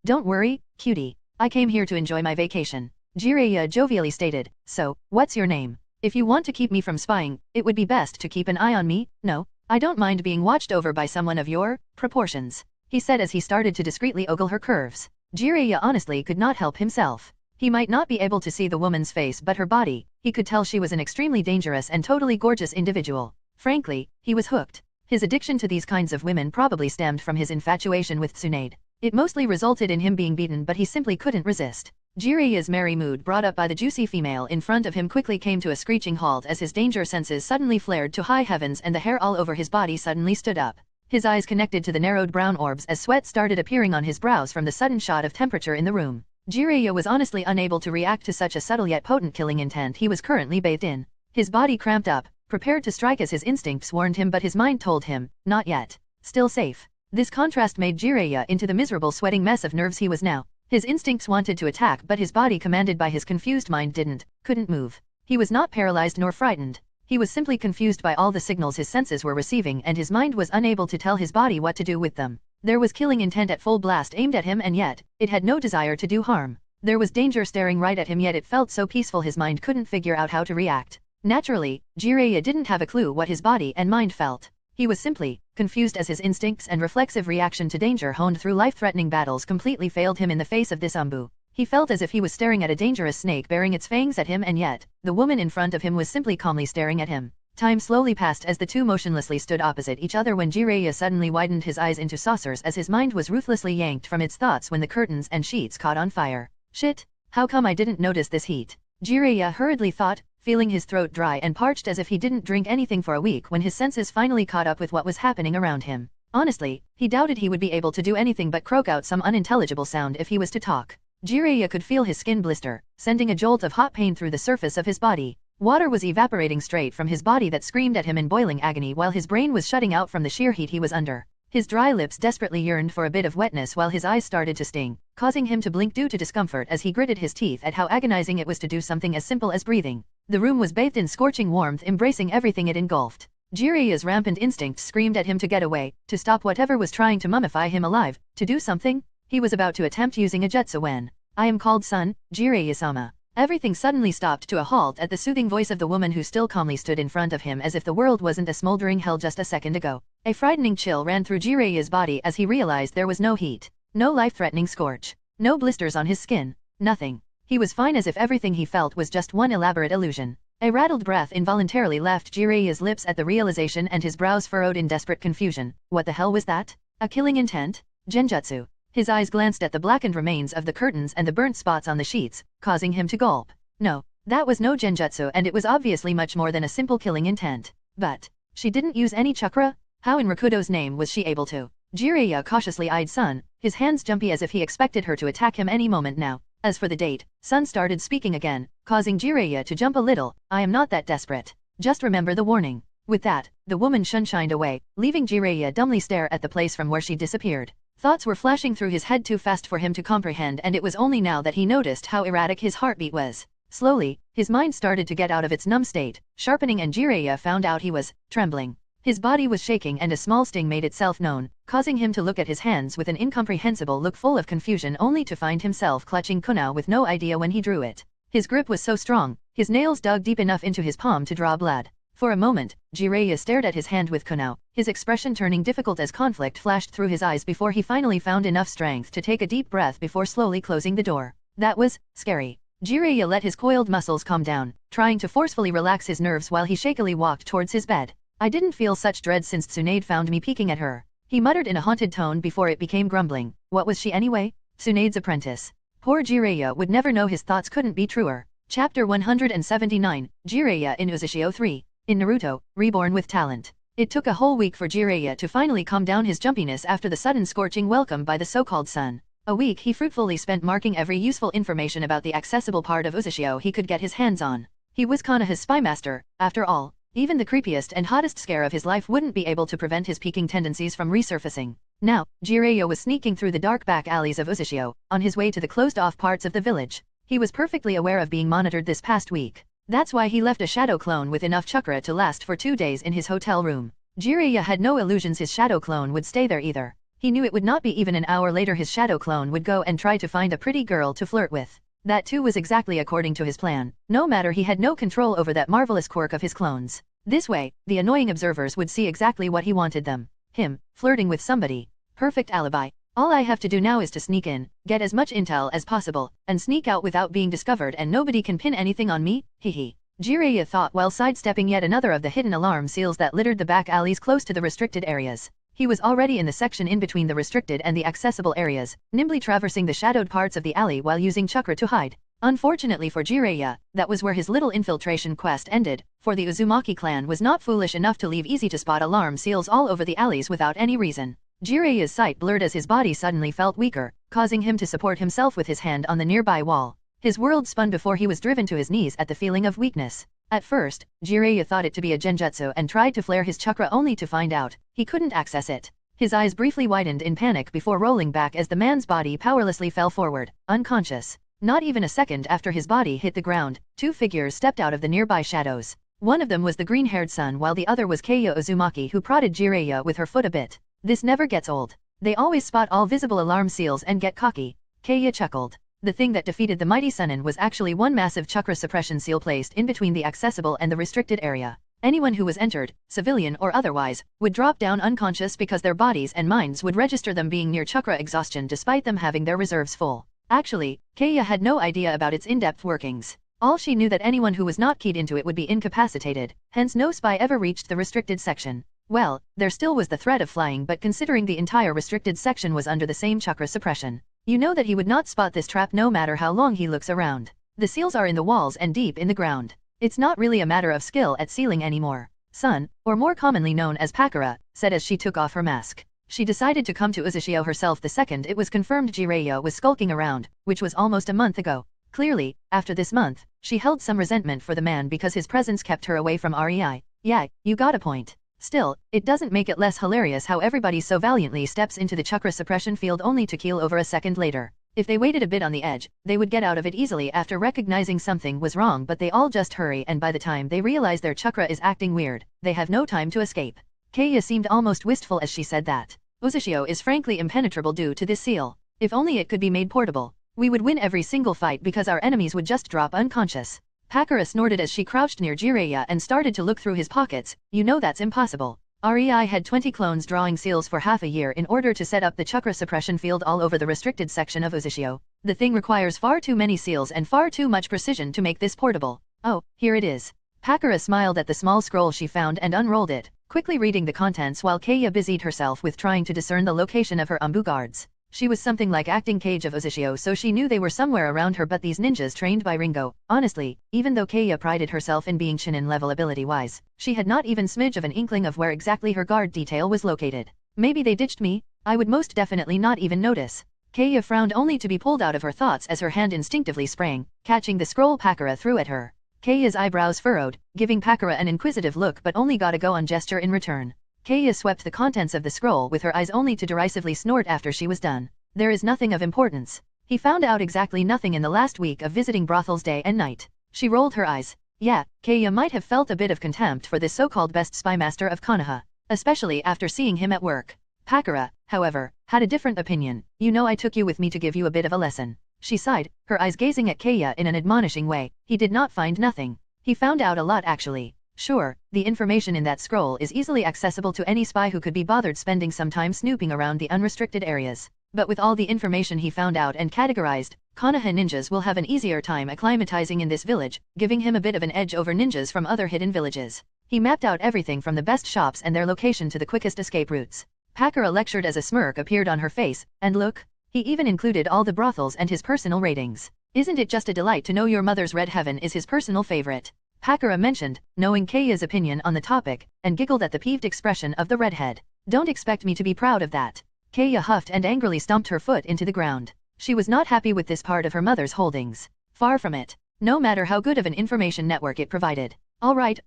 Don't worry, cutie. I came here to enjoy my vacation. Jiraiya jovially stated, so, what's your name? If you want to keep me from spying, it would be best to keep an eye on me. No, I don't mind being watched over by someone of your proportions, he said as he started to discreetly ogle her curves. Jiraiya honestly could not help himself. He might not be able to see the woman's face but her body, he could tell she was an extremely dangerous and totally gorgeous individual. Frankly, he was hooked. His addiction to these kinds of women probably stemmed from his infatuation with Tsunade. It mostly resulted in him being beaten, but he simply couldn't resist. Jiraiya's merry mood brought up by the juicy female in front of him quickly came to a screeching halt as his danger senses suddenly flared to high heavens and the hair all over his body suddenly stood up. His eyes connected to the narrowed brown orbs as sweat started appearing on his brows from the sudden shot of temperature in the room. Jiraiya was honestly unable to react to such a subtle yet potent killing intent he was currently bathed in. His body cramped up, prepared to strike as his instincts warned him, but his mind told him, not yet. Still safe. This contrast made Jiraiya into the miserable sweating mess of nerves he was now. His instincts wanted to attack, but his body, commanded by his confused mind, couldn't move. He was not paralyzed nor frightened. He was simply confused by all the signals his senses were receiving, and his mind was unable to tell his body what to do with them. There was killing intent at full blast aimed at him, and yet, it had no desire to do harm. There was danger staring right at him, yet it felt so peaceful his mind couldn't figure out how to react. Naturally, Jiraiya didn't have a clue what his body and mind felt. He was simply confused as his instincts and reflexive reaction to danger honed through life-threatening battles completely failed him in the face of this Umbu. He felt as if he was staring at a dangerous snake bearing its fangs at him, and yet, the woman in front of him was simply calmly staring at him. Time slowly passed as the two motionlessly stood opposite each other when Jiraiya suddenly widened his eyes into saucers as his mind was ruthlessly yanked from its thoughts when the curtains and sheets caught on fire. Shit! How come I didn't notice this heat? Jiraiya hurriedly thought, feeling his throat dry and parched as if he didn't drink anything for a week when his senses finally caught up with what was happening around him. Honestly, he doubted he would be able to do anything but croak out some unintelligible sound if he was to talk. Jiraiya could feel his skin blister, sending a jolt of hot pain through the surface of his body. Water was evaporating straight from his body that screamed at him in boiling agony while his brain was shutting out from the sheer heat he was under. His dry lips desperately yearned for a bit of wetness while his eyes started to sting, causing him to blink due to discomfort as he gritted his teeth at how agonizing it was to do something as simple as breathing. The room was bathed in scorching warmth, embracing everything it engulfed. Jiraiya's rampant instincts screamed at him to get away, to stop whatever was trying to mummify him alive, to do something. He was about to attempt using a jutsu when, I am called Sun, Jiraiya-sama. Everything suddenly stopped to a halt at the soothing voice of the woman who still calmly stood in front of him as if the world wasn't a smoldering hell just a second ago. A frightening chill ran through Jiraiya's body as he realized there was no heat, no life-threatening scorch, no blisters on his skin, nothing. He was fine, as if everything he felt was just one elaborate illusion. A rattled breath involuntarily left Jiraiya's lips at the realization, and his brows furrowed in desperate confusion. What the hell was that? A killing intent? Genjutsu. His eyes glanced at the blackened remains of the curtains and the burnt spots on the sheets, causing him to gulp. No, that was no genjutsu, and it was obviously much more than a simple killing intent. But, she didn't use any chakra? How in Rakudo's name was she able to? Jiraiya cautiously eyed Sun, his hands jumpy as if he expected her to attack him any moment now. As for the date, Sun started speaking again, causing Jiraiya to jump a little. I am not that desperate. Just remember the warning. With that, the woman shined away, leaving Jiraiya dumbly stare at the place from where she disappeared. Thoughts were flashing through his head too fast for him to comprehend, and it was only now that he noticed how erratic his heartbeat was. Slowly, his mind started to get out of its numb state, sharpening, and Jiraiya found out he was trembling. His body was shaking and a small sting made itself known, causing him to look at his hands with an incomprehensible look full of confusion, only to find himself clutching kunai with no idea when he drew it. His grip was so strong, his nails dug deep enough into his palm to draw blood. For a moment, Jiraiya stared at his hand with Kunao, his expression turning difficult as conflict flashed through his eyes before he finally found enough strength to take a deep breath before slowly closing the door. That was scary. Jiraiya let his coiled muscles calm down, trying to forcefully relax his nerves while he shakily walked towards his bed. I didn't feel such dread since Tsunade found me peeking at her. He muttered in a haunted tone before it became grumbling. What was she anyway? Tsunade's apprentice. Poor Jiraiya would never know his thoughts couldn't be truer. Chapter 179, Jiraiya in Uzushio 3. In Naruto, Reborn with Talent. It took a whole week for Jiraiya to finally calm down his jumpiness after the sudden scorching welcome by the so-called sun. A week he fruitfully spent marking every useful information about the accessible part of Uzushio he could get his hands on. He was Konoha's spy master, after all. Even the creepiest and hottest scare of his life wouldn't be able to prevent his peaking tendencies from resurfacing. Now, Jiraiya was sneaking through the dark back alleys of Uzushio, on his way to the closed-off parts of the village. He was perfectly aware of being monitored this past week. That's why he left a shadow clone with enough chakra to last for 2 days in his hotel room. Jiraiya had no illusions his shadow clone would stay there either. He knew it would not be even an hour later his shadow clone would go and try to find a pretty girl to flirt with. That too was exactly according to his plan, no matter he had no control over that marvelous quirk of his clones. This way, the annoying observers would see exactly what he wanted them. Him, flirting with somebody. Perfect alibi. All I have to do now is to sneak in, get as much intel as possible, and sneak out without being discovered and nobody can pin anything on me, hehe. Jiraiya thought while sidestepping yet another of the hidden alarm seals that littered the back alleys close to the restricted areas. He was already in the section in between the restricted and the accessible areas, nimbly traversing the shadowed parts of the alley while using chakra to hide. Unfortunately for Jiraiya, that was where his little infiltration quest ended, for the Uzumaki clan was not foolish enough to leave easy-to-spot alarm seals all over the alleys without any reason. Jiraiya's sight blurred as his body suddenly felt weaker, causing him to support himself with his hand on the nearby wall. His world spun before he was driven to his knees at the feeling of weakness. At first, Jiraiya thought it to be a genjutsu and tried to flare his chakra only to find out he couldn't access it. His eyes briefly widened in panic before rolling back as the man's body powerlessly fell forward, unconscious. Not even a second after his body hit the ground, 2 figures stepped out of the nearby shadows. One of them was the green-haired son while the other was Keiya Uzumaki who prodded Jiraiya with her foot a bit. This never gets old. They always spot all visible alarm seals and get cocky. Keiya chuckled. The thing that defeated the mighty Sunin was actually one massive chakra suppression seal placed in between the accessible and the restricted area. Anyone who was entered, civilian or otherwise, would drop down unconscious because their bodies and minds would register them being near chakra exhaustion despite them having their reserves full. Actually, Keiya had no idea about its in-depth workings. All she knew that anyone who was not keyed into it would be incapacitated, hence no spy ever reached the restricted section. Well, there still was the threat of flying, but considering the entire restricted section was under the same chakra suppression, you know that he would not spot this trap no matter how long he looks around. The seals are in the walls and deep in the ground. It's not really a matter of skill at sealing anymore. Sun, or more commonly known as Pakura, said as she took off her mask. She decided to come to Uzushio herself the second it was confirmed Jiraiya was skulking around, which was almost a month ago. Clearly, after this month, she held some resentment for the man because his presence kept her away from REI. Yeah, you got a point. Still, it doesn't make it less hilarious how everybody so valiantly steps into the chakra suppression field only to keel over a second later. If they waited a bit on the edge, they would get out of it easily after recognizing something was wrong, but they all just hurry and by the time they realize their chakra is acting weird, they have no time to escape. Keiya seemed almost wistful as she said that. Uzushio is frankly impenetrable due to this seal. If only it could be made portable. We would win every single fight because our enemies would just drop unconscious. Pakura snorted as she crouched near Jiraiya and started to look through his pockets. You know that's impossible. REI had 20 clones drawing seals for half a year in order to set up the chakra suppression field all over the restricted section of Uzushio. The thing requires far too many seals and far too much precision to make this portable. Oh, here it is. Pakura smiled at the small scroll she found and unrolled it, quickly reading the contents while Keiya busied herself with trying to discern the location of her Umbu guards. She was something like acting cage of Uzushio, so she knew they were somewhere around her, but these ninjas trained by Ringo. Honestly, even though Keiya prided herself in being Chunin level ability-wise, she had not even smidge of an inkling of where exactly her guard detail was located. Maybe they ditched me? I would most definitely not even notice. Keiya frowned only to be pulled out of her thoughts as her hand instinctively sprang, catching the scroll Pakura threw at her. Keiya's eyebrows furrowed, giving Pakura an inquisitive look but only got a go on gesture in return. Keiya swept the contents of the scroll with her eyes only to derisively snort after she was done. There is nothing of importance. He found out exactly nothing in the last week of visiting brothels day and night. She rolled her eyes. Yeah, Keiya might have felt a bit of contempt for this so-called best spy master of Konoha, especially after seeing him at work. Pakura, however, had a different opinion. You know, I took you with me to give you a bit of a lesson. She sighed, her eyes gazing at Kaya in an admonishing way. He did not find nothing. He found out a lot actually. Sure, the information in that scroll is easily accessible to any spy who could be bothered spending some time snooping around the unrestricted areas. But with all the information he found out and categorized, Konoha ninjas will have an easier time acclimatizing in this village, giving him a bit of an edge over ninjas from other hidden villages. He mapped out everything from the best shops and their location to the quickest escape routes. Pakura lectured as a smirk appeared on her face, and look, he even included all the brothels and his personal ratings. Isn't it just a delight to know your mother's red heaven is his personal favorite? Pakura mentioned, knowing Kaya's opinion on the topic, and giggled at the peeved expression of the redhead. Don't expect me to be proud of that. Kaya huffed and angrily stomped her foot into the ground. She was not happy with this part of her mother's holdings. Far from it. No matter how good of an information network it provided. All right,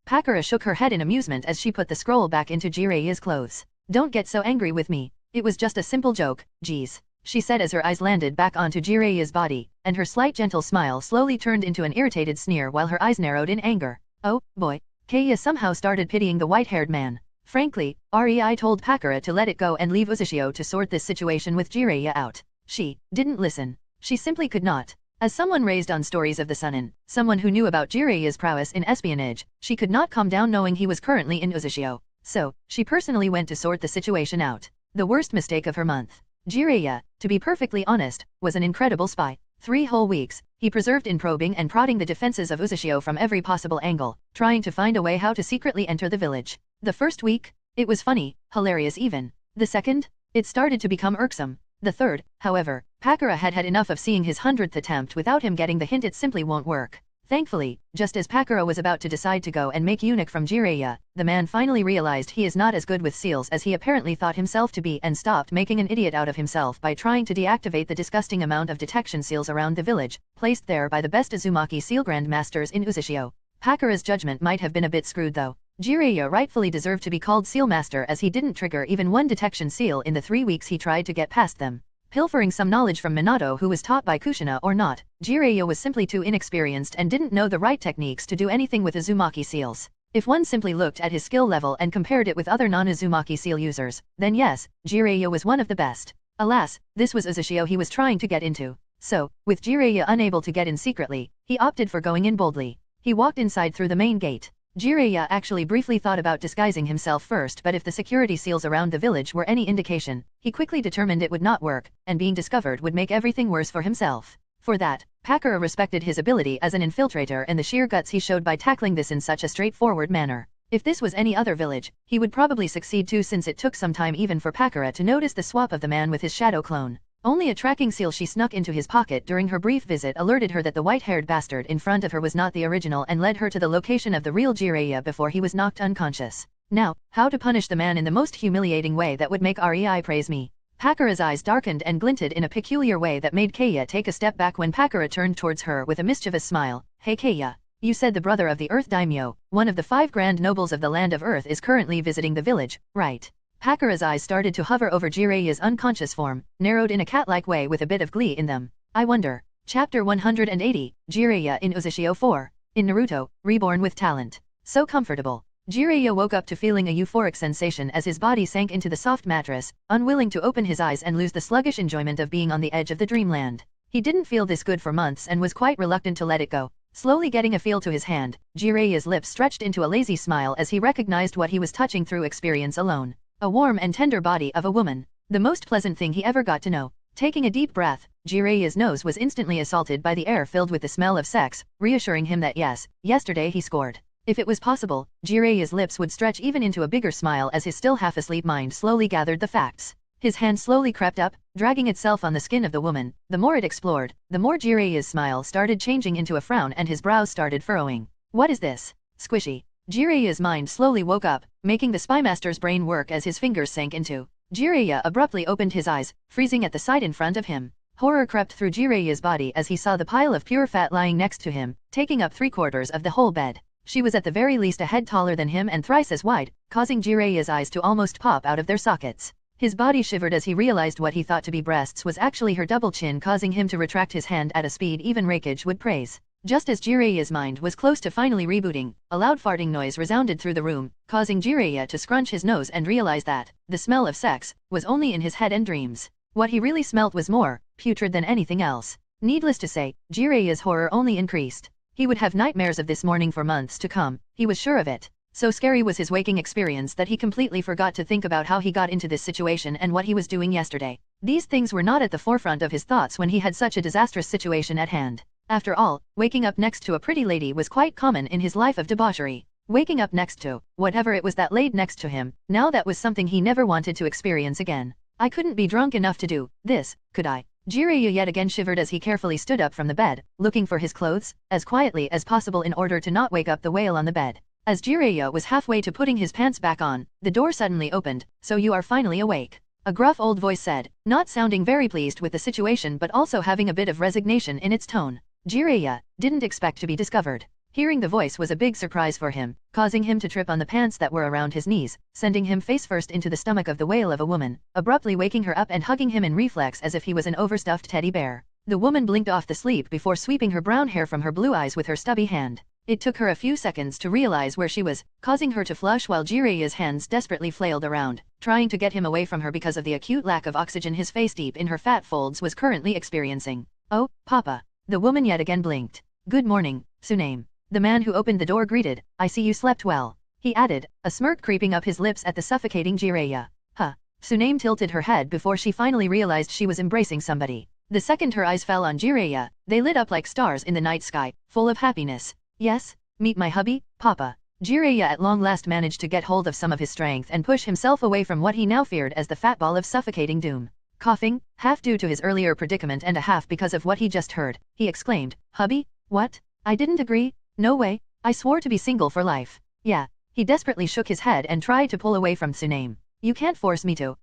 Pakura shook her head in amusement as she put the scroll back into Jiraiya's clothes. Don't get so angry with me. It was just a simple joke, geez, she said as her eyes landed back onto Jiraiya's body, and her slight gentle smile slowly turned into an irritated sneer while her eyes narrowed in anger. Oh, boy. Kaya somehow started pitying the white-haired man. Frankly, Rei told Pakura to let it go and leave Uzushio to sort this situation with Jiraiya out. She didn't listen. She simply could not. As someone raised on stories of the Sunin, someone who knew about Jiraiya's prowess in espionage, she could not calm down knowing he was currently in Uzushio. So, she personally went to sort the situation out. The worst mistake of her month. Jiraiya, to be perfectly honest, was an incredible spy. 3 whole weeks, he preserved in probing and prodding the defenses of Uzushio from every possible angle, trying to find a way how to secretly enter the village. The first week, it was funny, hilarious even. The second, it started to become irksome. The third, however, Pakura had had enough of seeing his 100th attempt without him getting the hint it simply won't work. Thankfully, just as Pakura was about to decide to go and make eunuch from Jiraiya, the man finally realized he is not as good with seals as he apparently thought himself to be and stopped making an idiot out of himself by trying to deactivate the disgusting amount of detection seals around the village, placed there by the best Uzumaki seal grandmasters in Uzushio. Pakura's judgment might have been a bit screwed though. Jiraiya rightfully deserved to be called seal master as he didn't trigger even one detection seal in the 3 weeks he tried to get past them. Pilfering some knowledge from Minato who was taught by Kushina or not, Jiraiya was simply too inexperienced and didn't know the right techniques to do anything with Uzumaki seals. If one simply looked at his skill level and compared it with other non-Uzumaki seal users, then yes, Jiraiya was one of the best. Alas, this was Uzushio he was trying to get into. So, with Jiraiya unable to get in secretly, he opted for going in boldly. He walked inside through the main gate. Jiraiya actually briefly thought about disguising himself first, but if the security seals around the village were any indication, he quickly determined it would not work, and being discovered would make everything worse for himself. For that, Pakura respected his ability as an infiltrator and the sheer guts he showed by tackling this in such a straightforward manner. If this was any other village, he would probably succeed too, since it took some time even for Pakura to notice the swap of the man with his shadow clone. Only a tracking seal she snuck into his pocket during her brief visit alerted her that the white-haired bastard in front of her was not the original and led her to the location of the real Jiraiya before he was knocked unconscious. Now, how to punish the man in the most humiliating way that would make Rei praise me? Pakura's eyes darkened and glinted in a peculiar way that made Kaya take a step back when Pakura turned towards her with a mischievous smile. Hey Kaya, you said the brother of the Earth Daimyo, one of the 5 grand nobles of the land of Earth, is currently visiting the village, right? Pakura's eyes started to hover over Jiraiya's unconscious form, narrowed in a cat-like way with a bit of glee in them. I wonder. Chapter 180, Jiraiya in Uzushio 4. In Naruto, Reborn with Talent. So comfortable. Jiraiya woke up to feeling a euphoric sensation as his body sank into the soft mattress, unwilling to open his eyes and lose the sluggish enjoyment of being on the edge of the dreamland. He didn't feel this good for months and was quite reluctant to let it go. Slowly getting a feel to his hand, Jiraiya's lips stretched into a lazy smile as he recognized what he was touching through experience alone. A warm and tender body of a woman. The most pleasant thing he ever got to know. Taking a deep breath, Jiraiya's nose was instantly assaulted by the air filled with the smell of sex, reassuring him that yes, yesterday he scored. If it was possible, Jiraiya's lips would stretch even into a bigger smile as his still half-asleep mind slowly gathered the facts. His hand slowly crept up, dragging itself on the skin of the woman. The more it explored, the more Jiraiya's smile started changing into a frown and his brows started furrowing. What is this? Squishy. Jiraiya's mind slowly woke up, making the spymaster's brain work as his fingers sank into. Jiraiya abruptly opened his eyes, freezing at the sight in front of him. Horror crept through Jiraiya's body as he saw the pile of pure fat lying next to him, taking up 3/4 of the whole bed. She was at the very least a head taller than him and thrice as wide, causing Jiraiya's eyes to almost pop out of their sockets. His body shivered as he realized what he thought to be breasts was actually her double chin, causing him to retract his hand at a speed even Raikage would praise. Just as Jiraiya's mind was close to finally rebooting, a loud farting noise resounded through the room, causing Jiraiya to scrunch his nose and realize that the smell of sex was only in his head and dreams. What he really smelt was more putrid than anything else. Needless to say, Jiraiya's horror only increased. He would have nightmares of this morning for months to come, he was sure of it. So scary was his waking experience that he completely forgot to think about how he got into this situation and what he was doing yesterday. These things were not at the forefront of his thoughts when he had such a disastrous situation at hand. After all, waking up next to a pretty lady was quite common in his life of debauchery. Waking up next to whatever it was that laid next to him, now that was something he never wanted to experience again. I couldn't be drunk enough to do this, could I? Jiraiya yet again shivered as he carefully stood up from the bed, looking for his clothes, as quietly as possible in order to not wake up the whale on the bed. As Jiraiya was halfway to putting his pants back on, the door suddenly opened. "So you are finally awake," a gruff old voice said, not sounding very pleased with the situation but also having a bit of resignation in its tone. Jiraiya didn't expect to be discovered. Hearing the voice was a big surprise for him, causing him to trip on the pants that were around his knees, sending him face first into the stomach of the whale of a woman, abruptly waking her up and hugging him in reflex as if he was an overstuffed teddy bear. The woman blinked off the sleep before sweeping her brown hair from her blue eyes with her stubby hand. It took her a few seconds to realize where she was, causing her to flush while Jiraiya's hands desperately flailed around, trying to get him away from her because of the acute lack of oxygen his face deep in her fat folds was currently experiencing. "Oh, Papa." The woman yet again blinked. "Good morning, Tsuname." The man who opened the door greeted. "I see you slept well," he added, a smirk creeping up his lips at the suffocating Jiraiya. Huh. Tsuname tilted her head before she finally realized she was embracing somebody. The second her eyes fell on Jiraiya, they lit up like stars in the night sky, full of happiness. "Yes, meet my hubby, Papa." Jiraiya at long last managed to get hold of some of his strength and push himself away from what he now feared as the fat ball of suffocating doom. Coughing, half due to his earlier predicament and a half because of what he just heard, he exclaimed, "Hubby? What? I didn't agree. No way, I swore to be single for life." "Yeah." He desperately shook his head and tried to pull away from Tsuname. "You can't force me to."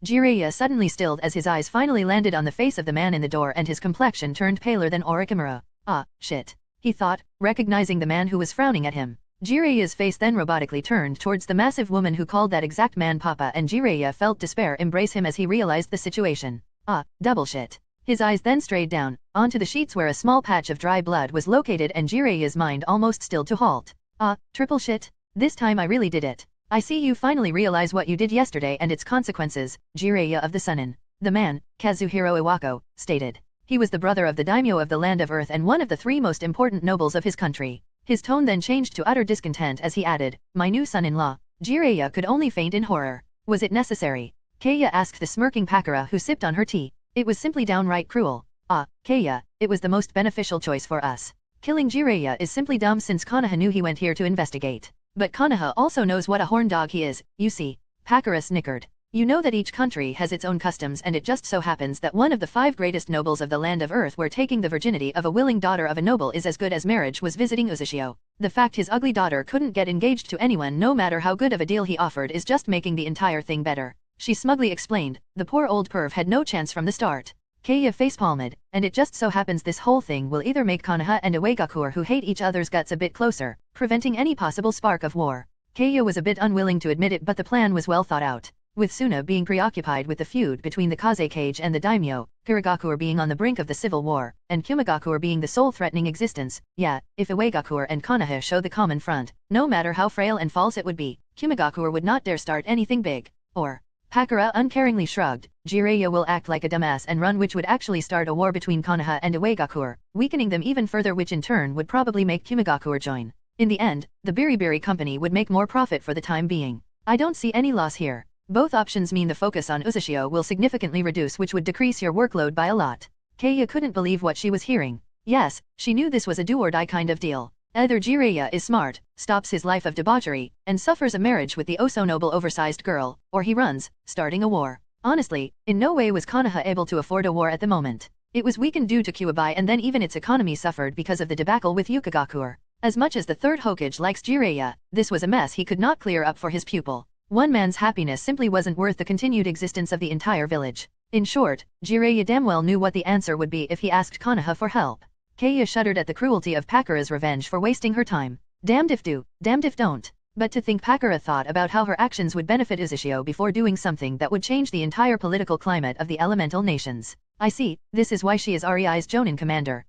Jiraiya suddenly stilled as his eyes finally landed on the face of the man in the door and his complexion turned paler than Orikimura. Shit, he thought, recognizing the man who was frowning at him. Jiraiya's face then robotically turned towards the massive woman who called that exact man Papa, and Jiraiya felt despair embrace him as he realized the situation. Double shit. His eyes then strayed down, onto the sheets where a small patch of dry blood was located, and Jiraiya's mind almost stilled to halt. Triple shit. This time I really did it. I see you finally realize what you did yesterday and its consequences, Jiraiya of the Sunin. The man, Kazuhiro Iwako, stated. He was the brother of the daimyo of the Land of Earth and one of the 3 most important nobles of his country. His tone then changed to utter discontent as he added, "My new son-in-law." Jiraiya could only faint in horror. Was it necessary? Keiya asked the smirking Pakura who sipped on her tea. It was simply downright cruel. Keiya, it was the most beneficial choice for us. Killing Jiraiya is simply dumb since Konoha knew he went here to investigate. But Konoha also knows what a horn dog he is, you see. Pakura snickered. You know that each country has its own customs, and it just so happens that one of the 5 greatest nobles of the Land of Earth, where taking the virginity of a willing daughter of a noble is as good as marriage, was visiting Uzushio. The fact his ugly daughter couldn't get engaged to anyone no matter how good of a deal he offered is just making the entire thing better. She smugly explained. The poor old perv had no chance from the start. Keiya facepalmed, and it just so happens this whole thing will either make Konoha and Uegakur, who hate each other's guts, a bit closer, preventing any possible spark of war. Keiya was a bit unwilling to admit it, but the plan was well thought out. With Suna being preoccupied with the feud between the Kaze Cage and the daimyo, Kirigakur being on the brink of the civil war, and Kumigakur being the sole threatening existence, if Uegakur and Konoha show the common front, no matter how frail and false it would be, Kumigakur would not dare start anything big. Or, Pakura uncaringly shrugged, Jiraiya will act like a dumbass and run, which would actually start a war between Konoha and Uegakur, weakening them even further, which in turn would probably make Kumigakur join. In the end, the Biribiri company would make more profit for the time being. I don't see any loss here. Both options mean the focus on Uzushio will significantly reduce, which would decrease your workload by a lot. Keiya couldn't believe what she was hearing. Yes, she knew this was a do-or-die kind of deal. Either Jiraiya is smart, stops his life of debauchery, and suffers a marriage with the oh-so-noble oversized girl, or he runs, starting a war. Honestly, in no way was Konoha able to afford a war at the moment. It was weakened due to Kyuubi, and then even its economy suffered because of the debacle with Yukigakur. As much as the third Hokage likes Jiraiya, this was a mess he could not clear up for his pupil. One man's happiness simply wasn't worth the continued existence of the entire village. In short, Jiraiya damn well knew what the answer would be if he asked Konoha for help. Keiya shuddered at the cruelty of Pakura's revenge for wasting her time. Damned if do, damned if don't. But to think Pakura thought about how her actions would benefit Uzushio before doing something that would change the entire political climate of the elemental nations. I see, this is why she is REI's Jonin commander.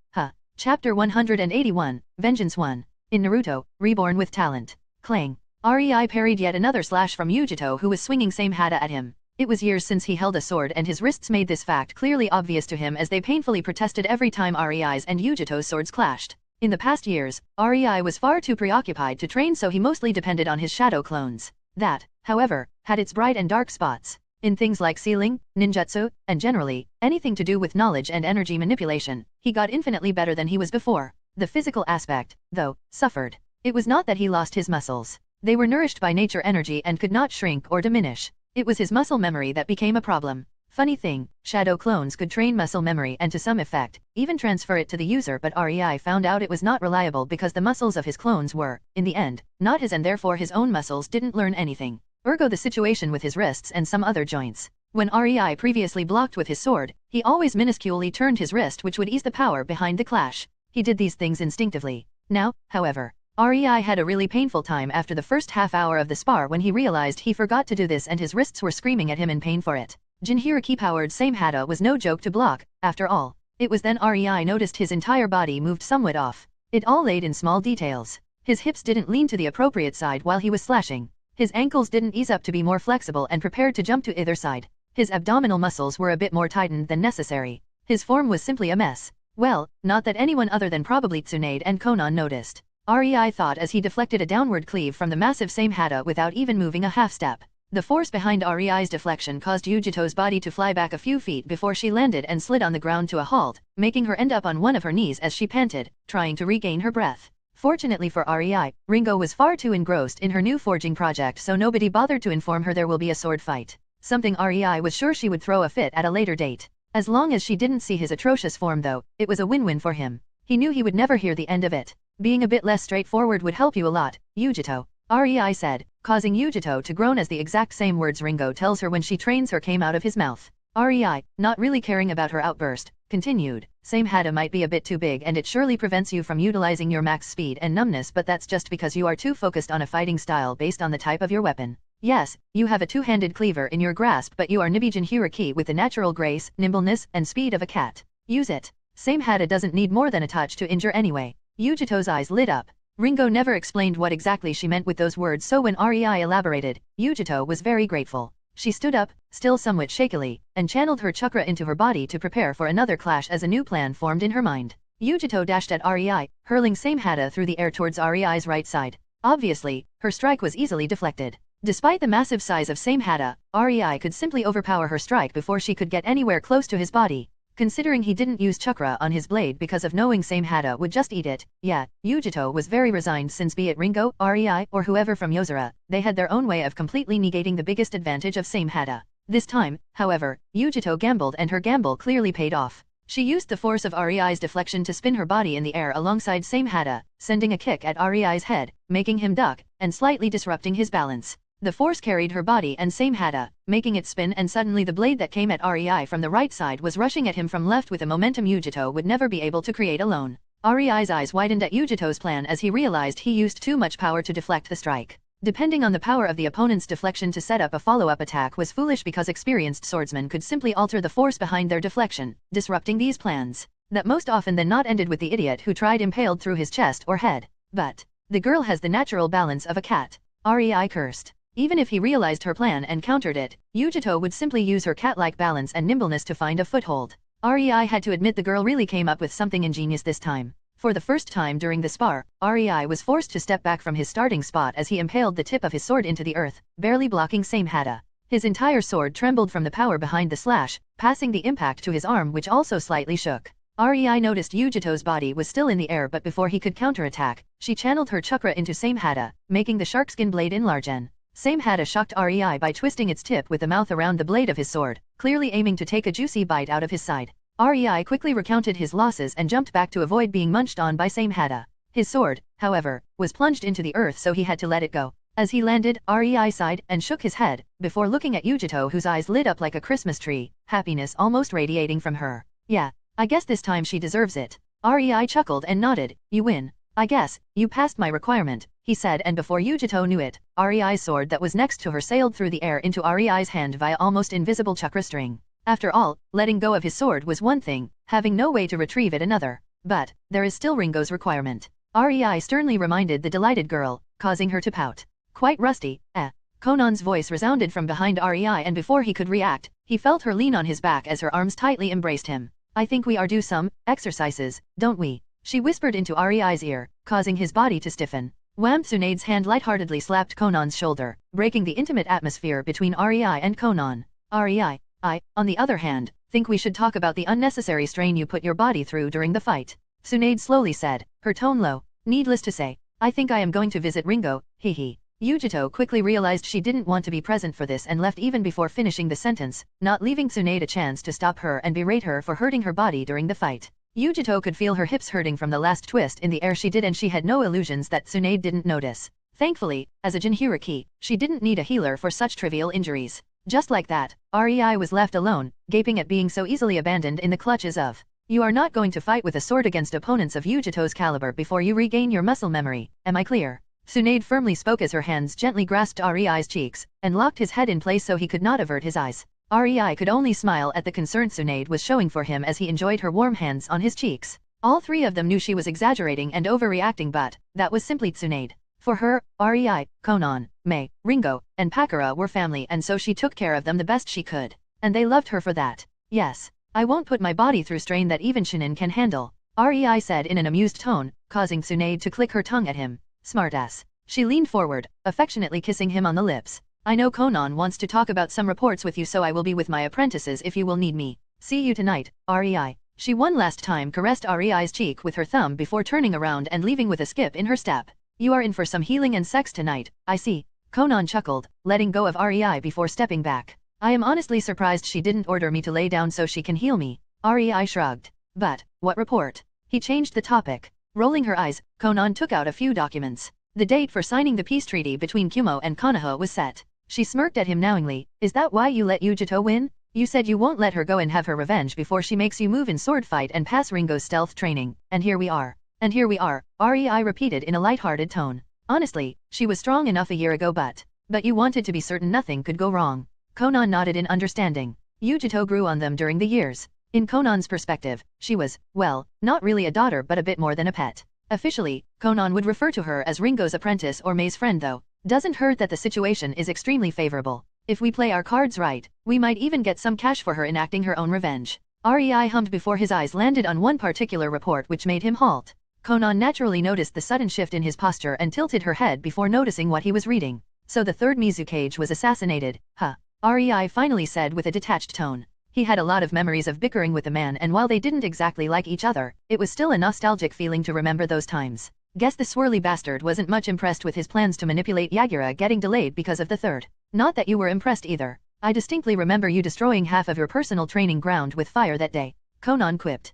Chapter 181, Vengeance 1. In Naruto, Reborn with Talent. Clang. REI parried yet another slash from Yujito, who was swinging same hata at him. It was years since he held a sword and his wrists made this fact clearly obvious to him as they painfully protested every time Rei's and Yujito's swords clashed. In the past years, Rei was far too preoccupied to train, so he mostly depended on his shadow clones. That, however, had its bright and dark spots. In things like sealing, ninjutsu, and generally, anything to do with knowledge and energy manipulation, he got infinitely better than he was before. The physical aspect, though, suffered. It was not that he lost his muscles. They were nourished by nature energy and could not shrink or diminish. It was his muscle memory that became a problem. Funny thing, shadow clones could train muscle memory and to some effect, even transfer it to the user, but Rei found out it was not reliable because the muscles of his clones were, in the end, not his, and therefore his own muscles didn't learn anything. Ergo the situation with his wrists and some other joints. When Rei previously blocked with his sword, he always minusculely turned his wrist, which would ease the power behind the clash. He did these things instinctively. Now, however, Rei had a really painful time after the first half hour of the spar when he realized he forgot to do this and his wrists were screaming at him in pain for it. Jinhiriki-powered Samehada was no joke to block, after all. It was then Rei noticed his entire body moved somewhat off. It all laid in small details. His hips didn't lean to the appropriate side while he was slashing. His ankles didn't ease up to be more flexible and prepared to jump to either side. His abdominal muscles were a bit more tightened than necessary. His form was simply a mess. Well, not that anyone other than probably Tsunade and Konan noticed. Rei thought as he deflected a downward cleave from the massive Samehada without even moving a half step. The force behind Rei's deflection caused Yujito's body to fly back a few feet before she landed and slid on the ground to a halt, making her end up on one of her knees as she panted, trying to regain her breath. Fortunately for Rei, Ringo was far too engrossed in her new forging project, so nobody bothered to inform her there will be a sword fight. Something Rei was sure she would throw a fit at a later date. As long as she didn't see his atrocious form though, it was a win-win for him. He knew he would never hear the end of it. Being a bit less straightforward would help you a lot, Yujito, Rei said, causing Yujito to groan as the exact same words Ringo tells her when she trains her came out of his mouth. Rei, not really caring about her outburst, continued, Samehada might be a bit too big and it surely prevents you from utilizing your max speed and numbness, but that's just because you are too focused on a fighting style based on the type of your weapon. Yes, you have a two-handed cleaver in your grasp, but you are Nibi Jinhiriki with the natural grace, nimbleness, and speed of a cat. Use it. Samehada doesn't need more than a touch to injure anyway. Yujito's eyes lit up. Ringo never explained what exactly she meant with those words, so when Rei elaborated, Yujito was very grateful. She stood up, still somewhat shakily, and channeled her chakra into her body to prepare for another clash as a new plan formed in her mind. Yujito dashed at Rei, hurling Samehada through the air towards Rei's right side. Obviously, her strike was easily deflected. Despite the massive size of Samehada, Rei could simply overpower her strike before she could get anywhere close to his body. Considering he didn't use chakra on his blade because of knowing Samehada would just eat it, yeah, Yujito was very resigned since be it Ringo, Rei, or whoever from Yozora, they had their own way of completely negating the biggest advantage of Samehada. This time, however, Yujito gambled and her gamble clearly paid off. She used the force of Rei's deflection to spin her body in the air alongside Samehada, sending a kick at Rei's head, making him duck, and slightly disrupting his balance. The force carried her body and Samehada, making it spin, and suddenly the blade that came at Rei from the right side was rushing at him from left with a momentum Yujito would never be able to create alone. Rei's eyes widened at Yujito's plan as he realized he used too much power to deflect the strike. Depending on the power of the opponent's deflection to set up a follow-up attack was foolish because experienced swordsmen could simply alter the force behind their deflection, disrupting these plans. That most often than not ended with the idiot who tried impaled through his chest or head. But the girl has the natural balance of a cat. Rei cursed. Even if he realized her plan and countered it, Yujito would simply use her cat-like balance and nimbleness to find a foothold. Rei had to admit the girl really came up with something ingenious this time. For the first time during the spar, Rei was forced to step back from his starting spot as he impaled the tip of his sword into the earth, barely blocking Samehada. His entire sword trembled from the power behind the slash, passing the impact to his arm, which also slightly shook. Rei noticed Yujito's body was still in the air, but before he could counterattack, she channeled her chakra into Samehada, making the sharkskin blade enlarge. Samehada shocked Rei by twisting its tip with the mouth around the blade of his sword, clearly aiming to take a juicy bite out of his side. Rei quickly recounted his losses and jumped back to avoid being munched on by Samehada. His sword, however, was plunged into the earth, so he had to let it go. As he landed, Rei sighed and shook his head, before looking at Yujito, whose eyes lit up like a Christmas tree, happiness almost radiating from her. Yeah, I guess this time she deserves it. Rei chuckled and nodded. You win. I guess, you passed my requirement, he said, and before Yujito knew it, Rei's sword that was next to her sailed through the air into Rei's hand via almost invisible chakra string. After all, letting go of his sword was one thing, having no way to retrieve it another. But there is still Ringo's requirement. Rei sternly reminded the delighted girl, causing her to pout. Quite rusty, eh? Conan's voice resounded from behind Rei, and before he could react, he felt her lean on his back as her arms tightly embraced him. I think we are due some exercises, don't we? She whispered into Rei's ear, causing his body to stiffen. Wham! Tsunade's hand lightheartedly slapped Conan's shoulder, breaking the intimate atmosphere between Rei and Conan. Rei, I, on the other hand, think we should talk about the unnecessary strain you put your body through during the fight. Tsunade slowly said, her tone low. Needless to say, I think I am going to visit Ringo, hehe. Yujito quickly realized she didn't want to be present for this and left even before finishing the sentence, not leaving Tsunade a chance to stop her and berate her for hurting her body during the fight. Yujito could feel her hips hurting from the last twist in the air she did, and she had no illusions that Tsunade didn't notice. Thankfully, as a Jinhuriki, she didn't need a healer for such trivial injuries. Just like that, Rei was left alone, gaping at being so easily abandoned in the clutches of. You are not going to fight with a sword against opponents of Yujito's caliber before you regain your muscle memory, am I clear? Tsunade firmly spoke as her hands gently grasped Rei's cheeks, and locked his head in place so he could not avert his eyes. Rei could only smile at the concern Tsunade was showing for him as he enjoyed her warm hands on his cheeks. All three of them knew she was exaggerating and overreacting, but that was simply Tsunade. For her, Rei, Conan, Mei, Ringo, and Pakura were family, and so she took care of them the best she could. And they loved her for that. Yes, I won't put my body through strain that even Shinin can handle, Rei said in an amused tone, causing Tsunade to click her tongue at him. Smartass. She leaned forward, affectionately kissing him on the lips. I know Conan wants to talk about some reports with you, so I will be with my apprentices if you will need me. See you tonight, Rei. She one last time caressed Rei's cheek with her thumb before turning around and leaving with a skip in her step. You are in for some healing and sex tonight, I see. Conan chuckled, letting go of Rei before stepping back. I am honestly surprised she didn't order me to lay down so she can heal me. Rei shrugged. But, what report? He changed the topic. Rolling her eyes, Conan took out a few documents. The date for signing the peace treaty between Kumo and Konoha was set. She smirked at him knowingly. Is that why you let Yujito win? You said you won't let her go and have her revenge before she makes you move in sword fight and pass Ringo's stealth training, and here we are. And here we are, Rei repeated in a light-hearted tone. Honestly, she was strong enough a year ago, but you wanted to be certain nothing could go wrong. Conan nodded in understanding. Yujito grew on them during the years. In Conan's perspective, she was, well, not really a daughter but a bit more than a pet. Officially, Conan would refer to her as Ringo's apprentice or Mei's friend, though. Doesn't hurt that the situation is extremely favorable. If we play our cards right, we might even get some cash for her enacting her own revenge. Rei hummed before his eyes landed on one particular report which made him halt. Conan naturally noticed the sudden shift in his posture and tilted her head before noticing what he was reading. So the third Mizukage was assassinated, huh? Rei finally said with a detached tone. He had a lot of memories of bickering with the man, and while they didn't exactly like each other, it was still a nostalgic feeling to remember those times. Guess the swirly bastard wasn't much impressed with his plans to manipulate Yagura getting delayed because of the third. Not that you were impressed either. I distinctly remember you destroying half of your personal training ground with fire that day. Conan quipped.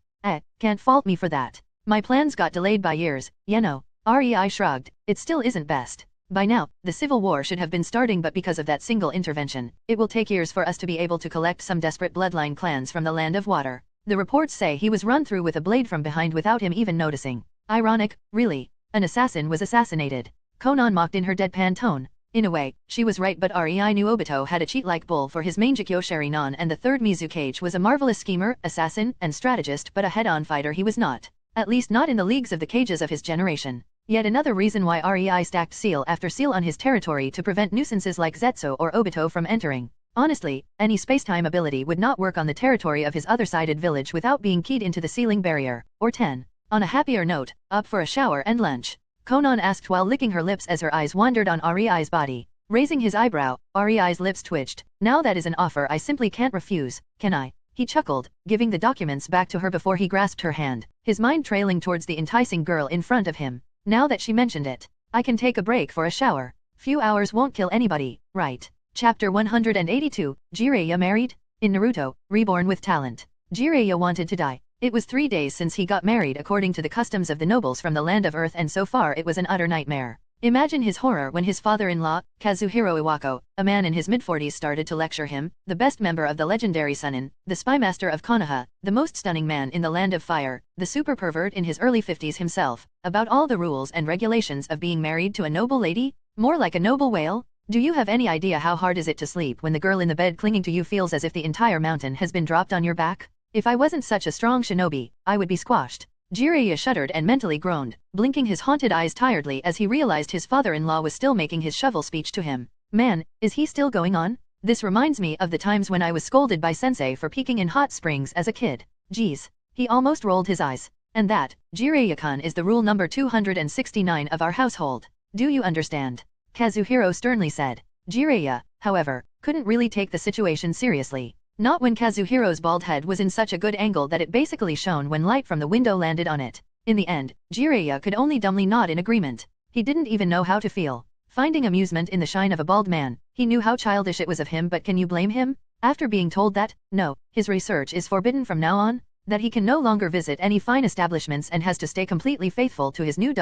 Can't fault me for that. My plans got delayed by years, you know. Rei shrugged. It still isn't best. By now, the civil war should have been starting, but because of that single intervention, it will take years for us to be able to collect some desperate bloodline clans from the land of water. The reports say he was run through with a blade from behind without him even noticing. Ironic, really. An assassin was assassinated. Conan mocked in her deadpan tone. In a way, she was right, but Rei knew Obito had a cheat-like bull for his Mangekyo Sharinan, and the third Mizukage was a marvelous schemer, assassin, and strategist, but a head-on fighter he was not. At least not in the leagues of the cages of his generation. Yet another reason why Rei stacked seal after seal on his territory to prevent nuisances like Zetsu or Obito from entering. Honestly, any spacetime ability would not work on the territory of his other-sided village without being keyed into the ceiling barrier, or 10. On a happier note, up for a shower and lunch? Conan asked while licking her lips as her eyes wandered on Rei's body. Raising his eyebrow, Rei's lips twitched. Now that is an offer I simply can't refuse, can I? He chuckled, giving the documents back to her before he grasped her hand, his mind trailing towards the enticing girl in front of him. Now that she mentioned it, I can take a break for a shower. Few hours won't kill anybody, right? Chapter 182, Jiraiya married? In Naruto, Reborn with Talent. Jiraiya wanted to die. It was 3 days since he got married according to the customs of the nobles from the land of Earth, and so far it was an utter nightmare. Imagine his horror when his father-in-law, Kazuhiro Iwako, a man in his mid-40s, started to lecture him, the best member of the legendary Sunin, the spymaster of Konoha, the most stunning man in the land of fire, the super pervert in his early 50s himself, about all the rules and regulations of being married to a noble lady? More like a noble whale? Do you have any idea how hard is it to sleep when the girl in the bed clinging to you feels as if the entire mountain has been dropped on your back? If I wasn't such a strong shinobi, I would be squashed. Jiraiya shuddered and mentally groaned, blinking his haunted eyes tiredly as he realized his father-in-law was still making his shovel speech to him. Man, is he still going on? This reminds me of the times when I was scolded by sensei for peeking in hot springs as a kid. Geez. He almost rolled his eyes. And that, Jiraiya-kun, is the rule number 269 of our household. Do you understand? Kazuhiro sternly said. Jiraiya, however, couldn't really take the situation seriously. Not when Kazuhiro's bald head was in such a good angle that it basically shone when light from the window landed on it. In the end, Jiraiya could only dumbly nod in agreement. He didn't even know how to feel. Finding amusement in the shine of a bald man, he knew how childish it was of him, but can you blame him? After being told that, no, his research is forbidden from now on, that he can no longer visit any fine establishments and has to stay completely faithful to his new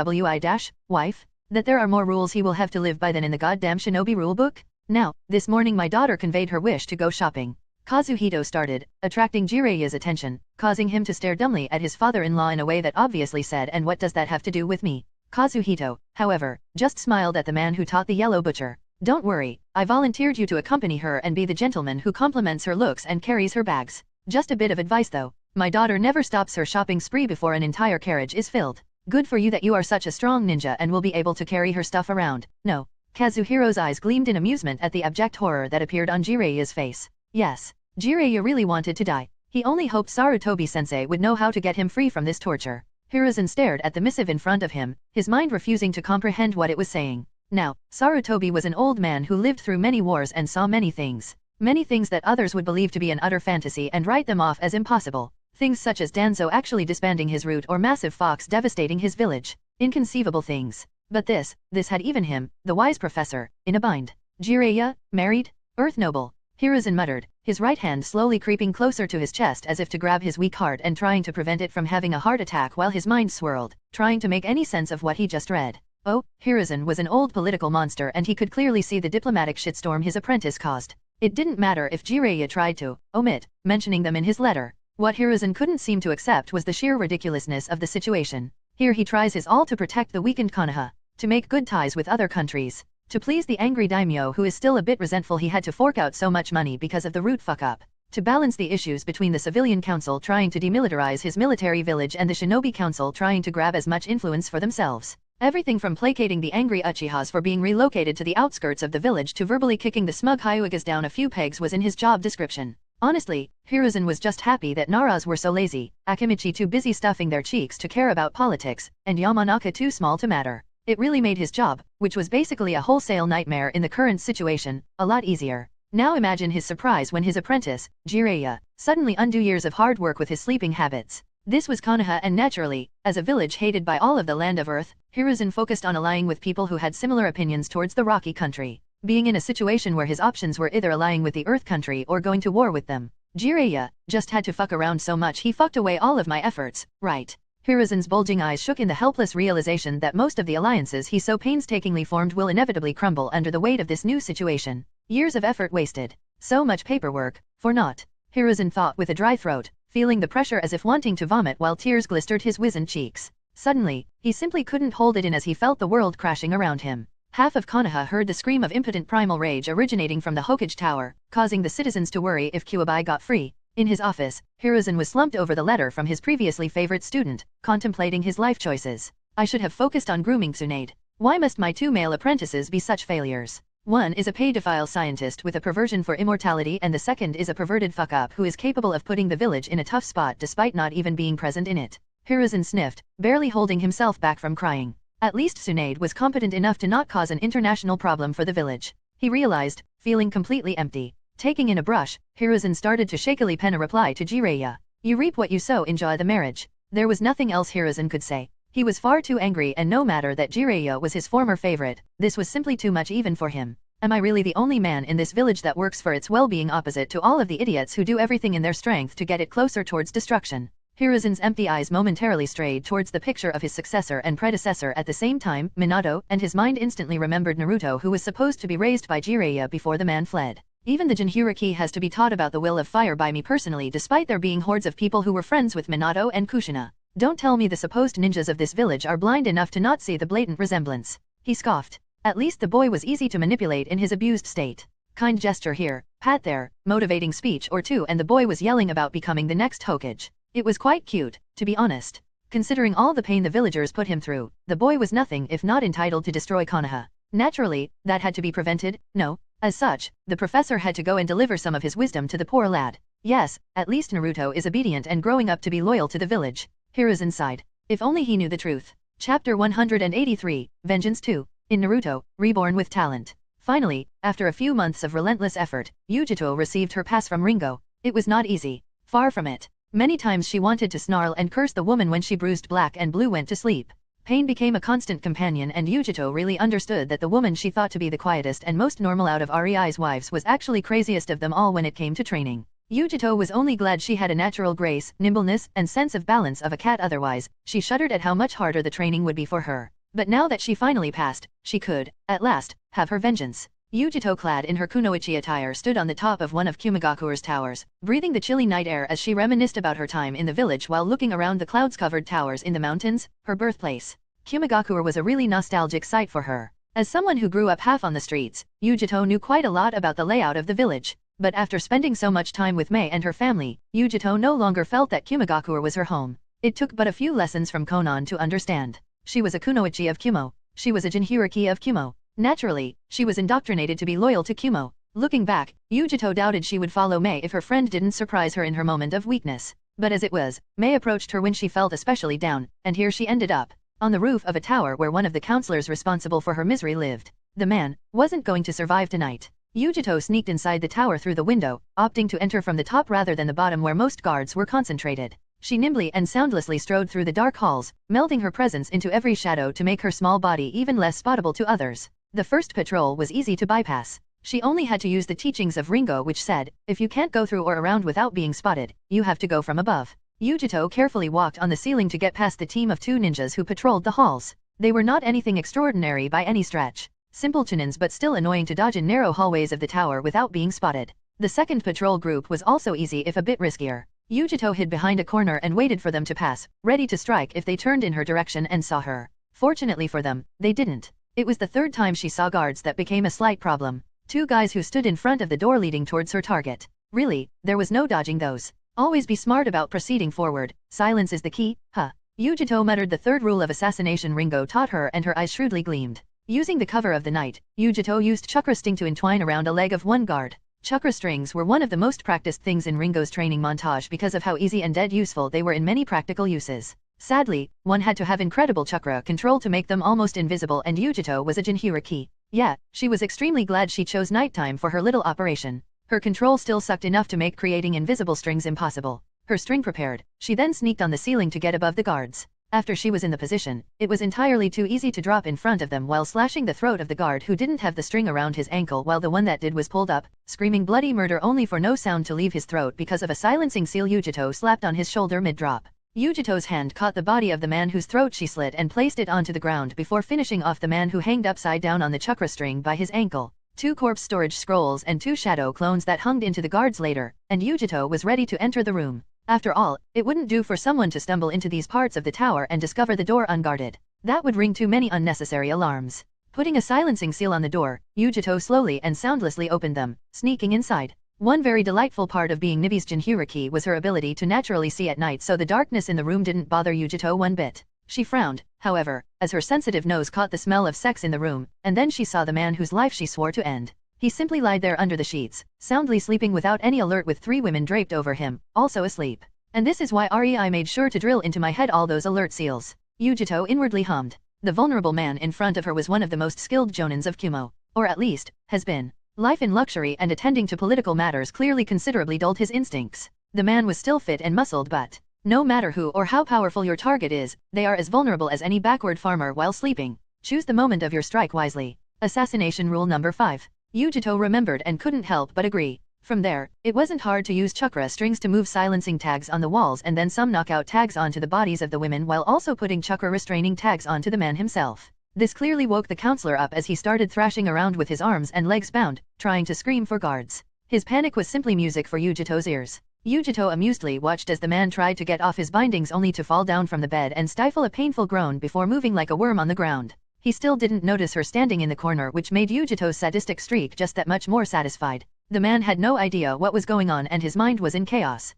wife, that there are more rules he will have to live by than in the goddamn shinobi rulebook? Now, this morning my daughter conveyed her wish to go shopping. Kazuhito started, attracting Jiraiya's attention, causing him to stare dumbly at his father-in-law in a way that obviously said, and what does that have to do with me? Kazuhito, however, just smiled at the man who taught the yellow butcher. Don't worry, I volunteered you to accompany her and be the gentleman who compliments her looks and carries her bags. Just a bit of advice though. My daughter never stops her shopping spree before an entire carriage is filled. Good for you that you are such a strong ninja and will be able to carry her stuff around. No. Kazuhiro's eyes gleamed in amusement at the abject horror that appeared on Jiraiya's face. Yes. Jiraiya really wanted to die. He only hoped Sarutobi-sensei would know how to get him free from this torture. Hiruzen stared at the missive in front of him, his mind refusing to comprehend what it was saying. Now, Sarutobi was an old man who lived through many wars and saw many things. Many things that others would believe to be an utter fantasy and write them off as impossible. Things such as Danzo actually disbanding his route or massive fox devastating his village. Inconceivable things. But this had even him, the wise professor, in a bind. Jiraiya, married? Earth noble. Hiruzen muttered, his right hand slowly creeping closer to his chest as if to grab his weak heart and trying to prevent it from having a heart attack while his mind swirled, trying to make any sense of what he just read. Oh, Hiruzen was an old political monster and he could clearly see the diplomatic shitstorm his apprentice caused. It didn't matter if Jiraiya tried to omit mentioning them in his letter. What Hiruzen couldn't seem to accept was the sheer ridiculousness of the situation. Here he tries his all to protect the weakened Konoha, to make good ties with other countries. To please the angry daimyo who is still a bit resentful he had to fork out so much money because of the route fuck-up. To balance the issues between the civilian council trying to demilitarize his military village and the shinobi council trying to grab as much influence for themselves. Everything from placating the angry Uchihas for being relocated to the outskirts of the village to verbally kicking the smug Hyugas down a few pegs was in his job description. Honestly, Hiruzen was just happy that Naras were so lazy, Akimichi too busy stuffing their cheeks to care about politics, and Yamanaka too small to matter. It really made his job, which was basically a wholesale nightmare in the current situation, a lot easier. Now imagine his surprise when his apprentice, Jiraiya, suddenly undid years of hard work with his sleeping habits. This was Konoha and naturally, as a village hated by all of the land of Earth, Hiruzen focused on allying with people who had similar opinions towards the rocky country. Being in a situation where his options were either allying with the Earth country or going to war with them. Jiraiya just had to fuck around so much he fucked away all of my efforts, right? Hiruzen's bulging eyes shook in the helpless realization that most of the alliances he so painstakingly formed will inevitably crumble under the weight of this new situation. Years of effort wasted. So much paperwork, for naught. Hiruzen thought with a dry throat, feeling the pressure as if wanting to vomit while tears blistered his wizened cheeks. Suddenly, he simply couldn't hold it in as he felt the world crashing around him. Half of Konoha heard the scream of impotent primal rage originating from the Hokage Tower, causing the citizens to worry if Kyuubi got free. In his office, Hiruzen was slumped over the letter from his previously favorite student, contemplating his life choices. I should have focused on grooming Tsunade. Why must my two male apprentices be such failures? One is a pedophile scientist with a perversion for immortality and the second is a perverted fuck-up who is capable of putting the village in a tough spot despite not even being present in it. Hiruzen sniffed, barely holding himself back from crying. At least Tsunade was competent enough to not cause an international problem for the village. He realized, feeling completely empty. Taking in a brush, Hiruzen started to shakily pen a reply to Jiraiya. You reap what you sow, enjoy the marriage. There was nothing else Hiruzen could say. He was far too angry and no matter that Jiraiya was his former favorite, this was simply too much even for him. Am I really the only man in this village that works for its well-being opposite to all of the idiots who do everything in their strength to get it closer towards destruction? Hiruzen's empty eyes momentarily strayed towards the picture of his successor and predecessor at the same time, Minato, and his mind instantly remembered Naruto who was supposed to be raised by Jiraiya before the man fled. Even the Jinchuriki has to be taught about the will of fire by me personally despite there being hordes of people who were friends with Minato and Kushina. Don't tell me the supposed ninjas of this village are blind enough to not see the blatant resemblance. He scoffed. At least the boy was easy to manipulate in his abused state. Kind gesture here, pat there, motivating speech or two and the boy was yelling about becoming the next Hokage. It was quite cute, to be honest. Considering all the pain the villagers put him through, the boy was nothing if not entitled to destroy Konoha. Naturally, that had to be prevented, no? As such, the professor had to go and deliver some of his wisdom to the poor lad. Yes, at least Naruto is obedient and growing up to be loyal to the village. Heroes inside. If only he knew the truth. Chapter 183, Vengeance 2. In Naruto, Reborn with Talent. Finally, after a few months of relentless effort, Yujito received her pass from Ringo. It was not easy. Far from it. Many times she wanted to snarl and curse the woman when she bruised Black and Blue went to sleep. Pain became a constant companion and Yujito really understood that the woman she thought to be the quietest and most normal out of Rei's wives was actually craziest of them all when it came to training. Yujito was only glad she had a natural grace, nimbleness, and sense of balance of a cat, otherwise, she shuddered at how much harder the training would be for her. But now that she finally passed, she could, at last, have her vengeance. Yujito, clad in her kunoichi attire, stood on the top of one of Kumigakure's towers, breathing the chilly night air as she reminisced about her time in the village while looking around the clouds-covered towers in the mountains, her birthplace. Kumigakure was a really nostalgic sight for her. As someone who grew up half on the streets, Yujito knew quite a lot about the layout of the village. But after spending so much time with Mei and her family, Yujito no longer felt that Kumigakure was her home. It took but a few lessons from Konan to understand. She was a kunoichi of Kumo. She was a jinhuriki of Kumo. Naturally, she was indoctrinated to be loyal to Kumo. Looking back, Yujito doubted she would follow Mei if her friend didn't surprise her in her moment of weakness. But as it was, Mei approached her when she felt especially down, and here she ended up. On the roof of a tower where one of the counselors responsible for her misery lived. The man wasn't going to survive tonight. Yujito sneaked inside the tower through the window, opting to enter from the top rather than the bottom where most guards were concentrated. She nimbly and soundlessly strode through the dark halls, melding her presence into every shadow to make her small body even less spottable to others. The first patrol was easy to bypass. She only had to use the teachings of Ringo, which said, if you can't go through or around without being spotted, you have to go from above. Yujito carefully walked on the ceiling to get past the team of 2 ninjas who patrolled the halls. They were not anything extraordinary by any stretch. Simple chunins, but still annoying to dodge in narrow hallways of the tower without being spotted. The second patrol group was also easy if a bit riskier. Yujito hid behind a corner and waited for them to pass, ready to strike if they turned in her direction and saw her. Fortunately for them, they didn't. It was the third time she saw guards that became a slight problem. 2 guys who stood in front of the door leading towards her target. Really, there was no dodging those. Always be smart about proceeding forward. Silence is the key, huh? Yujito muttered the third rule of assassination Ringo taught her, and her eyes shrewdly gleamed. Using the cover of the night, Yujito used chakra sting to entwine around a leg of one guard. Chakra strings were one of the most practiced things in Ringo's training montage because of how easy and dead useful they were in many practical uses. Sadly, one had to have incredible chakra control to make them almost invisible, and Yujito was a jinhuriki. Yeah, she was extremely glad she chose nighttime for her little operation. Her control still sucked enough to make creating invisible strings impossible. Her string prepared, she then sneaked on the ceiling to get above the guards. After she was in the position, it was entirely too easy to drop in front of them while slashing the throat of the guard who didn't have the string around his ankle, while the one that did was pulled up, screaming bloody murder only for no sound to leave his throat because of a silencing seal Yujito slapped on his shoulder mid-drop. Yujito's hand caught the body of the man whose throat she slit and placed it onto the ground before finishing off the man who hanged upside down on the chakra string by his ankle. 2 corpse storage scrolls and 2 shadow clones that hung into the guards later, and Yujito was ready to enter the room. After all, it wouldn't do for someone to stumble into these parts of the tower and discover the door unguarded. That would ring too many unnecessary alarms. Putting a silencing seal on the door, Yujito slowly and soundlessly opened them, sneaking inside. One very delightful part of being Nibi's jinhuriki was her ability to naturally see at night, so the darkness in the room didn't bother Yujito one bit. She frowned, however, as her sensitive nose caught the smell of sex in the room, and then she saw the man whose life she swore to end. He simply lied there under the sheets, soundly sleeping without any alert, with 3 women draped over him, also asleep. And this is why REI made sure to drill into my head all those alert seals. Yujito inwardly hummed. The vulnerable man in front of her was one of the most skilled jonins of Kumo, or at least, has been. Life in luxury and attending to political matters clearly considerably dulled his instincts. The man was still fit and muscled, but no matter who or how powerful your target is, they are as vulnerable as any backward farmer while sleeping. Choose the moment of your strike wisely. Assassination rule number 5. Yujito remembered and couldn't help but agree. From there, it wasn't hard to use chakra strings to move silencing tags on the walls and then some knockout tags onto the bodies of the women while also putting chakra restraining tags onto the man himself. This clearly woke the counselor up as he started thrashing around with his arms and legs bound, trying to scream for guards. His panic was simply music for Yujito's ears. Yujito amusedly watched as the man tried to get off his bindings only to fall down from the bed and stifle a painful groan before moving like a worm on the ground. He still didn't notice her standing in the corner, which made Yujito's sadistic streak just that much more satisfied. The man had no idea what was going on and his mind was in chaos.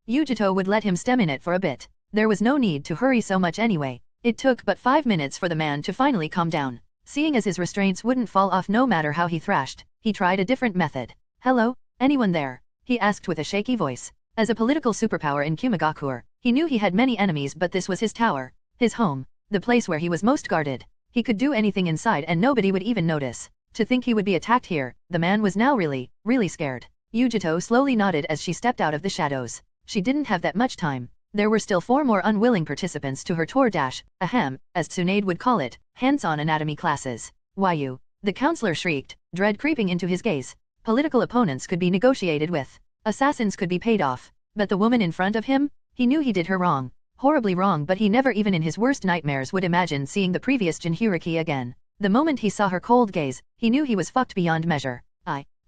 Yujito would let him stem in it for a bit. There was no need to hurry so much anyway. It took but 5 minutes for the man to finally calm down. Seeing as his restraints wouldn't fall off no matter how he thrashed, he tried a different method. Hello? Anyone there? He asked with a shaky voice. As a political superpower in Kumagakure, he knew he had many enemies, but this was his tower, his home, the place where he was most guarded. He could do anything inside and nobody would even notice. To think he would be attacked here, the man was now really scared. Yujito slowly nodded as she stepped out of the shadows. She didn't have that much time. There were still 4 more unwilling participants to her tour dash, as Tsunade would call it, hands-on anatomy classes. Why you? The counselor shrieked, dread creeping into his gaze. Political opponents could be negotiated with. Assassins could be paid off. But the woman in front of him? He knew he did her wrong. Horribly wrong, but he never even in his worst nightmares would imagine seeing the previous Jinhuriki again. The moment he saw her cold gaze, he knew he was fucked beyond measure.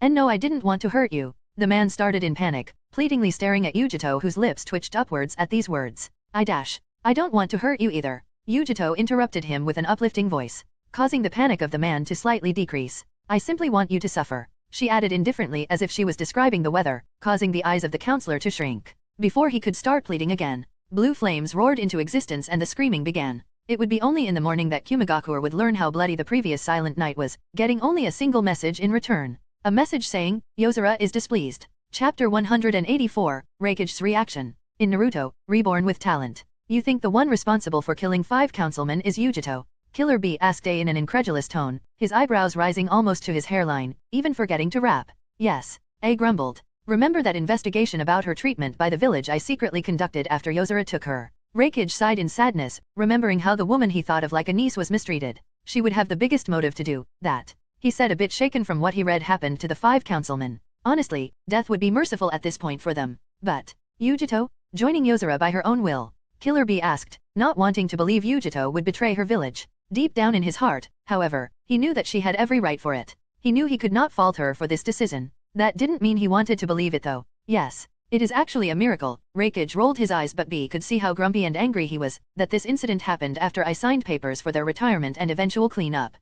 No, I didn't want to hurt you. The man started in panic, pleadingly staring at Yujito, whose lips twitched upwards at these words. I don't want to hurt you either. Yujito interrupted him with an uplifting voice, causing the panic of the man to slightly decrease. I simply want you to suffer. She added indifferently as if she was describing the weather, causing the eyes of the counselor to shrink. Before he could start pleading again, blue flames roared into existence and the screaming began. It would be only in the morning that Kumagakure would learn how bloody the previous silent night was, getting only a single message in return. A message saying, Yozora is displeased. Chapter 184, Raikage's reaction. In Naruto, Reborn with talent. You think the one responsible for killing 5 councilmen is Yujito? Killer B asked A in an incredulous tone, his eyebrows rising almost to his hairline, even forgetting to rap. Yes. A grumbled. Remember that investigation about her treatment by the village I secretly conducted after Yozora took her? Raikage sighed in sadness, remembering how the woman he thought of like a niece was mistreated. She would have the biggest motive to do that. He said, a bit shaken from what he read happened to the 5 councilmen. Honestly, death would be merciful at this point for them. But Yujito? Joining Yozora by her own will? Killer B asked, not wanting to believe Yujito would betray her village. Deep down in his heart, however, he knew that she had every right for it. He knew he could not fault her for this decision. That didn't mean he wanted to believe it though. Yes. It is actually a miracle. Raikage rolled his eyes, but B could see how grumpy and angry he was, that this incident happened after I signed papers for their retirement and eventual clean-up.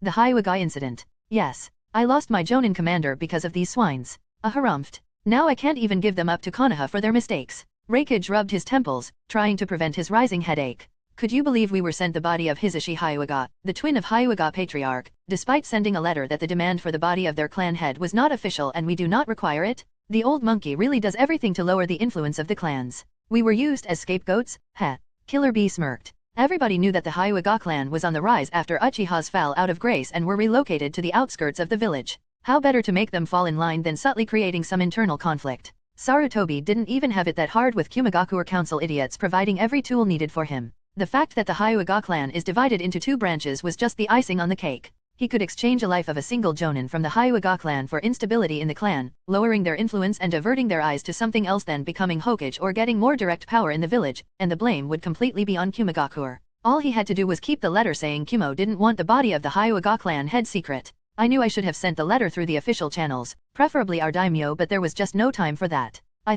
The Hyuga incident. Yes. I lost my Jonin commander because of these swines. Harumphed. Now I can't even give them up to Konoha for their mistakes. Raikage rubbed his temples, trying to prevent his rising headache. Could you believe we were sent the body of Hisashi Hyuga, the twin of Hyuga Patriarch, despite sending a letter that the demand for the body of their clan head was not official and we do not require it? The old monkey really does everything to lower the influence of the clans. We were used as scapegoats? Heh. Killer B smirked. Everybody knew that the Hyuga clan was on the rise after Uchihas fell out of grace and were relocated to the outskirts of the village. How better to make them fall in line than subtly creating some internal conflict? Sarutobi didn't even have it that hard with Kumagakure council idiots providing every tool needed for him. The fact that the Hyuga clan is divided into 2 branches was just the icing on the cake. He could exchange a life of a single Jonin from the Hyuga clan for instability in the clan, lowering their influence and averting their eyes to something else, than becoming Hokage or getting more direct power in the village, and the blame would completely be on Kumagakure. All he had to do was keep the letter saying Kumo didn't want the body of the Hyuga clan head secret. I knew I should have sent the letter through the official channels, preferably our daimyo, but there was just no time for that. I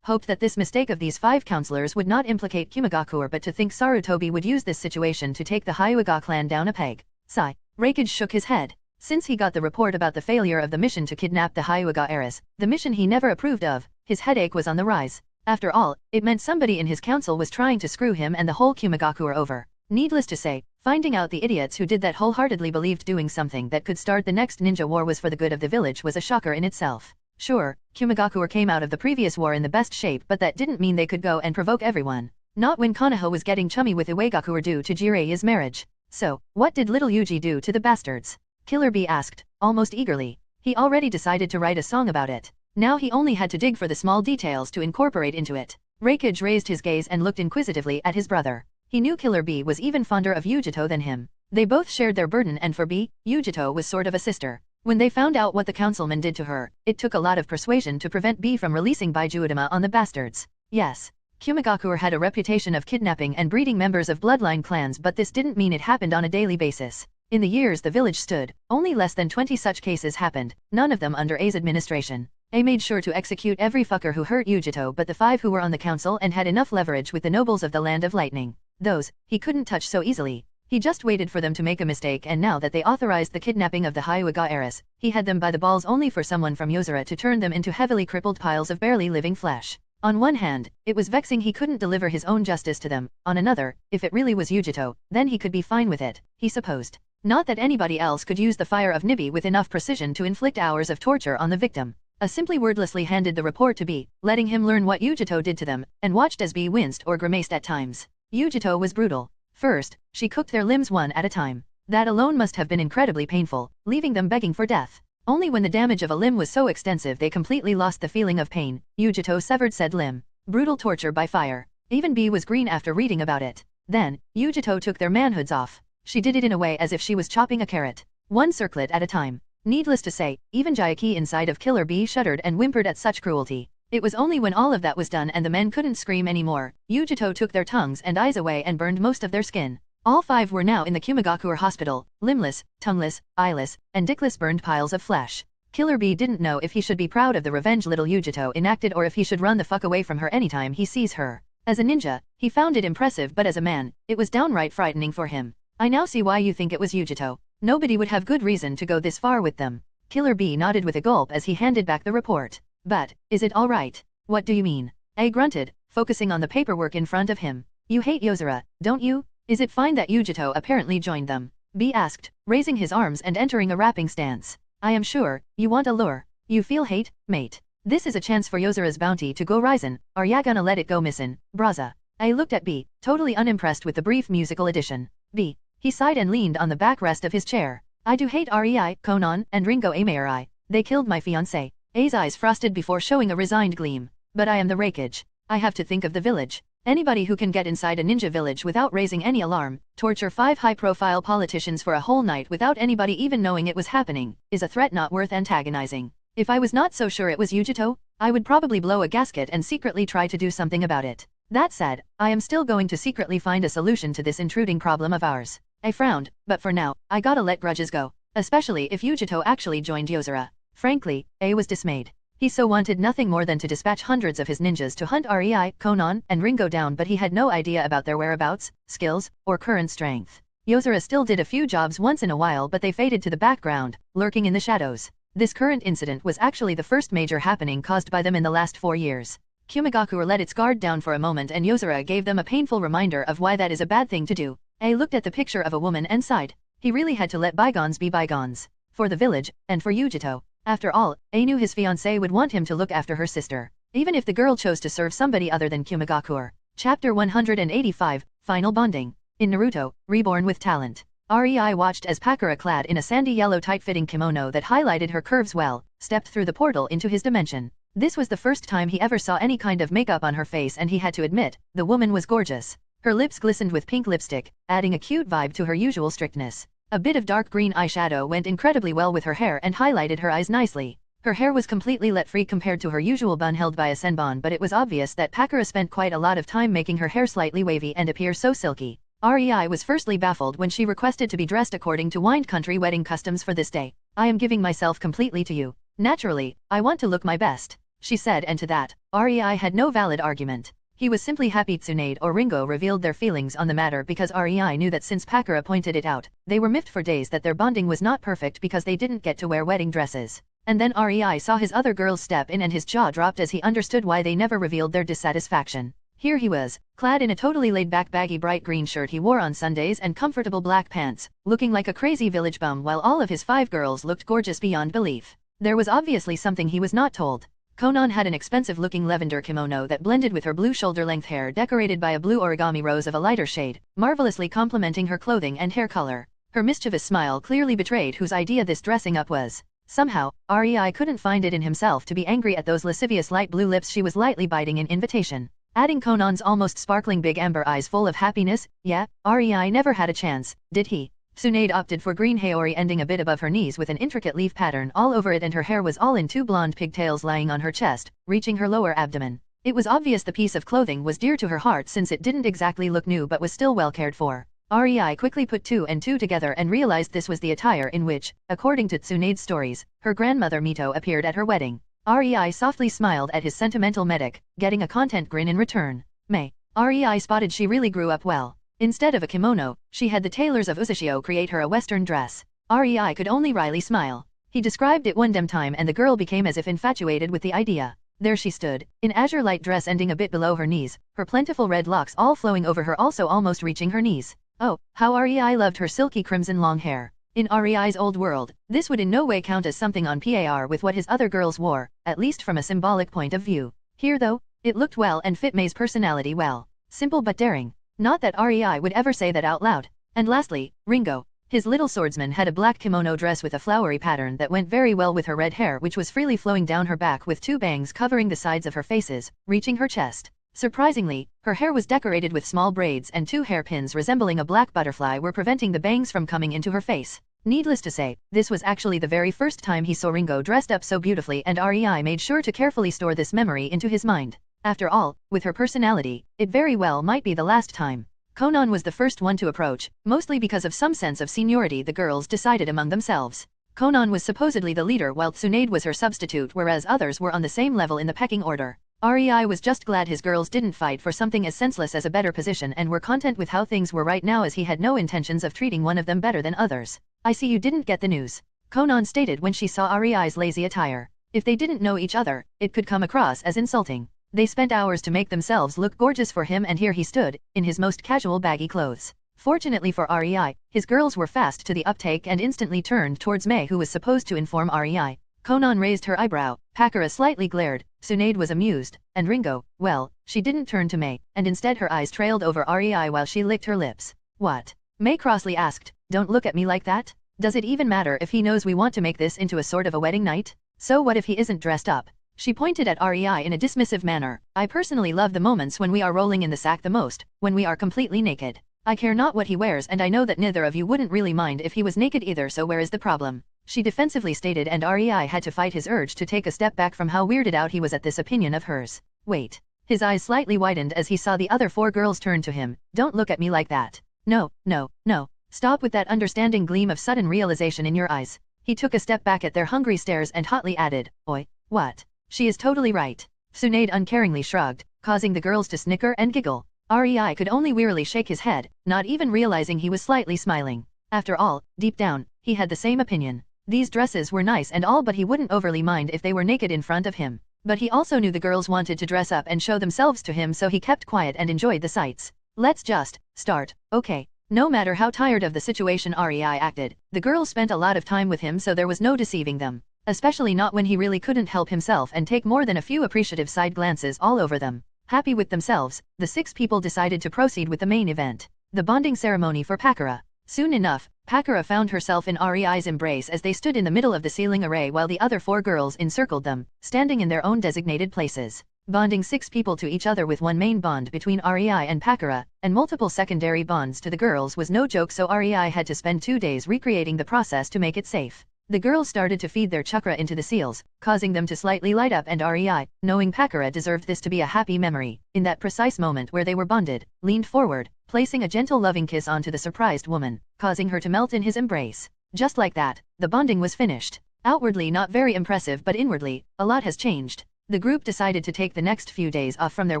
hoped that this mistake of these 5 counselors would not implicate Kumagakure, but to think Sarutobi would use this situation to take the Hyuga clan down a peg. Sigh. Raikage shook his head. Since he got the report about the failure of the mission to kidnap the Hyuga heiress, the mission he never approved of, his headache was on the rise. After all, it meant somebody in his council was trying to screw him and the whole Kumagakure over. Needless to say, finding out the idiots who did that wholeheartedly believed doing something that could start the next ninja war was for the good of the village was a shocker in itself. Sure, Kumagakure came out of the previous war in the best shape, but that didn't mean they could go and provoke everyone. Not when Konoha was getting chummy with Uegakure due to Jiraiya's marriage. So, what did little Yuji do to the bastards? Killer B asked, almost eagerly. He already decided to write a song about it. Now he only had to dig for the small details to incorporate into it. Raikage raised his gaze and looked inquisitively at his brother. He knew Killer B was even fonder of Yujito than him. They both shared their burden, and for B, Yujito was sort of a sister. When they found out what the councilman did to her, it took a lot of persuasion to prevent B from releasing Baijuodama on the bastards. Yes. Kumagakure had a reputation of kidnapping and breeding members of bloodline clans, but this didn't mean it happened on a daily basis. In the years the village stood, only less than 20 such cases happened, none of them under A's administration. A made sure to execute every fucker who hurt Yujito, but the 5 who were on the council and had enough leverage with the nobles of the Land of Lightning, those, he couldn't touch so easily. He just waited for them to make a mistake, and now that they authorized the kidnapping of the Hyuga heiress, he had them by the balls, only for someone from Yozora to turn them into heavily crippled piles of barely living flesh. On one hand, it was vexing he couldn't deliver his own justice to them. On another, if it really was Yujito, then he could be fine with it, he supposed. Not that anybody else could use the fire of Nibi with enough precision to inflict hours of torture on the victim. A simply wordlessly handed the report to B, letting him learn what Yujito did to them, and watched as B winced or grimaced at times. Yujito was brutal. First, she cooked their limbs one at a time. That alone must have been incredibly painful, leaving them begging for death. Only when the damage of a limb was so extensive they completely lost the feeling of pain, Yujito severed said limb. Brutal torture by fire. Even B was green after reading about it. Then, Yujito took their manhoods off. She did it in a way as if she was chopping a carrot. One circlet at a time. Needless to say, even Jayaki inside of Killer B shuddered and whimpered at such cruelty. It was only when all of that was done and the men couldn't scream anymore, Yujito took their tongues and eyes away and burned most of their skin. All 5 were now in the Kumigakure hospital, limbless, tongueless, eyeless, and dickless burned piles of flesh. Killer B didn't know if he should be proud of the revenge little Yujito enacted or if he should run the fuck away from her anytime he sees her. As a ninja, he found it impressive, but as a man, it was downright frightening for him. I now see why you think it was Yujito. Nobody would have good reason to go this far with them. Killer B nodded with a gulp as he handed back the report. But, is it all right? What do you mean? A grunted, focusing on the paperwork in front of him. You hate Yozora, don't you? Is it fine that Yujito apparently joined them? B asked, raising his arms and entering a rapping stance. I am sure, you want a lure. You feel hate, mate. This is a chance for Yozora's bounty to go rising. Are ya gonna let it go missin', braza? A looked at B, totally unimpressed with the brief musical addition. B. He sighed and leaned on the backrest of his chair. I do hate Rei, Konan, and Ringo Amaeri. They killed my fiancé. A's eyes frosted before showing a resigned gleam. But I am the rakage. I have to think of the village. Anybody who can get inside a ninja village without raising any alarm, torture 5 high-profile politicians for a whole night without anybody even knowing it was happening, is a threat not worth antagonizing. If I was not so sure it was Yujito, I would probably blow a gasket and secretly try to do something about it. That said, I am still going to secretly find a solution to this intruding problem of ours. I frowned, but for now, I gotta let grudges go. Especially if Yujito actually joined Yozora. Frankly, A was dismayed. He so wanted nothing more than to dispatch hundreds of his ninjas to hunt Rei, Konan, and Ringo down, but he had no idea about their whereabouts, skills, or current strength. Yozora still did a few jobs once in a while, but they faded to the background, lurking in the shadows. This current incident was actually the first major happening caused by them in the last 4 years. Kumigakure let its guard down for a moment and Yozora gave them a painful reminder of why that is a bad thing to do. A looked at the picture of a woman and sighed. He really had to let bygones be bygones. For the village, and for Yujito. After all, A knew his fiancée would want him to look after her sister. Even if the girl chose to serve somebody other than Kumigakure. Chapter 185, Final Bonding. In Naruto, Reborn with Talent. Rei watched as Pakura, clad in a sandy yellow tight-fitting kimono that highlighted her curves well, stepped through the portal into his dimension. This was the first time he ever saw any kind of makeup on her face, and he had to admit, the woman was gorgeous. Her lips glistened with pink lipstick, adding a cute vibe to her usual strictness. A bit of dark green eyeshadow went incredibly well with her hair and highlighted her eyes nicely. Her hair was completely let free compared to her usual bun held by a senbon, but it was obvious that Pakura spent quite a lot of time making her hair slightly wavy and appear so silky. Rei was firstly baffled when she requested to be dressed according to Wind Country wedding customs for this day. I am giving myself completely to you. Naturally, I want to look my best, she said, and to that, Rei had no valid argument. He was simply happy Tsunade or Ringo revealed their feelings on the matter, because Rei knew that since Pakura pointed it out, they were miffed for days that their bonding was not perfect because they didn't get to wear wedding dresses. And then Rei saw his other girls step in and his jaw dropped as he understood why they never revealed their dissatisfaction. Here he was, clad in a totally laid-back baggy bright green shirt he wore on Sundays and comfortable black pants, looking like a crazy village bum while all of his 5 girls looked gorgeous beyond belief. There was obviously something he was not told. Konan had an expensive-looking lavender kimono that blended with her blue shoulder-length hair decorated by a blue origami rose of a lighter shade, marvelously complementing her clothing and hair color. Her mischievous smile clearly betrayed whose idea this dressing up was. Somehow, Rei couldn't find it in himself to be angry at those lascivious light blue lips she was lightly biting in invitation. Adding Konan's almost sparkling big amber eyes full of happiness, yeah, Rei never had a chance, did he? Tsunade opted for green haori ending a bit above her knees with an intricate leaf pattern all over it, and her hair was all in 2 blonde pigtails lying on her chest, reaching her lower abdomen. It was obvious the piece of clothing was dear to her heart since it didn't exactly look new but was still well cared for. Rei quickly put 2 and 2 together and realized this was the attire in which, according to Tsunade's stories, her grandmother Mito appeared at her wedding. Rei softly smiled at his sentimental medic, getting a content grin in return. Rei spotted she really grew up well. Instead of a kimono, she had the tailors of Uzashio create her a western dress. Rei could only wryly smile. He described it one damn time and the girl became as if infatuated with the idea. There she stood, in azure light dress ending a bit below her knees, her plentiful red locks all flowing over her also almost reaching her knees. Oh, how REI loved her silky crimson long hair. In REI's old world, this would in no way count as something on par with what his other girls wore, at least from a symbolic point of view. Here though, it looked well and fit May's personality well. Simple but daring. Not that REI would ever say that out loud. And lastly, Ringo. His little swordsman had a black kimono dress with a flowery pattern that went very well with her red hair, which was freely flowing down her back with two bangs covering the sides of her faces, reaching her chest. Surprisingly, her hair was decorated with small braids and two hairpins resembling a black butterfly were preventing the bangs from coming into her face. Needless to say, this was actually the very first time he saw Ringo dressed up so beautifully, and REI made sure to carefully store this memory into his mind. After all, with her personality, it very well might be the last time. Conan was the first one to approach, mostly because of some sense of seniority the girls decided among themselves. Conan was supposedly the leader while Tsunade was her substitute, whereas others were on the same level in the pecking order. REI was just glad his girls didn't fight for something as senseless as a better position and were content with how things were right now, as he had no intentions of treating one of them better than others. I see you didn't get the news, Conan stated when she saw REI's lazy attire. If they didn't know each other, it could come across as insulting. They spent hours to make themselves look gorgeous for him, and here he stood, in his most casual baggy clothes. Fortunately for REI, his girls were fast to the uptake and instantly turned towards May, who was supposed to inform REI. Conan raised her eyebrow, Pakura slightly glared, Tsunade was amused, and Ringo, well, she didn't turn to May, and instead her eyes trailed over REI while she licked her lips. What? May crossly asked, don't look at me like that. Does it even matter if he knows we want to make this into a sort of a wedding night? So what if he isn't dressed up? She pointed at REI in a dismissive manner. I personally love the moments when we are rolling in the sack the most, when we are completely naked. I care not what he wears, and I know that neither of you wouldn't really mind if he was naked either, so where is the problem? She defensively stated, and REI had to fight his urge to take a step back from how weirded out he was at this opinion of hers. Wait. His eyes slightly widened as he saw the other four girls turn to him. Don't look at me like that. No, no, no. Stop with that understanding gleam of sudden realization in your eyes. He took a step back at their hungry stares and hotly added, Oi, what? She is totally right. Tsunade uncaringly shrugged, causing the girls to snicker and giggle. REI could only wearily shake his head, not even realizing he was slightly smiling. After all, deep down, he had the same opinion. These dresses were nice and all, but he wouldn't overly mind if they were naked in front of him. But he also knew the girls wanted to dress up and show themselves to him, so he kept quiet and enjoyed the sights. Let's just start, okay? No matter how tired of the situation REI acted, the girls spent a lot of time with him, so there was no deceiving them. Especially not when he really couldn't help himself and take more than a few appreciative side glances all over them. Happy with themselves, the 6 people decided to proceed with the main event, the bonding ceremony for Pakura. Soon enough, Pakura found herself in REI's embrace as they stood in the middle of the ceiling array while the other 4 girls encircled them, standing in their own designated places. Bonding 6 people to each other with one main bond between REI and Pakura, and multiple secondary bonds to the girls was no joke, so REI had to spend 2 days recreating the process to make it safe. The girls started to feed their chakra into the seals, causing them to slightly light up, and REI, knowing Pakura deserved this to be a happy memory, in that precise moment where they were bonded, leaned forward, placing a gentle loving kiss onto the surprised woman, causing her to melt in his embrace. Just like that, the bonding was finished. Outwardly not very impressive, but inwardly, a lot has changed. The group decided to take the next few days off from their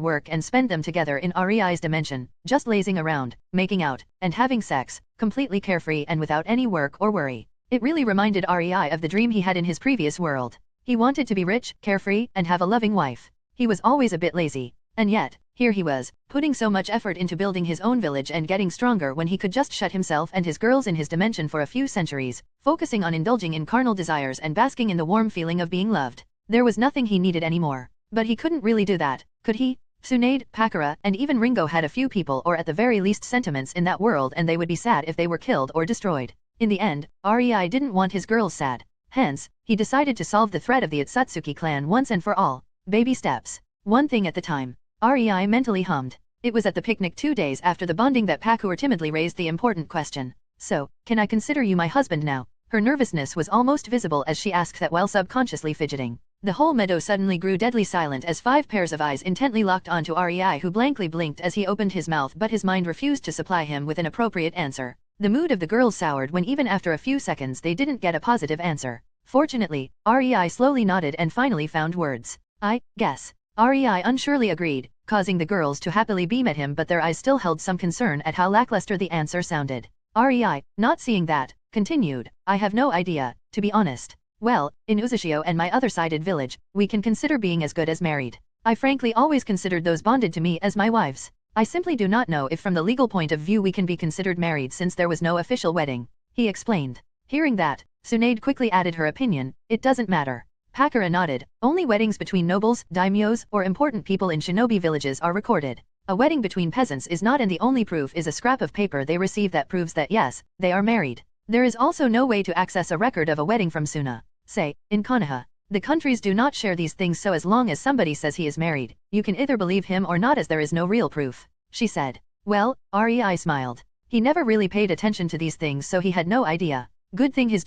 work and spend them together in REI's dimension, just lazing around, making out, and having sex, completely carefree and without any work or worry. It really reminded REI of the dream he had in his previous world. He wanted to be rich, carefree, and have a loving wife. He was always a bit lazy. And yet, here he was, putting so much effort into building his own village and getting stronger when he could just shut himself and his girls in his dimension for a few centuries, focusing on indulging in carnal desires and basking in the warm feeling of being loved. There was nothing he needed anymore. But he couldn't really do that, could he? Tsunade, Pakura, and even Ringo had a few people, or at the very least sentiments, in that world, and they would be sad if they were killed or destroyed. In the end, REI didn't want his girls sad. Hence, he decided to solve the threat of the Otsutsuki clan once and for all. Baby steps. One thing at the time. REI mentally hummed. It was at the picnic 2 days after the bonding that Pakura timidly raised the important question. So, can I consider you my husband now? Her nervousness was almost visible as she asked that while subconsciously fidgeting. The whole meadow suddenly grew deadly silent as 5 pairs of eyes intently locked onto REI, who blankly blinked as he opened his mouth, but his mind refused to supply him with an appropriate answer. The mood of the girls soured when even after a few seconds they didn't get a positive answer. Fortunately, REI slowly nodded and finally found words. I guess. REI unsurely agreed, causing the girls to happily beam at him, but their eyes still held some concern at how lackluster the answer sounded. REI, not seeing that, continued, I have no idea, to be honest. Well, in Uzushio and my other-sided village, we can consider being as good as married. I frankly always considered those bonded to me as my wives. I simply do not know if from the legal point of view we can be considered married since there was no official wedding, he explained. Hearing that, Tsunade quickly added her opinion, it doesn't matter. Pakura nodded, only weddings between nobles, daimyos, or important people in shinobi villages are recorded. A wedding between peasants is not, and the only proof is a scrap of paper they receive that proves that yes, they are married. There is also no way to access a record of a wedding from Suna, say, in Konoha. The countries do not share these things, so as long as somebody says he is married, you can either believe him or not, as there is no real proof, she said. Well, Rei smiled. He never really paid attention to these things, so he had no idea. Good thing his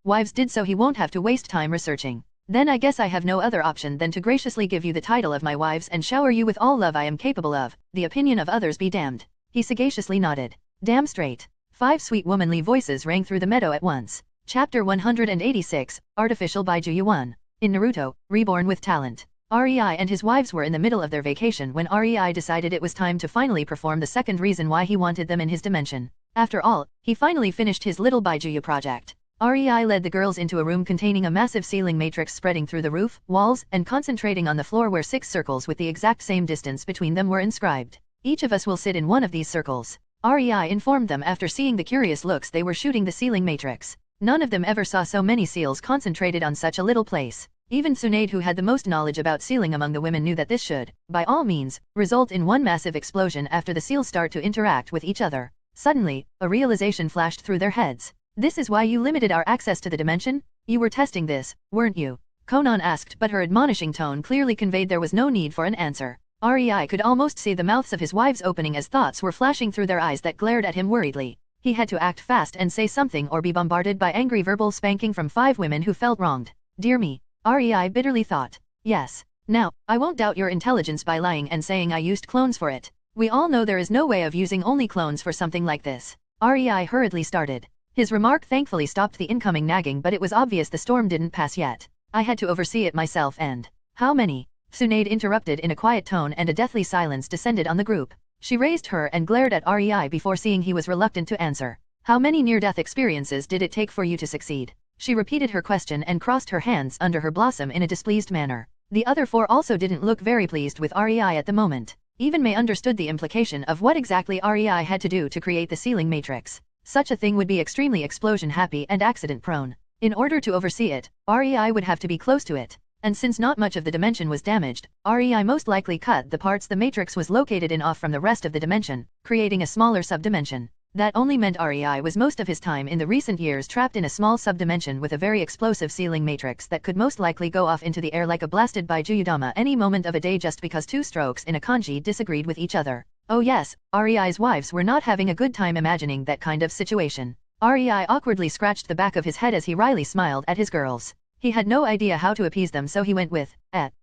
wives did, so he won't have to waste time researching. Then I guess I have no other option than to graciously give you the title of my wives and shower you with all love I am capable of, the opinion of others be damned. He sagaciously nodded. Damn straight. 5 sweet womanly voices rang through the meadow at once. Chapter 186, Artificial Baijuyu 1. In Naruto, Reborn with Talent. Rei and his wives were in the middle of their vacation when Rei decided it was time to finally perform the second reason why he wanted them in his dimension. After all, he finally finished his little Baijuyu project. Rei led the girls into a room containing a massive ceiling matrix spreading through the roof, walls, and concentrating on the floor where 6 circles with the exact same distance between them were inscribed. Each of us will sit in one of these circles, Rei informed them after seeing the curious looks they were shooting the ceiling matrix. None of them ever saw so many seals concentrated on such a little place. Even Tsunade, who had the most knowledge about sealing among the women, knew that this should, by all means, result in one massive explosion after the seals start to interact with each other. Suddenly, a realization flashed through their heads. This is why you limited our access to the dimension? You were testing this, weren't you? Konan asked, but her admonishing tone clearly conveyed there was no need for an answer. Rei could almost see the mouths of his wives opening as thoughts were flashing through their eyes that glared at him worriedly. He had to act fast and say something or be bombarded by angry verbal spanking from 5 women who felt wronged. Dear me, Rei bitterly thought. Yes. Now, I won't doubt your intelligence by lying and saying I used clones for it. We all know there is no way of using only clones for something like this. Rei hurriedly started. His remark thankfully stopped the incoming nagging, but it was obvious the storm didn't pass yet. I had to oversee it myself and… How many? Tsunade interrupted in a quiet tone, and a deathly silence descended on the group. She raised her and glared at Rei before seeing he was reluctant to answer. How many near-death experiences did it take for you to succeed? She repeated her question and crossed her hands under her blossom in a displeased manner. The other 4 also didn't look very pleased with Rei at the moment. Even May understood the implication of what exactly Rei had to do to create the ceiling matrix. Such a thing would be extremely explosion-happy and accident-prone. In order to oversee it, Rei would have to be close to it. And since not much of the dimension was damaged, Rei most likely cut the parts the matrix was located in off from the rest of the dimension, creating a smaller subdimension. That only meant Rei was most of his time in the recent years trapped in a small subdimension with a very explosive ceiling matrix that could most likely go off into the air like a blasted Baijuyudama any moment of a day just because 2 strokes in a kanji disagreed with each other. Oh yes, Rei's wives were not having a good time imagining that kind of situation. Rei awkwardly scratched the back of his head as he wryly smiled at his girls. He had no idea how to appease them, so he went with,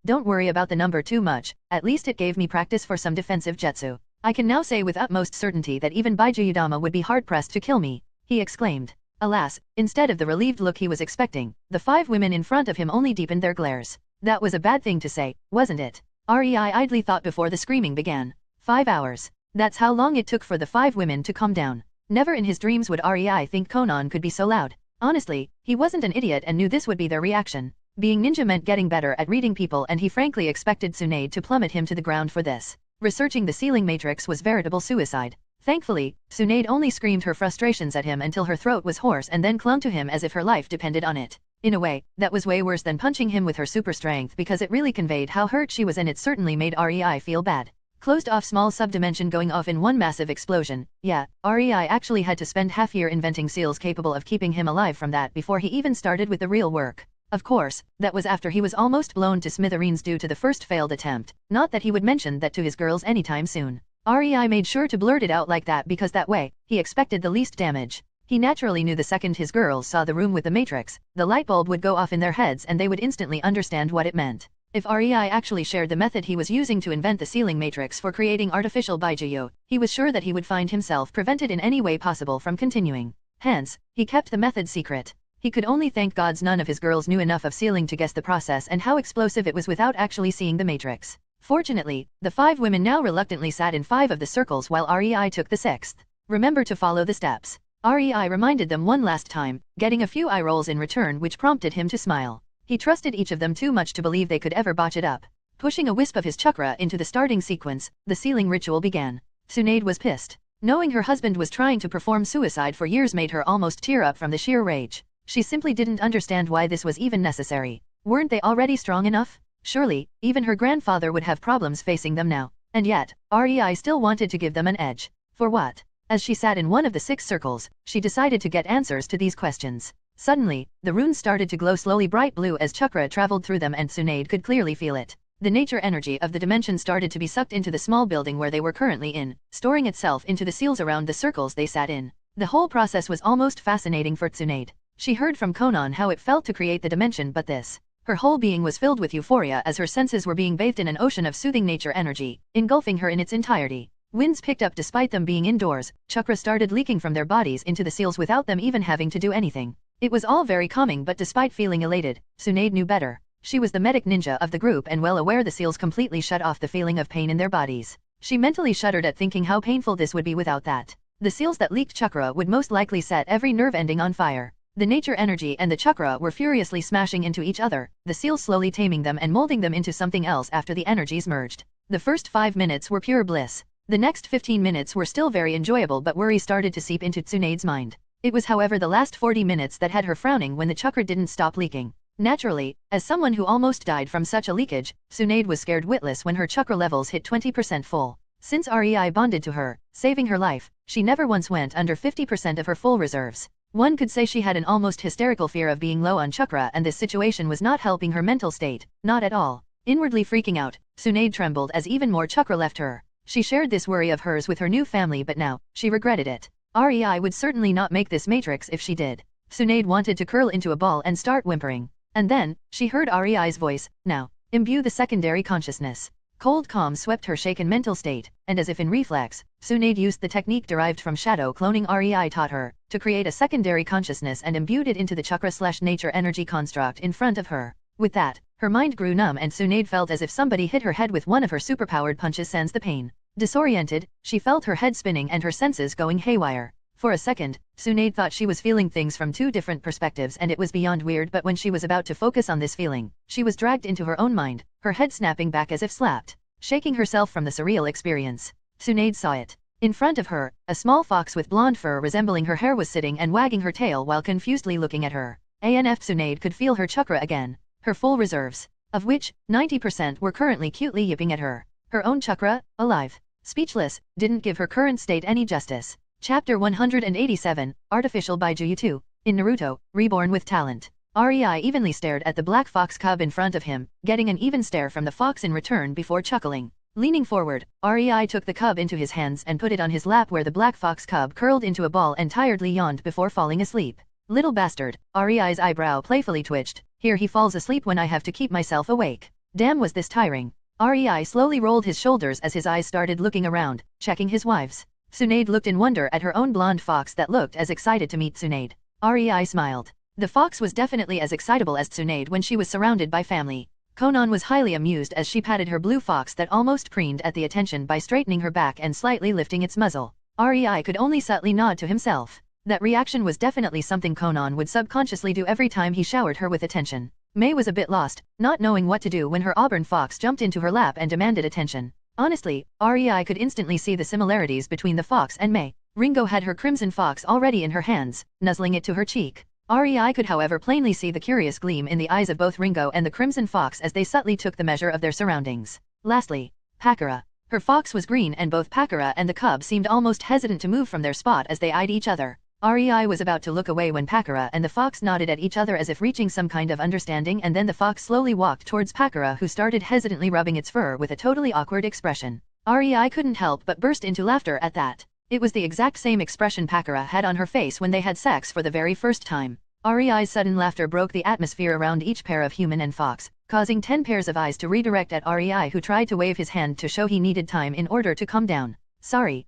don't worry about the number too much, at least it gave me practice for some defensive jutsu. I can now say with utmost certainty that even Baijuyudama would be hard-pressed to kill me, he exclaimed. Alas, instead of the relieved look he was expecting, the 5 women in front of him only deepened their glares. That was a bad thing to say, wasn't it? Rei idly thought before the screaming began. 5 hours. That's how long it took for the 5 women to calm down. Never in his dreams would Rei think Konan could be so loud. Honestly, he wasn't an idiot and knew this would be their reaction. Being ninja meant getting better at reading people, and he frankly expected Tsunade to plummet him to the ground for this. Researching the ceiling matrix was veritable suicide. Thankfully, Tsunade only screamed her frustrations at him until her throat was hoarse and then clung to him as if her life depended on it. In a way, that was way worse than punching him with her super strength because it really conveyed how hurt she was, and it certainly made Rei feel bad. Closed off small subdimension going off in one massive explosion. Yeah, Rei actually had to spend half year inventing seals capable of keeping him alive from that before he even started with the real work. Of course, that was after he was almost blown to smithereens due to the first failed attempt, not that he would mention that to his girls anytime soon. Rei made sure to blurt it out like that because that way, he expected the least damage. He naturally knew the second his girls saw the room with the matrix, the light bulb would go off in their heads and they would instantly understand what it meant. If Rei actually shared the method he was using to invent the ceiling matrix for creating artificial Baijuyu, he was sure that he would find himself prevented in any way possible from continuing. Hence, he kept the method secret. He could only thank gods none of his girls knew enough of sealing to guess the process and how explosive it was without actually seeing the matrix. Fortunately, the 5 women now reluctantly sat in 5 of the circles while Rei took the 6th. Remember to follow the steps. Rei reminded them one last time, getting a few eye rolls in return which prompted him to smile. He trusted each of them too much to believe they could ever botch it up. Pushing a wisp of his chakra into the starting sequence, the sealing ritual began. Tsunade was pissed. Knowing her husband was trying to perform suicide for years made her almost tear up from the sheer rage. She simply didn't understand why this was even necessary. Weren't they already strong enough? Surely, even her grandfather would have problems facing them now. And yet, Rei still wanted to give them an edge. For what? As she sat in one of the 6 circles, she decided to get answers to these questions. Suddenly, the runes started to glow slowly bright blue as chakra traveled through them and Tsunade could clearly feel it. The nature energy of the dimension started to be sucked into the small building where they were currently in, storing itself into the seals around the circles they sat in. The whole process was almost fascinating for Tsunade. She heard from Konan how it felt to create the dimension, but this. Her whole being was filled with euphoria as her senses were being bathed in an ocean of soothing nature energy, engulfing her in its entirety. Winds picked up despite them being indoors, chakra started leaking from their bodies into the seals without them even having to do anything. It was all very calming, but despite feeling elated, Tsunade knew better. She was the medic ninja of the group and well aware the seals completely shut off the feeling of pain in their bodies. She mentally shuddered at thinking how painful this would be without that. The seals that leaked chakra would most likely set every nerve ending on fire. The nature energy and the chakra were furiously smashing into each other, the seals slowly taming them and molding them into something else after the energies merged. The first 5 minutes were pure bliss. The next 15 minutes were still very enjoyable, but worry started to seep into Tsunade's mind. It was however the last 40 minutes that had her frowning when the chakra didn't stop leaking. Naturally, as someone who almost died from such a leakage, Tsunade was scared witless when her chakra levels hit 20% full. Since Rei bonded to her, saving her life, she never once went under 50% of her full reserves. One could say she had an almost hysterical fear of being low on chakra, and this situation was not helping her mental state, not at all. Inwardly freaking out, Tsunade trembled as even more chakra left her. She shared this worry of hers with her new family, but now, she regretted it. Rei would certainly not make this matrix if she did. Tsunade wanted to curl into a ball and start whimpering. And then, she heard Rei's voice, now, imbue the secondary consciousness. Cold calm swept her shaken mental state, and as if in reflex, Tsunade used the technique derived from shadow cloning Rei taught her, to create a secondary consciousness and imbued it into the chakra/nature energy construct in front of her. With that, her mind grew numb and Tsunade felt as if somebody hit her head with one of her superpowered punches sans the pain. Disoriented, she felt her head spinning and her senses going haywire. For a second, Tsunade thought she was feeling things from 2 different perspectives and it was beyond weird, but when she was about to focus on this feeling, she was dragged into her own mind, her head snapping back as if slapped. Shaking herself from the surreal experience, Tsunade saw it. In front of her, a small fox with blonde fur resembling her hair was sitting and wagging her tail while confusedly looking at her. Tsunade could feel her chakra again, her full reserves, of which 90% were currently cutely yipping at her. Her own chakra, alive, speechless, didn't give her current state any justice. Chapter 187, Artificial by Jujutsu. In Naruto, Reborn with Talent. Rei evenly stared at the black fox cub in front of him, getting an even stare from the fox in return before chuckling. Leaning forward, Rei took the cub into his hands and put it on his lap where the black fox cub curled into a ball and tiredly yawned before falling asleep. Little bastard, Rei's eyebrow playfully twitched. Here he falls asleep when I have to keep myself awake. Damn, was this tiring. Rei slowly rolled his shoulders as his eyes started looking around, checking his wives. Tsunade looked in wonder at her own blonde fox that looked as excited to meet Tsunade. Rei smiled. The fox was definitely as excitable as Tsunade when she was surrounded by family. Konan was highly amused as she patted her blue fox that almost preened at the attention by straightening her back and slightly lifting its muzzle. Rei could only subtly nod to himself. That reaction was definitely something Konan would subconsciously do every time he showered her with attention. May was a bit lost, not knowing what to do when her auburn fox jumped into her lap and demanded attention. Honestly, Rei could instantly see the similarities between the fox and May. Ringo had her crimson fox already in her hands, nuzzling it to her cheek. Rei could however plainly see the curious gleam in the eyes of both Ringo and the crimson fox as they subtly took the measure of their surroundings. Lastly, Pakura. Her fox was green and both Pakura and the cub seemed almost hesitant to move from their spot as they eyed each other. Rei was about to look away when Pakura and the fox nodded at each other as if reaching some kind of understanding, and then the fox slowly walked towards Pakura, who started hesitantly rubbing its fur with a totally awkward expression. Rei couldn't help but burst into laughter at that. It was the exact same expression Pakura had on her face when they had sex for the very first time. Rei's sudden laughter broke the atmosphere around each pair of human and fox, causing 10 pairs of eyes to redirect at Rei, who tried to wave his hand to show he needed time in order to calm down. Sorry.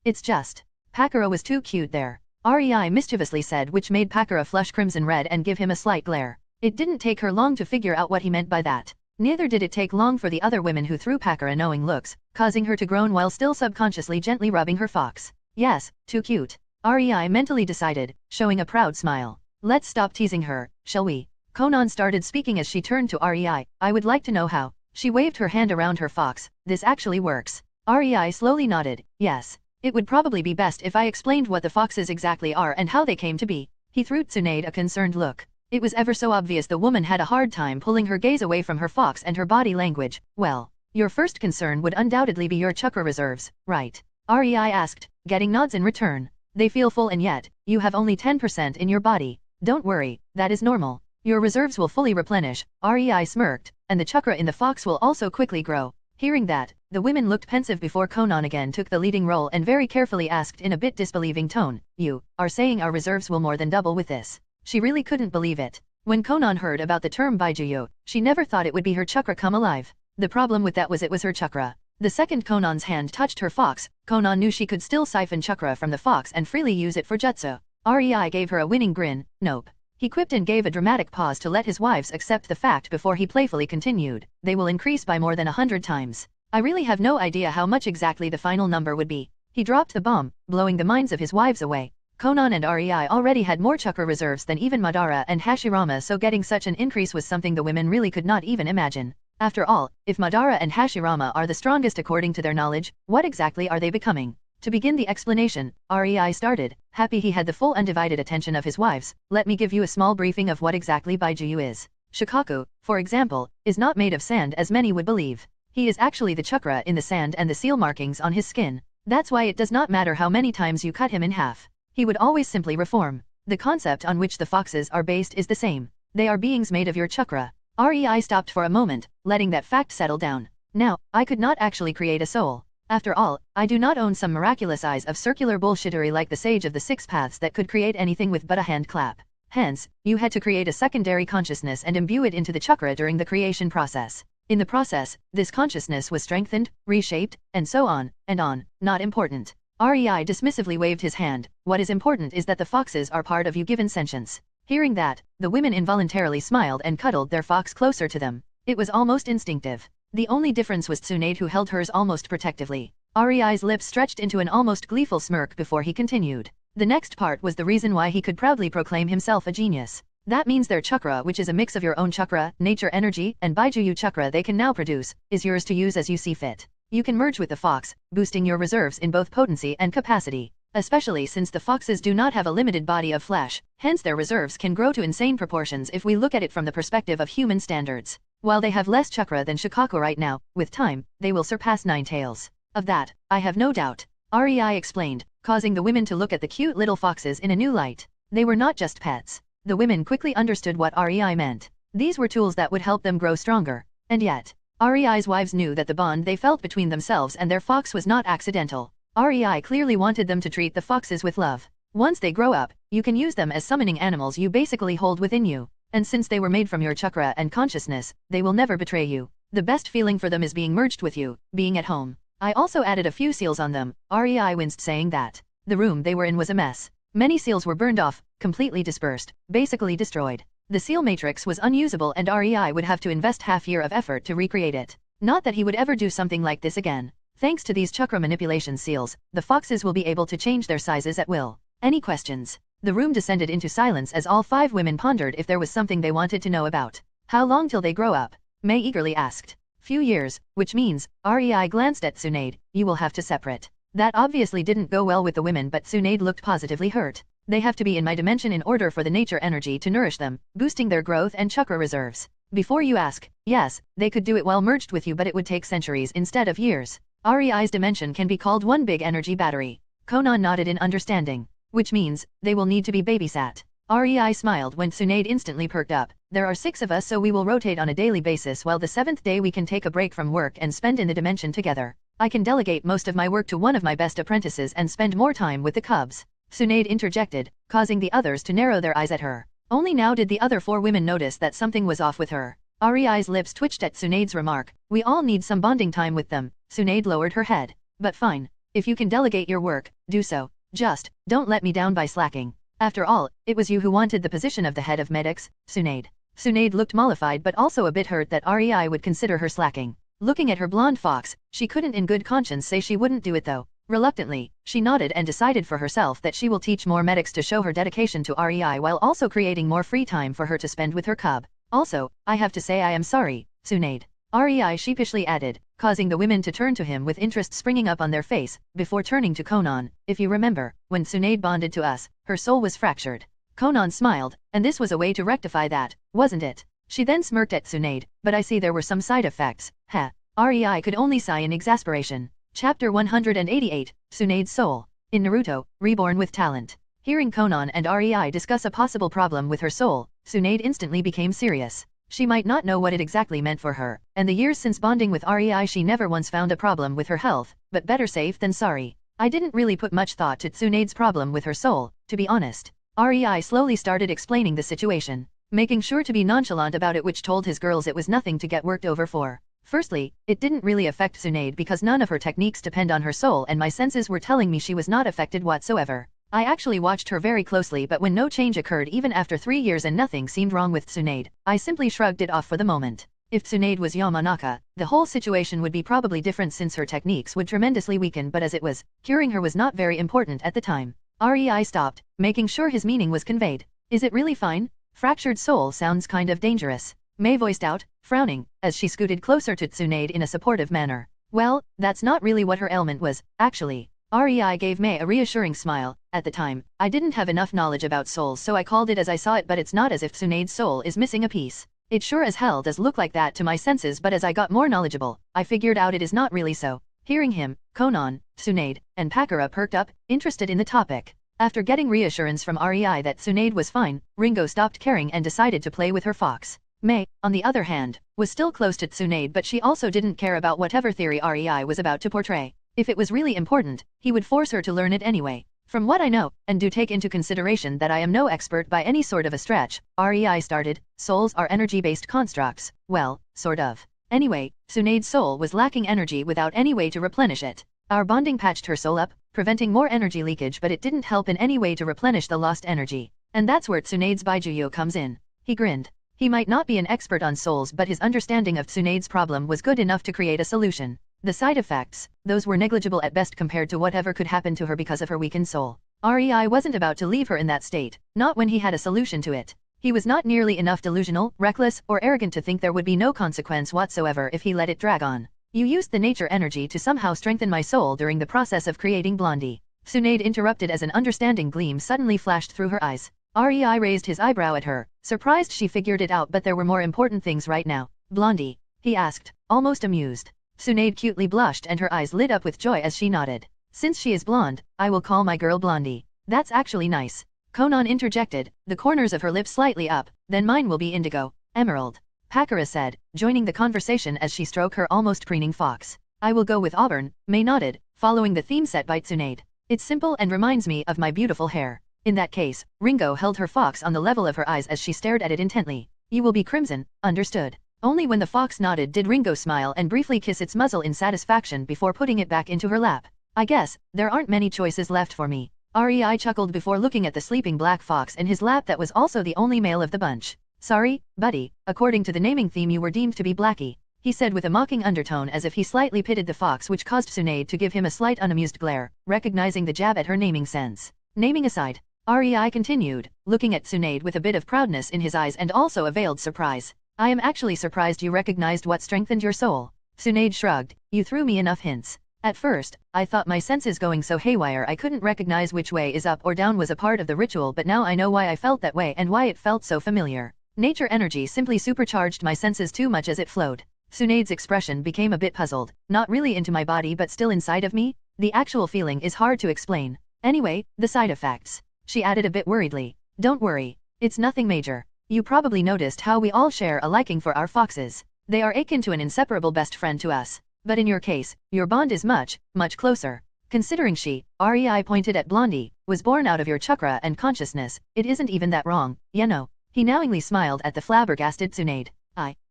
It's just. Pakura was too cute there. Rei mischievously said, which made Pakura flush crimson red and give him a slight glare. It didn't take her long to figure out what he meant by that. Neither did it take long for the other women who threw Pakura knowing looks, causing her to groan while still subconsciously gently rubbing her fox. Yes, too cute. Rei mentally decided, showing a proud smile. Let's stop teasing her, shall we? Konan started speaking as she turned to Rei. I would like to know how. She waved her hand around her fox. This actually works. REI slowly nodded. Yes. It would probably be best if I explained what the foxes exactly are and how they came to be. He threw Tsunade a concerned look. It was ever so obvious the woman had a hard time pulling her gaze away from her fox and her body language. Well, your first concern would undoubtedly be your chakra reserves, right? REI asked, getting nods in return. They feel full and yet, you have only 10% in your body. Don't worry, that is normal. Your reserves will fully replenish, REI smirked, and the chakra in the fox will also quickly grow. Hearing that, the women looked pensive before Conan again took the leading role and very carefully asked in a bit disbelieving tone, "You are saying our reserves will more than double with this?" She really couldn't believe it. When Conan heard about the term Baijuyo, she never thought it would be her chakra come alive. The problem with that was it was her chakra. The second Conan's hand touched her fox, Conan knew she could still siphon chakra from the fox and freely use it for jutsu. REI gave her a winning grin. Nope. He quipped and gave a dramatic pause to let his wives accept the fact before he playfully continued. They will increase by more than 100 times. I really have no idea how much exactly the final number would be. He dropped the bomb, blowing the minds of his wives away. Conan and REI already had more chakra reserves than even Madara and Hashirama, so getting such an increase was something the women really could not even imagine. After all, if Madara and Hashirama are the strongest according to their knowledge, what exactly are they becoming? To begin the explanation, REI started, happy he had the full undivided attention of his wives. Let me give you a small briefing of what exactly Baijuyu is. Shikaku, for example, is not made of sand as many would believe. He is actually the chakra in the sand and the seal markings on his skin. That's why it does not matter how many times you cut him in half. He would always simply reform. The concept on which the foxes are based is the same. They are beings made of your chakra. REI stopped for a moment, letting that fact settle down. Now, I could not actually create a soul. After all, I do not own some miraculous eyes of circular bullshittery like the sage of the six paths that could create anything with but a hand clap. Hence, you had to create a secondary consciousness and imbue it into the chakra during the creation process. In the process, this consciousness was strengthened, reshaped, and so on, and on. Not important. REI dismissively waved his hand. What is important is that the foxes are part of you given sentience. Hearing that, the women involuntarily smiled and cuddled their fox closer to them. It was almost instinctive. The only difference was Tsunade, who held hers almost protectively. REI's lips stretched into an almost gleeful smirk before he continued. The next part was the reason why he could proudly proclaim himself a genius. That means their chakra, which is a mix of your own chakra, nature energy, and Baijuyu chakra they can now produce, is yours to use as you see fit. You can merge with the fox, boosting your reserves in both potency and capacity. Especially since the foxes do not have a limited body of flesh, hence their reserves can grow to insane proportions if we look at it from the perspective of human standards. While they have less chakra than Shikaku right now, with time, they will surpass Nine Tails. Of that, I have no doubt. REI explained, causing the women to look at the cute little foxes in a new light. They were not just pets. The women quickly understood what REI meant. These were tools that would help them grow stronger. And yet, REI's wives knew that the bond they felt between themselves and their fox was not accidental. REI clearly wanted them to treat the foxes with love. Once they grow up, you can use them as summoning animals you basically hold within you. And since they were made from your chakra and consciousness, they will never betray you. The best feeling for them is being merged with you, being at home. I also added a few seals on them. REI winced, saying that the room they were in was a mess. Many seals were burned off, completely dispersed, basically destroyed. The seal matrix was unusable and REI would have to invest half year of effort to recreate it. Not that he would ever do something like this again. Thanks to these chakra manipulation seals, the foxes will be able to change their sizes at will. Any questions? The room descended into silence as all 5 women pondered if there was something they wanted to know about. How long till they grow up? May eagerly asked. Few years, which means, REI glanced at Tsunade, you will have to separate. That obviously didn't go well with the women, but Tsunade looked positively hurt. They have to be in my dimension in order for the nature energy to nourish them, boosting their growth and chakra reserves. Before you ask, yes, they could do it while merged with you, but it would take centuries instead of years. REI's dimension can be called one big energy battery. Conan nodded in understanding. Which means, they will need to be babysat. REI smiled when Tsunade instantly perked up. There are 6 of us, so we will rotate on a daily basis, while the 7th day we can take a break from work and spend in the dimension together. I can delegate most of my work to one of my best apprentices and spend more time with the cubs. Tsunade interjected, causing the others to narrow their eyes at her. Only now did the other 4 women notice that something was off with her. REI's lips twitched at Tsunade's remark. We all need some bonding time with them. Tsunade lowered her head. But fine. If you can delegate your work, do so. Just, don't let me down by slacking. After all, it was you who wanted the position of the head of medics, Tsunade. Tsunade looked mollified but also a bit hurt that REI would consider her slacking. Looking at her blonde fox, she couldn't in good conscience say she wouldn't do it though. Reluctantly, she nodded and decided for herself that she will teach more medics to show her dedication to REI while also creating more free time for her to spend with her cub. Also, I have to say I am sorry, Tsunade. REI sheepishly added, causing the women to turn to him with interest springing up on their face, before turning to Konan. If you remember, when Tsunade bonded to us, her soul was fractured. Konan smiled, and this was a way to rectify that, wasn't it? She then smirked at Tsunade, but I see there were some side effects. Heh. REI could only sigh in exasperation. Chapter 188, Tsunade's Soul. In Naruto, Reborn with Talent. Hearing Konan and REI discuss a possible problem with her soul, Tsunade instantly became serious. She might not know what it exactly meant for her, and the years since bonding with REI she never once found a problem with her health, but better safe than sorry. I didn't really put much thought to Tsunade's problem with her soul, to be honest. REI slowly started explaining the situation, making sure to be nonchalant about it, which told his girls it was nothing to get worked over for. Firstly, it didn't really affect Tsunade because none of her techniques depend on her soul, and my senses were telling me she was not affected whatsoever. I actually watched her very closely, but when no change occurred even after 3 years and nothing seemed wrong with Tsunade, I simply shrugged it off for the moment. If Tsunade was Yamanaka, the whole situation would be probably different since her techniques would tremendously weaken, but as it was, curing her was not very important at the time. REI stopped, making sure his meaning was conveyed. Is it really fine? Fractured soul sounds kind of dangerous. Mei voiced out, frowning, as she scooted closer to Tsunade in a supportive manner. Well, that's not really what her ailment was, actually. REI gave Mei a reassuring smile. At the time, I didn't have enough knowledge about souls, so I called it as I saw it, but it's not as if Tsunade's soul is missing a piece. It sure as hell does look like that to my senses, but as I got more knowledgeable, I figured out it is not really so. Hearing him, Konan, Tsunade, and Pakura perked up, interested in the topic. After getting reassurance from REI that Tsunade was fine, Ringo stopped caring and decided to play with her fox. Mei, on the other hand, was still close to Tsunade, but she also didn't care about whatever theory REI was about to portray. If it was really important, he would force her to learn it anyway. From what I know, and do take into consideration that I am no expert by any sort of a stretch, REI started, souls are energy-based constructs, well, sort of. Anyway, Tsunade's soul was lacking energy without any way to replenish it. Our bonding patched her soul up, preventing more energy leakage, but it didn't help in any way to replenish the lost energy. And that's where Tsunade's Baijuyo comes in. He grinned. He might not be an expert on souls, but his understanding of Tsunade's problem was good enough to create a solution. The side effects, those were negligible at best compared to whatever could happen to her because of her weakened soul. REI wasn't about to leave her in that state, not when he had a solution to it. He was not nearly enough delusional, reckless, or arrogant to think there would be no consequence whatsoever if he let it drag on. You used the nature energy to somehow strengthen my soul during the process of creating Blondie. Tsunade interrupted as an understanding gleam suddenly flashed through her eyes. REI raised his eyebrow at her, surprised she figured it out, but there were more important things right now. Blondie? He asked, almost amused. Tsunade cutely blushed and her eyes lit up with joy as she nodded. Since she is blonde, I will call my girl Blondie. That's actually nice. Konan interjected, the corners of her lips slightly up, then mine will be indigo, emerald. Pakura said, joining the conversation as she stroked her almost preening fox. I will go with auburn, Mei nodded, following the theme set by Tsunade. It's simple and reminds me of my beautiful hair. In that case, Ringo held her fox on the level of her eyes as she stared at it intently. You will be crimson, understood. Only when the fox nodded did Ringo smile and briefly kiss its muzzle in satisfaction before putting it back into her lap. I guess, there aren't many choices left for me. REI chuckled before looking at the sleeping black fox in his lap that was also the only male of the bunch. Sorry, buddy, according to the naming theme you were deemed to be Blackie, he said with a mocking undertone as if he slightly pitied the fox, which caused Tsunade to give him a slight unamused glare, recognizing the jab at her naming sense. Naming aside, REI continued, looking at Tsunade with a bit of proudness in his eyes and also a veiled surprise. I am actually surprised you recognized what strengthened your soul. Tsunade shrugged, you threw me enough hints. At first, I thought my senses going so haywire I couldn't recognize which way is up or down was a part of the ritual, but now I know why I felt that way and why it felt so familiar. Nature energy simply supercharged my senses too much as it flowed. Tsunade's expression became a bit puzzled, not really into my body but still inside of me? The actual feeling is hard to explain. Anyway, the side effects. She added a bit worriedly. Don't worry. It's nothing major. You probably noticed how we all share a liking for our foxes. They are akin to an inseparable best friend to us. But in your case, your bond is much, much closer. Considering she, REI pointed at Blondie, was born out of your chakra and consciousness, it isn't even that wrong, you know. He knowingly smiled at the flabbergasted Tsunade.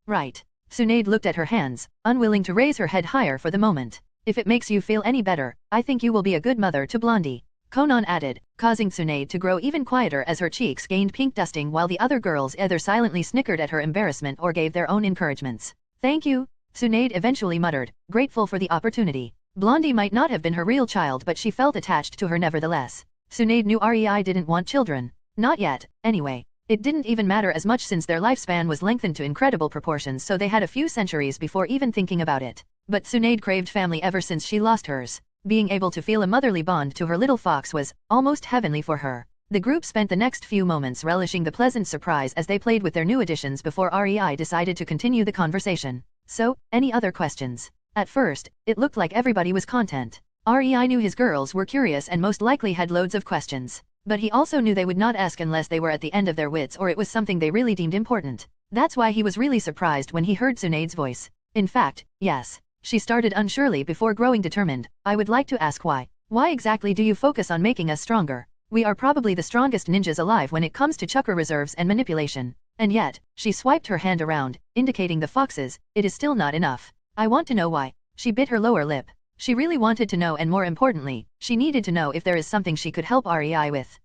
Right. Tsunade looked at her hands, unwilling to raise her head higher for the moment. If it makes you feel any better, I think you will be a good mother to Blondie. Konan added, causing Tsunade to grow even quieter as her cheeks gained pink dusting while the other girls either silently snickered at her embarrassment or gave their own encouragements. Thank you, Tsunade eventually muttered, grateful for the opportunity. Blondie might not have been her real child, but she felt attached to her nevertheless. Tsunade knew REI didn't want children. Not yet, anyway. It didn't even matter as much since their lifespan was lengthened to incredible proportions, so they had a few centuries before even thinking about it. But Tsunade craved family ever since she lost hers. Being able to feel a motherly bond to her little fox was almost heavenly for her. The group spent the next few moments relishing the pleasant surprise as they played with their new additions before REI decided to continue the conversation. So, any other questions? At first, it looked like everybody was content. REI knew his girls were curious and most likely had loads of questions. But he also knew they would not ask unless they were at the end of their wits or it was something they really deemed important. That's why he was really surprised when he heard Tsunade's voice. In fact, yes. She started unsurely before growing determined. I would like to ask why. Why exactly do you focus on making us stronger? We are probably the strongest ninjas alive when it comes to chakra reserves and manipulation. And yet, she swiped her hand around, indicating the foxes. It is still not enough. I want to know why. She bit her lower lip. She really wanted to know, and more importantly, she needed to know if there is something she could help REI with.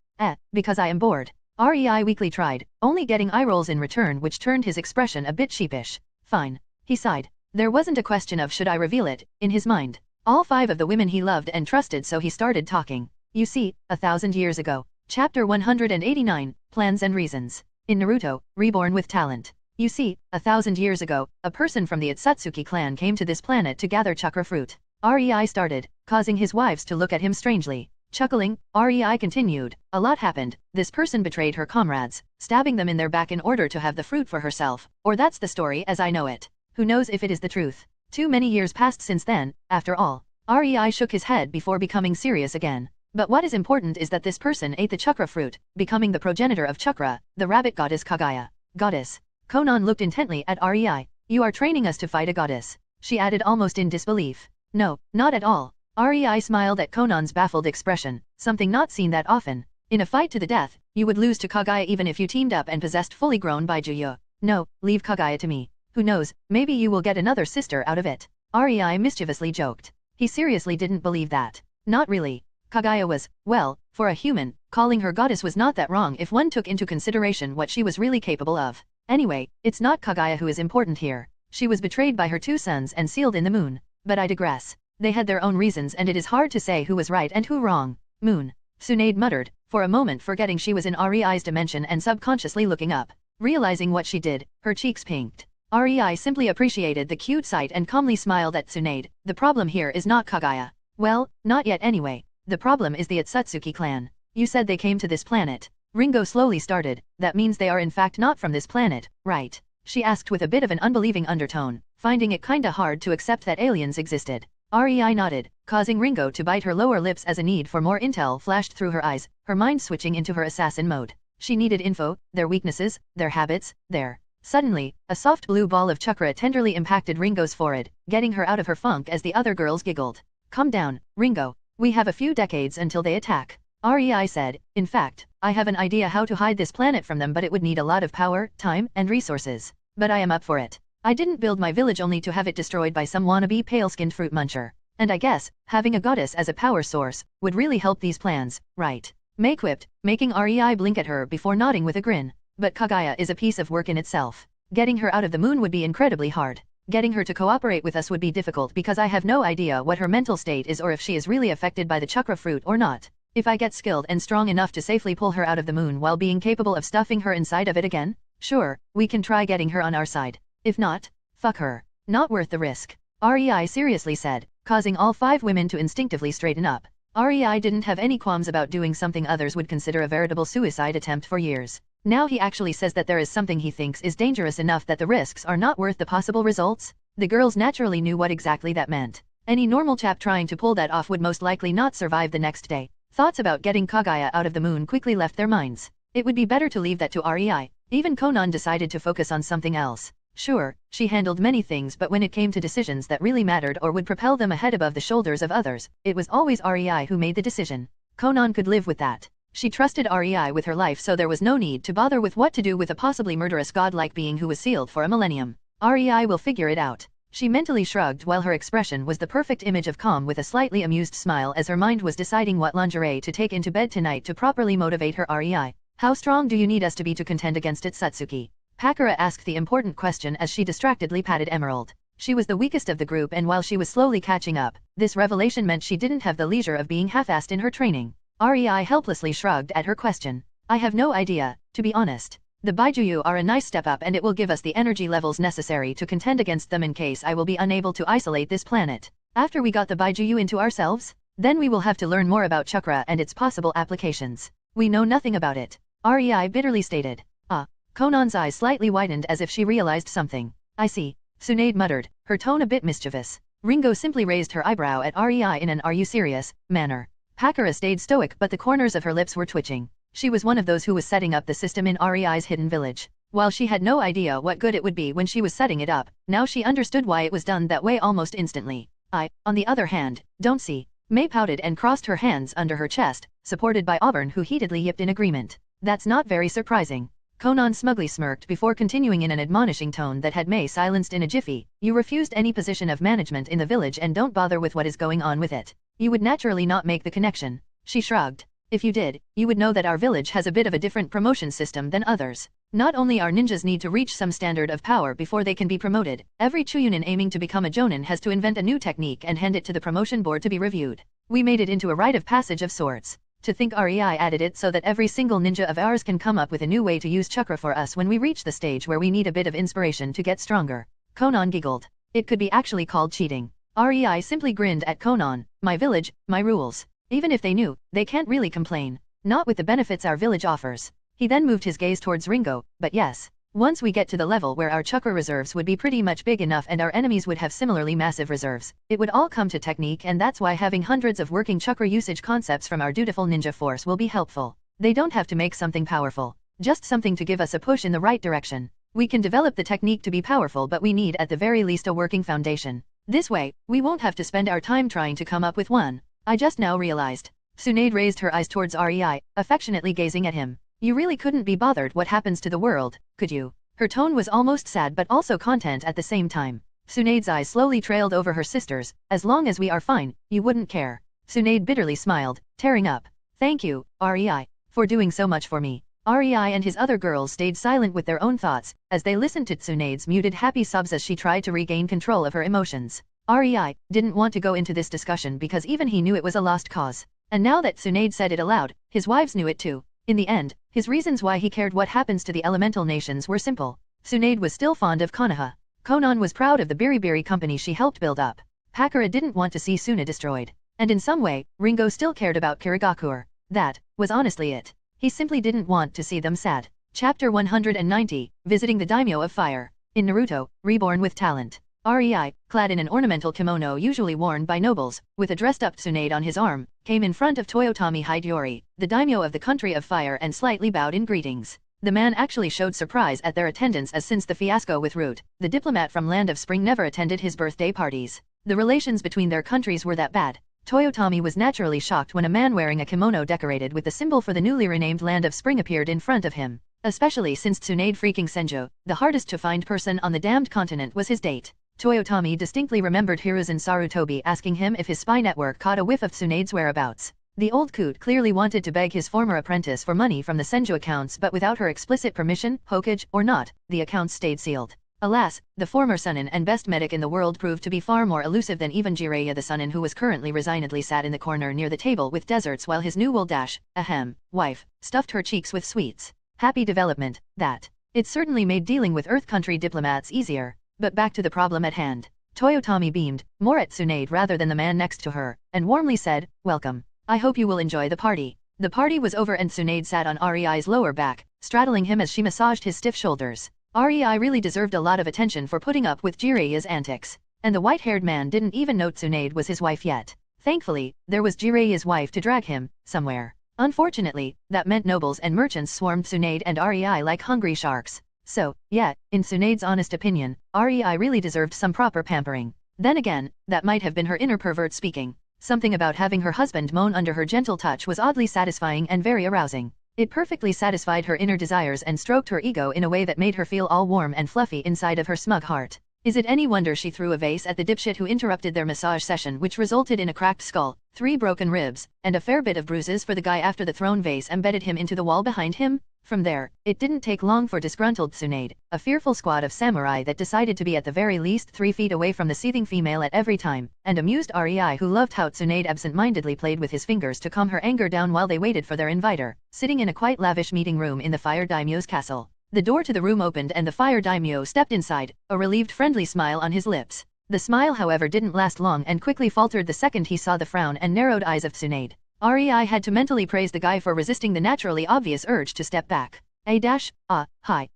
Because I am bored. REI weakly tried, only getting eye rolls in return, which turned his expression a bit sheepish. Fine. He sighed. There wasn't a question of should I reveal it, in his mind. All 5 of the women he loved and trusted, so he started talking. You see, 1,000 years ago. Chapter 189, Plans and Reasons. In Naruto, Reborn with Talent. You see, 1,000 years ago, a person from the Itsutsuki clan came to this planet to gather chakra fruit. REI started, causing his wives to look at him strangely. Chuckling, REI continued. A lot happened. This person betrayed her comrades, stabbing them in their back in order to have the fruit for herself. Or that's the story as I know it. Who knows if it is the truth. Too many years passed since then, after all. REI shook his head before becoming serious again. But what is important is that this person ate the chakra fruit, becoming the progenitor of chakra, the rabbit goddess Kaguya. Goddess. Konan looked intently at REI. You are training us to fight a goddess. She added almost in disbelief. No, not at all. REI smiled at Konan's baffled expression, something not seen that often. In a fight to the death, you would lose to Kaguya even if you teamed up and possessed fully grown Baijuyo. No, leave Kaguya to me. Who knows, maybe you will get another sister out of it. REI mischievously joked. He seriously didn't believe that. Not really. Kaguya was, well, for a human, calling her goddess was not that wrong if one took into consideration what she was really capable of. Anyway, it's not Kaguya who is important here. She was betrayed by her 2 sons and sealed in the moon. But I digress. They had their own reasons and it is hard to say who was right and who wrong. Moon. Tsunade muttered, for a moment forgetting she was in REI's dimension and subconsciously looking up. Realizing what she did, her cheeks pinked. REI simply appreciated the cute sight and calmly smiled at Tsunade. The problem here is not Kaguya. Well, not yet anyway. The problem is the Itsutsuki clan. You said they came to this planet. Ringo slowly started. That means they are in fact not from this planet, right? She asked with a bit of an unbelieving undertone, finding it kinda hard to accept that aliens existed. REI nodded, causing Ringo to bite her lower lips as a need for more intel flashed through her eyes, her mind switching into her assassin mode. She needed info, their weaknesses, their habits, their... Suddenly, a soft blue ball of chakra tenderly impacted Ringo's forehead, getting her out of her funk as the other girls giggled. Calm down, Ringo. We have a few decades until they attack. REI said, in fact, I have an idea how to hide this planet from them, but it would need a lot of power, time, and resources. But I am up for it. I didn't build my village only to have it destroyed by some wannabe pale-skinned fruit muncher. And I guess, having a goddess as a power source, would really help these plans, right? May quipped, making REI blink at her before nodding with a grin. But Kaguya is a piece of work in itself. Getting her out of the moon would be incredibly hard. Getting her to cooperate with us would be difficult because I have no idea what her mental state is or if she is really affected by the chakra fruit or not. If I get skilled and strong enough to safely pull her out of the moon while being capable of stuffing her inside of it again, sure, we can try getting her on our side. If not, fuck her. Not worth the risk. REI seriously said, causing all 5 women to instinctively straighten up. REI didn't have any qualms about doing something others would consider a veritable suicide attempt for years. Now he actually says that there is something he thinks is dangerous enough that the risks are not worth the possible results? The girls naturally knew what exactly that meant. Any normal chap trying to pull that off would most likely not survive the next day. Thoughts about getting Kaguya out of the moon quickly left their minds. It would be better to leave that to REI. Even Konan decided to focus on something else. Sure, she handled many things, but when it came to decisions that really mattered or would propel them ahead above the shoulders of others, it was always REI who made the decision. Konan could live with that. She trusted REI with her life, so there was no need to bother with what to do with a possibly murderous godlike being who was sealed for a millennium. REI will figure it out. She mentally shrugged while her expression was the perfect image of calm with a slightly amused smile as her mind was deciding what lingerie to take into bed tonight to properly motivate her REI. How strong do you need us to be to contend against Itsutsuki? Pakura asked the important question as she distractedly patted Emerald. She was the weakest of the group, and while she was slowly catching up, this revelation meant she didn't have the leisure of being half-assed in her training. REI helplessly shrugged at her question. I have no idea, to be honest. The Baijuyu are a nice step up and it will give us the energy levels necessary to contend against them in case I will be unable to isolate this planet. After we got the Baijuyu into ourselves, then we will have to learn more about chakra and its possible applications. We know nothing about it. Rei bitterly stated. Conan's eyes slightly widened as if she realized something. I see. Tsunade muttered, her tone a bit mischievous. Ringo simply raised her eyebrow at Rei in an "are you serious" manner. Pakura stayed stoic but the corners of her lips were twitching. She was one of those who was setting up the system in Rei's hidden village. While she had no idea what good it would be when she was setting it up, now she understood why it was done that way almost instantly. I, on the other hand, don't see. May pouted and crossed her hands under her chest, supported by Auburn who heatedly yipped in agreement. That's not very surprising. Conan smugly smirked before continuing in an admonishing tone that had May silenced in a jiffy. You refused any position of management in the village and don't bother with what is going on with it. You would naturally not make the connection. She shrugged. If you did, you would know that our village has a bit of a different promotion system than others. Not only our ninjas need to reach some standard of power before they can be promoted, every Chuyunin aiming to become a Jonin has to invent a new technique and hand it to the promotion board to be reviewed. We made it into a rite of passage of sorts. To think Rei added it so that every single ninja of ours can come up with a new way to use chakra for us when we reach the stage where we need a bit of inspiration to get stronger. Conan giggled. It could be actually called cheating. Rei simply grinned at Conan. My village, my rules. Even if they knew, they can't really complain. Not with the benefits our village offers. He then moved his gaze towards Ringo, but yes. Once we get to the level where our chakra reserves would be pretty much big enough and our enemies would have similarly massive reserves, it would all come to technique and that's why having hundreds of working chakra usage concepts from our dutiful ninja force will be helpful. They don't have to make something powerful. Just something to give us a push in the right direction. We can develop the technique to be powerful but we need at the very least a working foundation. This way, we won't have to spend our time trying to come up with one. I just now realized. Tsunade raised her eyes towards Rei, affectionately gazing at him. You really couldn't be bothered what happens to the world, could you? Her tone was almost sad but also content at the same time. Tsunade's eyes slowly trailed over her sister's. As long as we are fine, you wouldn't care. Tsunade bitterly smiled, tearing up. Thank you, Rei, for doing so much for me. Rei and his other girls stayed silent with their own thoughts, as they listened to Tsunade's muted happy sobs as she tried to regain control of her emotions. Rei didn't want to go into this discussion because even he knew it was a lost cause. And now that Tsunade said it aloud, his wives knew it too. In the end, his reasons why he cared what happens to the elemental nations were simple. Tsunade was still fond of Konoha. Conan was proud of the Biribiri company she helped build up. Pakura didn't want to see Suna destroyed. And in some way, Ringo still cared about Kirigakur. That was honestly it. He simply didn't want to see them sad. Chapter 190, Visiting the Daimyo of Fire. In Naruto, Reborn with Talent. Rei, clad in an ornamental kimono usually worn by nobles, with a dressed-up Tsunade on his arm, came in front of Toyotomi Hideyori, the daimyo of the country of fire and slightly bowed in greetings. The man actually showed surprise at their attendance as since the fiasco with Root, the diplomat from Land of Spring never attended his birthday parties. The relations between their countries were that bad. Toyotomi was naturally shocked when a man wearing a kimono decorated with the symbol for the newly renamed Land of Spring appeared in front of him. Especially since Tsunade freaking Senjo, the hardest to find person on the damned continent, was his date. Toyotomi distinctly remembered Hiruzen Sarutobi asking him if his spy network caught a whiff of Tsunade's whereabouts. The old coot clearly wanted to beg his former apprentice for money from the Senju accounts but without her explicit permission, hokage or not, the accounts stayed sealed. Alas, the former Sunin and best medic in the world proved to be far more elusive than even Jiraiya the Sunin who was currently resignedly sat in the corner near the table with desserts while his new wife, stuffed her cheeks with sweets. Happy development, that. It certainly made dealing with Earth country diplomats easier. But back to the problem at hand. Toyotomi beamed, more at Tsunade rather than the man next to her, and warmly said, "Welcome. I hope you will enjoy the party." The party was over and Tsunade sat on Rei's lower back, straddling him as she massaged his stiff shoulders. Rei really deserved a lot of attention for putting up with Jiraiya's antics. And the white-haired man didn't even know Tsunade was his wife yet. Thankfully, there was Jiraiya's wife to drag him, somewhere. Unfortunately, that meant nobles and merchants swarmed Tsunade and Rei like hungry sharks. So, yeah, in Tsunade's honest opinion, Rei really deserved some proper pampering. Then again, that might have been her inner pervert speaking. Something about having her husband moan under her gentle touch was oddly satisfying and very arousing. It perfectly satisfied her inner desires and stroked her ego in a way that made her feel all warm and fluffy inside of her smug heart. Is it any wonder she threw a vase at the dipshit who interrupted their massage session, which resulted in a cracked skull, 3 broken ribs, and a fair bit of bruises for the guy after the thrown vase embedded him into the wall behind him? From there, it didn't take long for disgruntled Tsunade, a fearful squad of samurai that decided to be at the very least 3 feet away from the seething female at every time, and amused Rei who loved how Tsunade absent-mindedly played with his fingers to calm her anger down while they waited for their inviter, sitting in a quite lavish meeting room in the Fire Daimyo's castle. The door to the room opened and the fire daimyo stepped inside, a relieved friendly smile on his lips. The smile however didn't last long and quickly faltered the second he saw the frown and narrowed eyes of Tsunade. Rei had to mentally praise the guy for resisting the naturally obvious urge to step back. Hi,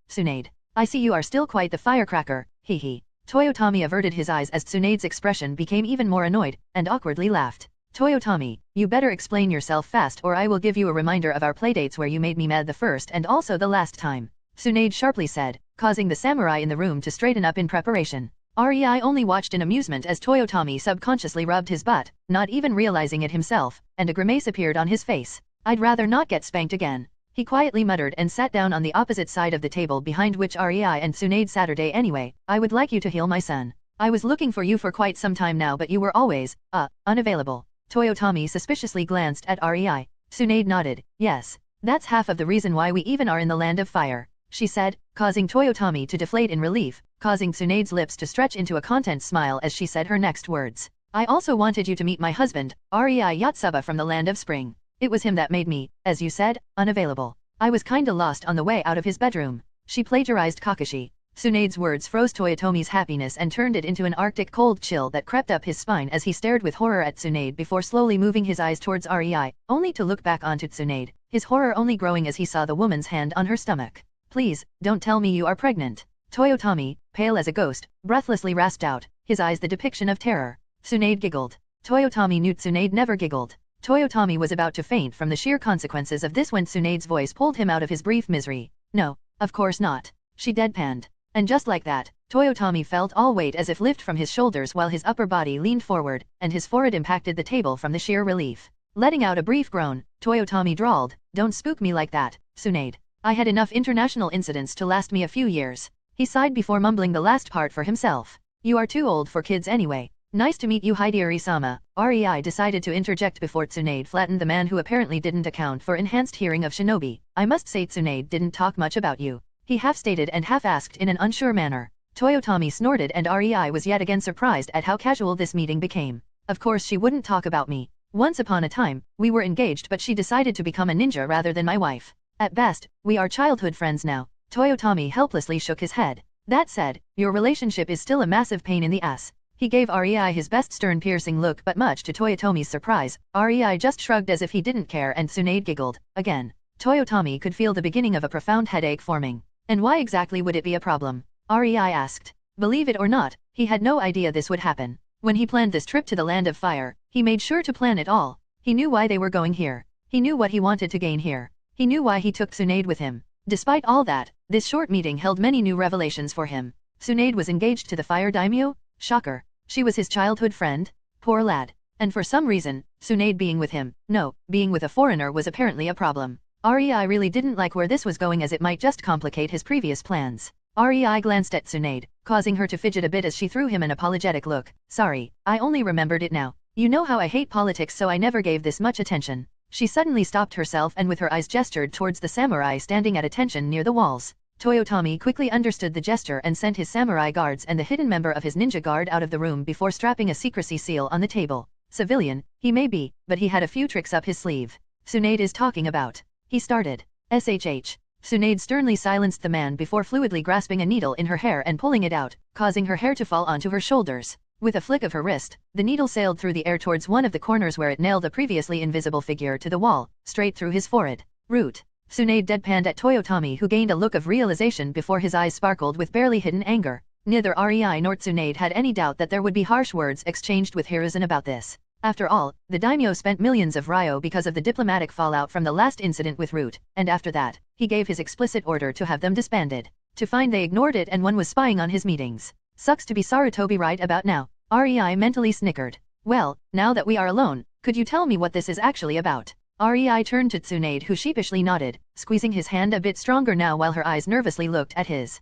Tsunade. I see you are still quite the firecracker, hee. Toyotomi averted his eyes as Tsunade's expression became even more annoyed, and awkwardly laughed. Toyotomi, you better explain yourself fast or I will give you a reminder of our playdates where you made me mad the first and also the last time. Tsunade sharply said, causing the samurai in the room to straighten up in preparation. Rei only watched in amusement as Toyotomi subconsciously rubbed his butt, not even realizing it himself, and a grimace appeared on his face. I'd rather not get spanked again. He quietly muttered and sat down on the opposite side of the table behind which Rei and Tsunade Saturday anyway. I would like you to heal my son. I was looking for you for quite some time now but you were always, unavailable. Toyotomi suspiciously glanced at Rei. Tsunade nodded. Yes. That's half of the reason why we even are in the land of fire, she said, causing Toyotomi to deflate in relief, causing Tsunade's lips to stretch into a content smile as she said her next words. I also wanted you to meet my husband, Rei Yotsuba from the land of spring. It was him that made me, as you said, unavailable. I was kinda lost on the way out of his bedroom. She plagiarized Kakashi. Tsunade's words froze Toyotomi's happiness and turned it into an arctic cold chill that crept up his spine as he stared with horror at Tsunade before slowly moving his eyes towards Rei, only to look back onto Tsunade, his horror only growing as he saw the woman's hand on her stomach. Please, don't tell me you are pregnant. Toyotomi, pale as a ghost, breathlessly rasped out, his eyes the depiction of terror. Tsunade giggled. Toyotomi knew Tsunade never giggled. Toyotomi was about to faint from the sheer consequences of this when Tsunade's voice pulled him out of his brief misery. No, of course not. She deadpanned. And just like that, Toyotomi felt all weight as if lift from his shoulders while his upper body leaned forward, and his forehead impacted the table from the sheer relief. Letting out a brief groan, Toyotomi drawled, Don't spook me like that, Tsunade. I had enough international incidents to last me a few years. He sighed before mumbling the last part for himself. You are too old for kids anyway. Nice to meet you Hideyori-sama. Rei decided to interject before Tsunade flattened the man who apparently didn't account for enhanced hearing of shinobi. I must say Tsunade didn't talk much about you. He half-stated and half-asked in an unsure manner. Toyotomi snorted and Rei was yet again surprised at how casual this meeting became. Of course she wouldn't talk about me. Once upon a time, we were engaged but she decided to become a ninja rather than my wife. At best, we are childhood friends now. Toyotomi helplessly shook his head. That said, your relationship is still a massive pain in the ass. He gave Rei his best stern piercing look but much to Toyotomi's surprise, Rei just shrugged as if he didn't care and Tsunade giggled. Again. Toyotomi could feel the beginning of a profound headache forming. And why exactly would it be a problem? Rei asked. Believe it or not, he had no idea this would happen. When he planned this trip to the Land of Fire, he made sure to plan it all. He knew why they were going here. He knew what he wanted to gain here. He knew why he took Tsunade with him. Despite all that, this short meeting held many new revelations for him. Tsunade was engaged to the Fire Daimyo? Shocker. She was his childhood friend? Poor lad. And for some reason, Tsunade being with him, no, being with a foreigner was apparently a problem. Rei really didn't like where this was going as it might just complicate his previous plans. Rei glanced at Tsunade, causing her to fidget a bit as she threw him an apologetic look. Sorry, I only remembered it now. You know how I hate politics so I never gave this much attention. She suddenly stopped herself and with her eyes gestured towards the samurai standing at attention near the walls. Toyotomi quickly understood the gesture and sent his samurai guards and the hidden member of his ninja guard out of the room before strapping a secrecy seal on the table. Civilian, he may be, but he had a few tricks up his sleeve. Tsunade is talking about. He started. SHH. Tsunade sternly silenced the man before fluidly grasping a needle in her hair and pulling it out, causing her hair to fall onto her shoulders. With a flick of her wrist, the needle sailed through the air towards one of the corners where it nailed a previously invisible figure to the wall, straight through his forehead. Root. Tsunade deadpanned at Toyotomi who gained a look of realization before his eyes sparkled with barely hidden anger. Neither Rei nor Tsunade had any doubt that there would be harsh words exchanged with Hiruzen about this. After all, the daimyo spent millions of ryo because of the diplomatic fallout from the last incident with Root, and after that, he gave his explicit order to have them disbanded. To find they ignored it and one was spying on his meetings. Sucks to be Sarutobi right about now. Rei mentally snickered. Well, now that we are alone, could you tell me what this is actually about? Rei turned to Tsunade who sheepishly nodded, squeezing his hand a bit stronger now while her eyes nervously looked at his.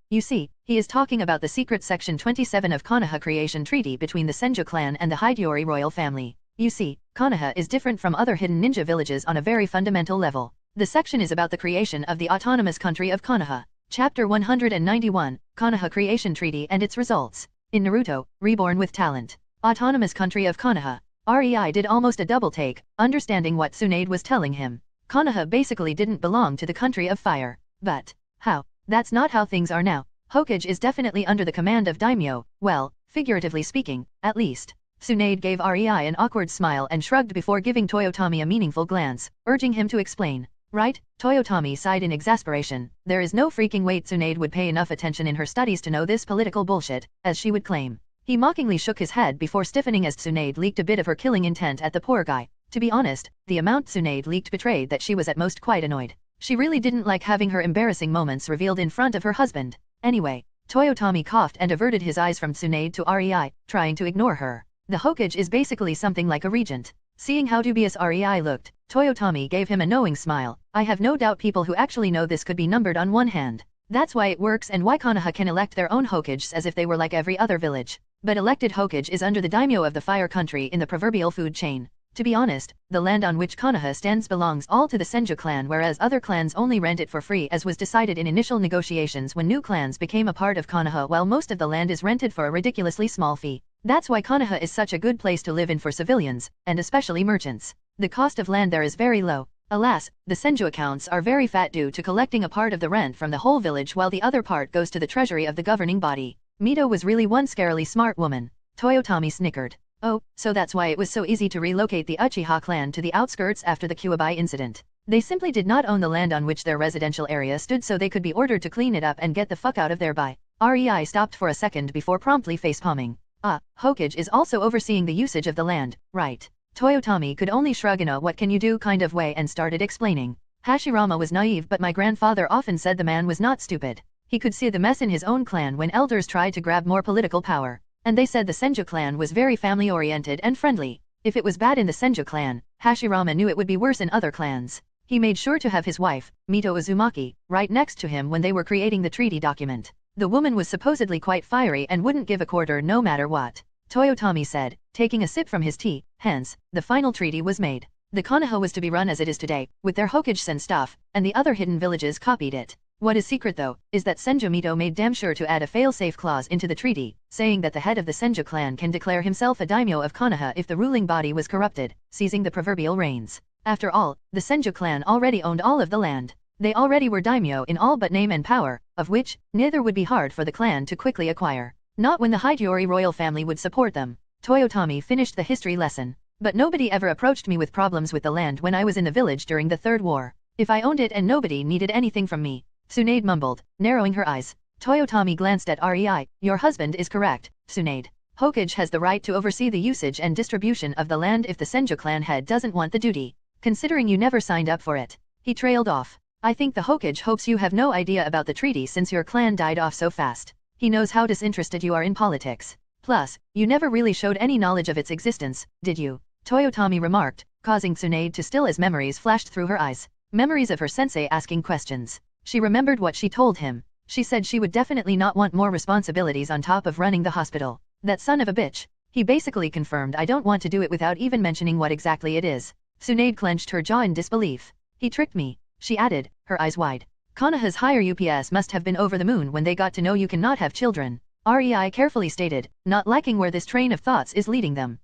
You see, he is talking about the secret Section 27 of Konoha Creation Treaty between the Senju clan and the Hideyori royal family. You see, Konoha is different from other hidden ninja villages on a very fundamental level. The section is about the creation of the autonomous country of Konoha. Chapter 191, Konoha Creation Treaty and its results. In Naruto, Reborn with Talent. Autonomous country of Konoha. Rei did almost a double take, understanding what Tsunade was telling him. Konoha basically didn't belong to the country of fire. But how? That's not how things are now. Hokage is definitely under the command of daimyo, well, figuratively speaking, at least. Tsunade gave Rei an awkward smile and shrugged before giving Toyotomi a meaningful glance, urging him to explain. Right? Toyotomi sighed in exasperation. There is no freaking way Tsunade would pay enough attention in her studies to know this political bullshit, as she would claim. He mockingly shook his head before stiffening as Tsunade leaked a bit of her killing intent at the poor guy. To be honest, the amount Tsunade leaked betrayed that she was at most quite annoyed. She really didn't like having her embarrassing moments revealed in front of her husband. Anyway, Toyotomi coughed and averted his eyes from Tsunade to Rei, trying to ignore her. The Hokage is basically something like a regent. Seeing how dubious Rei looked, Toyotomi gave him a knowing smile. I have no doubt people who actually know this could be numbered on one hand. That's why it works and why Konoha can elect their own Hokages as if they were like every other village. But elected Hokage is under the daimyo of the fire country in the proverbial food chain. To be honest, the land on which Konoha stands belongs all to the Senju clan, whereas other clans only rent it for free, as was decided in initial negotiations when new clans became a part of Konoha, while most of the land is rented for a ridiculously small fee. That's why Konoha is such a good place to live in for civilians, and especially merchants. The cost of land there is very low. Alas, the Senju accounts are very fat due to collecting a part of the rent from the whole village while the other part goes to the treasury of the governing body. Mito was really one scarily smart woman. Toyotomi snickered. Oh, so that's why it was so easy to relocate the Uchiha clan to the outskirts after the Kuwabai incident. They simply did not own the land on which their residential area stood, so they could be ordered to clean it up and get the fuck out of there by. Rei stopped for a second before promptly facepalming. Ah, Hokage is also overseeing the usage of the land, right? Toyotomi could only shrug in a what can you do kind of way and started explaining. Hashirama was naive, but my grandfather often said the man was not stupid. He could see the mess in his own clan when elders tried to grab more political power. And they said the Senju clan was very family-oriented and friendly. If it was bad in the Senju clan, Hashirama knew it would be worse in other clans. He made sure to have his wife, Mito Uzumaki, right next to him when they were creating the treaty document. The woman was supposedly quite fiery and wouldn't give a quarter no matter what. Toyotomi said, taking a sip from his tea. Hence, the final treaty was made. The Konoha was to be run as it is today, with their Hokage-sen stuff, and the other hidden villages copied it. What is secret though, is that Senju Mito made damn sure to add a fail-safe clause into the treaty, saying that the head of the Senju clan can declare himself a daimyo of Konoha if the ruling body was corrupted, seizing the proverbial reins. After all, the Senju clan already owned all of the land. They already were daimyo in all but name and power, of which, neither would be hard for the clan to quickly acquire. Not when the Hideyori royal family would support them. Toyotomi finished the history lesson. But nobody ever approached me with problems with the land when I was in the village during the Third War. If I owned it and nobody needed anything from me. Tsunade mumbled, narrowing her eyes. Toyotomi glanced at Rei. Your husband is correct, Tsunade. Hokage has the right to oversee the usage and distribution of the land if the Senju clan head doesn't want the duty. Considering you never signed up for it. He trailed off. I think the Hokage hopes you have no idea about the treaty since your clan died off so fast. He knows how disinterested you are in politics. Plus, you never really showed any knowledge of its existence, did you? Toyotomi remarked, causing Tsunade to still as memories flashed through her eyes. Memories of her sensei asking questions. She remembered what she told him. She said she would definitely not want more responsibilities on top of running the hospital. That son of a bitch. He basically confirmed I don't want to do it without even mentioning what exactly it is. Tsunade clenched her jaw in disbelief. He tricked me, she added, her eyes wide. Konoha's higher UPS must have been over the moon when they got to know you cannot have children. Rei carefully stated, not liking where this train of thoughts is leading them.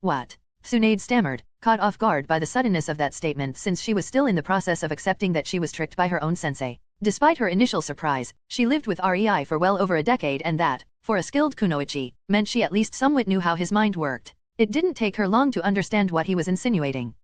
What? Tsunade stammered, caught off guard by the suddenness of that statement since she was still in the process of accepting that she was tricked by her own sensei. Despite her initial surprise, she lived with Rei for well over a decade, and that, for a skilled kunoichi, meant she at least somewhat knew how his mind worked. It didn't take her long to understand what he was insinuating.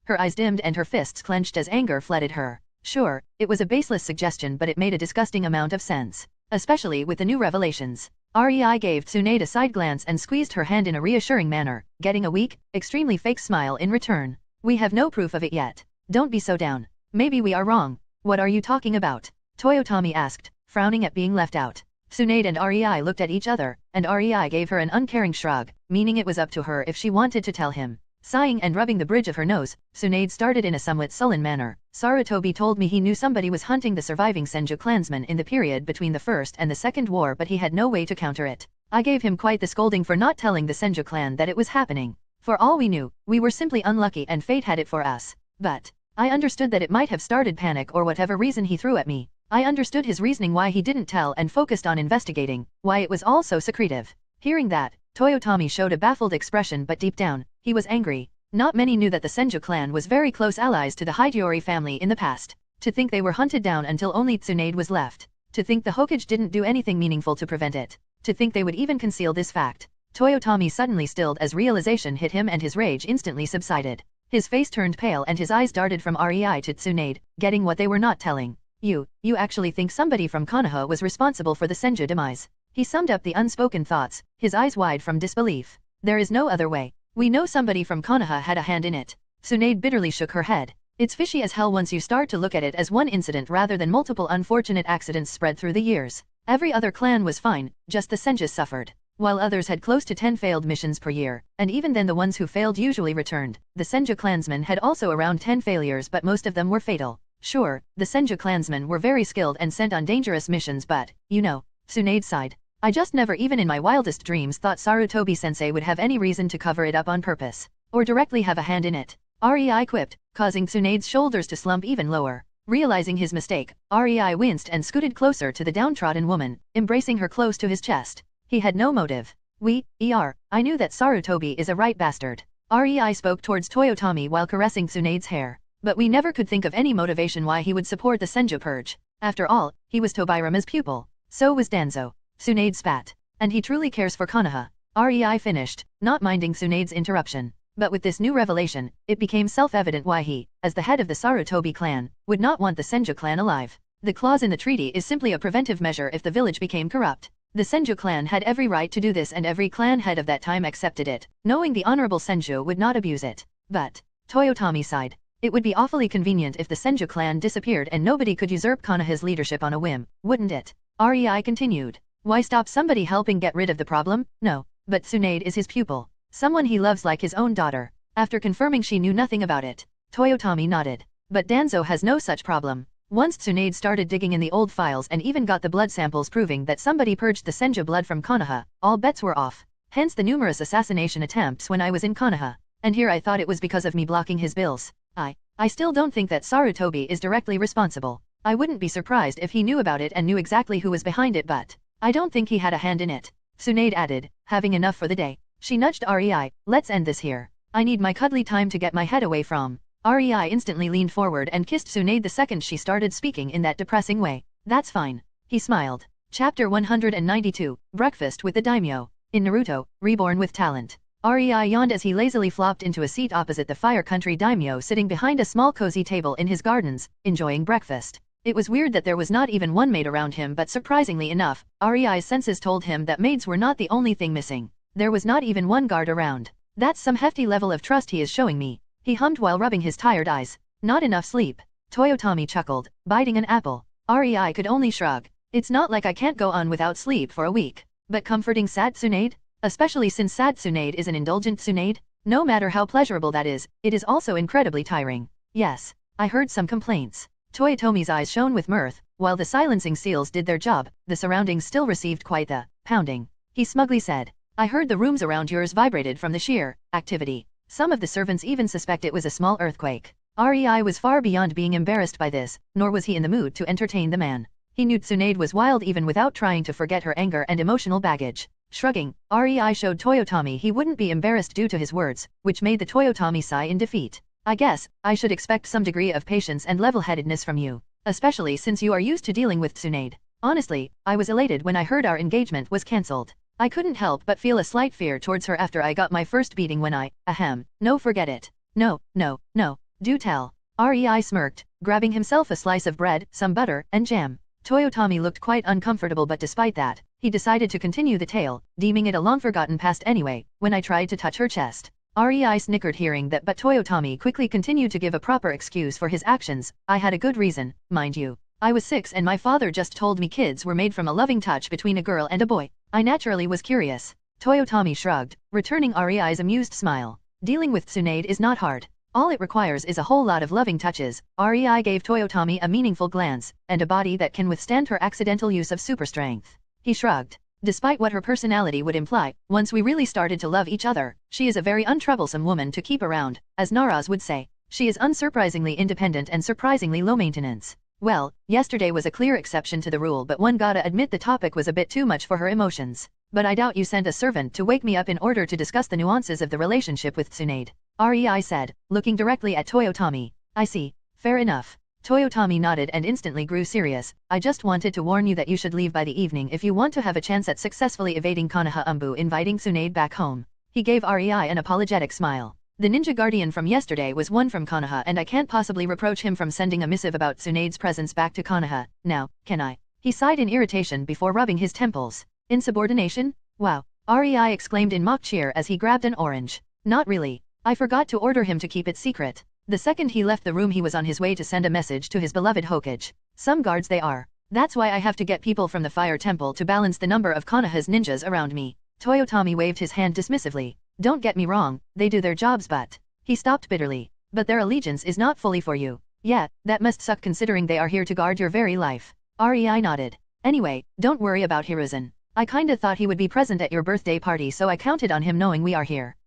Her eyes dimmed and her fists clenched as anger flooded her. Sure, it was a baseless suggestion, but it made a disgusting amount of sense. Especially with the new revelations. Rei gave Tsunade a side glance and squeezed her hand in a reassuring manner, getting a weak, extremely fake smile in return. We have no proof of it yet. Don't be so down. Maybe we are wrong. What are you talking about? Toyotomi asked, frowning at being left out. Tsunade and Rei looked at each other, and Rei gave her an uncaring shrug, meaning it was up to her if she wanted to tell him. Sighing and rubbing the bridge of her nose, Tsunade started in a somewhat sullen manner. Sarutobi told me he knew somebody was hunting the surviving Senju clansmen in the period between the First and the Second War, but he had no way to counter it. I gave him quite the scolding for not telling the Senju clan that it was happening. For all we knew, we were simply unlucky and fate had it for us. But I understood that it might have started panic or whatever reason he threw at me. I understood his reasoning why he didn't tell and focused on investigating, why it was all so secretive. Hearing that, Toyotomi showed a baffled expression, but deep down, he was angry. Not many knew that the Senju clan was very close allies to the Hideyori family in the past. To think they were hunted down until only Tsunade was left. To think the Hokage didn't do anything meaningful to prevent it. To think they would even conceal this fact. Toyotomi suddenly stilled as realization hit him and his rage instantly subsided. His face turned pale and his eyes darted from Rei to Tsunade, getting what they were not telling. You actually think somebody from Konoha was responsible for the Senju demise? He summed up the unspoken thoughts, his eyes wide from disbelief. There is no other way. We know somebody from Konoha had a hand in it. Tsunade bitterly shook her head. It's fishy as hell once you start to look at it as one incident rather than multiple unfortunate accidents spread through the years. Every other clan was fine, just the Senjus suffered. While others had close to 10 failed missions per year, and even then the ones who failed usually returned, the Senju clansmen had also around 10 failures but most of them were fatal. Sure, the Senju clansmen were very skilled and sent on dangerous missions but, Tsunade sighed. I just never even in my wildest dreams thought Sarutobi-sensei would have any reason to cover it up on purpose, or directly have a hand in it. Rei quipped, causing Tsunade's shoulders to slump even lower. Realizing his mistake, Rei winced and scooted closer to the downtrodden woman, embracing her close to his chest. He had no motive. I knew that Sarutobi is a right bastard. Rei spoke towards Toyotomi while caressing Tsunade's hair. But we never could think of any motivation why he would support the Senju purge. After all, he was Tobirama's pupil. So was Danzo. Tsunade spat. And he truly cares for Konoha. Rei finished, not minding Tsunade's interruption. But with this new revelation, it became self-evident why he, as the head of the Sarutobi clan, would not want the Senju clan alive. The clause in the treaty is simply a preventive measure if the village became corrupt. The Senju clan had every right to do this and every clan head of that time accepted it, knowing the honorable Senju would not abuse it. But, Toyotomi sighed. It would be awfully convenient if the Senju clan disappeared and nobody could usurp Konoha's leadership on a whim, wouldn't it? Rei continued. Why stop somebody helping get rid of the problem? No. But Tsunade is his pupil. Someone he loves like his own daughter. After confirming she knew nothing about it, Toyotomi nodded. But Danzo has no such problem. Once Tsunade started digging in the old files and even got the blood samples proving that somebody purged the Senju blood from Konoha, all bets were off. Hence the numerous assassination attempts when I was in Konoha. And here I thought it was because of me blocking his bills. I still don't think that Sarutobi is directly responsible. I wouldn't be surprised if he knew about it and knew exactly who was behind it but I don't think he had a hand in it. Tsunade added, having enough for the day. She nudged Rei, let's end this here. I need my cuddly time to get my head away from. Rei instantly leaned forward and kissed Tsunade the second she started speaking in that depressing way. That's fine. He smiled. Chapter 192, Breakfast with the Daimyo. In Naruto, Reborn with Talent. Rei yawned as he lazily flopped into a seat opposite the Fire Country daimyo sitting behind a small cozy table in his gardens, enjoying breakfast. It was weird that there was not even one maid around him but surprisingly enough, Rei's senses told him that maids were not the only thing missing. There was not even one guard around. That's some hefty level of trust he is showing me. He hummed while rubbing his tired eyes. Not enough sleep. Toyotomi chuckled, biting an apple. Rei could only shrug. It's not like I can't go on without sleep for a week. But comforting sad Tsunade? Especially since sad Tsunade is an indulgent Tsunade? No matter how pleasurable that is, it is also incredibly tiring. Yes, I heard some complaints. Toyotomi's eyes shone with mirth. While the silencing seals did their job, the surroundings still received quite the pounding. He smugly said, I heard the rooms around yours vibrated from the sheer activity. Some of the servants even suspect it was a small earthquake. Rei was far beyond being embarrassed by this, nor was he in the mood to entertain the man. He knew Tsunade was wild even without trying to forget her anger and emotional baggage. Shrugging, Rei showed Toyotomi he wouldn't be embarrassed due to his words, which made the Toyotomi sigh in defeat. I guess, I should expect some degree of patience and level-headedness from you, especially since you are used to dealing with Tsunade. Honestly, I was elated when I heard our engagement was cancelled. I couldn't help but feel a slight fear towards her after I got my first beating when no forget it. No, do tell. Rei smirked, grabbing himself a slice of bread, some butter, and jam. Toyotomi looked quite uncomfortable but despite that, he decided to continue the tale, deeming it a long-forgotten past anyway, when I tried to touch her chest. Rei snickered hearing that but Toyotomi quickly continued to give a proper excuse for his actions. I had a good reason, mind you. I was 6 and my father just told me kids were made from a loving touch between a girl and a boy. I naturally was curious. Toyotomi shrugged, returning Rei's amused smile. Dealing with Tsunade is not hard. All it requires is a whole lot of loving touches. Rei gave Toyotomi a meaningful glance, and a body that can withstand her accidental use of super strength. He shrugged. Despite what her personality would imply, once we really started to love each other, she is a very untroublesome woman to keep around, as Naraz would say. She is unsurprisingly independent and surprisingly low maintenance. Well, yesterday was a clear exception to the rule but one gotta admit the topic was a bit too much for her emotions. But I doubt you sent a servant to wake me up in order to discuss the nuances of the relationship with Tsunade. Rei said, looking directly at Toyotomi. I see. Fair enough. Toyotomi nodded and instantly grew serious. I just wanted to warn you that you should leave by the evening if you want to have a chance at successfully evading Konoha Umbu inviting Tsunade back home. He gave Rei an apologetic smile. The ninja guardian from yesterday was one from Konoha and I can't possibly reproach him from sending a missive about Tsunade's presence back to Konoha, now, can I? He sighed in irritation before rubbing his temples. Insubordination? Wow. Rei exclaimed in mock cheer as he grabbed an orange. Not really. I forgot to order him to keep it secret. The second he left the room he was on his way to send a message to his beloved Hokage. Some guards they are. That's why I have to get people from the fire temple to balance the number of Konoha's ninjas around me. Toyotomi waved his hand dismissively. Don't get me wrong, they do their jobs but... He stopped bitterly. But their allegiance is not fully for you. Yeah, that must suck considering they are here to guard your very life. Rei nodded. Anyway, don't worry about Hiruzen. I kinda thought he would be present at your birthday party so I counted on him knowing we are here.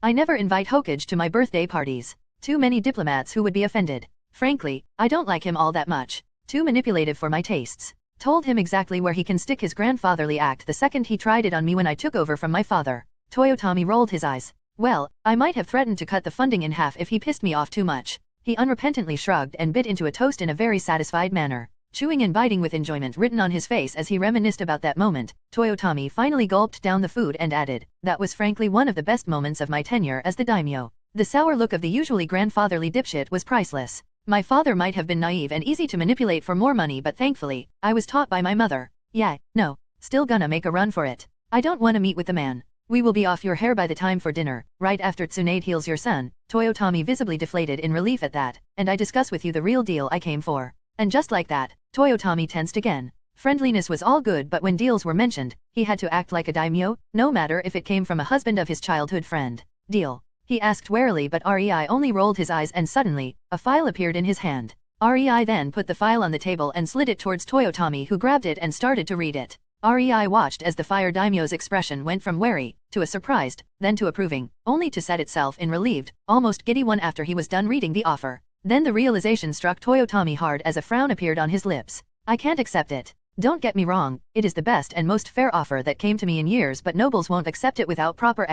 I never invite Hokage to my birthday parties. Too many diplomats who would be offended. Frankly, I don't like him all that much. Too manipulative for my tastes. Told him exactly where he can stick his grandfatherly act the second he tried it on me when I took over from my father. Toyotomi rolled his eyes. Well, I might have threatened to cut the funding in half if he pissed me off too much. He unrepentantly shrugged and bit into a toast in a very satisfied manner. Chewing and biting with enjoyment written on his face as he reminisced about that moment, Toyotomi finally gulped down the food and added, that was frankly one of the best moments of my tenure as the daimyo. The sour look of the usually grandfatherly dipshit was priceless. My father might have been naive and easy to manipulate for more money but thankfully, I was taught by my mother. Yeah, no, still gonna make a run for it. I don't wanna meet with the man. We will be off your hair by the time for dinner, right after Tsunade heals your son. Toyotomi visibly deflated in relief at that, and I discuss with you the real deal I came for. And just like that, Toyotomi tensed again. Friendliness was all good but when deals were mentioned, he had to act like a daimyo, no matter if it came from a husband of his childhood friend. Deal? He asked warily but Rei only rolled his eyes and suddenly, a file appeared in his hand. Rei then put the file on the table and slid it towards Toyotomi who grabbed it and started to read it. Rei watched as the fire daimyo's expression went from wary, to a surprised, then to approving, only to set itself in relieved, almost giddy one after he was done reading the offer. Then the realization struck Toyotomi hard as a frown appeared on his lips. I can't accept it. Don't get me wrong, it is the best and most fair offer that came to me in years but nobles won't accept it without proper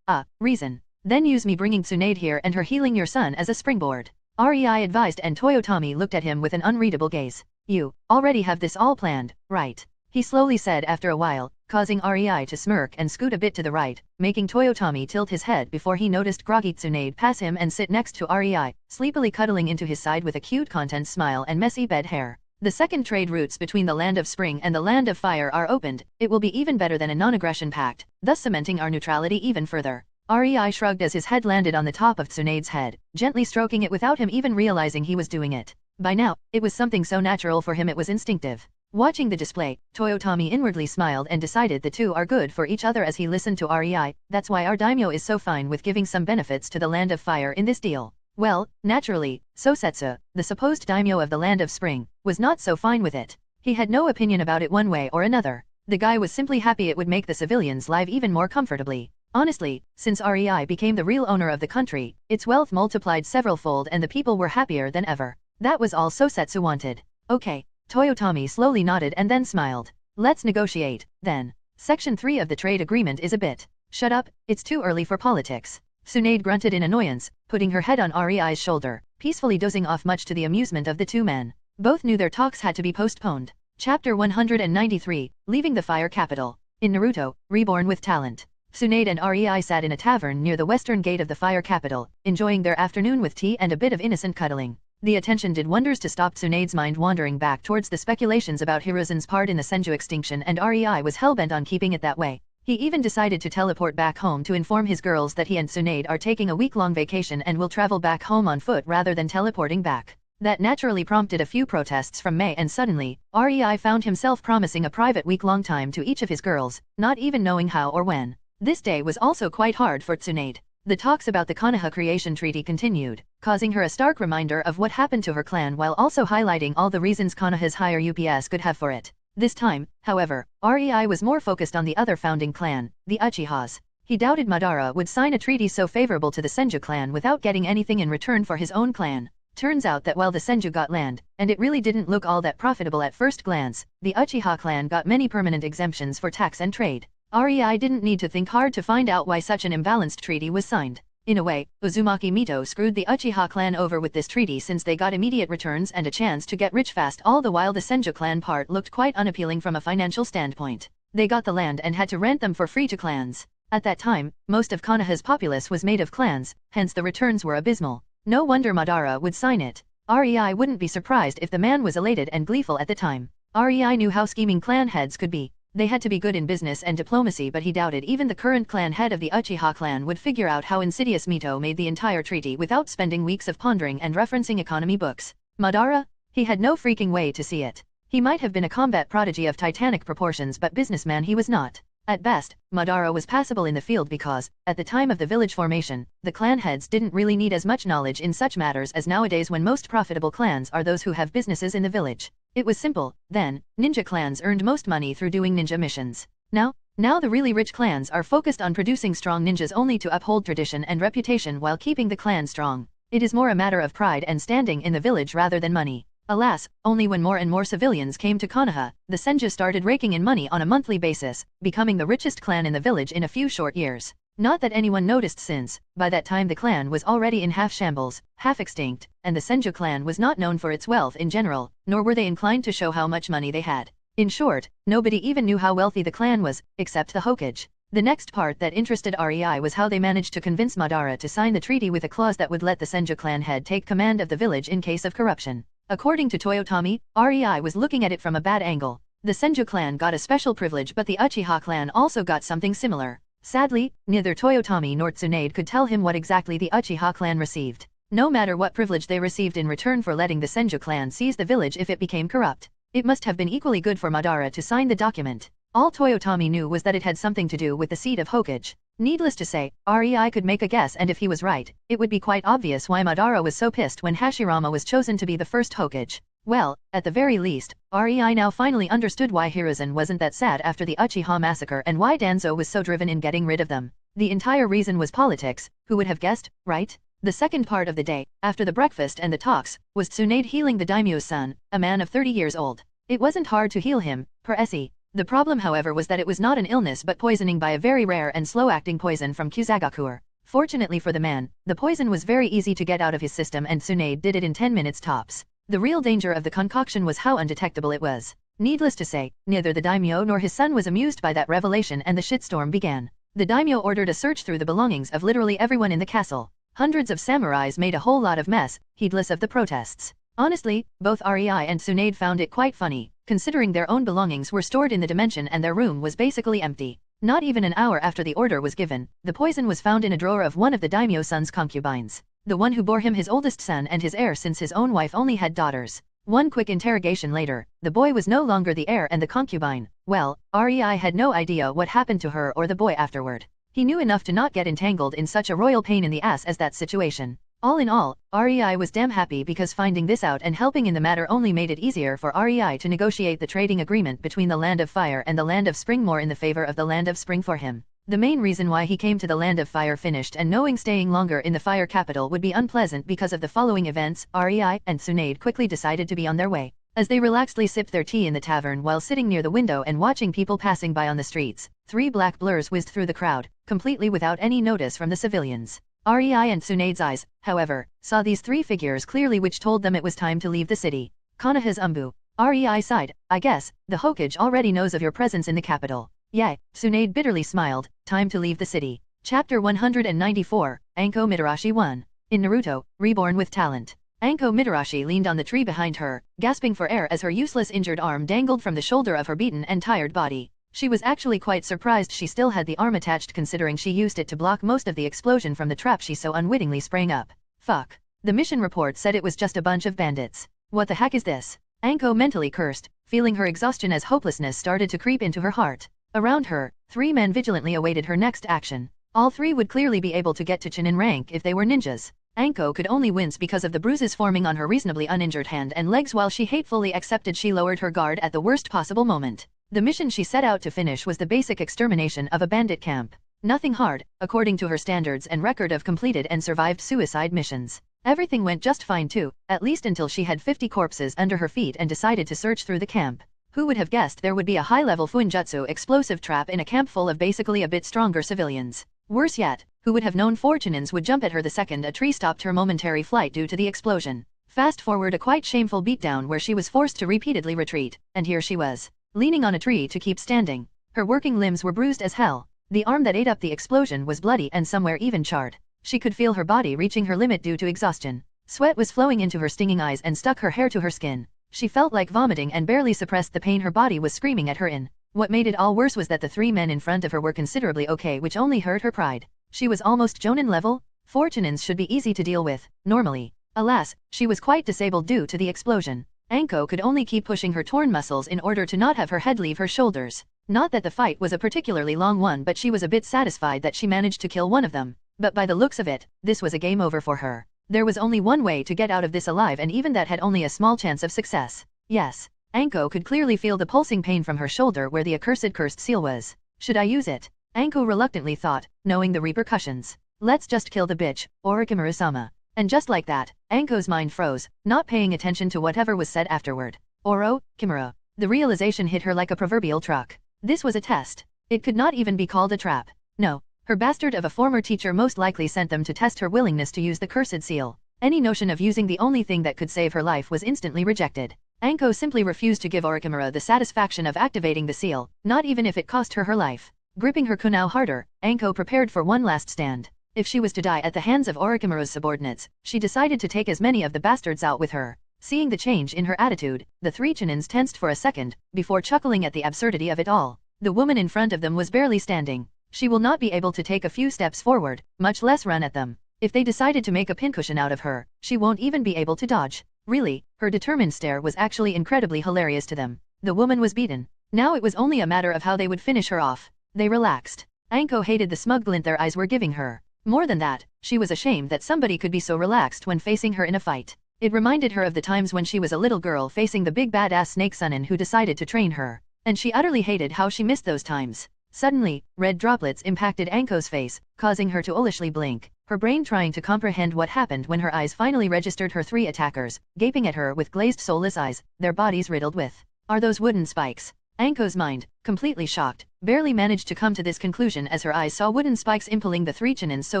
reason. Then use me bringing Tsunade here and her healing your son as a springboard. Rei advised and Toyotomi looked at him with an unreadable gaze. You already have this all planned, right? He slowly said after a while, causing Rei to smirk and scoot a bit to the right, making Toyotomi tilt his head before he noticed groggy Tsunade pass him and sit next to Rei, sleepily cuddling into his side with a cute content smile and messy bed hair. The second trade routes between the Land of Spring and the Land of Fire are opened, it will be even better than a non-aggression pact, thus cementing our neutrality even further. Rei shrugged as his head landed on the top of Tsunade's head, gently stroking it without him even realizing he was doing it. By now, it was something so natural for him it was instinctive. Watching the display, Toyotomi inwardly smiled and decided the two are good for each other as he listened to Rei. That's why our daimyo is so fine with giving some benefits to the Land of Fire in this deal. Well, naturally, Sosetsu, the supposed daimyo of the Land of Spring, was not so fine with it. He had no opinion about it one way or another. The guy was simply happy it would make the civilians live even more comfortably. Honestly, since Rei became the real owner of the country, its wealth multiplied several-fold and the people were happier than ever. That was all Sosetsu wanted. Okay. Toyotomi slowly nodded and then smiled. Let's negotiate, then. Section 3 of the trade agreement is a bit. Shut up, it's too early for politics. Tsunade grunted in annoyance, putting her head on Rei's shoulder, peacefully dozing off much to the amusement of the two men. Both knew their talks had to be postponed. Chapter 193, Leaving the Fire Capital. In Naruto, Reborn with Talent. Tsunade and Rei sat in a tavern near the western gate of the Fire Capital, enjoying their afternoon with tea and a bit of innocent cuddling. The attention did wonders to stop Tsunade's mind wandering back towards the speculations about Hiruzen's part in the Senju extinction and Rei was hellbent on keeping it that way. He even decided to teleport back home to inform his girls that he and Tsunade are taking a week-long vacation and will travel back home on foot rather than teleporting back. That naturally prompted a few protests from Mei and suddenly, Rei found himself promising a private week-long time to each of his girls, not even knowing how or when. This day was also quite hard for Tsunade. The talks about the Konoha creation treaty continued, causing her a stark reminder of what happened to her clan while also highlighting all the reasons Konoha's higher UPS could have for it. This time, however, Rei was more focused on the other founding clan, the Uchihas. He doubted Madara would sign a treaty so favorable to the Senju clan without getting anything in return for his own clan. Turns out that while the Senju got land, and it really didn't look all that profitable at first glance, the Uchiha clan got many permanent exemptions for tax and trade. Rei didn't need to think hard to find out why such an imbalanced treaty was signed. In a way, Uzumaki Mito screwed the Uchiha clan over with this treaty since they got immediate returns and a chance to get rich fast, all the while the Senju clan part looked quite unappealing from a financial standpoint. They got the land and had to rent them for free to clans. At that time, most of Konoha's populace was made of clans, hence the returns were abysmal. No wonder Madara would sign it. REI wouldn't be surprised if the man was elated and gleeful at the time. REI knew how scheming clan heads could be. They had to be good in business and diplomacy, but he doubted even the current clan head of the Uchiha clan would figure out how insidious Mito made the entire treaty without spending weeks of pondering and referencing economy books. Madara? He had no freaking way to see it. He might have been a combat prodigy of titanic proportions, but businessman he was not. At best, Madara was passable in the field because, at the time of the village formation, the clan heads didn't really need as much knowledge in such matters as nowadays when most profitable clans are those who have businesses in the village. It was simple, then, ninja clans earned most money through doing ninja missions. Now the really rich clans are focused on producing strong ninjas only to uphold tradition and reputation while keeping the clan strong. It is more a matter of pride and standing in the village rather than money. Alas, only when more and more civilians came to Konoha, the Senju started raking in money on a monthly basis, becoming the richest clan in the village in a few short years. Not that anyone noticed since, by that time the clan was already in half shambles, half extinct, and the Senju clan was not known for its wealth in general, nor were they inclined to show how much money they had. In short, nobody even knew how wealthy the clan was, except the Hokage. The next part that interested REI was how they managed to convince Madara to sign the treaty with a clause that would let the Senju clan head take command of the village in case of corruption. According to Toyotomi, REI was looking at it from a bad angle. The Senju clan got a special privilege, but the Uchiha clan also got something similar. Sadly, neither Toyotomi nor Tsunade could tell him what exactly the Uchiha clan received. No matter what privilege they received in return for letting the Senju clan seize the village if it became corrupt, it must have been equally good for Madara to sign the document. All Toyotomi knew was that it had something to do with the seat of Hokage. Needless to say, REI could make a guess, and if he was right, it would be quite obvious why Madara was so pissed when Hashirama was chosen to be the first Hokage. Well, at the very least, REI now finally understood why Hiruzen wasn't that sad after the Uchiha massacre and why Danzo was so driven in getting rid of them. The entire reason was politics. Who would have guessed, right? The second part of the day, after the breakfast and the talks, was Tsunade healing the daimyo's son, a man of 30 years old. It wasn't hard to heal him, per se. The problem, however, was that it was not an illness but poisoning by a very rare and slow-acting poison from Kusagakur. Fortunately for the man, the poison was very easy to get out of his system and Tsunade did it in 10 minutes tops. The real danger of the concoction was how undetectable it was. Needless to say, neither the daimyo nor his son was amused by that revelation, and the shitstorm began. The daimyo ordered a search through the belongings of literally everyone in the castle. Hundreds of samurais made a whole lot of mess, heedless of the protests. Honestly, both REI and Tsunade found it quite funny, considering their own belongings were stored in the dimension and their room was basically empty. Not even an hour after the order was given, the poison was found in a drawer of one of the daimyo's son's concubines. The one who bore him his oldest son and his heir, since his own wife only had daughters. One quick interrogation later, the boy was no longer the heir and the concubine, well, REI had no idea what happened to her or the boy afterward. He knew enough to not get entangled in such a royal pain in the ass as that situation. All in all, REI was damn happy because finding this out and helping in the matter only made it easier for REI to negotiate the trading agreement between the Land of Fire and the Land of Spring more in the favor of the Land of Spring for him. The main reason why he came to the Land of Fire finished and knowing staying longer in the Fire capital would be unpleasant because of the following events, REI and Tsunade quickly decided to be on their way. As they relaxedly sipped their tea in the tavern while sitting near the window and watching people passing by on the streets, 3 black blurs whizzed through the crowd, completely without any notice from the civilians. REI and Tsunade's eyes, however, saw these 3 figures clearly, which told them it was time to leave the city. Konoha's Umbu. REI sighed, I guess, the Hokage already knows of your presence in the capital. Yay, Tsunade bitterly smiled, time to leave the city. Chapter 194, Anko Mitarashi 1. In Naruto, Reborn with Talent. Anko Mitarashi leaned on the tree behind her, gasping for air as her useless injured arm dangled from the shoulder of her beaten and tired body. She was actually quite surprised she still had the arm attached, considering she used it to block most of the explosion from the trap she so unwittingly sprang up. Fuck. The mission report said it was just a bunch of bandits. What the heck is this? Anko mentally cursed, feeling her exhaustion as hopelessness started to creep into her heart. Around her, 3 men vigilantly awaited her next action. All 3 would clearly be able to get to Chunin rank if they were ninjas. Anko could only wince because of the bruises forming on her reasonably uninjured hand and legs. While she hatefully accepted she lowered her guard at the worst possible moment. The mission she set out to finish was the basic extermination of a bandit camp. Nothing hard, according to her standards and record of completed and survived suicide missions. Everything went just fine too, at least until she had 50 corpses under her feet and decided to search through the camp. Who would have guessed there would be a high-level Fuinjutsu explosive trap in a camp full of basically a bit stronger civilians? Worse yet, Who would have known Fortunins would jump at her the second a tree stopped her momentary flight due to the explosion. Fast forward a quite shameful beatdown where she was forced to repeatedly retreat, and here she was, leaning on a tree to keep standing. Her working limbs were bruised as hell. The arm that ate up the explosion was bloody and somewhere even charred. She could feel her body reaching her limit due to exhaustion. Sweat was flowing into her stinging eyes and stuck her hair to her skin. She felt like vomiting and barely suppressed the pain her body was screaming at her in. What made it all worse was that the three men in front of her were considerably okay, which only hurt her pride. She was almost Jonin level. Fortunins should be easy to deal with, normally. Alas, she was quite disabled due to the explosion. Anko could only keep pushing her torn muscles in order to not have her head leave her shoulders. Not that the fight was a particularly long one, but she was a bit satisfied that she managed to kill one of them. But by the looks of it, this was a game over for her. There was only one way to get out of this alive, and even that had only a small chance of success. Yes. Anko could clearly feel the pulsing pain from her shoulder where the accursed cursed seal was. Should I use it? Anko reluctantly thought, knowing the repercussions. Let's just kill the bitch, Orochimaru-sama. And just like that, Anko's mind froze, not paying attention to whatever was said afterward. Oro-Kimura. The realization hit her like a proverbial truck. This was a test. It could not even be called a trap. No. Her bastard of a former teacher most likely sent them to test her willingness to use the cursed seal. Any notion of using the only thing that could save her life was instantly rejected. Anko simply refused to give Orochimaru the satisfaction of activating the seal, not even if it cost her her life. Gripping her kunao harder, Anko prepared for one last stand. If she was to die at the hands of Orochimaru's subordinates, she decided to take as many of the bastards out with her. Seeing the change in her attitude, the three Chunins tensed for a second, before chuckling at the absurdity of it all. The woman in front of them was barely standing. She will not be able to take a few steps forward, much less run at them. If they decided to make a pincushion out of her, she won't even be able to dodge. Really, her determined stare was actually incredibly hilarious to them. The woman was beaten. Now it was only a matter of how they would finish her off. They relaxed. Anko hated the smug glint their eyes were giving her. More than that, she was ashamed that somebody could be so relaxed when facing her in a fight. It reminded her of the times when she was a little girl facing the big badass snake Sunin who decided to train her. And she utterly hated how she missed those times. Suddenly, red droplets impacted Anko's face, causing her to owlishly blink, her brain trying to comprehend what happened when her eyes finally registered her three attackers, gaping at her with glazed soulless eyes, their bodies riddled with. Are those wooden spikes? Anko's mind, completely shocked, barely managed to come to this conclusion as her eyes saw wooden spikes impaling the three Chunins so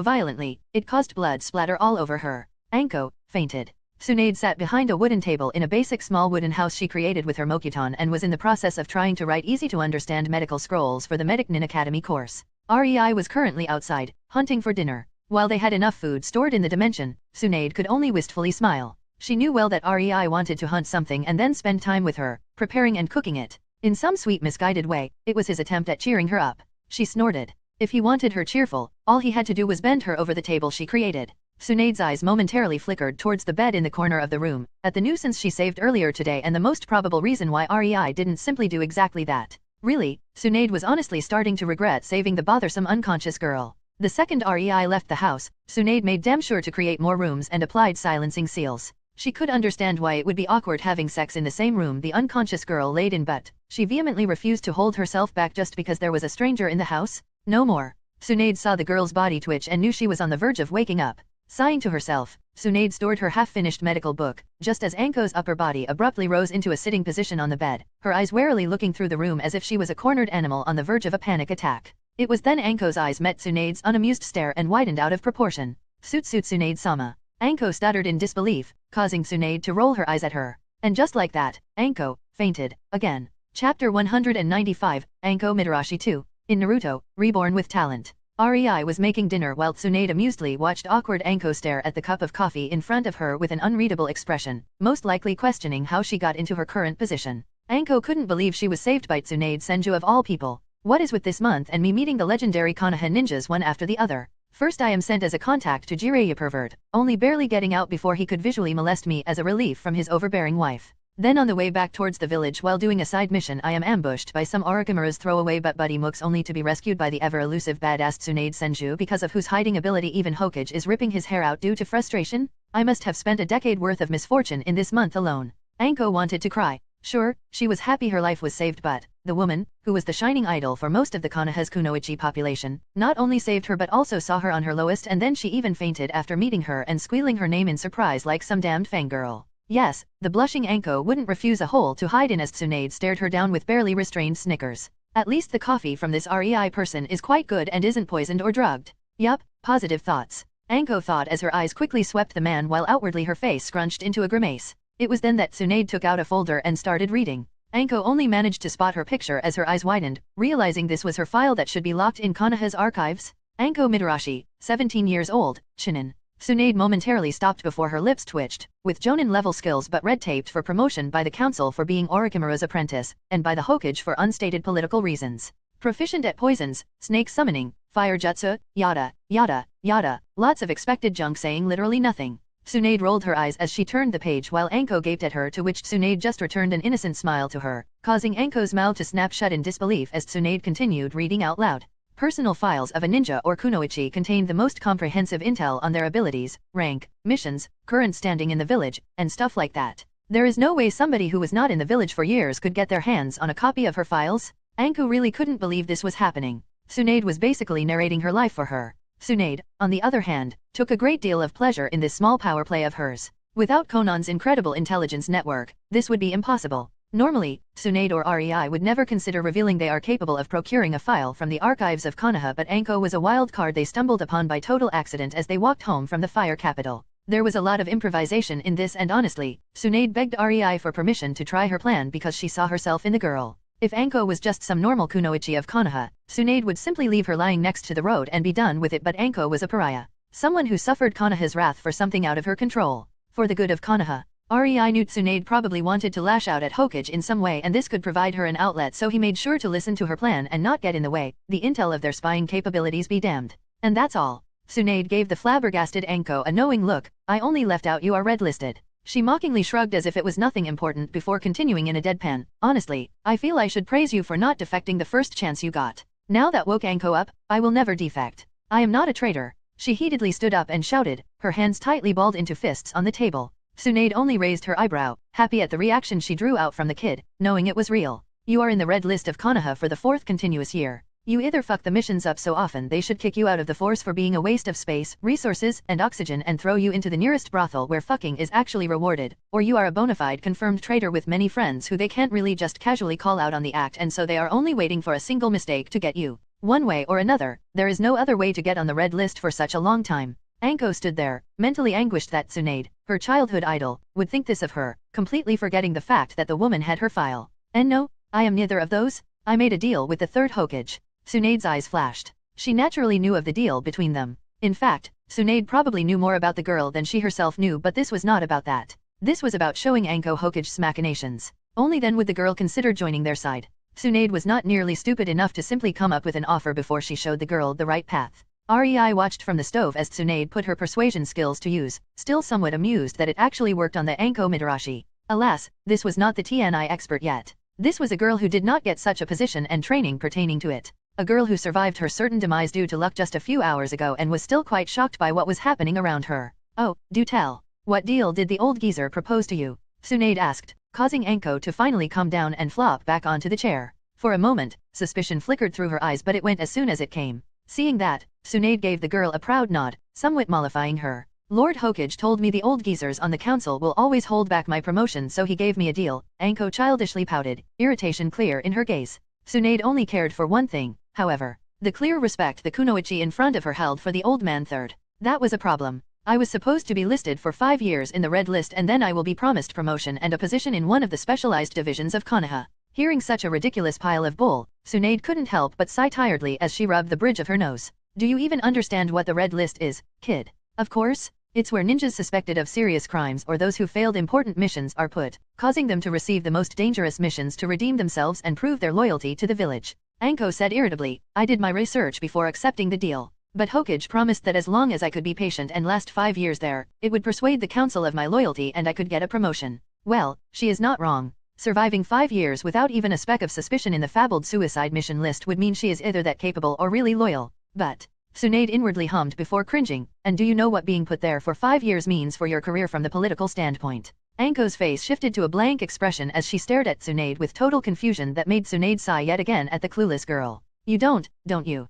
violently, it caused blood splatter all over her. Anko fainted. Tsunade sat behind a wooden table in a basic small wooden house she created with her Mokuton and was in the process of trying to write easy-to-understand medical scrolls for the Medic Nin Academy course. Rei was currently outside, hunting for dinner. While they had enough food stored in the dimension, Tsunade could only wistfully smile. She knew well that Rei wanted to hunt something and then spend time with her, preparing and cooking it. In some sweet misguided way, it was his attempt at cheering her up. She snorted. If he wanted her cheerful, all he had to do was bend her over the table she created. Tsunade's eyes momentarily flickered towards the bed in the corner of the room, at the nuisance she saved earlier today and the most probable reason why Rei didn't simply do exactly that. Really, Tsunade was honestly starting to regret saving the bothersome unconscious girl. The second Rei left the house, Tsunade made damn sure to create more rooms and applied silencing seals. She could understand why it would be awkward having sex in the same room the unconscious girl laid in, but she vehemently refused to hold herself back just because there was a stranger in the house. No more. Tsunade saw the girl's body twitch and knew she was on the verge of waking up. Sighing to herself, Tsunade stored her half-finished medical book, just as Anko's upper body abruptly rose into a sitting position on the bed, her eyes warily looking through the room as if she was a cornered animal on the verge of a panic attack. It was then Anko's eyes met Tsunade's unamused stare and widened out of proportion. Suit Tsunade-sama. Anko stuttered in disbelief, causing Tsunade to roll her eyes at her. And just like that, Anko fainted again. Chapter 195, Anko Mitarashi 2. In Naruto, Reborn with Talent. Rei was making dinner while Tsunade amusedly watched awkward Anko stare at the cup of coffee in front of her with an unreadable expression, most likely questioning how she got into her current position. Anko couldn't believe she was saved by Tsunade Senju of all people. What is with this month and me meeting the legendary Konoha ninjas one after the other? First I am sent as a contact to Jiraiya pervert, only barely getting out before he could visually molest me as a relief from his overbearing wife. Then on the way back towards the village while doing a side mission I am ambushed by some Orochimaru's throwaway butt buddy mooks only to be rescued by the ever-elusive badass Tsunade Senju because of whose hiding ability even Hokage is ripping his hair out due to frustration. I must have spent a decade worth of misfortune in this month alone. Anko wanted to cry. Sure, she was happy her life was saved, but the woman, who was the shining idol for most of the Konoha's kunoichi population, not only saved her but also saw her on her lowest, and then she even fainted after meeting her and squealing her name in surprise like some damned fangirl. Yes, the blushing Anko wouldn't refuse a hole to hide in as Tsunade stared her down with barely restrained snickers. At least the coffee from this Rei person is quite good and isn't poisoned or drugged. Yup, positive thoughts. Anko thought as her eyes quickly swept the man while outwardly her face scrunched into a grimace. It was then that Tsunade took out a folder and started reading. Anko only managed to spot her picture as her eyes widened, realizing this was her file that should be locked in Konoha's archives. Anko Midarashi, 17 years old, Chunin. Tsunade momentarily stopped before her lips twitched. With Jonin-level skills but red-taped for promotion by the council for being Orochimaru's apprentice, and by the Hokage for unstated political reasons. Proficient at poisons, snake summoning, fire jutsu, yada, yada, yada, lots of expected junk saying literally nothing. Tsunade rolled her eyes as she turned the page while Anko gaped at her, to which Tsunade just returned an innocent smile to her, causing Anko's mouth to snap shut in disbelief as Tsunade continued reading out loud. Personal files of a ninja or kunoichi contained the most comprehensive intel on their abilities, rank, missions, current standing in the village, and stuff like that. There is no way somebody who was not in the village for years could get their hands on a copy of her files. Anko really couldn't believe this was happening. Tsunade was basically narrating her life for her. Tsunade, on the other hand, took a great deal of pleasure in this small power play of hers. Without Conan's incredible intelligence network, this would be impossible. Normally, Tsunade or REI would never consider revealing they are capable of procuring a file from the archives of Konoha, but Anko was a wild card they stumbled upon by total accident as they walked home from the fire capital. There was a lot of improvisation in this, and honestly, Tsunade begged REI for permission to try her plan because she saw herself in the girl. If Anko was just some normal kunoichi of Konoha, Tsunade would simply leave her lying next to the road and be done with it, but Anko was a pariah. Someone who suffered Konoha's wrath for something out of her control. For the good of Konoha. REI knew Tsunade probably wanted to lash out at Hokage in some way, and this could provide her an outlet, so he made sure to listen to her plan and not get in the way, the intel of their spying capabilities be damned. And that's all. Tsunade gave the flabbergasted Anko a knowing look. I only left out you are red-listed. She mockingly shrugged as if it was nothing important before continuing in a deadpan. Honestly, I feel I should praise you for not defecting the first chance you got. Now that woke Anko up, I will never defect. I am not a traitor. She heatedly stood up and shouted, her hands tightly balled into fists on the table. Tsunade only raised her eyebrow, happy at the reaction she drew out from the kid, knowing it was real. You are in the red list of Konoha for the 4th continuous year. You either fuck the missions up so often they should kick you out of the force for being a waste of space, resources, and oxygen and throw you into the nearest brothel where fucking is actually rewarded, or you are a bona fide confirmed traitor with many friends who they can't really just casually call out on the act, and so they are only waiting for a single mistake to get you. One way or another, there is no other way to get on the red list for such a long time. Anko stood there, mentally anguished that Tsunade, her childhood idol, would think this of her, completely forgetting the fact that the woman had her file. And no, I am neither of those. I made a deal with the 3rd Hokage. Tsunade's eyes flashed. She naturally knew of the deal between them. In fact, Tsunade probably knew more about the girl than she herself knew, but this was not about that. This was about showing Anko Hokage's machinations. Only then would the girl consider joining their side. Tsunade was not nearly stupid enough to simply come up with an offer before she showed the girl the right path. REI watched from the stove as Tsunade put her persuasion skills to use, still somewhat amused that it actually worked on the Anko Midarashi. Alas, this was not the TNI expert yet. This was a girl who did not get such a position and training pertaining to it. A girl who survived her certain demise due to luck just a few hours ago and was still quite shocked by what was happening around her. Oh, do tell. What deal did the old geezer propose to you? Tsunade asked, causing Anko to finally calm down and flop back onto the chair. For a moment, suspicion flickered through her eyes, but it went as soon as it came. Seeing that, Tsunade gave the girl a proud nod, somewhat mollifying her. Lord Hokage told me the old geezers on the council will always hold back my promotion, so he gave me a deal. Anko childishly pouted, irritation clear in her gaze. Tsunade only cared for one thing, however. The clear respect the kunoichi in front of her held for the old man third. That was a problem. I was supposed to be listed for 5 years in the red list, and then I will be promised promotion and a position in one of the specialized divisions of Konoha. Hearing such a ridiculous pile of bull, Tsunade couldn't help but sigh tiredly as she rubbed the bridge of her nose. Do you even understand what the red list is, kid? Of course. It's where ninjas suspected of serious crimes or those who failed important missions are put, causing them to receive the most dangerous missions to redeem themselves and prove their loyalty to the village. Anko said irritably, I did my research before accepting the deal. But Hokage promised that as long as I could be patient and last 5 years there, it would persuade the council of my loyalty and I could get a promotion. Well, she is not wrong. Surviving 5 years without even a speck of suspicion in the fabled suicide mission list would mean she is either that capable or really loyal. But, Tsunade inwardly hummed before cringing, and do you know what being put there for 5 years means for your career from the political standpoint? Anko's face shifted to a blank expression as she stared at Tsunade with total confusion that made Tsunade sigh yet again at the clueless girl. You don't you?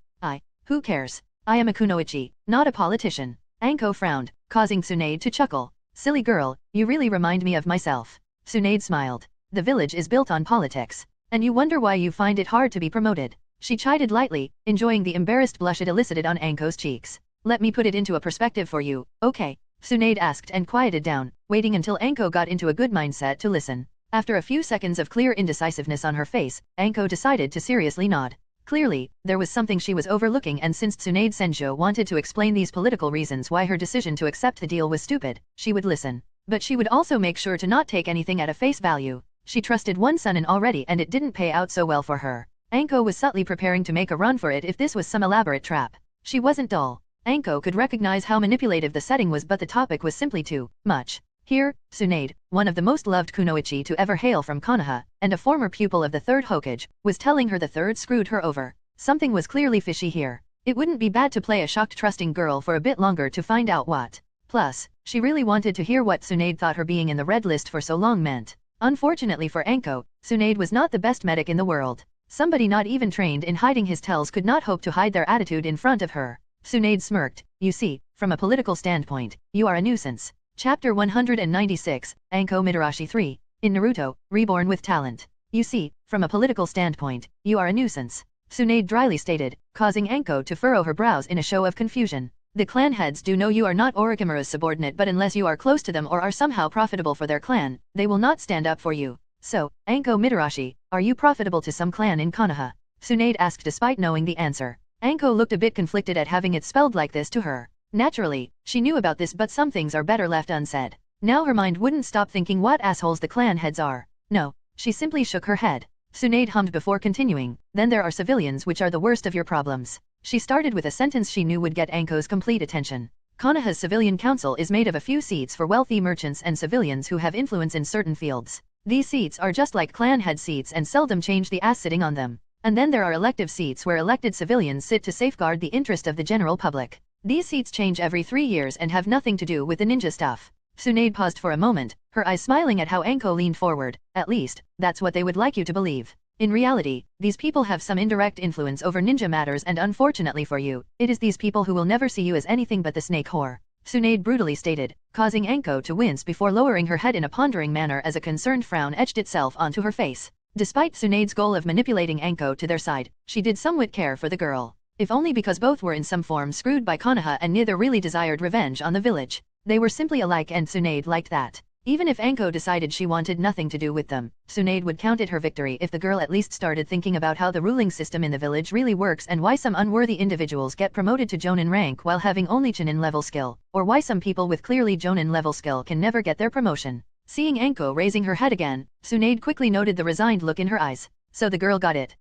Who cares? I am a kunoichi, not a politician. Anko frowned, causing Tsunade to chuckle. Silly girl, you really remind me of myself. Tsunade smiled. The village is built on politics. And you wonder why you find it hard to be promoted. She chided lightly, enjoying the embarrassed blush it elicited on Anko's cheeks. Let me put it into a perspective for you, okay? Tsunade asked and quieted down, waiting until Anko got into a good mindset to listen. After a few seconds of clear indecisiveness on her face, Anko decided to seriously nod. Clearly, there was something she was overlooking, and since Tsunade Senjo wanted to explain these political reasons why her decision to accept the deal was stupid, she would listen. But she would also make sure to not take anything at a face value. She trusted one Sunin already and it didn't pay out so well for her. Anko was subtly preparing to make a run for it if this was some elaborate trap. She wasn't dull. Anko could recognize how manipulative the setting was, but the topic was simply too much. Here, Tsunade, one of the most loved kunoichi to ever hail from Konoha, and a former pupil of the third Hokage, was telling her the third screwed her over. Something was clearly fishy here. It wouldn't be bad to play a shocked trusting girl for a bit longer to find out what. Plus, she really wanted to hear what Tsunade thought her being in the red list for so long meant. Unfortunately for Anko, Tsunade was not the best medic in the world. Somebody not even trained in hiding his tells could not hope to hide their attitude in front of her. Tsunade smirked. You see, from a political standpoint, you are a nuisance. Chapter 196, Anko Mitarashi 3. In Naruto, Reborn with Talent. You see, from a political standpoint, you are a nuisance. Tsunade dryly stated, causing Anko to furrow her brows in a show of confusion. The clan heads do know you are not Orochimaru's subordinate, but unless you are close to them or are somehow profitable for their clan, they will not stand up for you. So, Anko Mitarashi, are you profitable to some clan in Konoha? Tsunade asked despite knowing the answer. Anko looked a bit conflicted at having it spelled like this to her. Naturally, she knew about this, but some things are better left unsaid. Now her mind wouldn't stop thinking what assholes the clan heads are. No, she simply shook her head. Tsunade hummed before continuing, then there are civilians, which are the worst of your problems. She started with a sentence she knew would get Anko's complete attention. Konoha's civilian council is made of a few seats for wealthy merchants and civilians who have influence in certain fields. These seats are just like clan head seats and seldom change the ass sitting on them. And then there are elective seats where elected civilians sit to safeguard the interest of the general public. These seats change every 3 years and have nothing to do with the ninja stuff. Tsunade paused for a moment, her eyes smiling at how Anko leaned forward. At least, that's what they would like you to believe. In reality, these people have some indirect influence over ninja matters, and unfortunately for you, it is these people who will never see you as anything but the snake whore. Tsunade brutally stated, causing Anko to wince before lowering her head in a pondering manner as a concerned frown etched itself onto her face. Despite Tsunade's goal of manipulating Anko to their side, she did somewhat care for the girl. If only because both were in some form screwed by Konoha and neither really desired revenge on the village. They were simply alike, and Tsunade liked that. Even if Anko decided she wanted nothing to do with them, Tsunade would count it her victory if the girl at least started thinking about how the ruling system in the village really works, and why some unworthy individuals get promoted to Jonin rank while having only Chunin level skill, or why some people with clearly Jonin level skill can never get their promotion. Seeing Anko raising her head again, Tsunade quickly noted the resigned look in her eyes. So the girl got it.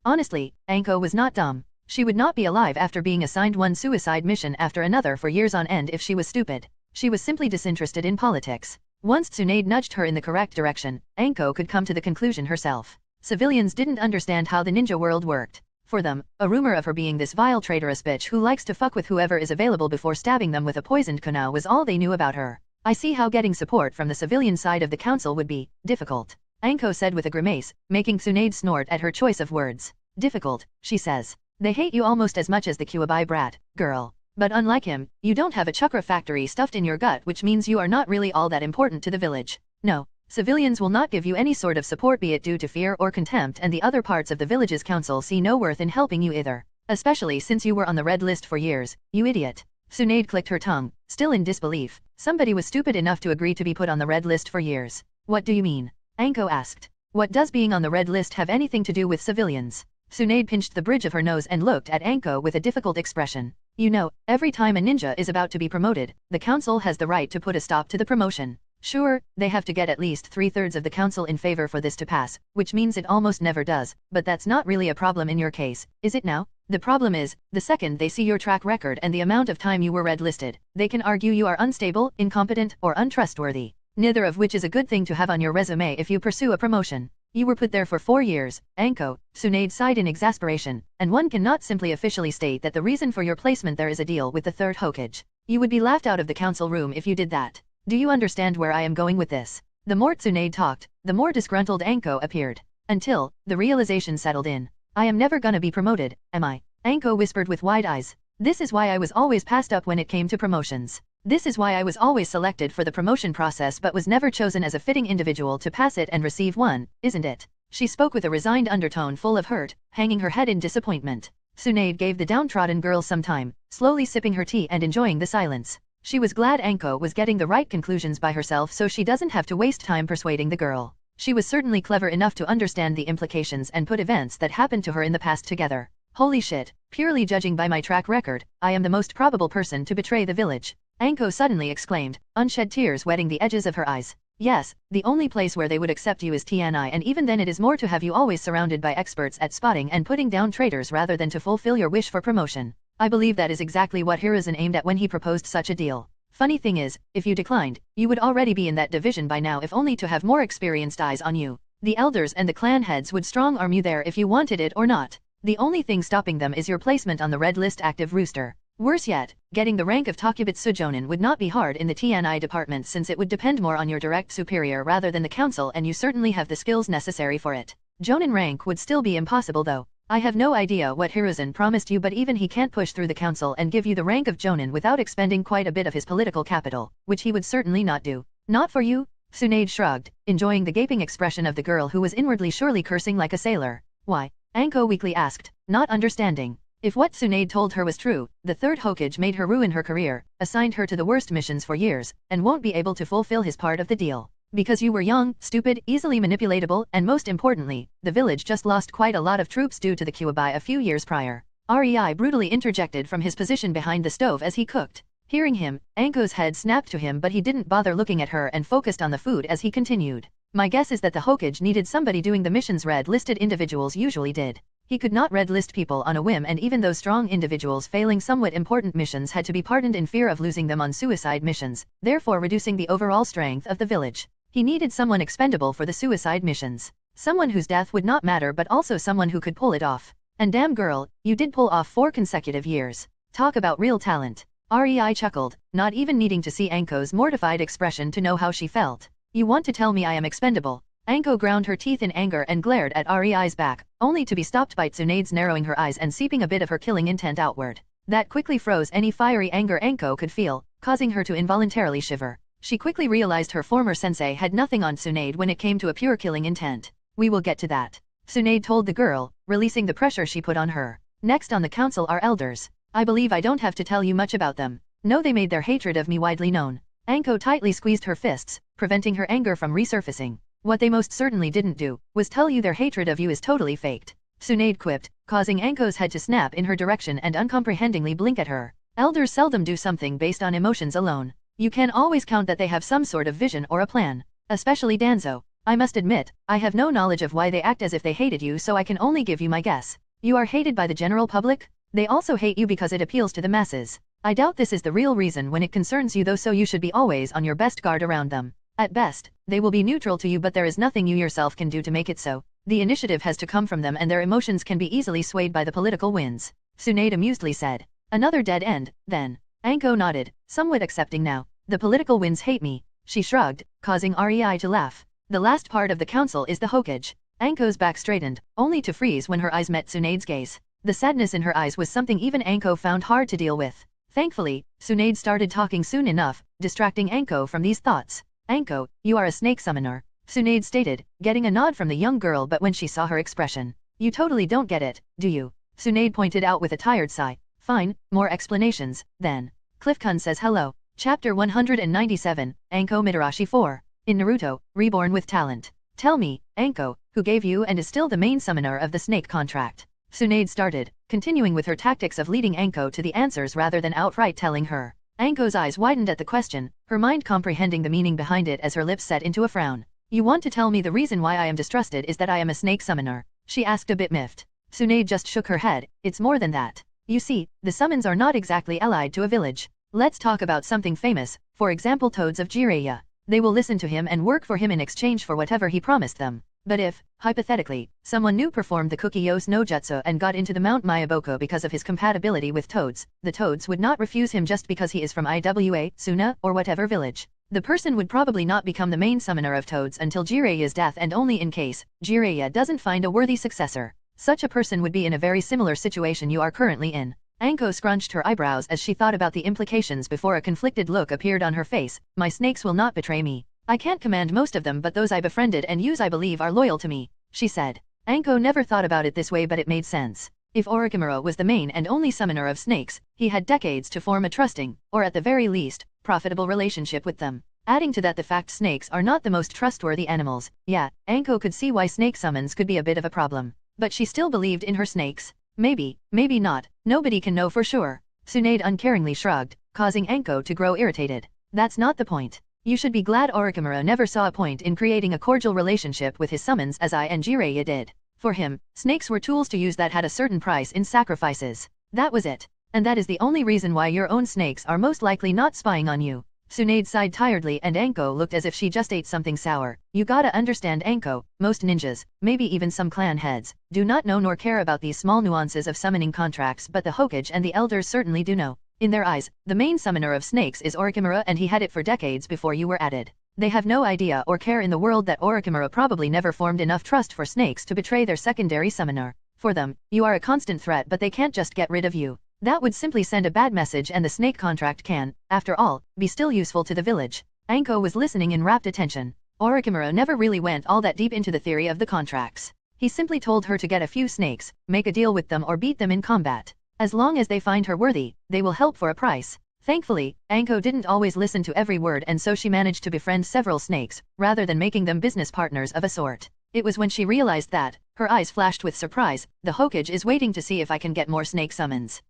Honestly, Anko was not dumb. She would not be alive after being assigned one suicide mission after another for years on end if she was stupid. She was simply disinterested in politics. Once Tsunade nudged her in the correct direction, Anko could come to the conclusion herself. Civilians didn't understand how the ninja world worked. For them, a rumor of her being this vile traitorous bitch who likes to fuck with whoever is available before stabbing them with a poisoned kunai was all they knew about her. I see how getting support from the civilian side of the council would be difficult, Anko said with a grimace, making Tsunade snort at her choice of words. Difficult, she says. They hate you almost as much as the Kuwabai brat, girl. But unlike him, you don't have a chakra factory stuffed in your gut, which means you are not really all that important to the village. No, civilians will not give you any sort of support, be it due to fear or contempt, and the other parts of the village's council see no worth in helping you either. Especially since you were on the red list for years, you idiot. Tsunade clicked her tongue, still in disbelief. Somebody was stupid enough to agree to be put on the red list for years. What do you mean? Anko asked. What does being on the red list have anything to do with civilians? Tsunade pinched the bridge of her nose and looked at Anko with a difficult expression. You know, every time a ninja is about to be promoted, the council has the right to put a stop to the promotion. Sure, they have to get at least 3/3 of the council in favor for this to pass, which means it almost never does, but that's not really a problem in your case, is it now? The problem is, the second they see your track record and the amount of time you were red listed, they can argue you are unstable, incompetent, or untrustworthy. Neither of which is a good thing to have on your resume if you pursue a promotion. You were put there for 4 years, Anko, Tsunade sighed in exasperation, and one cannot simply officially state that the reason for your placement there is a deal with the third Hokage. You would be laughed out of the council room if you did that. Do you understand where I am going with this? The more Tsunade talked, the more disgruntled Anko appeared. Until, the realization settled in. I am never gonna be promoted, am I? Anko whispered with wide eyes. This is why I was always passed up when it came to promotions. This is why I was always selected for the promotion process but was never chosen as a fitting individual to pass it and receive one, isn't it? She spoke with a resigned undertone full of hurt, hanging her head in disappointment. Tsunade gave the downtrodden girl some time, slowly sipping her tea and enjoying the silence. She was glad Anko was getting the right conclusions by herself so she doesn't have to waste time persuading the girl. She was certainly clever enough to understand the implications and put events that happened to her in the past together. Holy shit, purely judging by my track record, I am the most probable person to betray the village. Anko suddenly exclaimed, unshed tears wetting the edges of her eyes. Yes, the only place where they would accept you is TNI, and even then it is more to have you always surrounded by experts at spotting and putting down traitors rather than to fulfill your wish for promotion. I believe that is exactly what Hiruzen aimed at when he proposed such a deal. Funny thing is, if you declined, you would already be in that division by now if only to have more experienced eyes on you. The elders and the clan heads would strong-arm you there if you wanted it or not. The only thing stopping them is your placement on the red list active rooster. Worse yet, getting the rank of Takubitsu Jonin would not be hard in the TNI department since it would depend more on your direct superior rather than the council, and you certainly have the skills necessary for it. Jonin rank would still be impossible though. I have no idea what Hiruzen promised you, but even he can't push through the council and give you the rank of Jonin without expending quite a bit of his political capital, which he would certainly not do. Not for you? Tsunade shrugged, enjoying the gaping expression of the girl who was inwardly surely cursing like a sailor. Why? Anko weakly asked, not understanding. If what Tsunade told her was true, the third Hokage made her ruin her career, assigned her to the worst missions for years, and won't be able to fulfill his part of the deal. Because you were young, stupid, easily manipulatable, and most importantly, the village just lost quite a lot of troops due to the Kyuubi a few years prior. Rei brutally interjected from his position behind the stove as he cooked. Hearing him, Anko's head snapped to him, but he didn't bother looking at her and focused on the food as he continued. My guess is that the Hokage needed somebody doing the missions red-listed individuals usually did. He could not red-list people on a whim, and even those strong individuals failing somewhat important missions had to be pardoned in fear of losing them on suicide missions, therefore reducing the overall strength of the village. He needed someone expendable for the suicide missions. Someone whose death would not matter, but also someone who could pull it off. And damn girl, you did pull off 4 consecutive years. Talk about real talent. Rei chuckled, not even needing to see Anko's mortified expression to know how she felt. You want to tell me I am expendable? Anko ground her teeth in anger and glared at Rei's back, only to be stopped by Tsunade's narrowing her eyes and seeping a bit of her killing intent outward. That quickly froze any fiery anger Anko could feel, causing her to involuntarily shiver. She quickly realized her former sensei had nothing on Tsunade when it came to a pure killing intent. We will get to that, Tsunade told the girl, releasing the pressure she put on her. Next on the council are elders. I believe I don't have to tell you much about them. No, they made their hatred of me widely known. Anko tightly squeezed her fists, preventing her anger from resurfacing. What they most certainly didn't do was tell you their hatred of you is totally faked, Tsunade quipped, causing Anko's head to snap in her direction and uncomprehendingly blink at her. Elders seldom do something based on emotions alone. You can always count that they have some sort of vision or a plan. Especially Danzo. I must admit, I have no knowledge of why they act as if they hated you, so I can only give you my guess. You are hated by the general public? They also hate you because it appeals to the masses. I doubt this is the real reason when it concerns you though, so you should be always on your best guard around them. At best, they will be neutral to you, but there is nothing you yourself can do to make it so. The initiative has to come from them, and their emotions can be easily swayed by the political winds. Tsunade amusedly said. Another dead end, then. Anko nodded, somewhat accepting now. The political winds hate me. She shrugged, causing Rei to laugh. The last part of the council is the Hokage. Anko's back straightened, only to freeze when her eyes met Tsunade's gaze. The sadness in her eyes was something even Anko found hard to deal with. Thankfully, Tsunade started talking soon enough, distracting Anko from these thoughts. Anko, you are a snake summoner, Tsunade stated, getting a nod from the young girl, but when she saw her expression. You totally don't get it, do you? Tsunade pointed out with a tired sigh. Fine, more explanations, then. Cliff-kun says hello. Chapter 197, Anko Midarashi 4. In Naruto, Reborn with Talent. Tell me, Anko, who gave you and is still the main summoner of the snake contract? Tsunade started, continuing with her tactics of leading Anko to the answers rather than outright telling her. Anko's eyes widened at the question, her mind comprehending the meaning behind it as her lips set into a frown. You want to tell me the reason why I am distrusted is that I am a snake summoner? She asked a bit miffed. Tsunade just shook her head. It's more than that. You see, the summons are not exactly allied to a village. Let's talk about something famous, for example Toads of Jiraiya. They will listen to him and work for him in exchange for whatever he promised them. But if, hypothetically, someone new performed the Kuki-Yos no Jutsu and got into the Mount Mayaboko because of his compatibility with Toads, the Toads would not refuse him just because he is from Iwa, Suna, or whatever village. The person would probably not become the main summoner of Toads until Jiraiya's death, and only in case Jiraiya doesn't find a worthy successor. Such a person would be in a very similar situation you are currently in. Anko scrunched her eyebrows as she thought about the implications before a conflicted look appeared on her face. My snakes will not betray me. I can't command most of them, but those I befriended and use I believe are loyal to me. she said. Anko never thought about it this way, but it made sense. If Orochimaru was the main and only summoner of snakes, he had decades to form a trusting, or at the very least, profitable relationship with them. Adding to that the fact snakes are not the most trustworthy animals, yeah, Anko could see why snake summons could be a bit of a problem. But she still believed in her snakes. Maybe, maybe not, nobody can know for sure. Tsunade uncaringly shrugged, causing Anko to grow irritated. That's not the point. You should be glad Orochimaru never saw a point in creating a cordial relationship with his summons as I and Jiraiya did. For him, snakes were tools to use that had a certain price in sacrifices. That was it. And that is the only reason why your own snakes are most likely not spying on you. Tsunade sighed tiredly and Anko looked as if she just ate something sour. You gotta understand Anko, most ninjas, maybe even some clan heads, do not know nor care about these small nuances of summoning contracts, but the Hokage and the elders certainly do know. In their eyes, the main summoner of snakes is Orochimaru and he had it for decades before you were added. They have no idea or care in the world that Orochimaru probably never formed enough trust for snakes to betray their secondary summoner. For them, you are a constant threat, but they can't just get rid of you. That would simply send a bad message, and the snake contract can, after all, be still useful to the village. Anko was listening in rapt attention. Orochimaru never really went all that deep into the theory of the contracts. He simply told her to get a few snakes, make a deal with them or beat them in combat. As long as they find her worthy, they will help for a price. Thankfully, Anko didn't always listen to every word, and so she managed to befriend several snakes, rather than making them business partners of a sort. It was when she realized that, her eyes flashed with surprise, the Hokage is waiting to see if I can get more snake summons.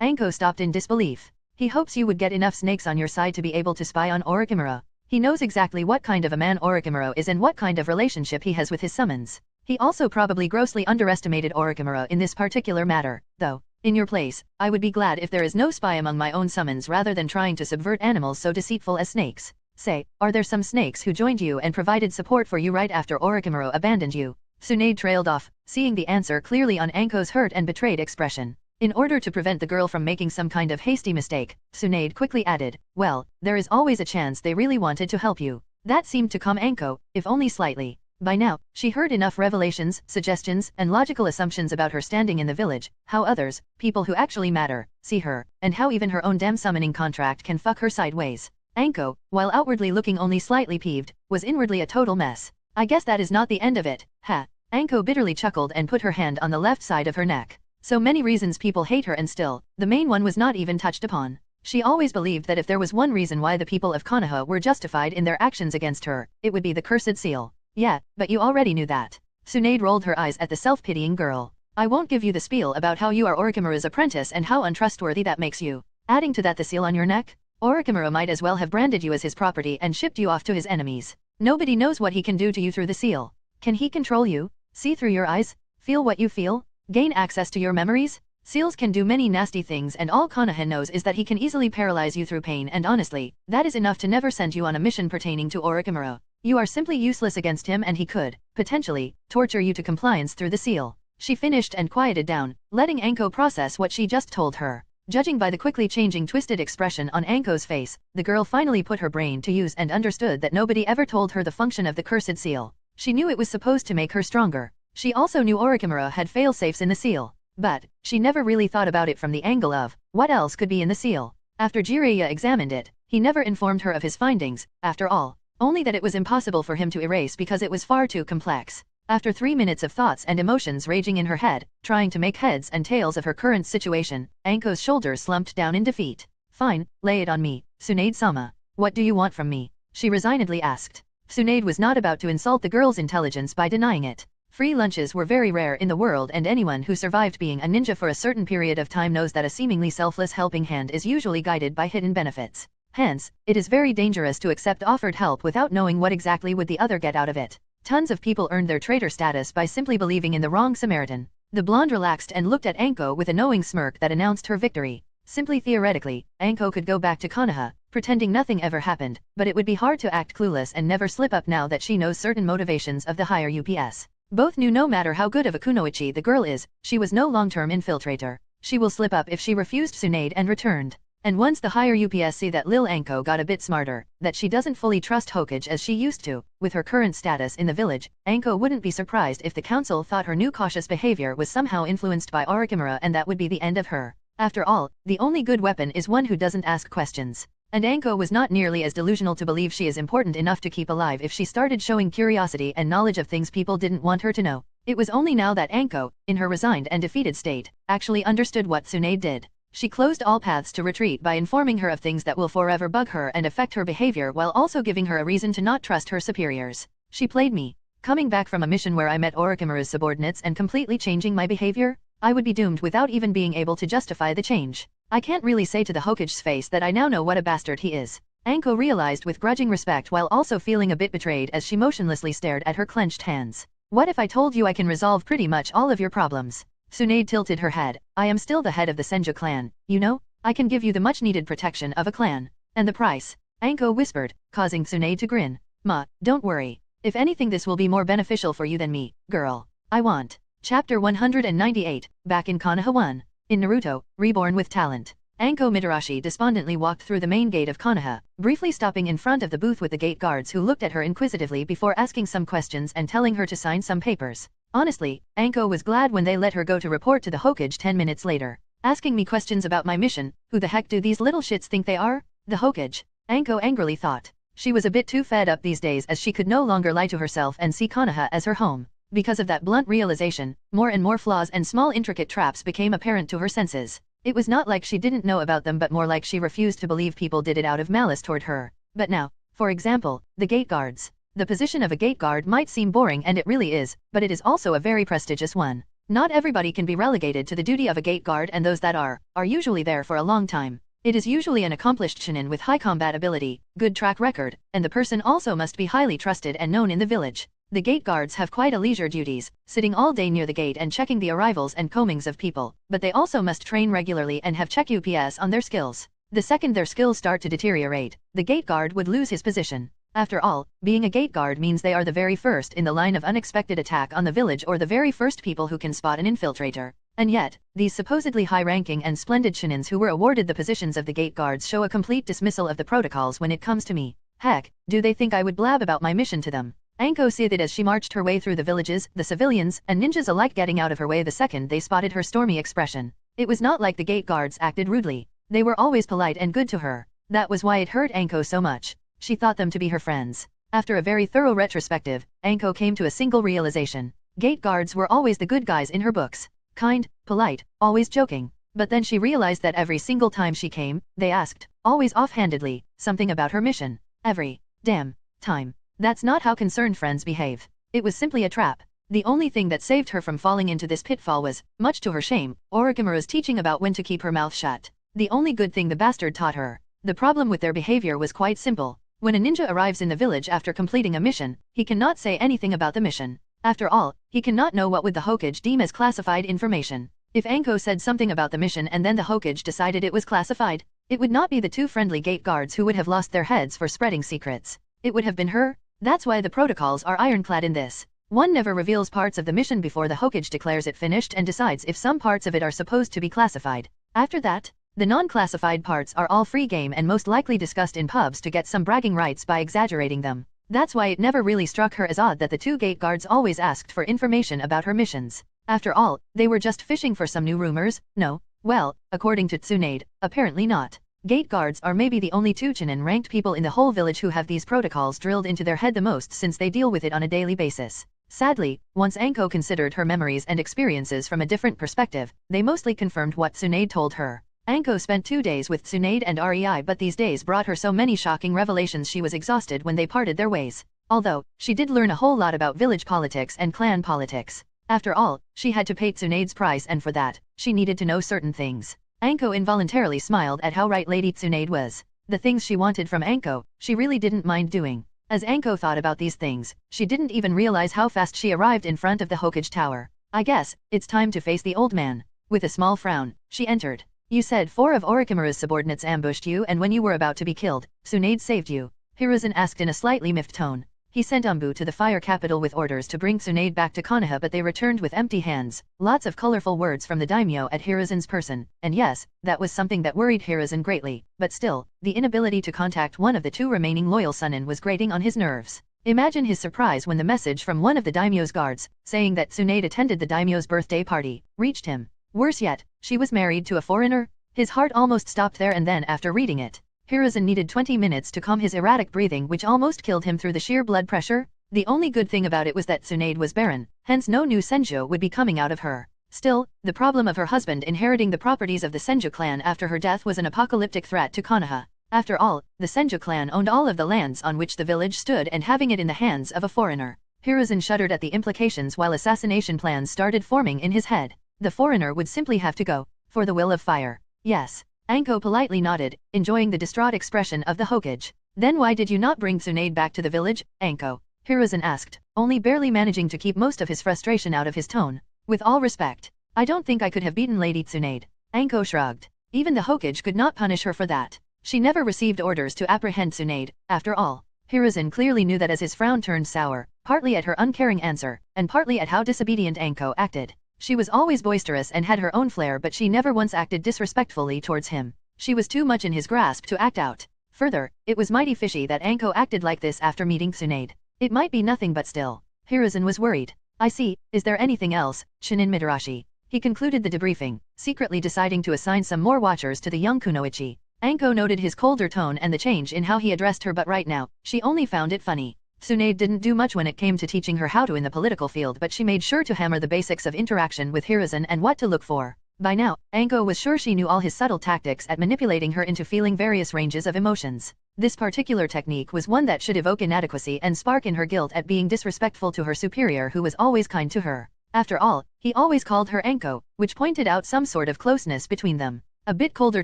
Anko stopped in disbelief. He hopes you would get enough snakes on your side to be able to spy on Orochimaru. He knows exactly what kind of a man Orochimaru is and what kind of relationship he has with his summons. He also probably grossly underestimated Orochimaru in this particular matter, though. In your place, I would be glad if there is no spy among my own summons rather than trying to subvert animals so deceitful as snakes. Say, are there some snakes who joined you and provided support for you right after Orochimaru abandoned you? Tsunade trailed off, seeing the answer clearly on Anko's hurt and betrayed expression. In order to prevent the girl from making some kind of hasty mistake, Tsunade quickly added, well, there is always a chance they really wanted to help you. That seemed to calm Anko, if only slightly. By now, she heard enough revelations, suggestions, and logical assumptions about her standing in the village, how others, people who actually matter, see her, and how even her own damn summoning contract can fuck her sideways. Anko, while outwardly looking only slightly peeved, was inwardly a total mess. I guess that is not the end of it, ha. Anko bitterly chuckled and put her hand on the left side of her neck. So many reasons people hate her, and still, the main one was not even touched upon. She always believed that if there was one reason why the people of Konoha were justified in their actions against her, it would be the cursed seal. Yeah, but you already knew that. Tsunade rolled her eyes at the self-pitying girl. I won't give you the spiel about how you are Orochimaru's apprentice and how untrustworthy that makes you. Adding to that the seal on your neck? Orochimaru might as well have branded you as his property and shipped you off to his enemies. Nobody knows what he can do to you through the seal. Can he control you? See through your eyes? Feel what you feel? Gain access to your memories? Seals can do many nasty things, and all Konoha knows is that he can easily paralyze you through pain, and honestly, that is enough to never send you on a mission pertaining to Orochimaru. You are simply useless against him, and he could, potentially, torture you to compliance through the seal. She finished and quieted down, letting Anko process what she just told her. Judging by the quickly changing twisted expression on Anko's face, the girl finally put her brain to use and understood that nobody ever told her the function of the cursed seal. She knew it was supposed to make her stronger. She also knew Orochimaru had fail-safes in the seal. But, she never really thought about it from the angle of, what else could be in the seal? After Jiraiya examined it, he never informed her of his findings, after all. Only that it was impossible for him to erase because it was far too complex. After 3 minutes of thoughts and emotions raging in her head, trying to make heads and tails of her current situation, Anko's shoulders slumped down in defeat. Fine, lay it on me, Tsunade-sama. What do you want from me? She resignedly asked. Tsunade was not about to insult the girl's intelligence by denying it. Free lunches were very rare in the world, and anyone who survived being a ninja for a certain period of time knows that a seemingly selfless helping hand is usually guided by hidden benefits. Hence, it is very dangerous to accept offered help without knowing what exactly would the other get out of it. Tons of people earned their traitor status by simply believing in the wrong Samaritan. The blonde relaxed and looked at Anko with a knowing smirk that announced her victory. Simply theoretically, Anko could go back to Konoha, pretending nothing ever happened, but it would be hard to act clueless and never slip up now that she knows certain motivations of the higher UPS. Both knew no matter how good of a kunoichi the girl is, she was no long-term infiltrator. She will slip up if she refused Tsunade and returned. And once the higher UPS see that Lil Anko got a bit smarter, that she doesn't fully trust Hokage as she used to, with her current status in the village, Anko wouldn't be surprised if the council thought her new cautious behavior was somehow influenced by Orochimaru, and that would be the end of her. After all, the only good weapon is one who doesn't ask questions. And Anko was not nearly as delusional to believe she is important enough to keep alive if she started showing curiosity and knowledge of things people didn't want her to know. It was only now that Anko, in her resigned and defeated state, actually understood what Tsunade did. She closed all paths to retreat by informing her of things that will forever bug her and affect her behavior while also giving her a reason to not trust her superiors. She played me. Coming back from a mission where I met Orochimaru's subordinates and completely changing my behavior? I would be doomed without even being able to justify the change. I can't really say to the Hokage's face that I now know what a bastard he is. Anko realized with grudging respect while also feeling a bit betrayed as she motionlessly stared at her clenched hands. What if I told you I can resolve pretty much all of your problems? Tsunade tilted her head. I am still the head of the Senju clan, you know? I can give you the much-needed protection of a clan. And the price? Anko whispered, causing Tsunade to grin. Ma, don't worry. If anything, this will be more beneficial for you than me, girl. I want. Chapter 198, back in Konoha 1. In Naruto, Reborn with Talent. Anko Mitarashi despondently walked through the main gate of Konoha, briefly stopping in front of the booth with the gate guards who looked at her inquisitively before asking some questions and telling her to sign some papers. Honestly, Anko was glad when they let her go to report to the Hokage 10 minutes later. Asking me questions about my mission, who the heck do these little shits think they are? The Hokage? Anko angrily thought. She was a bit too fed up these days as she could no longer lie to herself and see Konoha as her home. Because of that blunt realization, more and more flaws and small intricate traps became apparent to her senses. It was not like she didn't know about them but more like she refused to believe people did it out of malice toward her. But now, for example, the gate guards. The position of a gate guard might seem boring and it really is, but it is also a very prestigious one. Not everybody can be relegated to the duty of a gate guard and those that are usually there for a long time. It is usually an accomplished chunin with high combat ability, good track record, and the person also must be highly trusted and known in the village. The gate guards have quite a leisure duties, sitting all day near the gate and checking the arrivals and comings of people, but they also must train regularly and have check UPS on their skills. The second their skills start to deteriorate, the gate guard would lose his position. After all, being a gate guard means they are the very first in the line of unexpected attack on the village or the very first people who can spot an infiltrator. And yet, these supposedly high-ranking and splendid shinins who were awarded the positions of the gate guards show a complete dismissal of the protocols when it comes to me. Heck, do they think I would blab about my mission to them? Anko seethed as she marched her way through the villages, the civilians and ninjas alike getting out of her way the second they spotted her stormy expression. It was not like the gate guards acted rudely. They were always polite and good to her. That was why it hurt Anko so much. She thought them to be her friends. After a very thorough retrospective, Anko came to a single realization. Gate guards were always the good guys in her books. Kind, polite, always joking. But then she realized that every single time she came, they asked, always offhandedly, something about her mission. Every damn time. That's not how concerned friends behave. It was simply a trap. The only thing that saved her from falling into this pitfall was, much to her shame, Orochimaru's teaching about when to keep her mouth shut. The only good thing the bastard taught her. The problem with their behavior was quite simple. When a ninja arrives in the village after completing a mission, he cannot say anything about the mission. After all, he cannot know what would the Hokage deem as classified information. If Anko said something about the mission and then the Hokage decided it was classified, it would not be the two friendly gate guards who would have lost their heads for spreading secrets. It would have been her. That's why the protocols are ironclad in this. One never reveals parts of the mission before the Hokage declares it finished and decides if some parts of it are supposed to be classified. After that, the non-classified parts are all free game and most likely discussed in pubs to get some bragging rights by exaggerating them. That's why it never really struck her as odd that the two gate guards always asked for information about her missions. After all, they were just fishing for some new rumors, no? Well, according to Tsunade, apparently not. Gate guards are maybe the only two chunin-ranked people in the whole village who have these protocols drilled into their head the most since they deal with it on a daily basis. Sadly, once Anko considered her memories and experiences from a different perspective, they mostly confirmed what Tsunade told her. Anko spent 2 days with Tsunade and REI but these days brought her so many shocking revelations she was exhausted when they parted their ways. Although, she did learn a whole lot about village politics and clan politics. After all, she had to pay Tsunade's price and for that, she needed to know certain things. Anko involuntarily smiled at how right Lady Tsunade was. The things she wanted from Anko, she really didn't mind doing. As Anko thought about these things, she didn't even realize how fast she arrived in front of the Hokage Tower. I guess, it's time to face the old man. With a small frown, she entered. You said 4 of Orochimaru's subordinates ambushed you and when you were about to be killed, Tsunade saved you. Hiruzen asked in a slightly miffed tone. He sent Umbu to the fire capital with orders to bring Tsunade back to Konoha but they returned with empty hands. Lots of colorful words from the daimyo at Hiruzen's person, and yes, that was something that worried Hiruzen greatly, but still, the inability to contact one of the 2 remaining loyal Sunin was grating on his nerves. Imagine his surprise when the message from one of the daimyo's guards, saying that Tsunade attended the daimyo's birthday party, reached him. Worse yet, she was married to a foreigner. His heart almost stopped there and then after reading it. Hiruzen needed 20 minutes to calm his erratic breathing, which almost killed him through the sheer blood pressure. The only good thing about it was that Tsunade was barren, hence no new Senju would be coming out of her. Still, the problem of her husband inheriting the properties of the Senju clan after her death was an apocalyptic threat to Konoha. After all, the Senju clan owned all of the lands on which the village stood, and having it in the hands of a foreigner. Hiruzen shuddered at the implications while assassination plans started forming in his head. The foreigner would simply have to go, for the will of fire. Yes. Anko politely nodded, enjoying the distraught expression of the Hokage. Then why did you not bring Tsunade back to the village, Anko? Hiruzen asked, only barely managing to keep most of his frustration out of his tone. With all respect, I don't think I could have beaten Lady Tsunade. Anko shrugged. Even the Hokage could not punish her for that. She never received orders to apprehend Tsunade, after all. Hiruzen clearly knew that as his frown turned sour, partly at her uncaring answer, and partly at how disobedient Anko acted. She was always boisterous and had her own flair, but she never once acted disrespectfully towards him. She was too much in his grasp to act out. Further, it was mighty fishy that Anko acted like this after meeting Tsunade. It might be nothing, but still. Hiruzen was worried. I see, is there anything else, Shinin Midarashi? He concluded the debriefing, secretly deciding to assign some more watchers to the young Kunoichi. Anko noted his colder tone and the change in how he addressed her, but right now, she only found it funny. Tsunade didn't do much when it came to teaching her how to in the political field, but she made sure to hammer the basics of interaction with Hiruzen and what to look for. By now, Anko was sure she knew all his subtle tactics at manipulating her into feeling various ranges of emotions. This particular technique was one that should evoke inadequacy and spark in her guilt at being disrespectful to her superior, who was always kind to her. After all, he always called her Anko, which pointed out some sort of closeness between them. A bit colder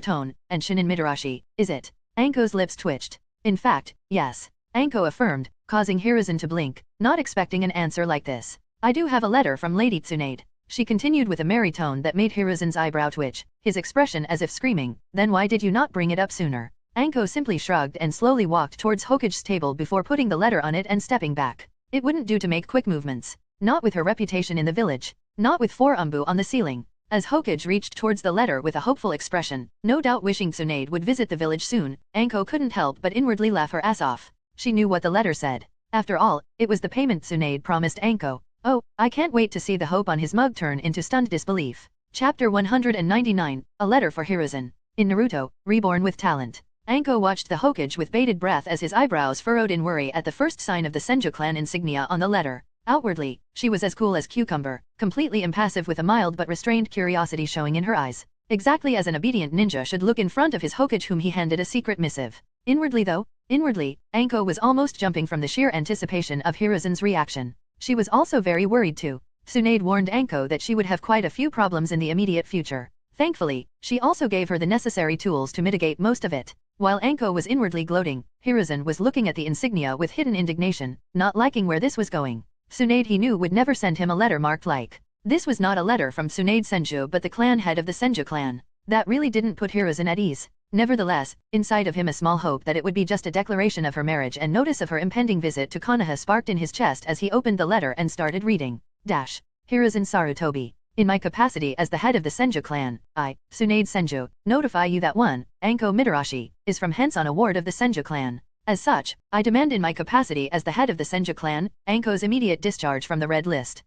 tone, and Shinin Midarashi, is it? Anko's lips twitched. In fact, yes. Anko affirmed, causing Hiruzen to blink, not expecting an answer like this. I do have a letter from Lady Tsunade. She continued with a merry tone that made Hiruzen's eyebrow twitch, his expression as if screaming, then why did you not bring it up sooner? Anko simply shrugged and slowly walked towards Hokage's table before putting the letter on it and stepping back. It wouldn't do to make quick movements. Not with her reputation in the village. Not with 4 umbu on the ceiling. As Hokage reached towards the letter with a hopeful expression, no doubt wishing Tsunade would visit the village soon, Anko couldn't help but inwardly laugh her ass off. She knew what the letter said. After all, it was the payment Tsunade promised Anko. Oh, I can't wait to see the hope on his mug turn into stunned disbelief. Chapter 199, A Letter for Hiruzen. In Naruto, Reborn with Talent. Anko watched the Hokage with bated breath as his eyebrows furrowed in worry at the first sign of the Senju clan insignia on the letter. Outwardly, she was as cool as cucumber, completely impassive with a mild but restrained curiosity showing in her eyes. Exactly as an obedient ninja should look in front of his Hokage whom he handed a secret missive. Inwardly, Anko was almost jumping from the sheer anticipation of Hiruzen's reaction. She was also very worried too. Tsunade warned Anko that she would have quite a few problems in the immediate future. Thankfully, she also gave her the necessary tools to mitigate most of it. While Anko was inwardly gloating, Hiruzen was looking at the insignia with hidden indignation, not liking where this was going. Tsunade, he knew, would never send him a letter marked like. This was not a letter from Tsunade Senju but the clan head of the Senju clan. That really didn't put Hiruzen at ease. Nevertheless, inside of him a small hope that it would be just a declaration of her marriage and notice of her impending visit to Konoha sparked in his chest as he opened the letter and started reading. Hiruzen Sarutobi. In my capacity as the head of the Senju clan, I, Tsunade Senju, notify you that 1, Anko Midarashi, is from hence on a ward of the Senju clan. As such, I demand in my capacity as the head of the Senju clan, Anko's immediate discharge from the red list.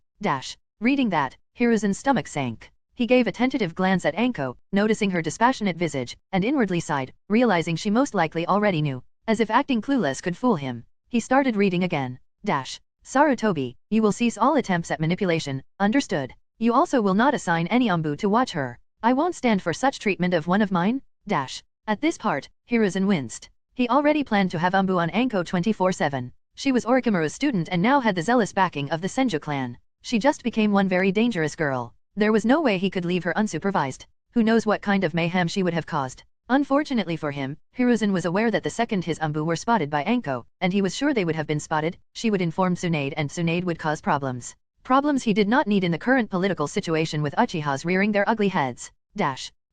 Reading that, Hiruzen's stomach sank. He gave a tentative glance at Anko, noticing her dispassionate visage, and inwardly sighed, realizing she most likely already knew. As if acting clueless could fool him. He started reading again. Sarutobi, you will cease all attempts at manipulation, understood? You also will not assign any umbu to watch her. I won't stand for such treatment of one of mine. At this part, Hiruzen winced. He already planned to have umbu on Anko 24/7. She was Orochimaru's student and now had the zealous backing of the Senju clan. She just became one very dangerous girl. There was no way he could leave her unsupervised. Who knows what kind of mayhem she would have caused. Unfortunately for him, Hiruzen was aware that the second his umbu were spotted by Anko, and he was sure they would have been spotted, she would inform Tsunade and Tsunade would cause problems. Problems he did not need in the current political situation with Uchihas rearing their ugly heads.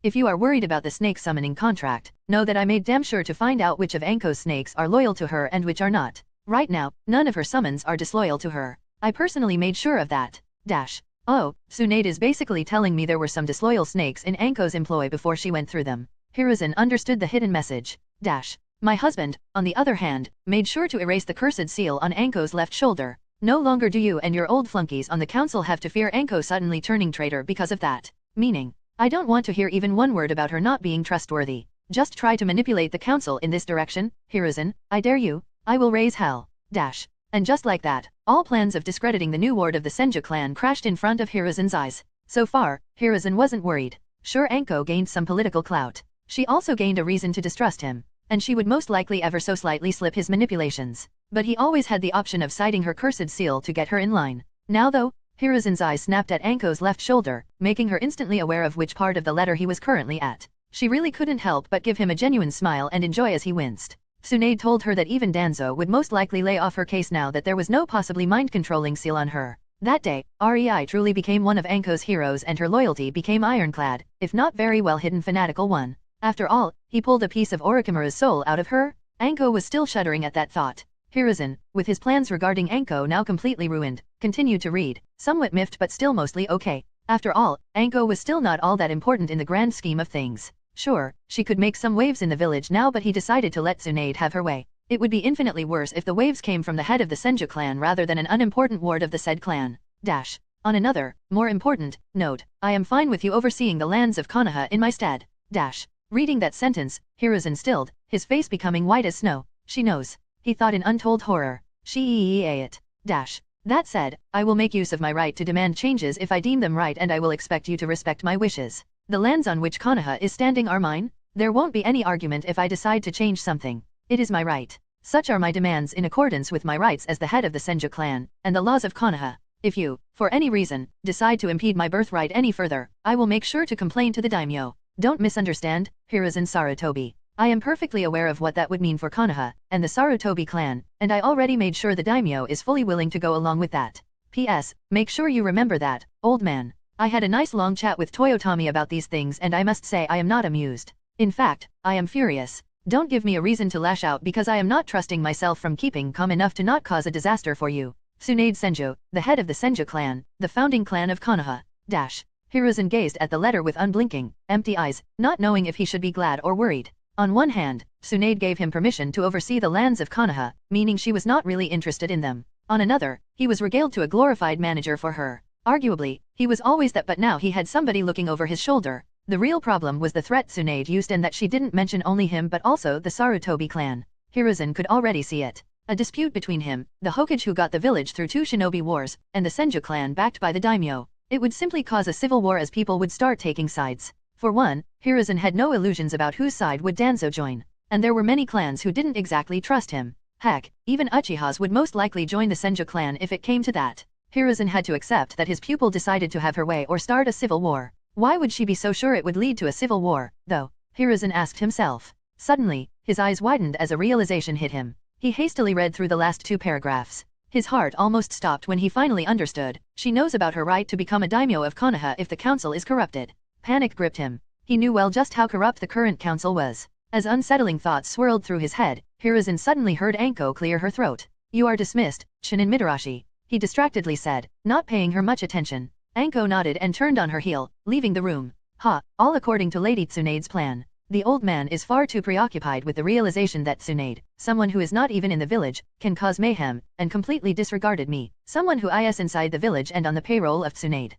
If you are worried about the snake summoning contract, know that I made damn sure to find out which of Anko's snakes are loyal to her and which are not. Right now, none of her summons are disloyal to her. I personally made sure of that. Oh, Tsunade is basically telling me there were some disloyal snakes in Anko's employ before she went through them. Hiruzen understood the hidden message. My husband, on the other hand, made sure to erase the cursed seal on Anko's left shoulder. No longer do you and your old flunkies on the council have to fear Anko suddenly turning traitor because of that. Meaning, I don't want to hear even one word about her not being trustworthy. Just try to manipulate the council in this direction, Hiruzen, I dare you, I will raise hell. Dash. And just like that, all plans of discrediting the new ward of the Senju clan crashed in front of Hiruzen's eyes. So far, Hiruzen wasn't worried. Sure, Anko gained some political clout. She also gained a reason to distrust him, and she would most likely ever so slightly slip his manipulations. But he always had the option of citing her cursed seal to get her in line. Now though, Hiruzen's eyes snapped at Anko's left shoulder, making her instantly aware of which part of the letter he was currently at. She really couldn't help but give him a genuine smile and enjoy as he winced. Tsunade told her that even Danzo would most likely lay off her case now that there was no possibly mind-controlling seal on her. That day, Rei truly became one of Anko's heroes and her loyalty became ironclad, if not very well hidden fanatical one. After all, he pulled a piece of Orochimaru's soul out of her? Anko was still shuddering at that thought. Hiruzen, with his plans regarding Anko now completely ruined, continued to read, somewhat miffed but still mostly okay. After all, Anko was still not all that important in the grand scheme of things. Sure, she could make some waves in the village now, but he decided to let Tsunade have her way. It would be infinitely worse if the waves came from the head of the Senju clan rather than an unimportant ward of the said clan. Dash. On another, more important, note, I am fine with you overseeing the lands of Konoha in my stead. Dash. Reading that sentence, Hiruzen stilled, his face becoming white as snow. She knows. He thought in untold horror. She it. Dash. That said, I will make use of my right to demand changes if I deem them right, and I will expect you to respect my wishes. The lands on which Konoha is standing are mine. There won't be any argument if I decide to change something. It is my right. Such are my demands in accordance with my rights as the head of the Senju clan, and the laws of Konoha. If you, for any reason, decide to impede my birthright any further, I will make sure to complain to the daimyo. Don't misunderstand, Hiruzen Sarutobi. I am perfectly aware of what that would mean for Konoha, and the Sarutobi clan, and I already made sure the daimyo is fully willing to go along with that. P.S. Make sure you remember that, old man. I had a nice long chat with Toyotomi about these things and I must say I am not amused. In fact, I am furious. Don't give me a reason to lash out because I am not trusting myself from keeping calm enough to not cause a disaster for you. Tsunade Senju, the head of the Senju clan, the founding clan of Konoha. Dash. Hiruzen gazed at the letter with unblinking, empty eyes, not knowing if he should be glad or worried. On one hand, Tsunade gave him permission to oversee the lands of Konoha, meaning she was not really interested in them. On another, he was regaled to a glorified manager for her. Arguably, he was always that, but now he had somebody looking over his shoulder. The real problem was the threat Tsunade used and that she didn't mention only him but also the Sarutobi clan. Hiruzen could already see it. A dispute between him, the Hokage who got the village through 2 shinobi wars, and the Senju clan backed by the daimyo. It would simply cause a civil war as people would start taking sides. For one, Hiruzen had no illusions about whose side would Danzo join. And there were many clans who didn't exactly trust him. Heck, even Uchihas would most likely join the Senju clan if it came to that. Hiruzen had to accept that his pupil decided to have her way or start a civil war. Why would she be so sure it would lead to a civil war, though? Hiruzen asked himself. Suddenly, his eyes widened as a realization hit him. He hastily read through the last 2 paragraphs. His heart almost stopped when he finally understood. She knows about her right to become a daimyo of Konoha if the council is corrupted. Panic gripped him. He knew well just how corrupt the current council was. As unsettling thoughts swirled through his head, Hiruzen suddenly heard Anko clear her throat. You are dismissed, Shinin Mitarashi. He distractedly said, not paying her much attention. Anko nodded and turned on her heel, leaving the room. All according to Lady Tsunade's plan. The old man is far too preoccupied with the realization that Tsunade, someone who is not even in the village, can cause mayhem, and completely disregarded me, someone who is inside the village and on the payroll of Tsunade.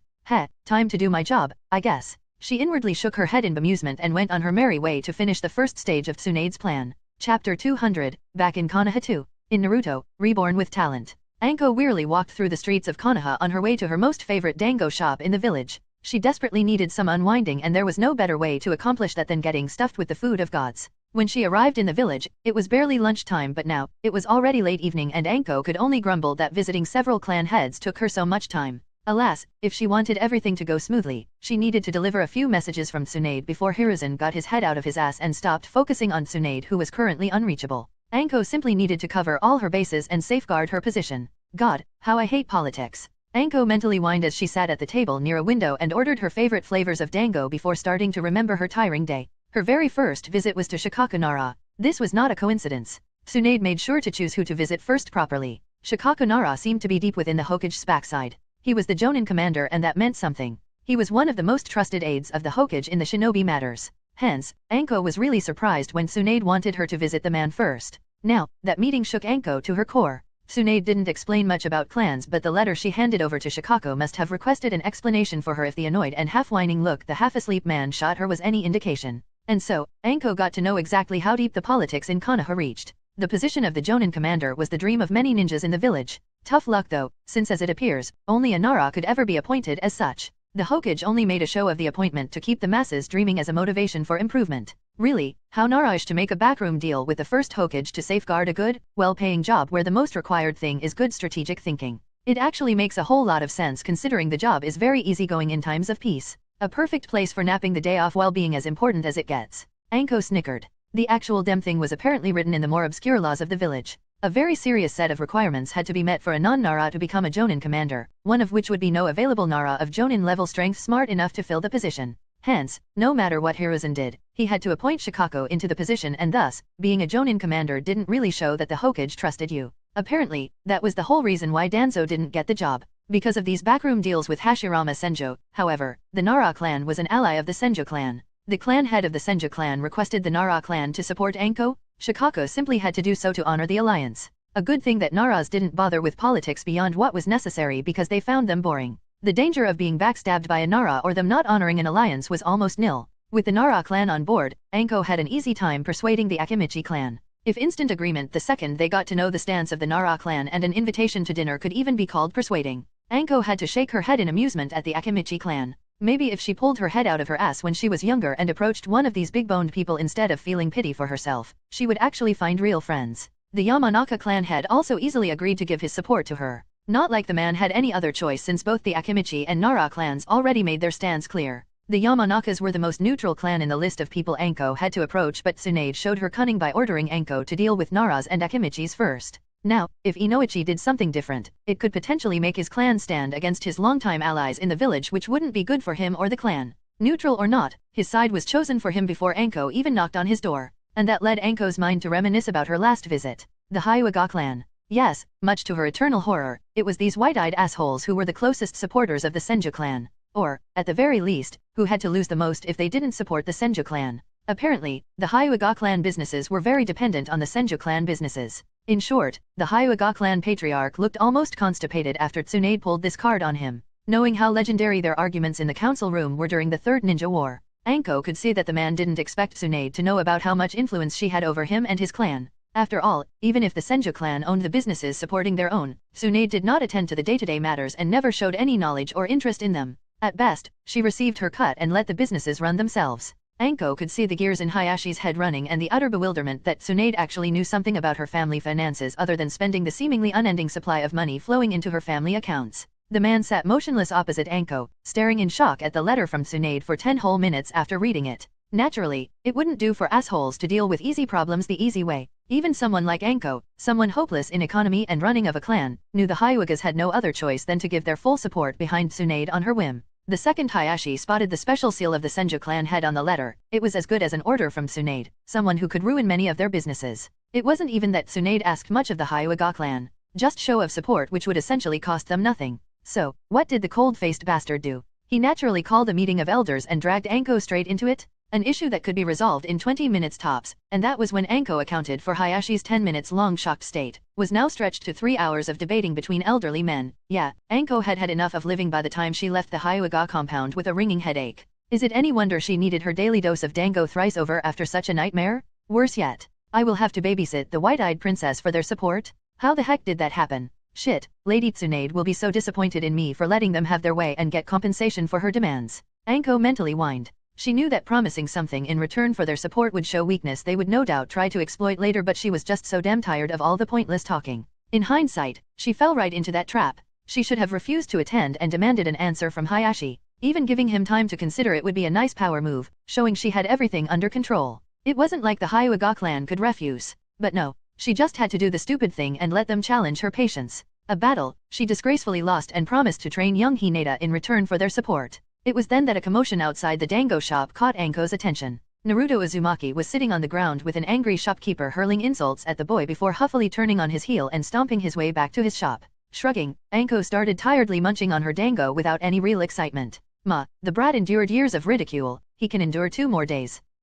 Time to do my job, I guess. She inwardly shook her head in bemusement and went on her merry way to finish the first stage of Tsunade's plan. Chapter 200, back in Konoha 2. In Naruto, Reborn with Talent. Anko wearily walked through the streets of Konoha on her way to her most favorite dango shop in the village. She desperately needed some unwinding and there was no better way to accomplish that than getting stuffed with the food of gods. When she arrived in the village, it was barely lunchtime, but now, it was already late evening and Anko could only grumble that visiting several clan heads took her so much time. Alas, if she wanted everything to go smoothly, she needed to deliver a few messages from Tsunade before Hiruzen got his head out of his ass and stopped focusing on Tsunade, who was currently unreachable. Anko simply needed to cover all her bases and safeguard her position. God, how I hate politics. Anko mentally whined as she sat at the table near a window and ordered her favorite flavors of dango before starting to remember her tiring day. Her very first visit was to Shikakunara. This was not a coincidence. Tsunade made sure to choose who to visit first properly. Shikakunara seemed to be deep within the Hokage's backside. He was the Jonin commander and that meant something. He was one of the most trusted aides of the Hokage in the shinobi matters. Hence, Anko was really surprised when Tsunade wanted her to visit the man first. Now, that meeting shook Anko to her core. Tsunade didn't explain much about clans, but the letter she handed over to Shikako must have requested an explanation for her if the annoyed and half-whining look the half-asleep man shot her was any indication. And so, Anko got to know exactly how deep the politics in Konoha reached. The position of the Jonin commander was the dream of many ninjas in the village. Tough luck though, since as it appears, only a Nara could ever be appointed as such. The Hokage only made a show of the appointment to keep the masses dreaming as a motivation for improvement. Really, how Nara-ish to make a backroom deal with the first Hokage to safeguard a good, well-paying job where the most required thing is good strategic thinking. It actually makes a whole lot of sense considering the job is very easygoing in times of peace. A perfect place for napping the day off while being as important as it gets. Anko snickered. The actual damn thing was apparently written in the more obscure laws of the village. A very serious set of requirements had to be met for a non-Nara to become a Jonin commander, one of which would be no available Nara of Jonin level strength smart enough to fill the position. Hence, no matter what Hiruzen did, he had to appoint Shikako into the position and thus, being a Jonin commander didn't really show that the Hokage trusted you. Apparently, that was the whole reason why Danzo didn't get the job. Because of these backroom deals with Hashirama Senjo, however, the Nara clan was an ally of the Senjo clan. The clan head of the Senjo clan requested the Nara clan to support Anko. Shikako simply had to do so to honor the alliance. A good thing that Naras didn't bother with politics beyond what was necessary because they found them boring. The danger of being backstabbed by a Nara or them not honoring an alliance was almost nil. With the Nara clan on board, Anko had an easy time persuading the Akimichi clan. If instant agreement the second they got to know the stance of the Nara clan and an invitation to dinner could even be called persuading. Anko had to shake her head in amusement at the Akimichi clan. Maybe if she pulled her head out of her ass when she was younger and approached one of these big-boned people instead of feeling pity for herself, she would actually find real friends. The Yamanaka clan head also easily agreed to give his support to her. Not like the man had any other choice since both the Akimichi and Nara clans already made their stance clear. The Yamanakas were the most neutral clan in the list of people Anko had to approach, but Tsunade showed her cunning by ordering Anko to deal with Naras and Akimichis first. Now, if Inoichi did something different, it could potentially make his clan stand against his longtime allies in the village, which wouldn't be good for him or the clan. Neutral or not, his side was chosen for him before Anko even knocked on his door. And that led Anko's mind to reminisce about her last visit. The Hyuga clan. Yes, much to her eternal horror, it was these white-eyed assholes who were the closest supporters of the Senju clan. Or, at the very least, who had to lose the most if they didn't support the Senju clan. Apparently, the Hyuga clan businesses were very dependent on the Senju clan businesses. In short, the Hyuga clan patriarch looked almost constipated after Tsunade pulled this card on him. Knowing how legendary their arguments in the council room were during the Third Ninja War, Anko could see that the man didn't expect Tsunade to know about how much influence she had over him and his clan. After all, even if the Senju clan owned the businesses supporting their own, Tsunade did not attend to the day-to-day matters and never showed any knowledge or interest in them. At best, she received her cut and let the businesses run themselves. Anko could see the gears in Hayashi's head running and the utter bewilderment that Tsunade actually knew something about her family finances other than spending the seemingly unending supply of money flowing into her family accounts. The man sat motionless opposite Anko, staring in shock at the letter from Tsunade for 10 whole minutes after reading it. Naturally, it wouldn't do for assholes to deal with easy problems the easy way. Even someone like Anko, someone hopeless in economy and running of a clan, knew the Hyugas had no other choice than to give their full support behind Tsunade on her whim. The second Hayashi spotted the special seal of the Senju clan head on the letter. It was as good as an order from Tsunade, someone who could ruin many of their businesses. It wasn't even that Tsunade asked much of the Hyuga clan, just show of support which would essentially cost them nothing. So, what did the cold-faced bastard do? He naturally called a meeting of elders and dragged Anko straight into it? An issue that could be resolved in 20 minutes tops, and that was when Anko accounted for Hayashi's 10 minutes long shocked state, was now stretched to 3 hours of debating between elderly men. Yeah, Anko had had enough of living by the time she left the Hyuga compound with a ringing headache. Is it any wonder she needed her daily dose of dango thrice over after such a nightmare? Worse yet, I will have to babysit the white-eyed princess for their support? How the heck did that happen? Shit, Lady Tsunade will be so disappointed in me for letting them have their way and get compensation for her demands. Anko mentally whined. She knew that promising something in return for their support would show weakness they would no doubt try to exploit later, but she was just so damn tired of all the pointless talking. In hindsight, she fell right into that trap. She should have refused to attend and demanded an answer from Hayashi. Even giving him time to consider it would be a nice power move, showing she had everything under control. It wasn't like the Hyuga clan could refuse. But no, she just had to do the stupid thing and let them challenge her patience. A battle she disgracefully lost and promised to train young Hinata in return for their support. It was then that a commotion outside the dango shop caught Anko's attention. Naruto Uzumaki was sitting on the ground with an angry shopkeeper hurling insults at the boy before huffily turning on his heel and stomping his way back to his shop. Shrugging, Anko started tiredly munching on her dango without any real excitement. The brat endured years of ridicule, he can endure 2 more days.